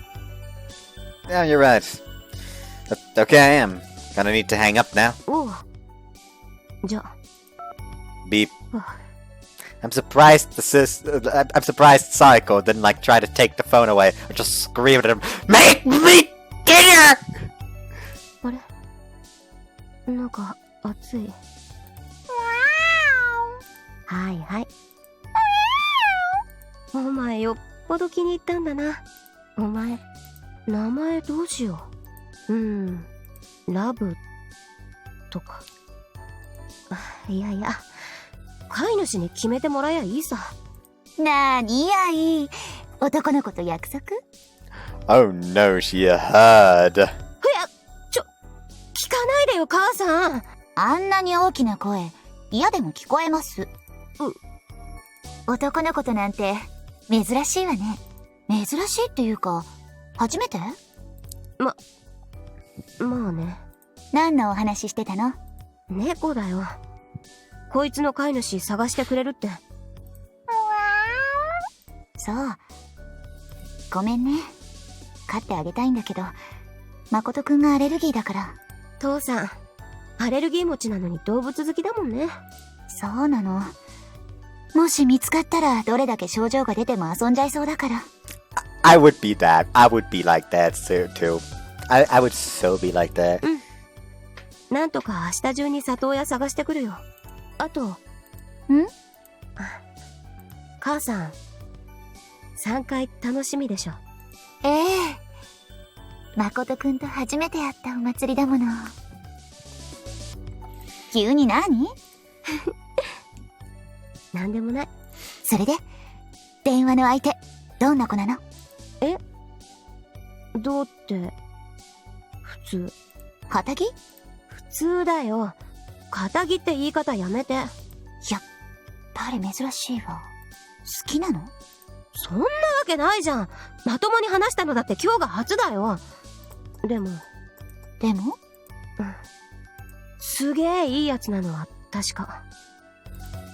Yeah, you're right. Okay, I am. Gonna need to hang up now. おう。じゃあ。Beep. I'm surprised I'm surprised Saiko didn't like try to take the phone away or just scream at him, "Make me dinner!" あれ？なんか熱い。はいはい。お前よっぽど気に入ったんだな。お前、名前どうしよう。ラブとか。いやいや、飼い主に決めてもらえばいいさ。なーにやい。男の子と約束？ Oh no, she heard. ふや、聞かないでよ母さん。あんなに大きな声、嫌でも聞こえます。男の子となんて珍しいわね。珍しいっていうか、初めて？まあね。何のお話してたの？猫だよ。こいつの飼い主探してくれるって。そう。ごめんね。飼ってあげたいんだけど、誠くんがアレルギーだから。父さん、アレルギー持ちなのに動物好きだもんね。そうなの。もし見つかったらどれだけ症状が出ても遊んじゃいそうだから。I would be that. I would be like that too. I would so be like that. なんとか明日中に里親探してくるよ。あと。母さん、3回楽しみでしょ。ええ。誠くんと初めて会ったお祭りだもの。急に何？なんでもない。それで電話の相手どんな子なの？え？どうって、普通。堅気？普通だよ。堅気って言い方やめて。やっぱり珍しいわ。好きなの？そんなわけないじゃん。まともに話したのだって今日が初だよ。でも？うん。すげえいいやつなのは確か。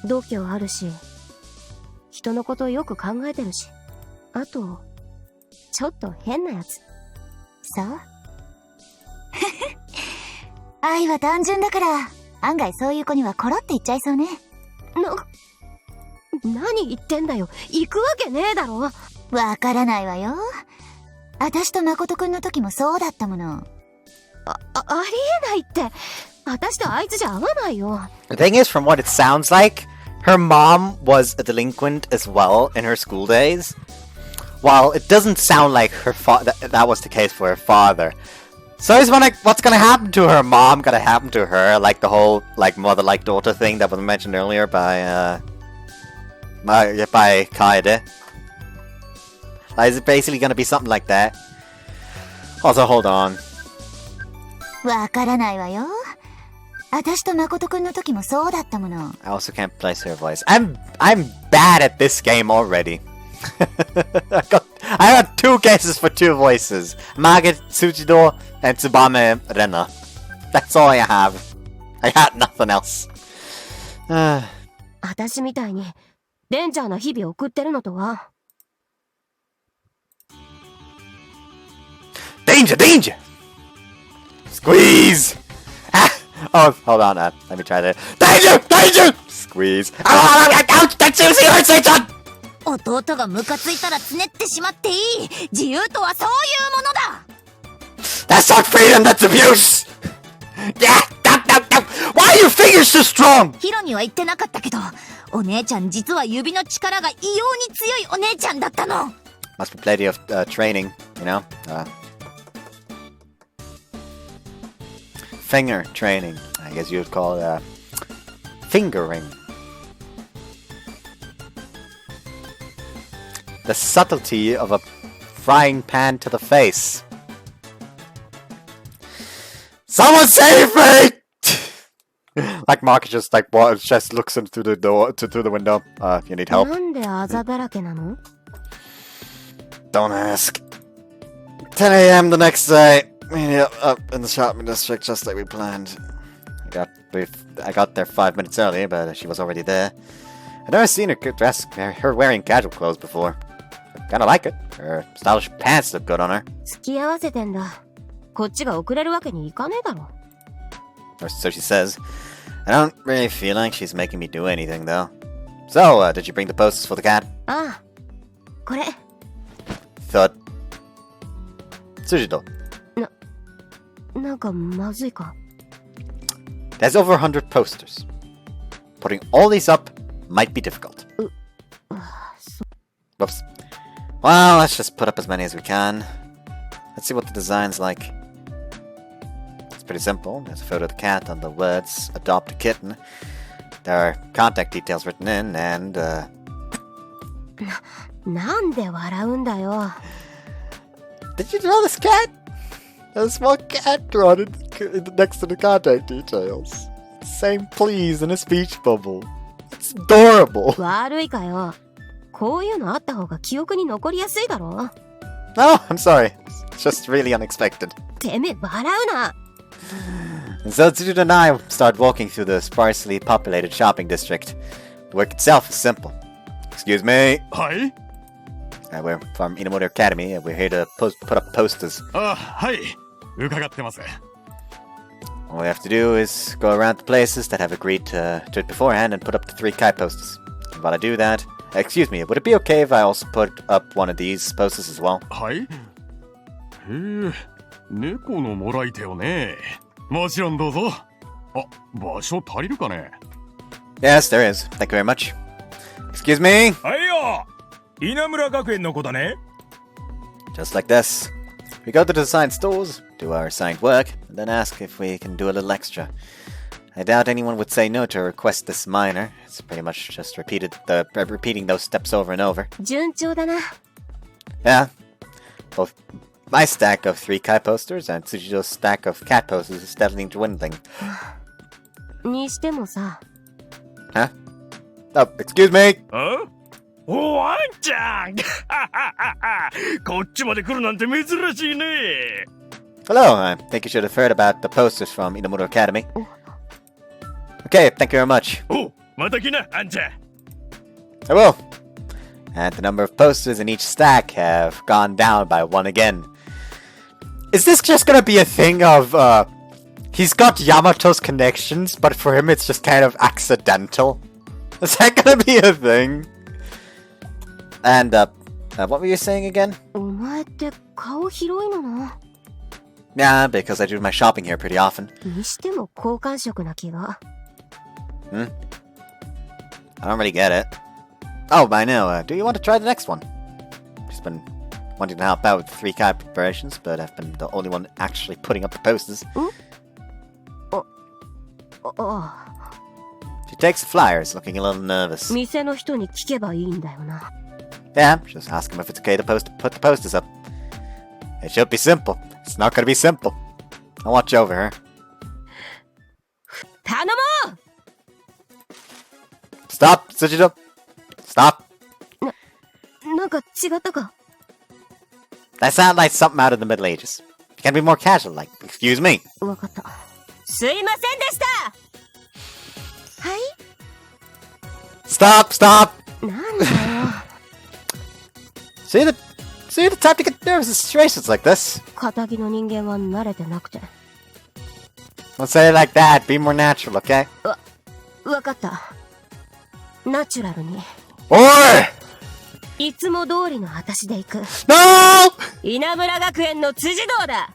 度胸あるし、人のことよく考えてるし、あと、ちょっと変なやつ。そう愛は単純だから、案外そういう子にはコロって言っちゃいそうね。何言ってんだよ。行くわけねえだろ。わからないわよ。私と誠くんの時もそうだったもの。ありえないって。私とあいつじゃ合わないよ。The thing is, from what it sounds like, her mom was a delinquent as well in her school days. While it doesn't sound like her that was the case for her father. So I was wondering what's gonna happen to her mom, gonna happen to her, like the whole like mother-like daughter thing that was mentioned earlier by Kaede. Like, is it basically gonna be something like that? Also, hold on. わからないわよ。私と誠くんの時もそうだったもの。I also can't place her voice. I'm bad at this game already. I got 2 guesses for 2 voices. Mage Tsujidou and Tsubame Rena. That's all I have. I got nothing else. 私みたいにデンジャーな日々を送ってるのとは。Danger! Danger! Squeeze! Oh, hold on, let me try that. Danger! Danger! Squeeze. Ouch! That seriously hurts, Satan! 弟がムカついたらつねってしまっていい。自由とはそういうものだ。That's not freedom, that's abuse! Why are your fingers so strong? ヒロには言ってなかったけど、お姉ちゃん実は指の力が異様に強いお姉ちゃんだったの。Must be plenty of training, you know? Finger training. I guess you would call it fingering. The subtlety of a frying pan to the face. Someone save me! Like Mark just looks in through the door through the window. If you need help. なんであざだらけなの? Don't ask. 10 a.m. the next day. Up in the shopping district just like we planned. I got there 5 minutes early, but she was already there. I'd never seen her wearing casual clothes before. I kinda like it. Her stylish pants look good on her. 付き合わせてんだ。こっちが遅れるわけにいかねえだろ。Or so she says. I don't really feel like she's making me do anything, though. So, did you bring the posters for the cat? ああ、これ。Thought. Tsujidou. なんかまずいか。There's over 100 posters. Putting all these up might be difficult. Whoops. Well, let's just put up as many as we can. Let's see what the design's like. It's pretty simple. There's a photo of the cat on the words, adopt a kitten. There are contact details written in, and, なんで笑うんだよ。Did you draw this cat? A small cat drawn next to the contact details. Same please in a speech bubble. It's adorable. 悪いかよ。こういうのあった方が記憶に残りやすいだろ。No, I'm sorry. It's just really unexpected. てめえ笑うな。So Tsujidou and I start walking through the sparsely populated shopping district. The work itself is simple. Excuse me. Hi. We're from Inamoto Academy, and we're here to put up posters. Hi. 伺ってます。All we have to do is go around the places that have agreed to it beforehand and put up the 3 Kai posters. And while I do that, excuse me, would it be okay if I also put up one of these posters as well? はい。へえ、猫のもらい手をね。もちろんどうぞ。あ、場所足りるかね。Yes, there is. Thank you very much. Excuse me. はいよ。稲村学園の子だね。Just like this. We go to the assigned stores, do our assigned work, and then ask if we can do a little extra. I doubt anyone would say no to a request this minor. It's pretty much just repeating those steps over and over. 順調だな。 Yeah. Both my stack of 3 Kai posters and Tsujidou's stack of cat posters is steadily dwindling. にしてもさ。 Huh? Oh, excuse me! おワンちゃんこっちまで来るなんて珍しいね。 Hello, I think you should have heard about the posters from Inamuro Academy. Okay, thank you very much. お、また来な、あんちゃん。 I will. And the number of posters in each stack have gone down by 1 again. Is this just gonna be a thing of, he's got Yamato's connections, but for him it's just kind of accidental? Is that gonna be a thing? And, what were you saying again? お前って顔広いのな。 Yeah, because I do my shopping here pretty often. にしても好感触な気が。 Hmm? I don't really get it. Oh, I know. Do you want to try the next one? Just been wanting to help out with the 3 Kai preparations, but I've been the only one actually putting up the posters. She takes the flyers, looking a little nervous. 店の人に聞けばいいんだよな。 Yeah, just ask him if it's okay to put the posters up. It should be simple. It's not gonna be simple. I'll watch over her. 頼もう Stop, Tsujidou! Stop! なんか違ったか That sounds like something out of the Middle Ages. You can be more casual, like, excuse me. わかった。すいませんでしたはい Stop, stop! なんだよ See the type to get nervous in situations like this. 仇の人間は慣れてなくて。 Don't say it like that. Be more natural, okay? わかった。ナチュラルに。おい！いつも通りの私で行く。No! 稲村学園の辻堂だ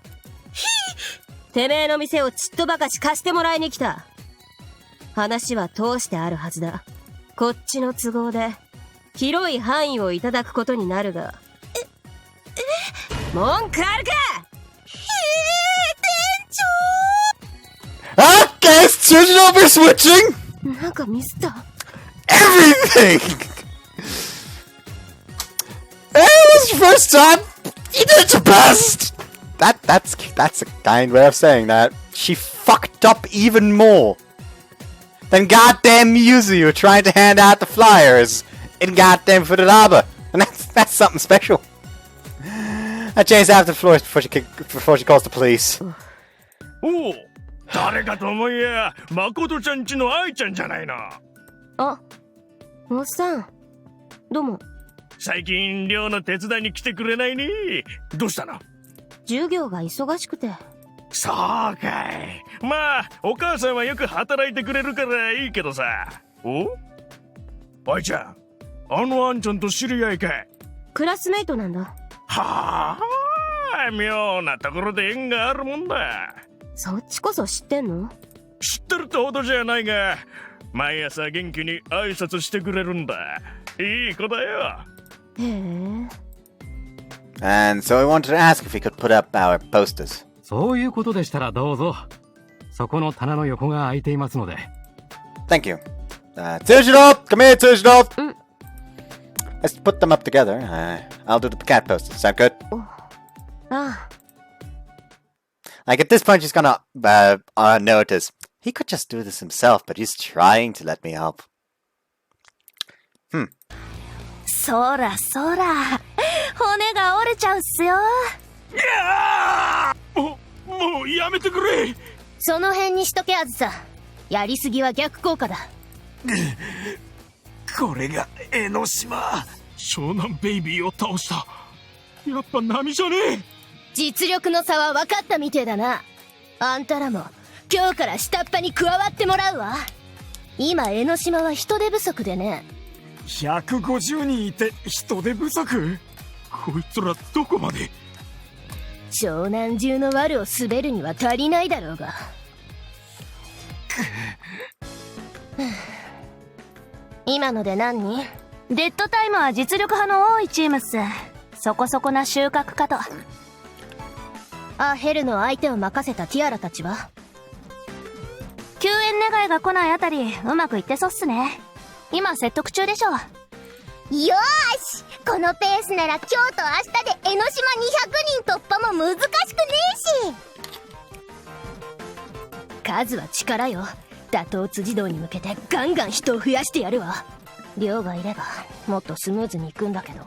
てめえの店をちっとばかし貸してもらいに来た。話は通してあるはずだ。こっちの都合で、広い範囲をいただくことになるが。文句あるかOkay, is Tsujidou be switching? なんかミスった。Everything! It was your first time! You did your best! That's a kind way of saying that. She fucked up even more than goddamn Yuzu trying to hand out the flyers in goddamn Futuraba. And that's something special. I changed after the floors before she calls the police. おお、誰かと思いや、誠ちゃんちの愛ちゃんじゃないの。あ、おっさん、どうも。最近寮の手伝いに来てくれないね。どうしたの？授業が忙しくて。そうかい。まあ、お母さんはよく働いてくれるからいいけどさ。お？愛ちゃん、あのあんちゃんと知り合いかい？クラスメイトなんだ。はあ、妙なところで縁があるもんだ。そっちこそ知ってんの？知ってるってほどじゃないが、毎朝元気に挨拶してくれるんだ。いい子だよ。へえ。And so we wanted to ask if we could put up our posters. そういうことでしたらどうぞ。そこの棚の横が空いていますので。Thank you. Tsujidou! Come here, Tsujidou! Let's put them up together. I'll do the cat posters. Sound good? Like at this point, she's gonna notice. He could just do this himself, but he's trying to let me help. そらそら、骨が折れちゃうっすよ。いやー！もうやめてくれ！その辺にしとけあずさ。やりすぎは逆効果だ。これが江ノ島。湘南ベイビーを倒した。やっぱ波じゃねえ。実力の差は分かったみてえだな。あんたらも今日から下っ端に加わってもらうわ。今江ノ島は人手不足でね。150人いて人手不足？こいつらどこまで？湘南中の悪を滑るには足りないだろうが。今ので何人？デッドタイムは実力派の多いチームっす。そこそこな収穫かと。ヘルの相手を任せたティアラたちは？救援願いが来ないあたりうまくいってそうっすね。今説得中でしょ。よーし、このペースなら今日と明日で江ノ島200人突破も難しくねえし。数は力よ。打倒辻堂に向けてガンガン人を増やしてやるわ。量がいればもっとスムーズにいくんだけど。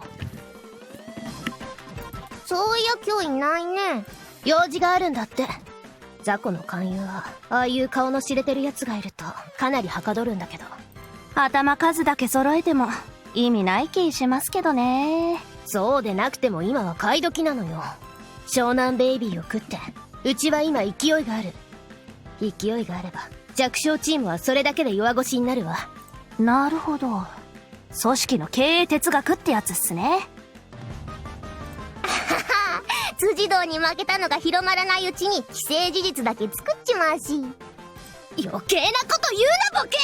そういや今日いないね。用事があるんだって。雑魚の勧誘はああいう顔の知れてるやつがいるとかなりはかどるんだけど。頭数だけ揃えても意味ない気しますけどね。そうでなくても今は買い時なのよ。湘南ベイビーを食って、うちは今勢いがある。勢いがあれば弱小チームはそれだけで弱腰になるわ。なるほど。組織の経営哲学ってやつっすね。辻堂に負けたのが広まらないうちに既成事実だけ作っちまうし。余計なこと言うなボケ。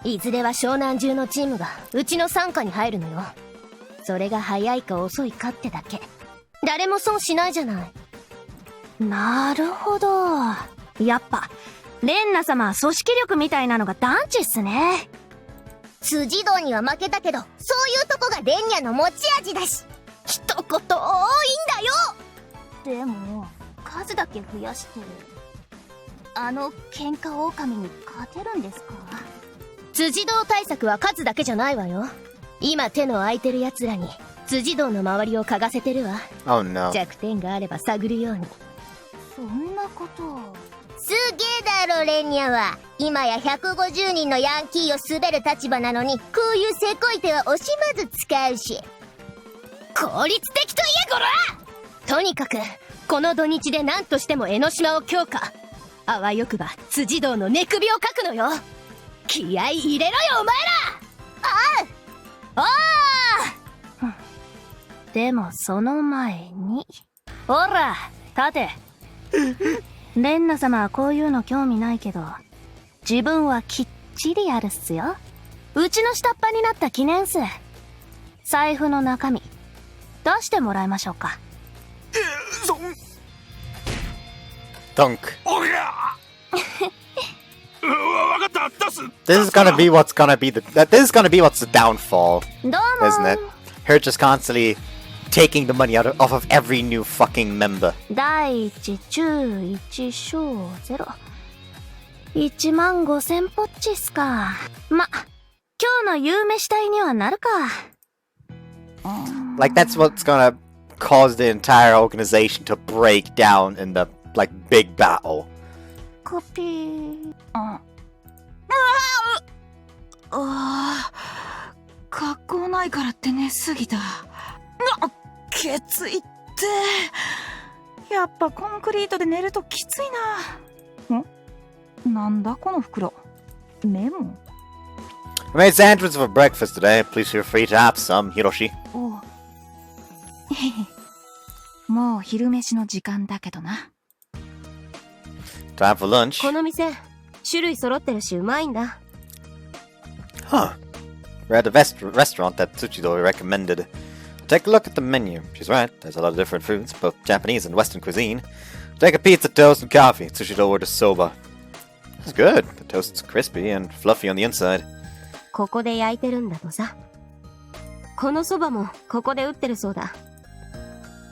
いずれは湘南中のチームがうちの傘下に入るのよ。それが早いか遅いかってだけ。誰も損しないじゃない。なるほど。やっぱレンナ様は組織力みたいなのが団地っすね。辻堂には負けたけど、そういうとこがレンニャの持ち味だし。一言多いんだよ。でも数だけ増やしてあの喧嘩狼に勝てるんですか？辻堂対策は数だけじゃないわよ。今手の空いてる奴らに辻堂の周りを嗅がせてるわ。Oh no. 弱点があれば探るように。そんなことすげえだろレンニャは。今や150人のヤンキーを滑る立場なのに、こういうせこい手は惜しまず使うし。効率的といえこら。とにかくこの土日で何としても江ノ島を強化。あわよくば辻堂の寝首をかくのよ。気合い入れろよお前ら。ああ。でもその前に、ほら立て。レンナ様はこういうの興味ないけど、自分はきっちりやるっすよ。うちの下っ端になった記念っす。財布の中身出してもらいましょうか。Dunk. おりゃわかった、出す。 This is gonna be what's gonna be this is gonna be what's the downfall, どうも isn't it? Her just constantly taking the money off of every new fucking member. 第一中一小ゼロ。15000ポッチっすか。ま、今日の夕飯隊にはなるか。Like that's what's gonna cause the entire organization to break down in the like big battle. コピー。格好ないからって寝すぎた。きついって。やっぱコンクリートで寝るときついな。なんだこの袋。メモ。I made sandwiches for breakfast today. Please feel free to have some, Hiroshi. おう。もう昼飯の時間だけどな。Time for lunch. この店種類揃ってるしうまいんだ。Huh. We're at the restaurant that Tsujidou recommended. Take a look at the menu. She's right, there's a lot of different foods, both Japanese and Western cuisine. Take a pizza, toast, and coffee. Tsujidou orders soba. It's good. The toast's crispy and fluffy on the inside. ここで焼いてるんだとさ。このそばもここで売ってるそうだ。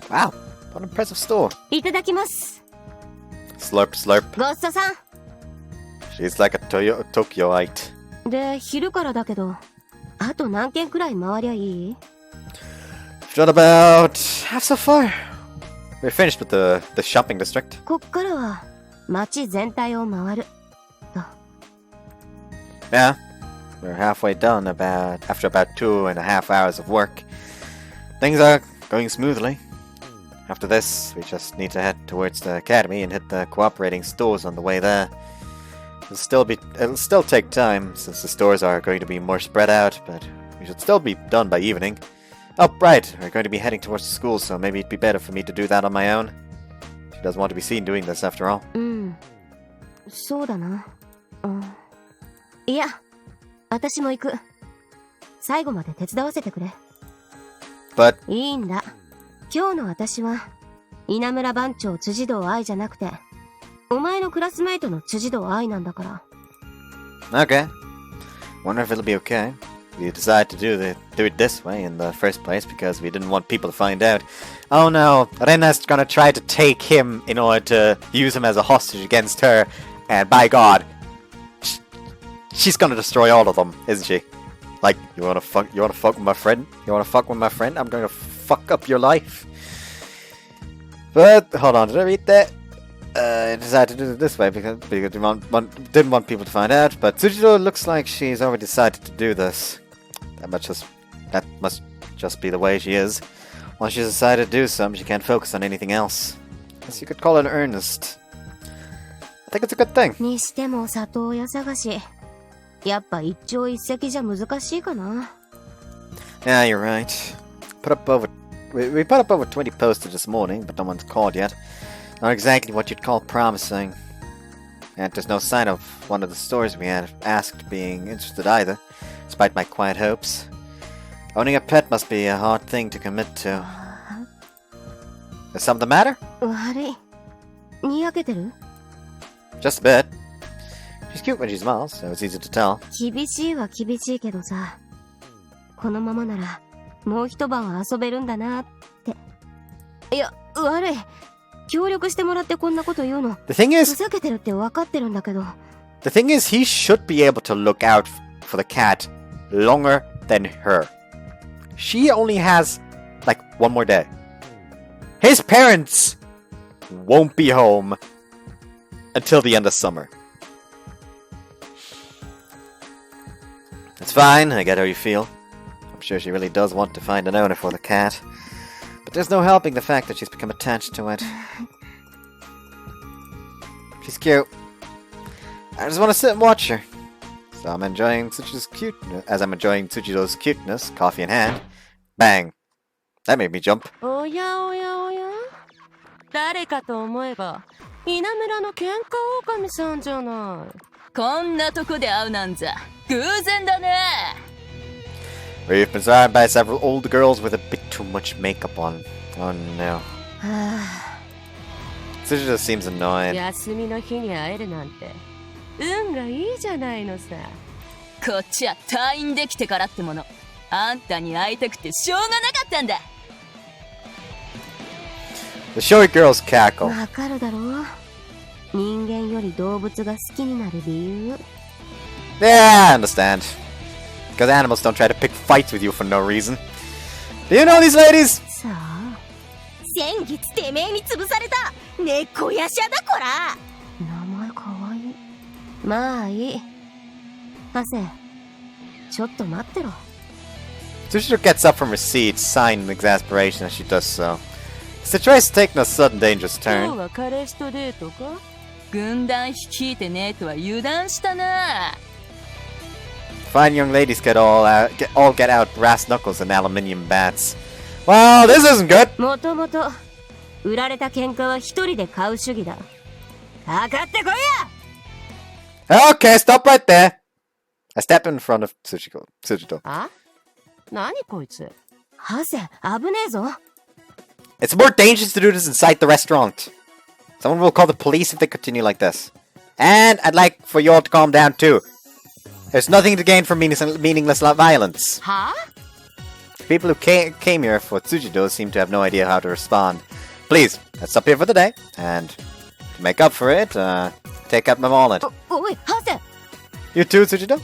Wow, what an impressive store. いただきます。Slurp, slurp. ごっそさん。 She's like a Tokyoite. で、昼からだけど、あと何軒くらい回りゃいい？ We've done about half so far. We're finished with the shopping district. こっからは街全体を回る。Yeah, we're halfway done after about 2.5 hours of work. Things are going smoothly. After this, we just need to head towards the academy and hit the cooperating stores on the way there. It'll still take time, since the stores are going to be more spread out, but we should still be done by evening. Oh, right, we're going to be heading towards the school, so maybe it'd be better for me to do that on my own. She doesn't want to be seen doing this, after all. そうだな。いや、私も行く。最後まで手伝わせてくれ。But いいんだ。今日の私は稲村番長辻堂愛じゃなくて、お前のクラスメイトの辻堂愛なんだから。Okay. Wonder if it'll be okay. We decided to do it this way in the first place because we didn't want people to find out. Oh no, Rena's gonna try to take him in order to use him as a hostage against her, and by God, she's gonna destroy all of them, isn't she? Like, you wanna fuck with my friend? You wanna fuck with my friend? I'm gonna fuck up your life. But hold on, did I read that? I decided to do it this way because we didn't want people to find out. But Tsujidou looks like she's already decided to do this. That must just be the way she is. Once she's decided to do something, she can't focus on anything else. Guess you could call it earnest. I think it's a good thing. にしても里親探し。やっぱ一朝一夕じゃ難しいかな。Yeah, you're right. We put up over 20 posters this morning, but no one's called yet. Not exactly what you'd call promising. And there's no sign of one of the stores we had asked being interested either, despite my quiet hopes. Owning a pet must be a hard thing to commit to. Is something the matter? 悪い。にやけてる？ Just a bit. She's cute when she smiles, so it's easy to tell. 厳しいは厳しいけどさ。このままなら、もう一晩は遊べるんだなって。いや、悪い。協力してもらってこんなこと言うの。The thing is, ふざけてるって分かってるんだけど。The thing is, he should be able to look out for the cat longer than her. She only has, like, one more day. His parents won't be home until the end of summer. It's fine, I get how you feel. I'm sure she really does want to find an owner for the cat. But there's no helping the fact that she's become attached to it. She's cute. I just want to sit and watch her. So I'm enjoying Tsujidou's cuteness. As I'm enjoying Tsujidou's cuteness, coffee in hand. Bang! That made me jump. おやおやおや？誰かと思えば、稲村の喧嘩狼さんじゃない。こんなとこで会うなんざ偶然だね。We've been surrounded by several old girls with a bit too much makeup on. Oh no. Tsujidou seems annoyed. 休みの日に会えるなんて運がいいじゃないのさ。こっちは退院できてからってもの。あんたに会いたくてしょうがなかったんだ。The short girls cackle. わかるだろう。人間より動物が好きになる理由。Yeah, I understand. Because animals don't try to pick fights with you for no reason. Do you know these ladies? さあ。先月てめえに潰された猫やしゃだこら。名前かわいい。まあいい。ハセ、ちょっと待ってろ。Tsujidou gets up from her seat, sighing in exasperation as she does so. The situation is taking a sudden dangerous 今 turn. 日は彼氏とデートか？軍団率いてねえとは油断したな。Fine young ladies get out brass knuckles and aluminium bats. Well, this isn't good. もともと売られた喧嘩は一人で買う主義だ。かかってこいや。 Okay, stop right there. I step in front of Tsujidou. あ？何こいつ？ハセ、危ねえぞ。It's more dangerous to do this inside the restaurant. Someone will call the police if they continue like this. And I'd like for you all to calm down too. There's nothing to gain from meaningless violence. Huh? People who came here for Tsujidou seem to have no idea how to respond. Please, let's stop here for the day. And to make up for it, take out my wallet. おい、ハセ。 You too, Tsujidou?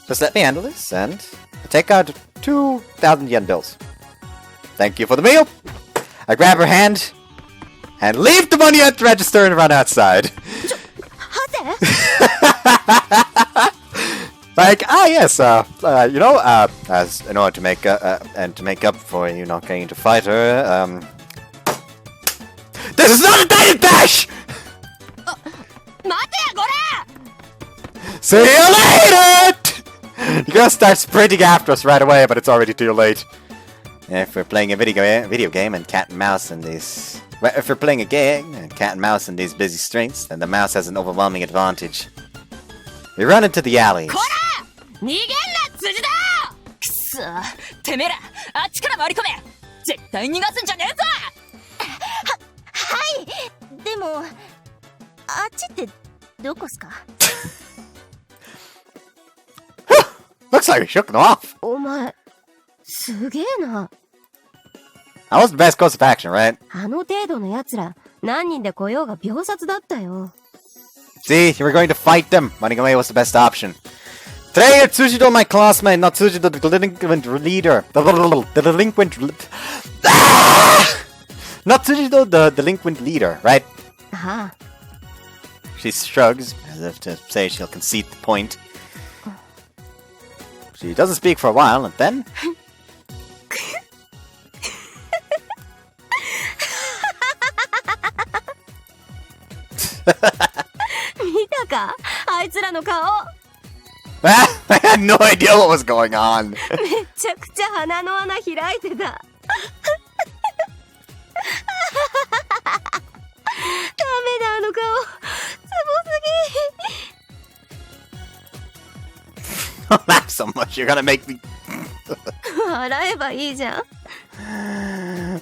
Just let me handle this, and take out 2,000 yen bills. Thank you for the meal. I grab her hand and leave the money at the register and run outside. Like, yes, as in order to make up for you not getting to fight her, this is not a dating dash! See you later! You're gonna start sprinting after us right away, but it's already too late. If we're playing a video game and cat and mouse in these... If we're playing a game and cat and mouse in these busy streets, then the mouse has an overwhelming advantage. We run into the alleys. 逃げんな、辻だ！くそ、てめえら、あっちから回り込め！絶対逃がすんじゃねえぞ！はい、でも、あっちってどこっすか？ Looks like we shook them off. お前、すげえな。That was the best course of action, right? あの程度の奴ら、何人で来ようが秒殺だったよ。See, you were going to fight them. Running away was the best option. Today, Tsujidou, my classmate, not Tsujidou, the delinquent leader. The delinquent... Not Tsujidou, the delinquent leader, right? Uh-huh. She shrugs, as if to say she'll concede the point. She doesn't speak for a while, and then... 見たか？あいつらの顔。I had no idea what was going on. めちゃくちゃ鼻の穴開いてた。ダメだ、あの顔。ツボすぎ。 Don't laugh so much, you're gonna make me... 笑えばいいじゃん。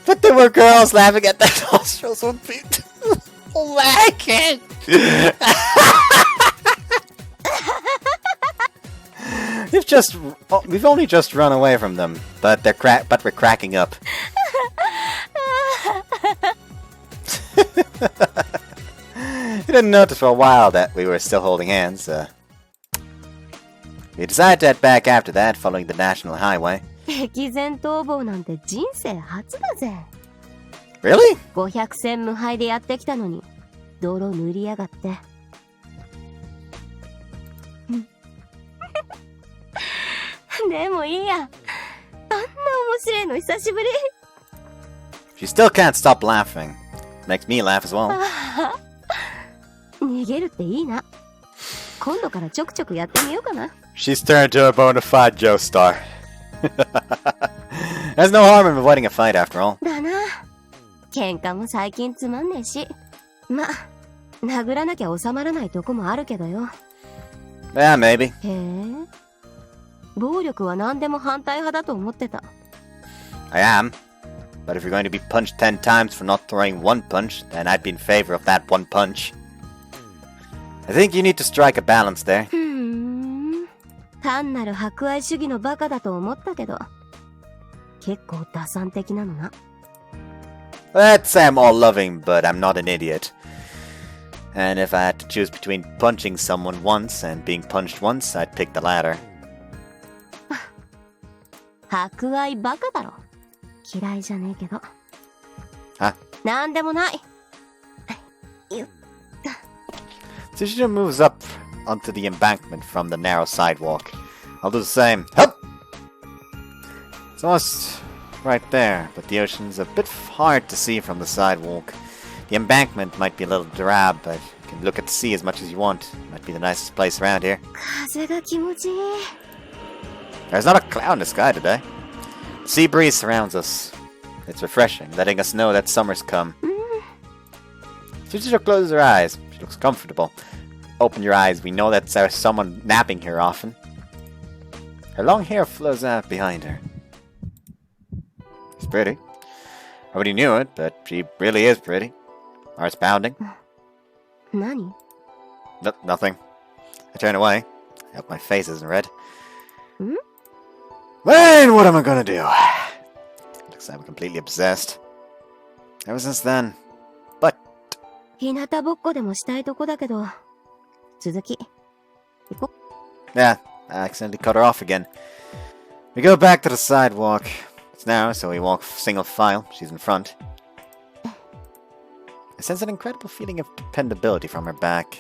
But there were girls laughing at their nostrils would be... Oh, I can't. We've only just run away from them, but we're cracking up. You didn't notice for a while that we were still holding hands. We decided to head back after that, following the national highway. 敵前逃亡なんて人生初だぜ。 Really? 500戦無敗でやってきたのに、泥塗りやがって。でもいいや。あんな面白いの久しぶり。She still can't stop laughing. Makes me laugh as well. 逃げるっていいな。今度からちょくちょくやってみようかな。 She's turned to a bona fide Joestar. There's no harm in avoiding a fight after all. だな。喧嘩も最近つまんねえし。ま、殴らなきゃ収まらないとこもあるけどよ。Yeah, maybe. へえ。暴力は何でも反対派だと思ってた。I am. But if you're going to be punched 10 times for not throwing one punch, then I'd be in favor of that one punch. I think you need to strike a balance there. 単なる博愛主義のバカだと思ったけど、結構打算的なのな。Let's say I'm all loving, but I'm not an idiot. And if I had to choose between punching someone once and being punched once, I'd pick the latter. 博愛バカだろ。嫌いじゃねえけど。は？なんでもない。Tsujidou moves up onto the embankment from the narrow sidewalk. I'll do the same. Help! It's almost right there, but the ocean's a bit hard to see from the sidewalk. The embankment might be a little drab, but you can look at the sea as much as you want. Might be the nicest place around here. 風が気持ちいい。 There's not a cloud in the sky today. The sea breeze surrounds us. It's refreshing, letting us know that summer's come. Tsujidou closes her eyes. She looks comfortable. Open your eyes, we know that there's someone napping here often. Her long hair flows out behind her. She's pretty. I already knew it, but she really is pretty. Heart's pounding. 何? Nothing. I turn away. I hope my face isn't red. Then what am I gonna do? Looks like I'm completely obsessed. Ever since then. But... 日向ぼっこでもしたいとこだけど、続き、行こ。Yeah, I accidentally cut her off again. We go back to the sidewalk. It's narrow, so we walk single file. She's in front. I sense an incredible feeling of dependability from her back.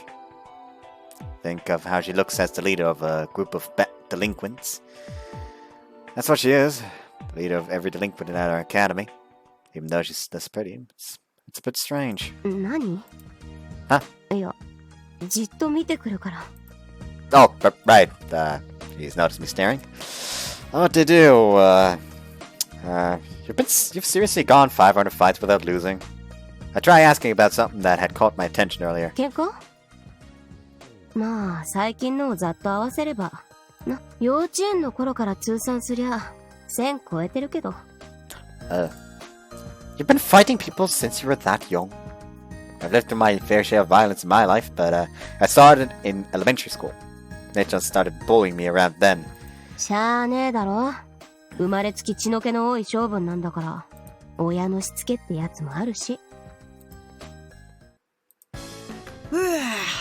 Think of how she looks as the leader of a group of delinquents. That's what she is. The leader of every delinquent at our academy. Even though she's this pretty, it's a bit strange. 何? Huh? いや、じっと見てくるから。 Oh, right. She's noticed me staring. What to do? You've seriously gone 500 fights without losing. I try asking about something that had caught my attention earlier. 喧嘩? まあ、最近のをざっと合わせれば。な、幼稚園の頃から通算すりゃ、1000超えてるけど。You've been fighting people since you were that young? I've lived through my fair share of violence in my life, but I started in elementary school. They just started bullying me around then. しゃあねえだろ。生まれつき血の気の多い性分なんだから、親のしつけってやつもあるし。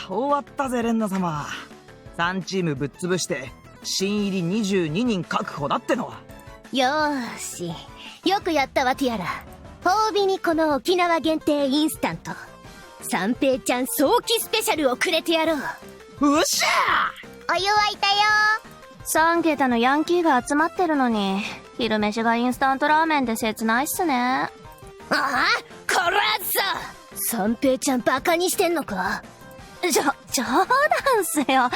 終わったぜレンナ様。3チームぶっ潰して新入り22人確保だっての。よーし、よくやったわティアラ。褒美にこの沖縄限定インスタント三平ちゃん早期スペシャルをくれてやろう。うっしゃー。お湯沸いたよ。3桁のヤンキーが集まってるのに昼飯がインスタントラーメンで切ないっすね。ああ、こらさ三平ちゃんバカにしてんのか。冗談っすよ。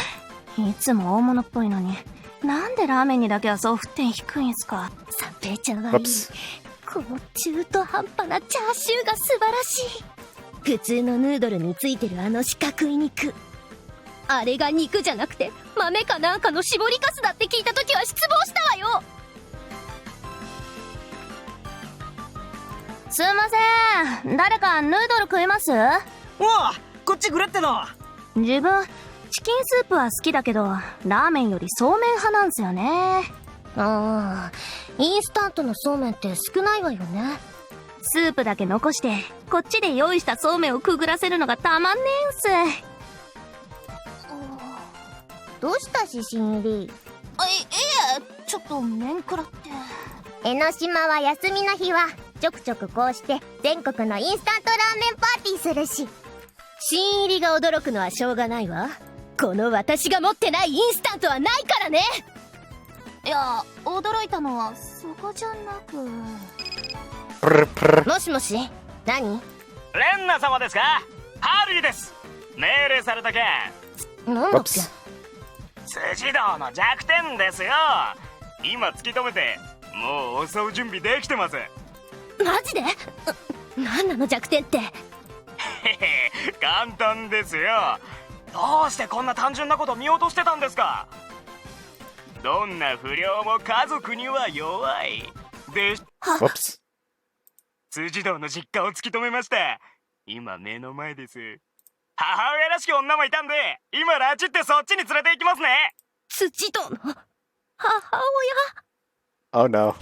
いつも大物っぽいのになんでラーメンにだけはそう沸点低いんすか。三平ちゃんはいい。この中途半端なチャーシューが素晴らしい。普通のヌードルについてるあの四角い肉、あれが肉じゃなくて豆かなんかの絞りかすだって聞いた時は失望したわよ。すいません、誰かヌードル食います？おう、こっちくれっての。自分チキンスープは好きだけどラーメンよりそうめん派なんすよね。ああ、インスタントのそうめんって少ないわよね。スープだけ残してこっちで用意したそうめんをくぐらせるのがたまんねえんす。どうしたし新入り。いえ、ちょっと面食らって。江ノ島は休みの日はちょくちょくこうして全国のインスタントラーメンパーティーするし。新入りが驚くのはしょうがないわ。この私が持ってないインスタントはないからね。いや、驚いたのはそこじゃなく。もしもし、何？レンナ様ですか？ハリーです。命令された件。なんだっけ？辻堂の弱点ですよ。今突き止めてもう襲う準備できてます。マジで？何なの弱点って。簡単ですよ。どうしてこんな単純なこと見落としてたんですか？どんな不良も家族には弱いで辻堂の実家を突き止めました。今目の前です。母親らしき女もいたんで今拉致ってそっちに連れて行きますね。辻堂の母親。Oh no。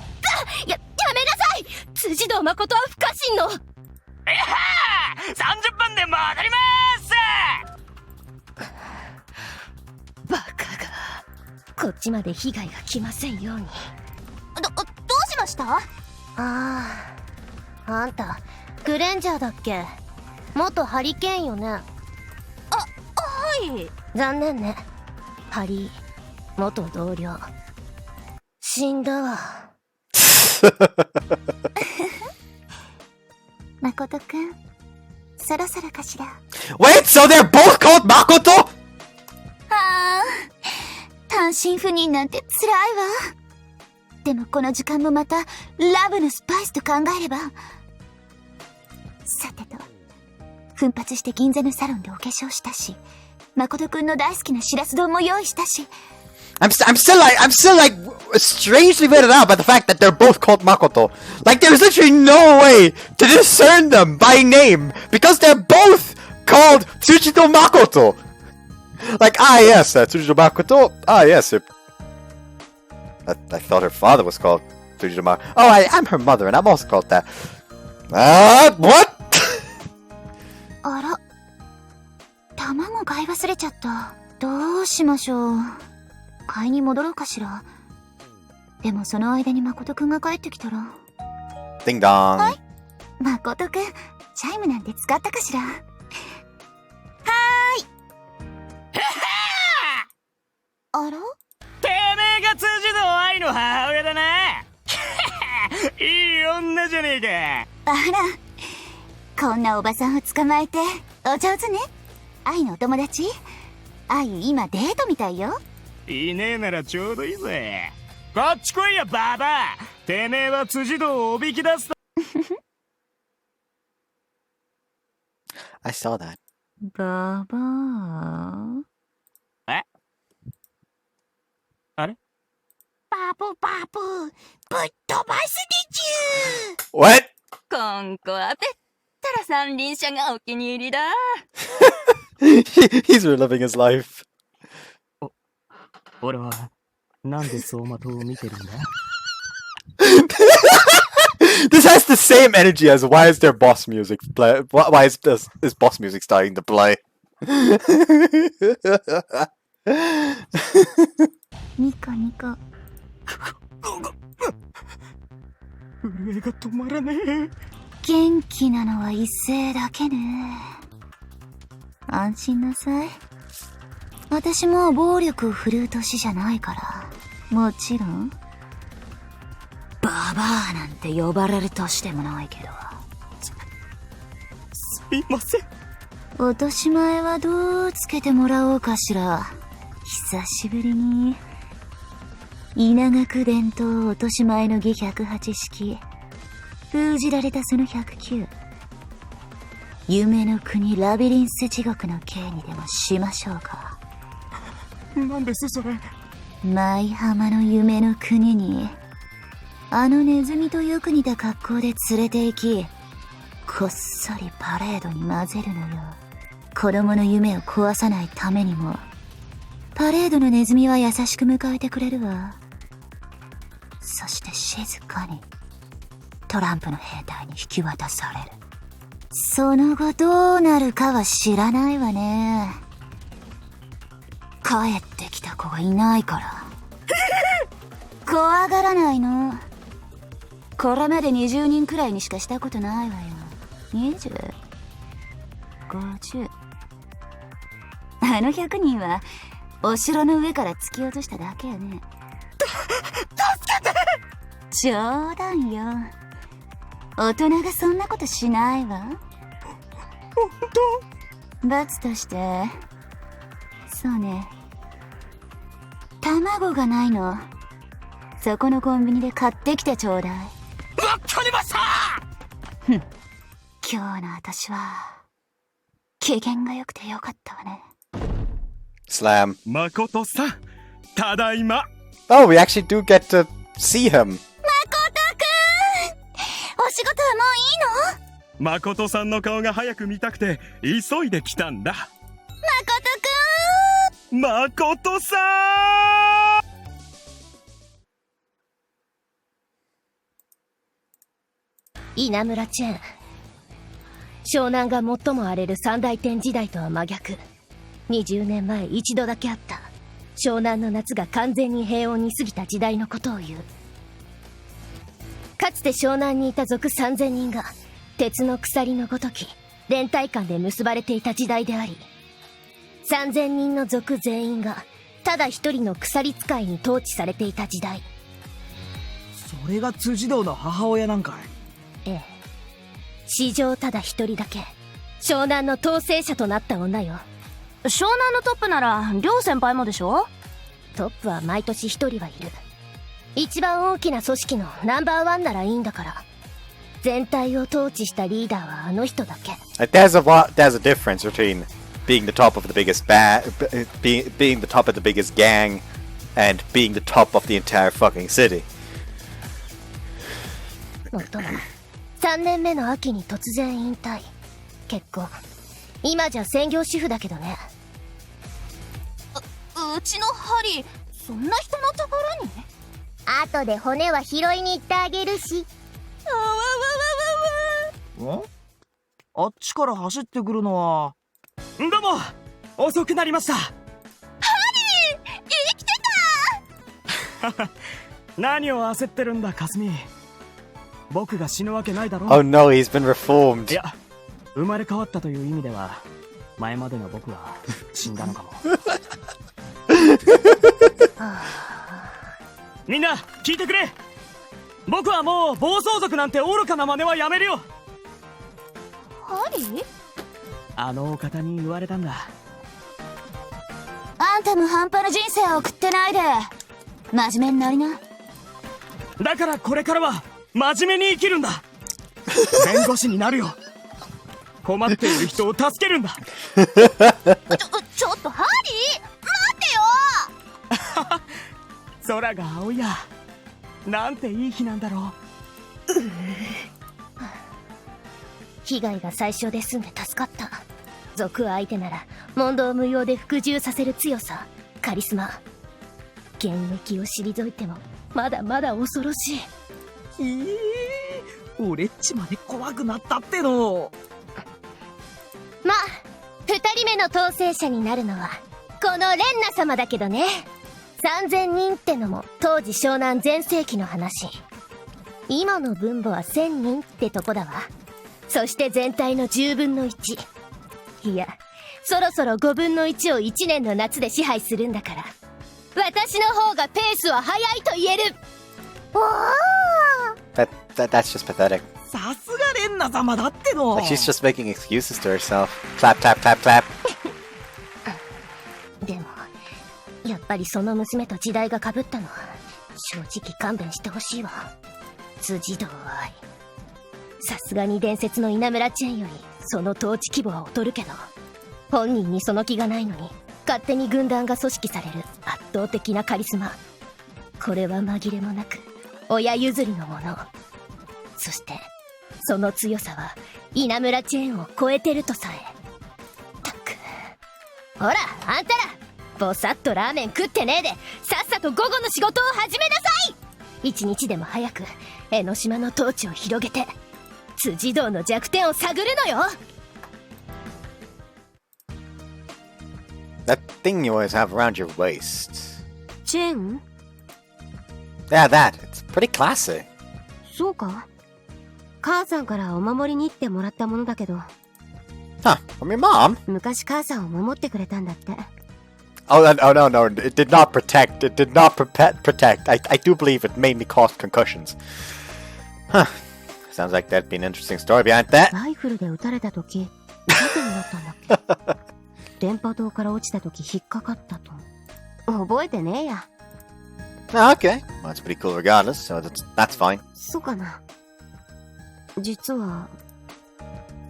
やめなさい。辻堂誠は不可侵の。えはー、30分で戻りまーす。バカが。こっちまで被害が来ませんように。どうしました？ああ、あんたグレンジャーだっけ？元ハリケーンよね。はい。残念ね。ハリー元同僚死んだわ。誠くん、そろそろかしら。 Wait, so they're both called Makoto? ああ、単身赴任なんて辛いわ。でもこの時間もまたラブのスパイスと考えれば。さてと、奮発して銀座のサロンでお化粧したし、誠くんの大好きなしらす丼も用意したし。I'm still like strangely weirded out by the fact that they're both called Makoto. Like there's literally no way to discern them by name because they're both called Tsujidou Makoto. Like yes, Tsujidou Makoto. Yes. I thought her father was called Tsujidou Makoto. Oh, I'm her mother, and I'm also called that. What? あら、卵買い忘れちゃった。どうしましょう。買いに戻ろうかしら。でもその間に誠くんが帰ってきたら。Ding dong。はい、誠くん、チャイムなんて使ったかしら。はーい。あら？てめえが辻堂愛の母親だな。いい女じゃねえか。あら、こんなおばさんを捕まえてお上手ね。愛のお友達？愛今デートみたいよ。いねえならちょうどいいぜ。こっち来いやババア。てめえは辻堂をおびき出すと。I saw that。ババア。え？あれ？パプパプ、ぶっ飛ばすでちゅー。 What？ こんこはべったら三輪車がお気に入りだ。He's reliving his life. 俺はなんで走馬灯を見てるんだ？ This has the same energy as why is there boss music play? Why is this boss music starting to play? ニコニコ。震えが止まらねえ。元気なのは一斉だけね。安心なさい。私もう暴力を振るう年じゃないから。もちろん。ババアなんて呼ばれる年でもないけど。すいません。落とし前はどうつけてもらおうかしら。久しぶりに。稲学伝統落とし前の儀108式。封じられたその109。夢の国ラビリンス地獄の刑にでもしましょうか。なんですそれ。舞浜の夢の国に、あのネズミとよく似た格好で連れて行き、こっそりパレードに混ぜるのよ。子供の夢を壊さないためにも、パレードのネズミは優しく迎えてくれるわ。そして静かに、トランプの兵隊に引き渡される。その後どうなるかは知らないわね。帰ってきた子がいないから。怖がらないの。これまで20人くらいにしかしたことないわよ。20？ 50？ あの100人はお城の上から突き落としただけやね。助けて！冗談よ。大人がそんなことしないわ。本当？罰として、そうね。卵がないの。そこのコンビニで買ってきてちょうだい。わかりました！ふん。今日の私は、機嫌が良くてよかったわね。Slam. 誠さん、ただいま。Oh, we actually do get to see him. 誠くん！お仕事はもういいの？誠さんの顔が早く見たくて、急いで来たんだ。誠くん！誠さん！稲村チェーン。湘南が最も荒れる三大天時代とは真逆。20年前一度だけあった湘南の夏が完全に平穏に過ぎた時代のことを言う。かつて湘南にいた族3000人が鉄の鎖のごとき連帯感で結ばれていた時代であり、3000人の族全員がただ一人の鎖使いに統治されていた時代。それが辻堂の母親なんかい？ええ。史上ただ一人だけ湘南の統制者となった女よ。湘南のトップなら両先輩もでしょ？トップは毎年一人はいる。一番大きな組織のナンバーワンならいいんだから。全体を統治したリーダーはあの人だけ。There's a difference between being the top of the biggest being the top of the biggest gang and being the top of the entire fucking city. もっとも3年目の秋に突然引退。結婚。今じゃ専業主婦だけどね。うちのハリー、そんな人のところに？後で骨は拾いに行ってあげるし。あっちから走ってくるのは。どうも、遅くなりました。ハリー、生きてた！何を焦ってるんだ、かすみ。僕が死ぬわけないだろ。Oh no, he's been reformed. いや、生まれ変わったという意味では前までの僕は死んだのかも。みんな聞いてくれ。僕はもう暴走族なんて愚かな真似はやめるよ。ハリー？あのお方に言われたんだ。あんたも半端な人生を送ってないで真面目になりな。だからこれからは真面目に生きるんだ。弁護士になるよ。困っている人を助けるんだ。ちょっとハリー、待ってよ。空が青いや。なんていい日なんだろう。被害が最小で済んで助かった。賊相手なら問答無用で服従させる強さ、カリスマ。現役を退いてもまだまだ恐ろしい。俺っちまで怖くなったっての。まあ2人目の統制者になるのはこのレンナ様だけどね。3000人ってのも当時湘南全盛期の話。今の分母は1000人ってとこだわ。そして全体の10分の1。いや、そろそろ5分の1を1年の夏で支配するんだから、私の方がペースは速いと言える。おー That's just pathetic. さすがレンナ様だっての。Like she's just making excuses to herself. Clap, clap, clap, clap. でもやっぱりその娘と時代が被ったのは正直勘弁してほしいわ。辻堂愛、さすがに伝説の稲村チェンよりその統治規模は劣るけど、本人にその気がないのに勝手に軍団が組織される圧倒的なカリスマ。これは紛れもなく親譲りのもの。そしてその強さは稲村チェーンを超えてるとさえ。たく、ほらあんたらぼさっとラーメン食ってねえでさっさと午後の仕事を始めなさい。一日でも早く江ノ島の統治を広げて辻堂の弱点を探るのよ。 That thing you always have around your waist. チェーン？ Yeah, that. It's pretty classy. そうか。母さんからお守りに行ってもらったものだけど。Huh, from your mom? 昔母さんを守ってくれたんだって。Oh, no. It did not protect. It did not protect. I do believe it mainly caused concussions. Huh. Sounds like that'd be an interesting story behind that. ライフルで撃たれた時、盾になったんだっけ。電波塔から落ちた時引っかかったと。覚えてねえや。Oh, okay. Well, that's pretty cool regardless, so that's fine. そうかな。実は。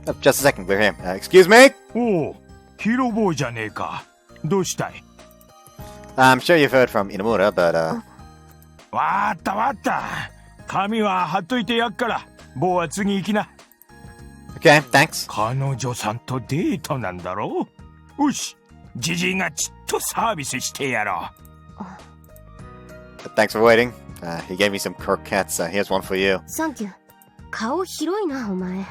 Oh, just a second, we're here. Excuse me? おう、ヒーローボーイじゃねえか。どうしたい？ I'm sure you've heard from Inamura, but, わかった。髪は貼っといてやっから、ボーは次行きな。Okay, thanks. 彼女さんとデートなんだろう？よし、ジジイがちっとサービスしてやろう。Thanks for waiting. He gave me some croquettes. Here's one for you. サンキュー。顔広いな、お前。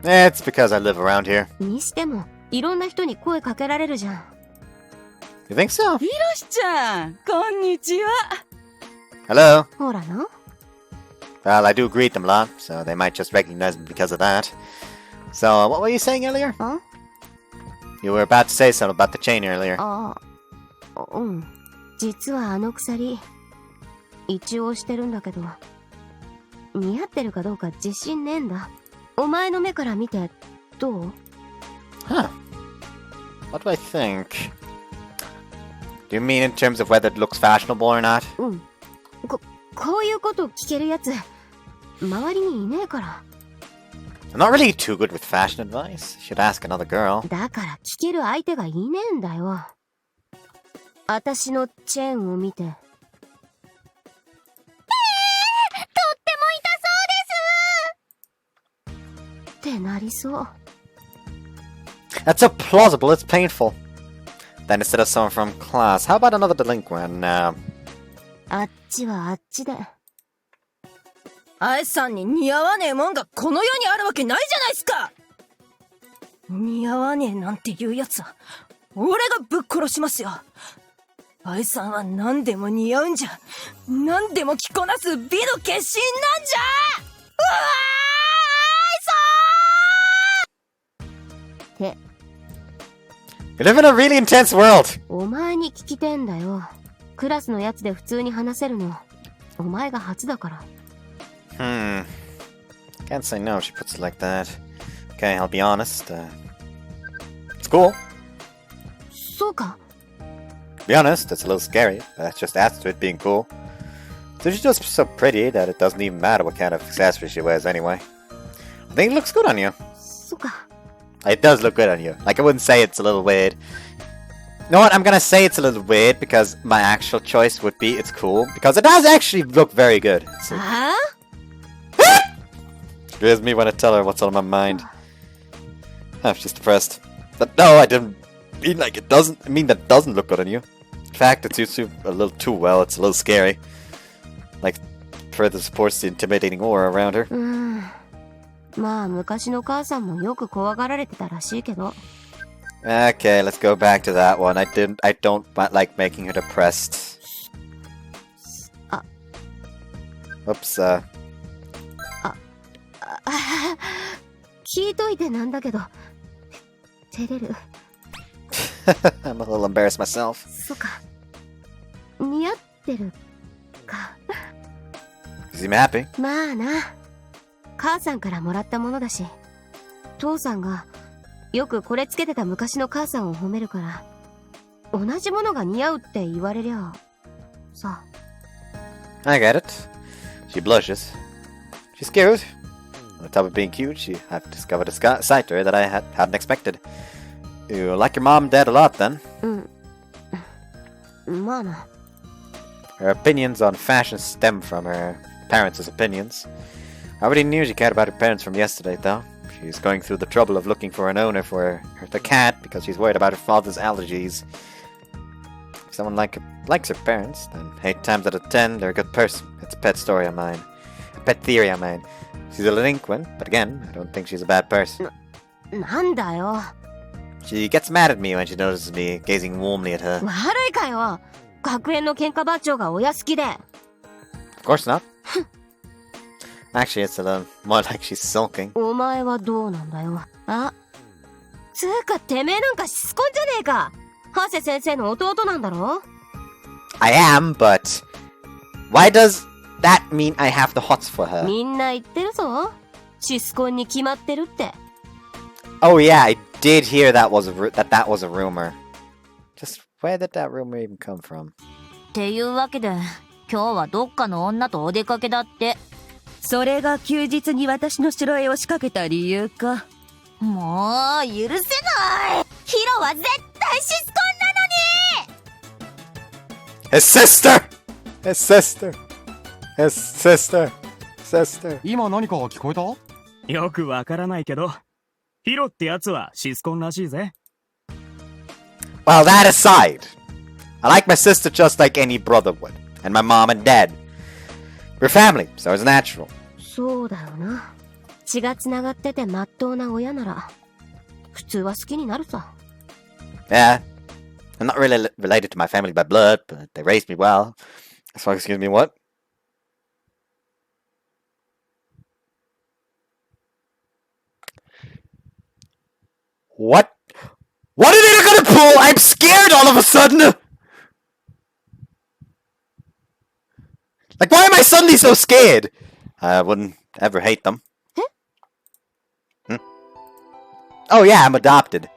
It's because I live around here. にしても、いろんな人に声かけられるじゃん。You think so? ひろしちゃん、こんにちは。Hello. ほらな。Well, I do greet them a lot, so they might just recognize me because of that. So, what were you saying earlier? Huh? You were about to say something about the chain earlier. うん。実はあの鎖、一応してるんだけど、似合ってるかどうか自信ねえんだ。お前の目から見て、どう？ Huh. What do I think? Do you mean in terms of whether it looks fashionable or not? うん。こういうこと聞けるやつ、周りにいねえから。I'm not really too good with fashion advice. Should ask another girl. だから聞ける相手がいねえんだよ。私のチェーンを見て。とっても痛そうです。ってなりそう。That's so plausible, it's painful. Then instead of someone from class, how about another delinquent now? あっちはあっちで。アイさんに似合わねえもんがこの世にあるわけないじゃないっすか。似合わねえなんていうやつは俺がぶっ殺しますよ。アイさんは何でも似合うんじゃ、何でも着こなす美の化身なんじゃ。うわー、アイさんって。 You live in a really intense world. お前に聞きてんだよ。クラスのやつで普通に話せるの、お前が初だから。Can't say no if she puts it like that. Okay, I'll be honest. It's cool. そうか。To be honest, it's a little scary, but that just adds to it being cool. So she's just so pretty that it doesn't even matter what kind of accessory she wears anyway. I think it looks good on you. そうか。It does look good on you. Like, I wouldn't say it's a little weird. You know what? I'm gonna say it's a little weird because my actual choice would be it's cool. Because it does actually look very good. Here's me when I tell her what's on my mind. Oh, she's depressed. But no, I didn't mean like it doesn't. I mean that doesn't look good on you. In fact, it suits you a little too well. It's a little scary. Like, further supports the intimidating aura around her. まあ昔の母さんもよく怖がられてたらしいけど。 Okay, let's go back to that one. I don't like making her depressed. Oops, 聞いといてなんだけど、照れる。I'm a little embarrassed myself. そっか。似合ってるか。You seem happy. まあな。母さんからもらったものだし、父さんがよくこれつけてた昔の母さんを褒めるから、同じものが似合うって言われりゃ、さ。I get it. She blushes. She's cute. On top of being cute, I've discovered a side to her that I hadn't expected. You like your mom and dad a lot, then? まあな。 Her opinions on fashion stem from her parents' opinions. I already knew she cared about her parents from yesterday, though. She's going through the trouble of looking for an owner for the cat because she's worried about her father's allergies. If someone likes her parents, then 8 times out of 10, they're a good person. It's a pet story of mine. A pet theory of mine. She's a delinquent, but again, I don't think she's a bad person. なんだよ。 She gets mad at me when she notices me gazing warmly at her. 悪いかよ。学園の喧嘩番長が親好きで。Of course not. Actually, it's a little more like she's sulking. お前はどうなんだよ。あ、つうかてめえなんかしつこんじゃねえか。ハセ先生の弟なんだろ。 I am, but why does that mean I have the hots for her? みんな言ってるぞ。シスコンに決まってるって。 Oh yeah, I did hear that was a rumor. Just where did that rumor even come from? っていうわけで、今日はどっかの女とお出かけだって。それが休日に私の城へ押しかけた理由か。もう許せない。ヒロは絶対シスコンなのに。 His sister! His sister! His sister! Sister! 今何か聞こえた？よくわからないけど、ヒロってやつはシスコンらしいぜ。Well, that aside, I like my sister just like any brother would, and my mom and dad. We're family, so it's natural. そうだよな。血がつながっててまっとうな親なら、普通は好きになるさ。Yeah, I'm not really related to my family by blood, but they raised me well. So, excuse me, what? What? What are they gonna pull? I'm scared all of a sudden! Like, why am I suddenly so scared? I wouldn't ever hate them. Oh yeah, I'm adopted.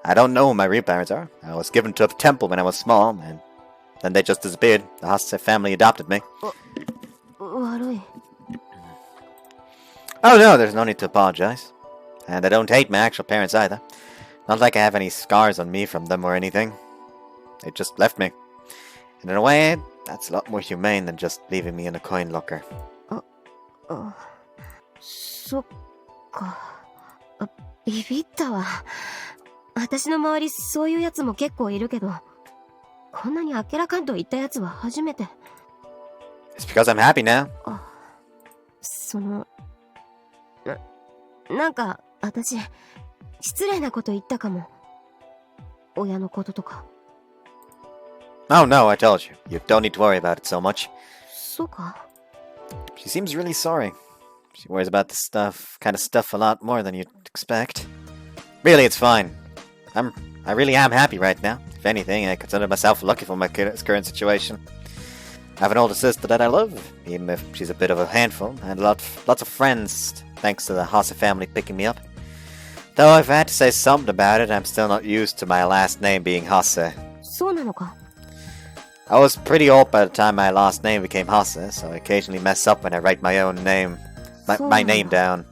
I don't know who my real parents are. I was given to a temple when I was small, and then they just disappeared. The Hase family adopted me. 悪い。 Oh no, there's no need to apologize. And I don't hate my actual parents either. Not like I have any scars on me from them or anything. They just left me. And in a way, that's a lot more humane than just leaving me in a coin locker. そっか。ビビったわ。私の周りそういうやつも結構いるけど、こんなにあっけらかんと言ったやつは初めて。It's because I'm happy now. なんか私失礼なこと言ったかも。親のこととか。Oh no, I told you. You don't need to worry about it so much. そうか。 She seems really sorry. She worries about this kind of stuff a lot more than you'd expect. Really, it's fine. I really am happy right now. If anything, I consider myself lucky for my current situation. I have an older sister that I love, even if she's a bit of a handful, and lots of friends, thanks to the Hase family picking me up. Though if I had to say something about it, I'm still not used to my last name being Hase. そうなのか。 I was pretty old by the time my last name became Hase, so I occasionally mess up when I write my own name, my name down.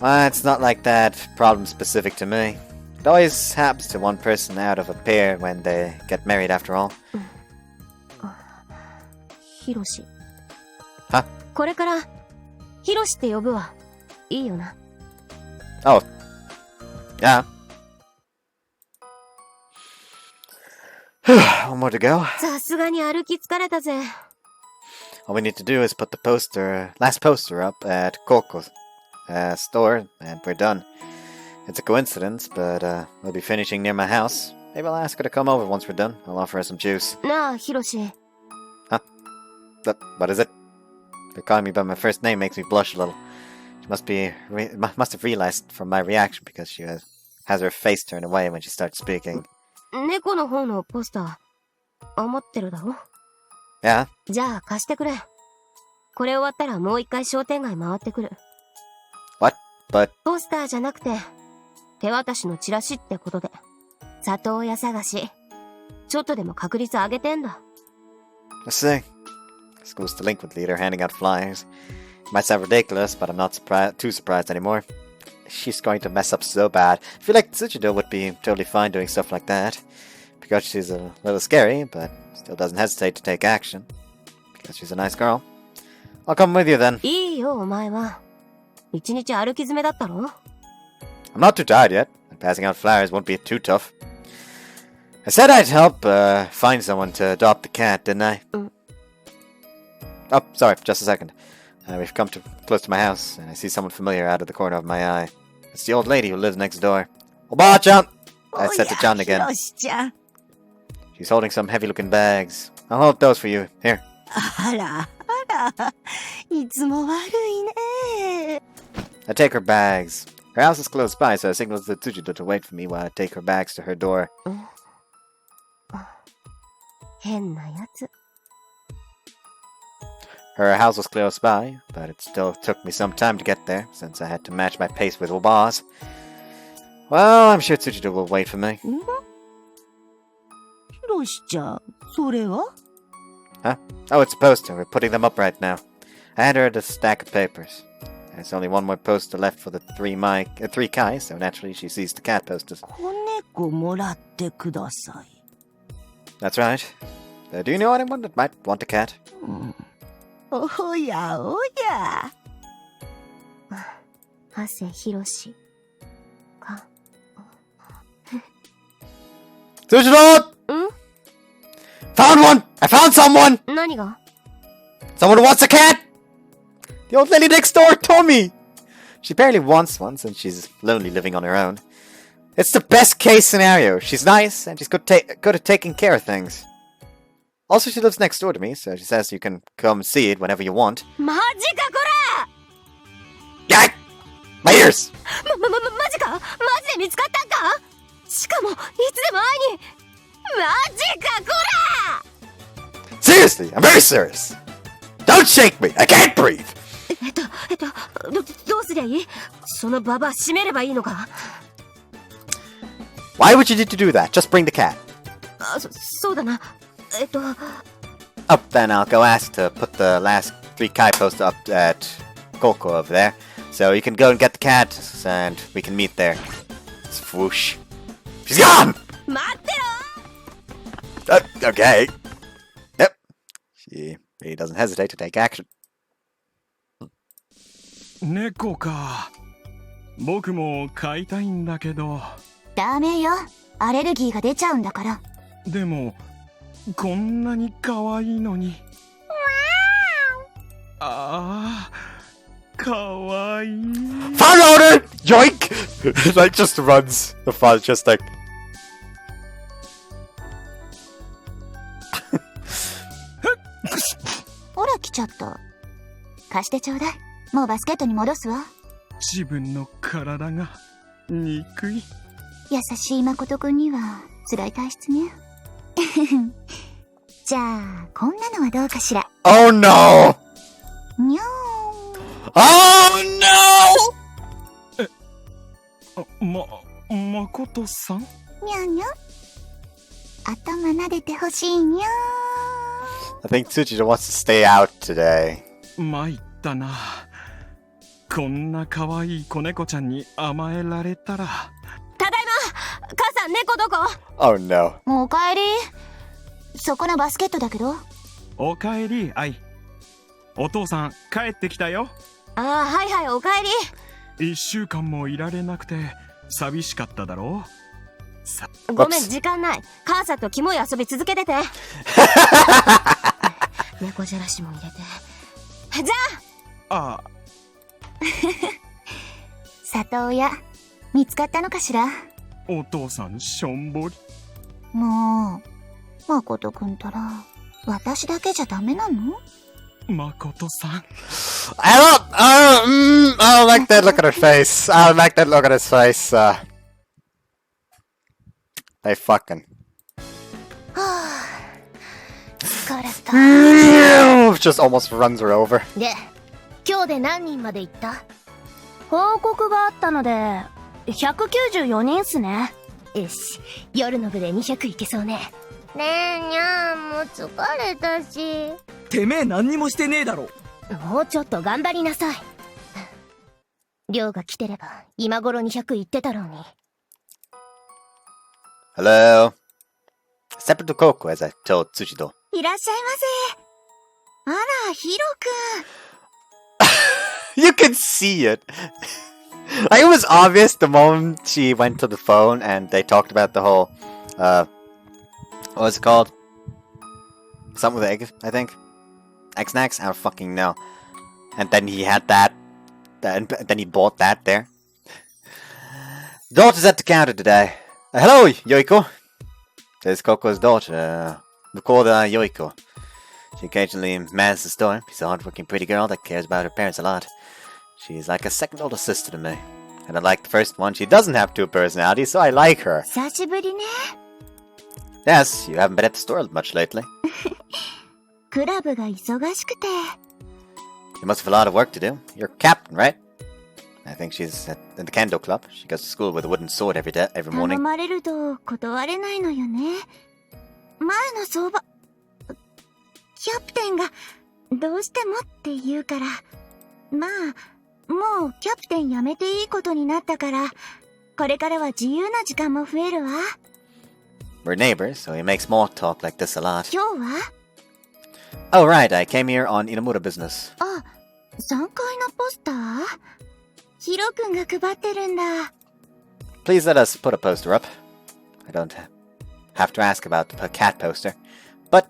Well, it's not like that problem specific to me. It always happens to one person out of a pair when they get married after all. ヒロシ。これからヒロシって呼ぶわ。いいよな。Oh. Yeah. One more to go. さすがに歩き疲れたぜ。All we need to do is put the last poster up at Coco's store, and we're done. It's a coincidence, but we'll be finishing near my house. Maybe I'll ask her to come over once we're done. I'll offer her some juice. なあ、ヒロシ。Huh? What is it? They're calling me by my first name makes me blush a little. She must have realized from my reaction because she has her face turned away when she starts speaking. 猫の方のポスター、余ってるだろ? Yeah? じゃあ貸してくれ。これ終わったらもう一回商店街回ってくる。What? But... ポスターじゃなくて、手渡しのチラシってことで。里親探し。ちょっとでも確率上げてんだ。Let's see. School's delinquent leader handing out flyers. It might sound ridiculous, but I'm not too surprised anymore. She's going to mess up so bad. I feel like Tsujidou would be totally fine doing stuff like that. Because she's a little scary, but still doesn't hesitate to take action. Because she's a nice girl. I'll come with you then. いいよ、お前は。一日歩き詰めだったろ? I'm not too tired yet. Passing out flyers won't be too tough. I said I'd help find someone to adopt the cat, didn't I? Oh, sorry, just a second. We've come close to my house, and I see someone familiar out of the corner of my eye. It's the old lady who lives next door. Oba-chan! I said to Chan again. She's holding some heavy-looking bags. I'll hold those for you. Here. あら、あら、いつも悪いね。I take her bags. Her house is close by, so I signal to Tsujidou to wait for me while I take her bags to her door. 変なやつ。 Her house was close by, but it still took me some time to get there, since I had to match my pace with Oba's. Well, I'm sure Tsujidou will wait for me. ヒロシちゃん、それは? Huh? Oh, it's a poster. We're putting them up right now. I handed her the stack of papers. There's only one more poster left for the three Kai, so naturally she sees the cat posters. 子猫もらってください。 That's right. Do you know anyone that might want a cat? おやおや。長谷博士か。Tsujidou! Found one! I found someone! 何が? Someone who wants a cat! The old lady next door told me! She apparently wants one since she's lonely living on her own. It's the best case scenario. She's nice and she's good at taking care of things. Also, she lives next door to me, so she says you can come see it whenever you want. マジかこら! Yikes! My ears! マジか? マジで見つかったんか? しかもいつでも会いに。マジかこら! Seriously, I'm very serious. Don't shake me. I can't breathe. どうすりゃいい? そのババア閉めればいいのか? Why would you need to do that? Just bring the cat. そうだな。Oh, then I'll go ask to put the last 3 Kai poster up at Coco over there. So you can go and get the cat, and we can meet there. Swoosh. She's gone! 待ってろ! Okay. Yep. She really doesn't hesitate to take action. 猫か。僕も飼いたいんだけど。ダメよ。アレルギーが出ちゃうんだから。でも、こんなに可愛いのに。ああ、可愛い。Found owner! Yoink! Like just runs. The father just like. ほら来ちゃった。貸してちょうだい。もうバスケットに戻すわ。自分の体が憎い。優しい誠くんには辛い体質ね。じゃあこんなのはどうかしら。 Oh no! にゃー Oh no! 誠さん？にゃにゃ。頭撫でてほしいにゃ。 I think Tsujidou wants to stay out today. 参ったな。こんな可愛い子猫ちゃんに甘えられたら。ただいま。母さん、猫どこ? Oh no. もうおかえり。そこのバスケットだけど。おかえり、愛。お父さん帰ってきたよ。ああ、はいはい、おかえり。1週間もいられなくて寂しかっただろう。ごめん、時間ない。母さんとキモい遊び続けてて。猫じゃらしも入れて。じゃあ。里親見つかったのかしら。お父さんしょんぼり。もう誠くんたら私だけじゃダメなの？誠さん。I don't like that look at her face. I don't like that look at his face. They fucking. 疲れた。Just almost runs her over. で、今日で何人まで行った？報告があったので、194人っすね。よし、夜の部で200いけそうね。ねえにゃん、もう疲れたし。てめえ何にもしてねえだろ。もうちょっと頑張りなさい。亮が来てれば今頃200いってたろうに。Hello. Step into Coco, as I told Tsujidou. いらっしゃいませ。あら、ヒロくん。You can see it. Like, it was obvious the moment she went to the phone and they talked about the whole, what was it called? Something with egg, I think. Egg snacks? I don't fucking know. And then he had that, and then he bought that there. Daughter's at the counter today. Hello, Yoiko. This is Coco's daughter, we call her Yoiko. She occasionally mans the store. She's a hard-working pretty girl that cares about her parents a lot. She's like a second older sister to me. And unlike the first one, she doesn't have two personalities, so I like her. 久しぶりね。 Yes, you haven't been at the store much lately. クラブが忙しくて。You must have a lot of work to do. You're a captain, right? I think she's in the kendo club. She goes to school with a wooden sword every頼 morning. まれると断れないのよね。前の相場、キャプテンがどうしてもって言うから。まあ、もうキャプテン辞めていいことになったから、これからは自由な時間も増えるわ。We're neighbors, so we make small talk like this a lot. 今日は？ Oh, right, I came here on Inamura business. あ、3階のポスター？ヒロくんが配ってるんだ。 Please let us put a poster up. I don't have to ask about the cat poster. But,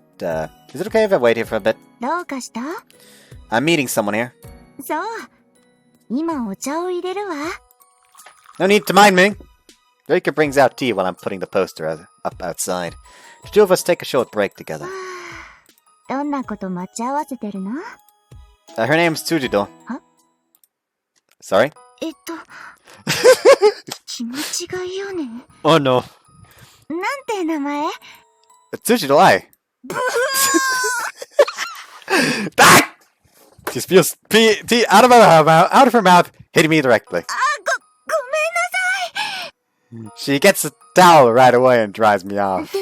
is it okay if I wait here for a bit? どうかした？ I'm meeting someone here. そう。今お茶を入れるわ。 No need to mind me. Rika brings out tea while I'm putting the poster up outside. The two of us take a short break together. どんなこと待ち合わせてるの？ Her name's Tsujidou. は？ Sorry? 気持ちがいいよね。 Oh no. なんて名前？ Tsujidou-ai. Ah! She spills tea out of her mouth, hitting me directly. ごめんなさい。 She gets a towel right away and drives me off. で、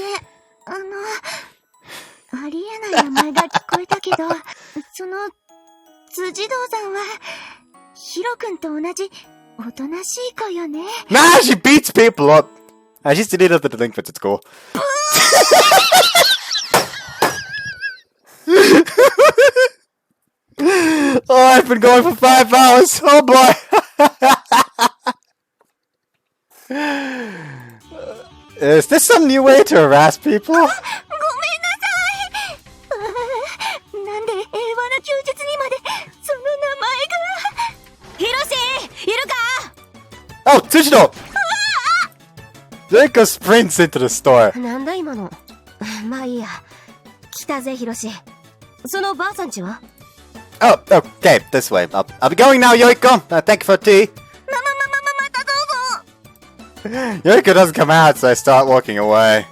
ありえない名前が聞こえたけど、その、辻堂さんは、ヒロ君と同じ、おとなしい子よね。Nah, she beats people up. She's the leader of the delinquents at school. Oh, I've been going for 5 hours. Oh boy. Is this some new way to harass people? ごめんなさい。なんで平和な休日にまで、その名前が。ヒロシいるか？ Oh, Tsujidou! Reiko sprints into the store. なんだ今の。まあいいや。来たぜ、ヒロシ。そのばあさんちは？ Oh, okay, this way. I'll be going now, Yoiko. Thank you for tea. Yoiko doesn't come out, so I start walking away.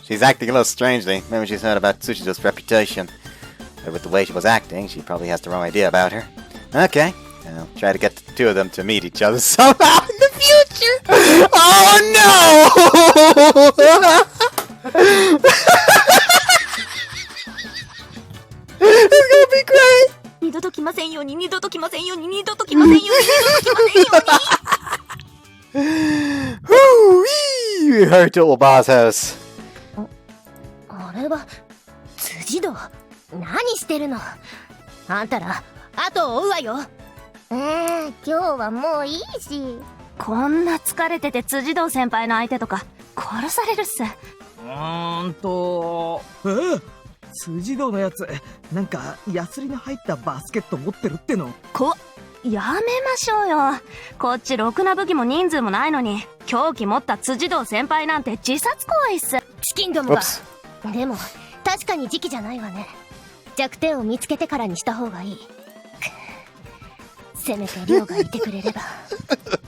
She's acting a little strangely. Maybe she's heard about Tsuchidou's reputation. But with the way she was acting, she probably has the wrong idea about her. Okay, I'll try to get the two of them to meet each other somehow in the future. Oh no! It's gonna be great! 二度と来ませんように、二度と来ませんように、二度と来ませんように、二度と来ませんように。Woo-wee! We heard to Oba's house. あれは辻堂。何してるの？あんたら後を追うわよ。今日はもういいし。こんな疲れてて辻堂先輩の相手とか殺されるっす。辻堂のやつなんかヤスリの入ったバスケット持ってるっての。やめましょうよ。こっちろくな武器も人数もないのに凶器持った辻堂先輩なんて自殺行為っす。チキンどもが。でも確かに時期じゃないわね。弱点を見つけてからにした方がいい。せめて亮がいてくれれば。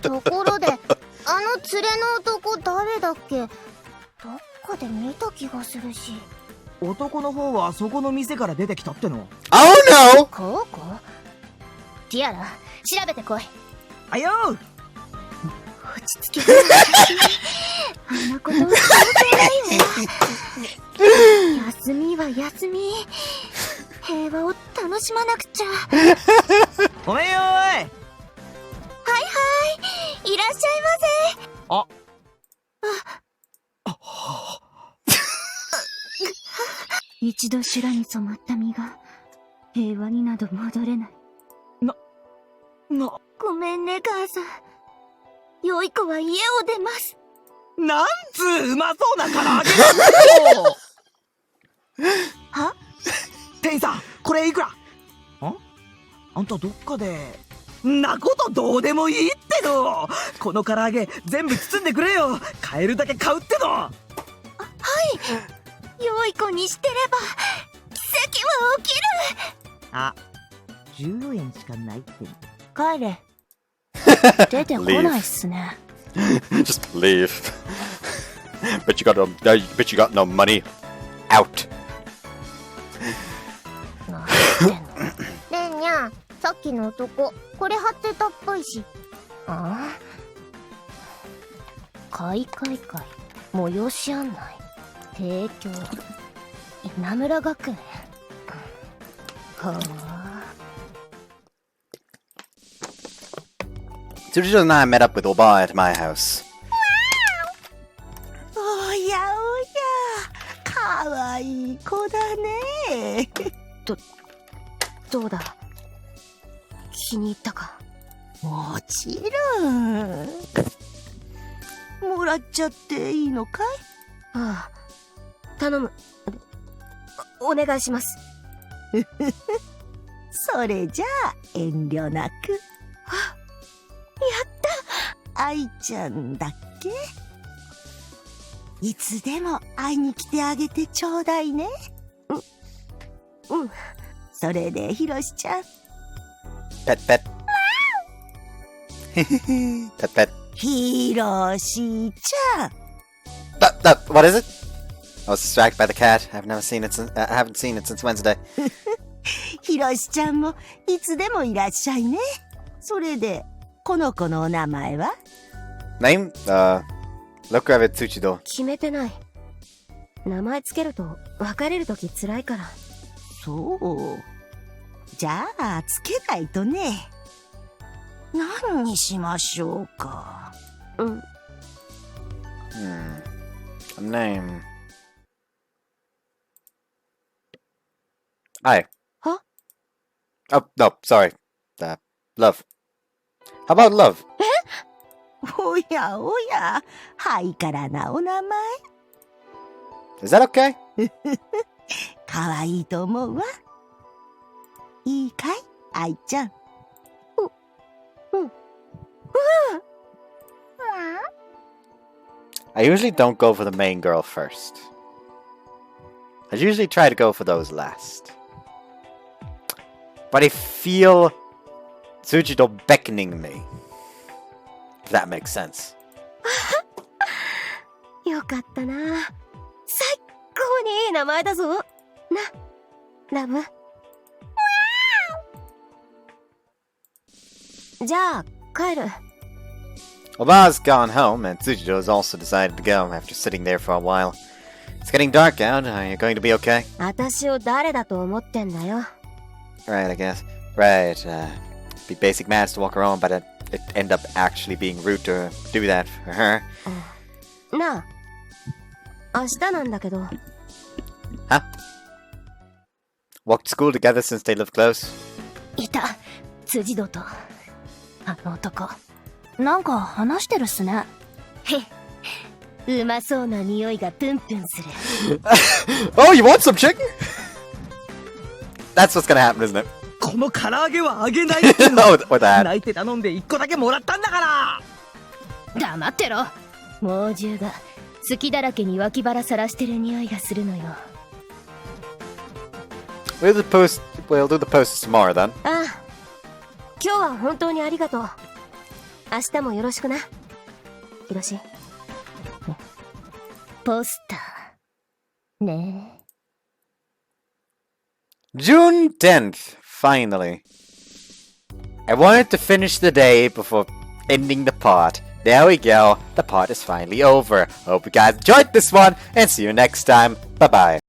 ところで、あの連れの男誰だっけ？どっかで見た気がするし。男の方はそこの店から出てきたっての。Oh no! こうこティアラ、調べてこい。あよー。落ち着けない。あのことは相当ないよ。休みは休み。平和を楽しまなくちゃ。ごめんよーい。はいはい、いらっしゃいませ。一度修羅に染まった身が平和になど戻れない。ごめんね母さん。良い子は家を出ます。なんつううまそうな唐揚げだよ。は？店員さん、これいくら？あんたどっかでなことどうでもいいっての。この唐揚げ全部包んでくれよ。買えるだけ買うっての。はい、良い子にしてれば奇跡は起きる。あ、10円しかないって帰れ。出てこないっすね。Just leave. Bet you got no money. Out. ねんにゃん、さっきの男これ貼ってたっぽいし。ああ、開催会催し案内提供稲村学園。はあ。Tsujidou and I met up with Oba at my house. おやおや、かわいい子だね。どうだ、気に入ったか？もちろん。もらっちゃっていいのかい？ああ、頼む。お願いします。それじゃあ遠慮なく。やった！愛ちゃんだっけ？いつでも会いに来てあげてちょうだいね。うん。それでひろしちゃん。Pet pet. Pet pet. ひろしちゃん。What is it? I was distracted by the cat. I haven't seen it since Wednesday. ひろしちゃんもいつでもいらっしゃいね。それでこの子のお名前は？ Name? Look Tsujidou. 決めてない。名前つけると別れるとき辛いから。そう。じゃあつけないとね。何にしましょうか。A name. Hi. Huh? Oh, no, sorry. Love. How about love? おやおや、ハイカラなお名前。Is that okay? かわいいと思うわ。いいかい、愛ちゃん。I usually don't go for the main girl first. I usually try to go for those last. But I feel Tsujidou beckoning me. If that makes sense. よかったな。最高にいい名前だぞ。な、ラブ。じゃあ、帰る。Oba's gone home, and Tsujidou has also decided to go after sitting there for a while. It's getting dark out. Are you going to be okay? 私を誰だと思ってんだよ。Right, I guess. Right, be basic maths to walk around, but it end up actually being rude to do that for her. なあ、明日なんだけど。Huh? Walked to school together since they live close. いた、辻堂とあの男。なんか話してるっすね。へ、うまそうな匂いがプンプンする。Oh, you want some chicken? That's what's gonna happen, isn't it? この唐揚げはあげないっての Oh, with that. 泣いて頼んで1個だけもらったんだから。黙ってろ。猛獣が好きだらけに脇腹さらしてる匂いがするのよ。We'll do the post tomorrow then. ああ、今日は本当にありがとう。明日もよろしくな、ヒロシ。ポスターねえ。June 10th, finally. I wanted to finish the day before ending the part. There we go. The part is finally over. Hope you guys enjoyed this one and see you next time. Bye bye.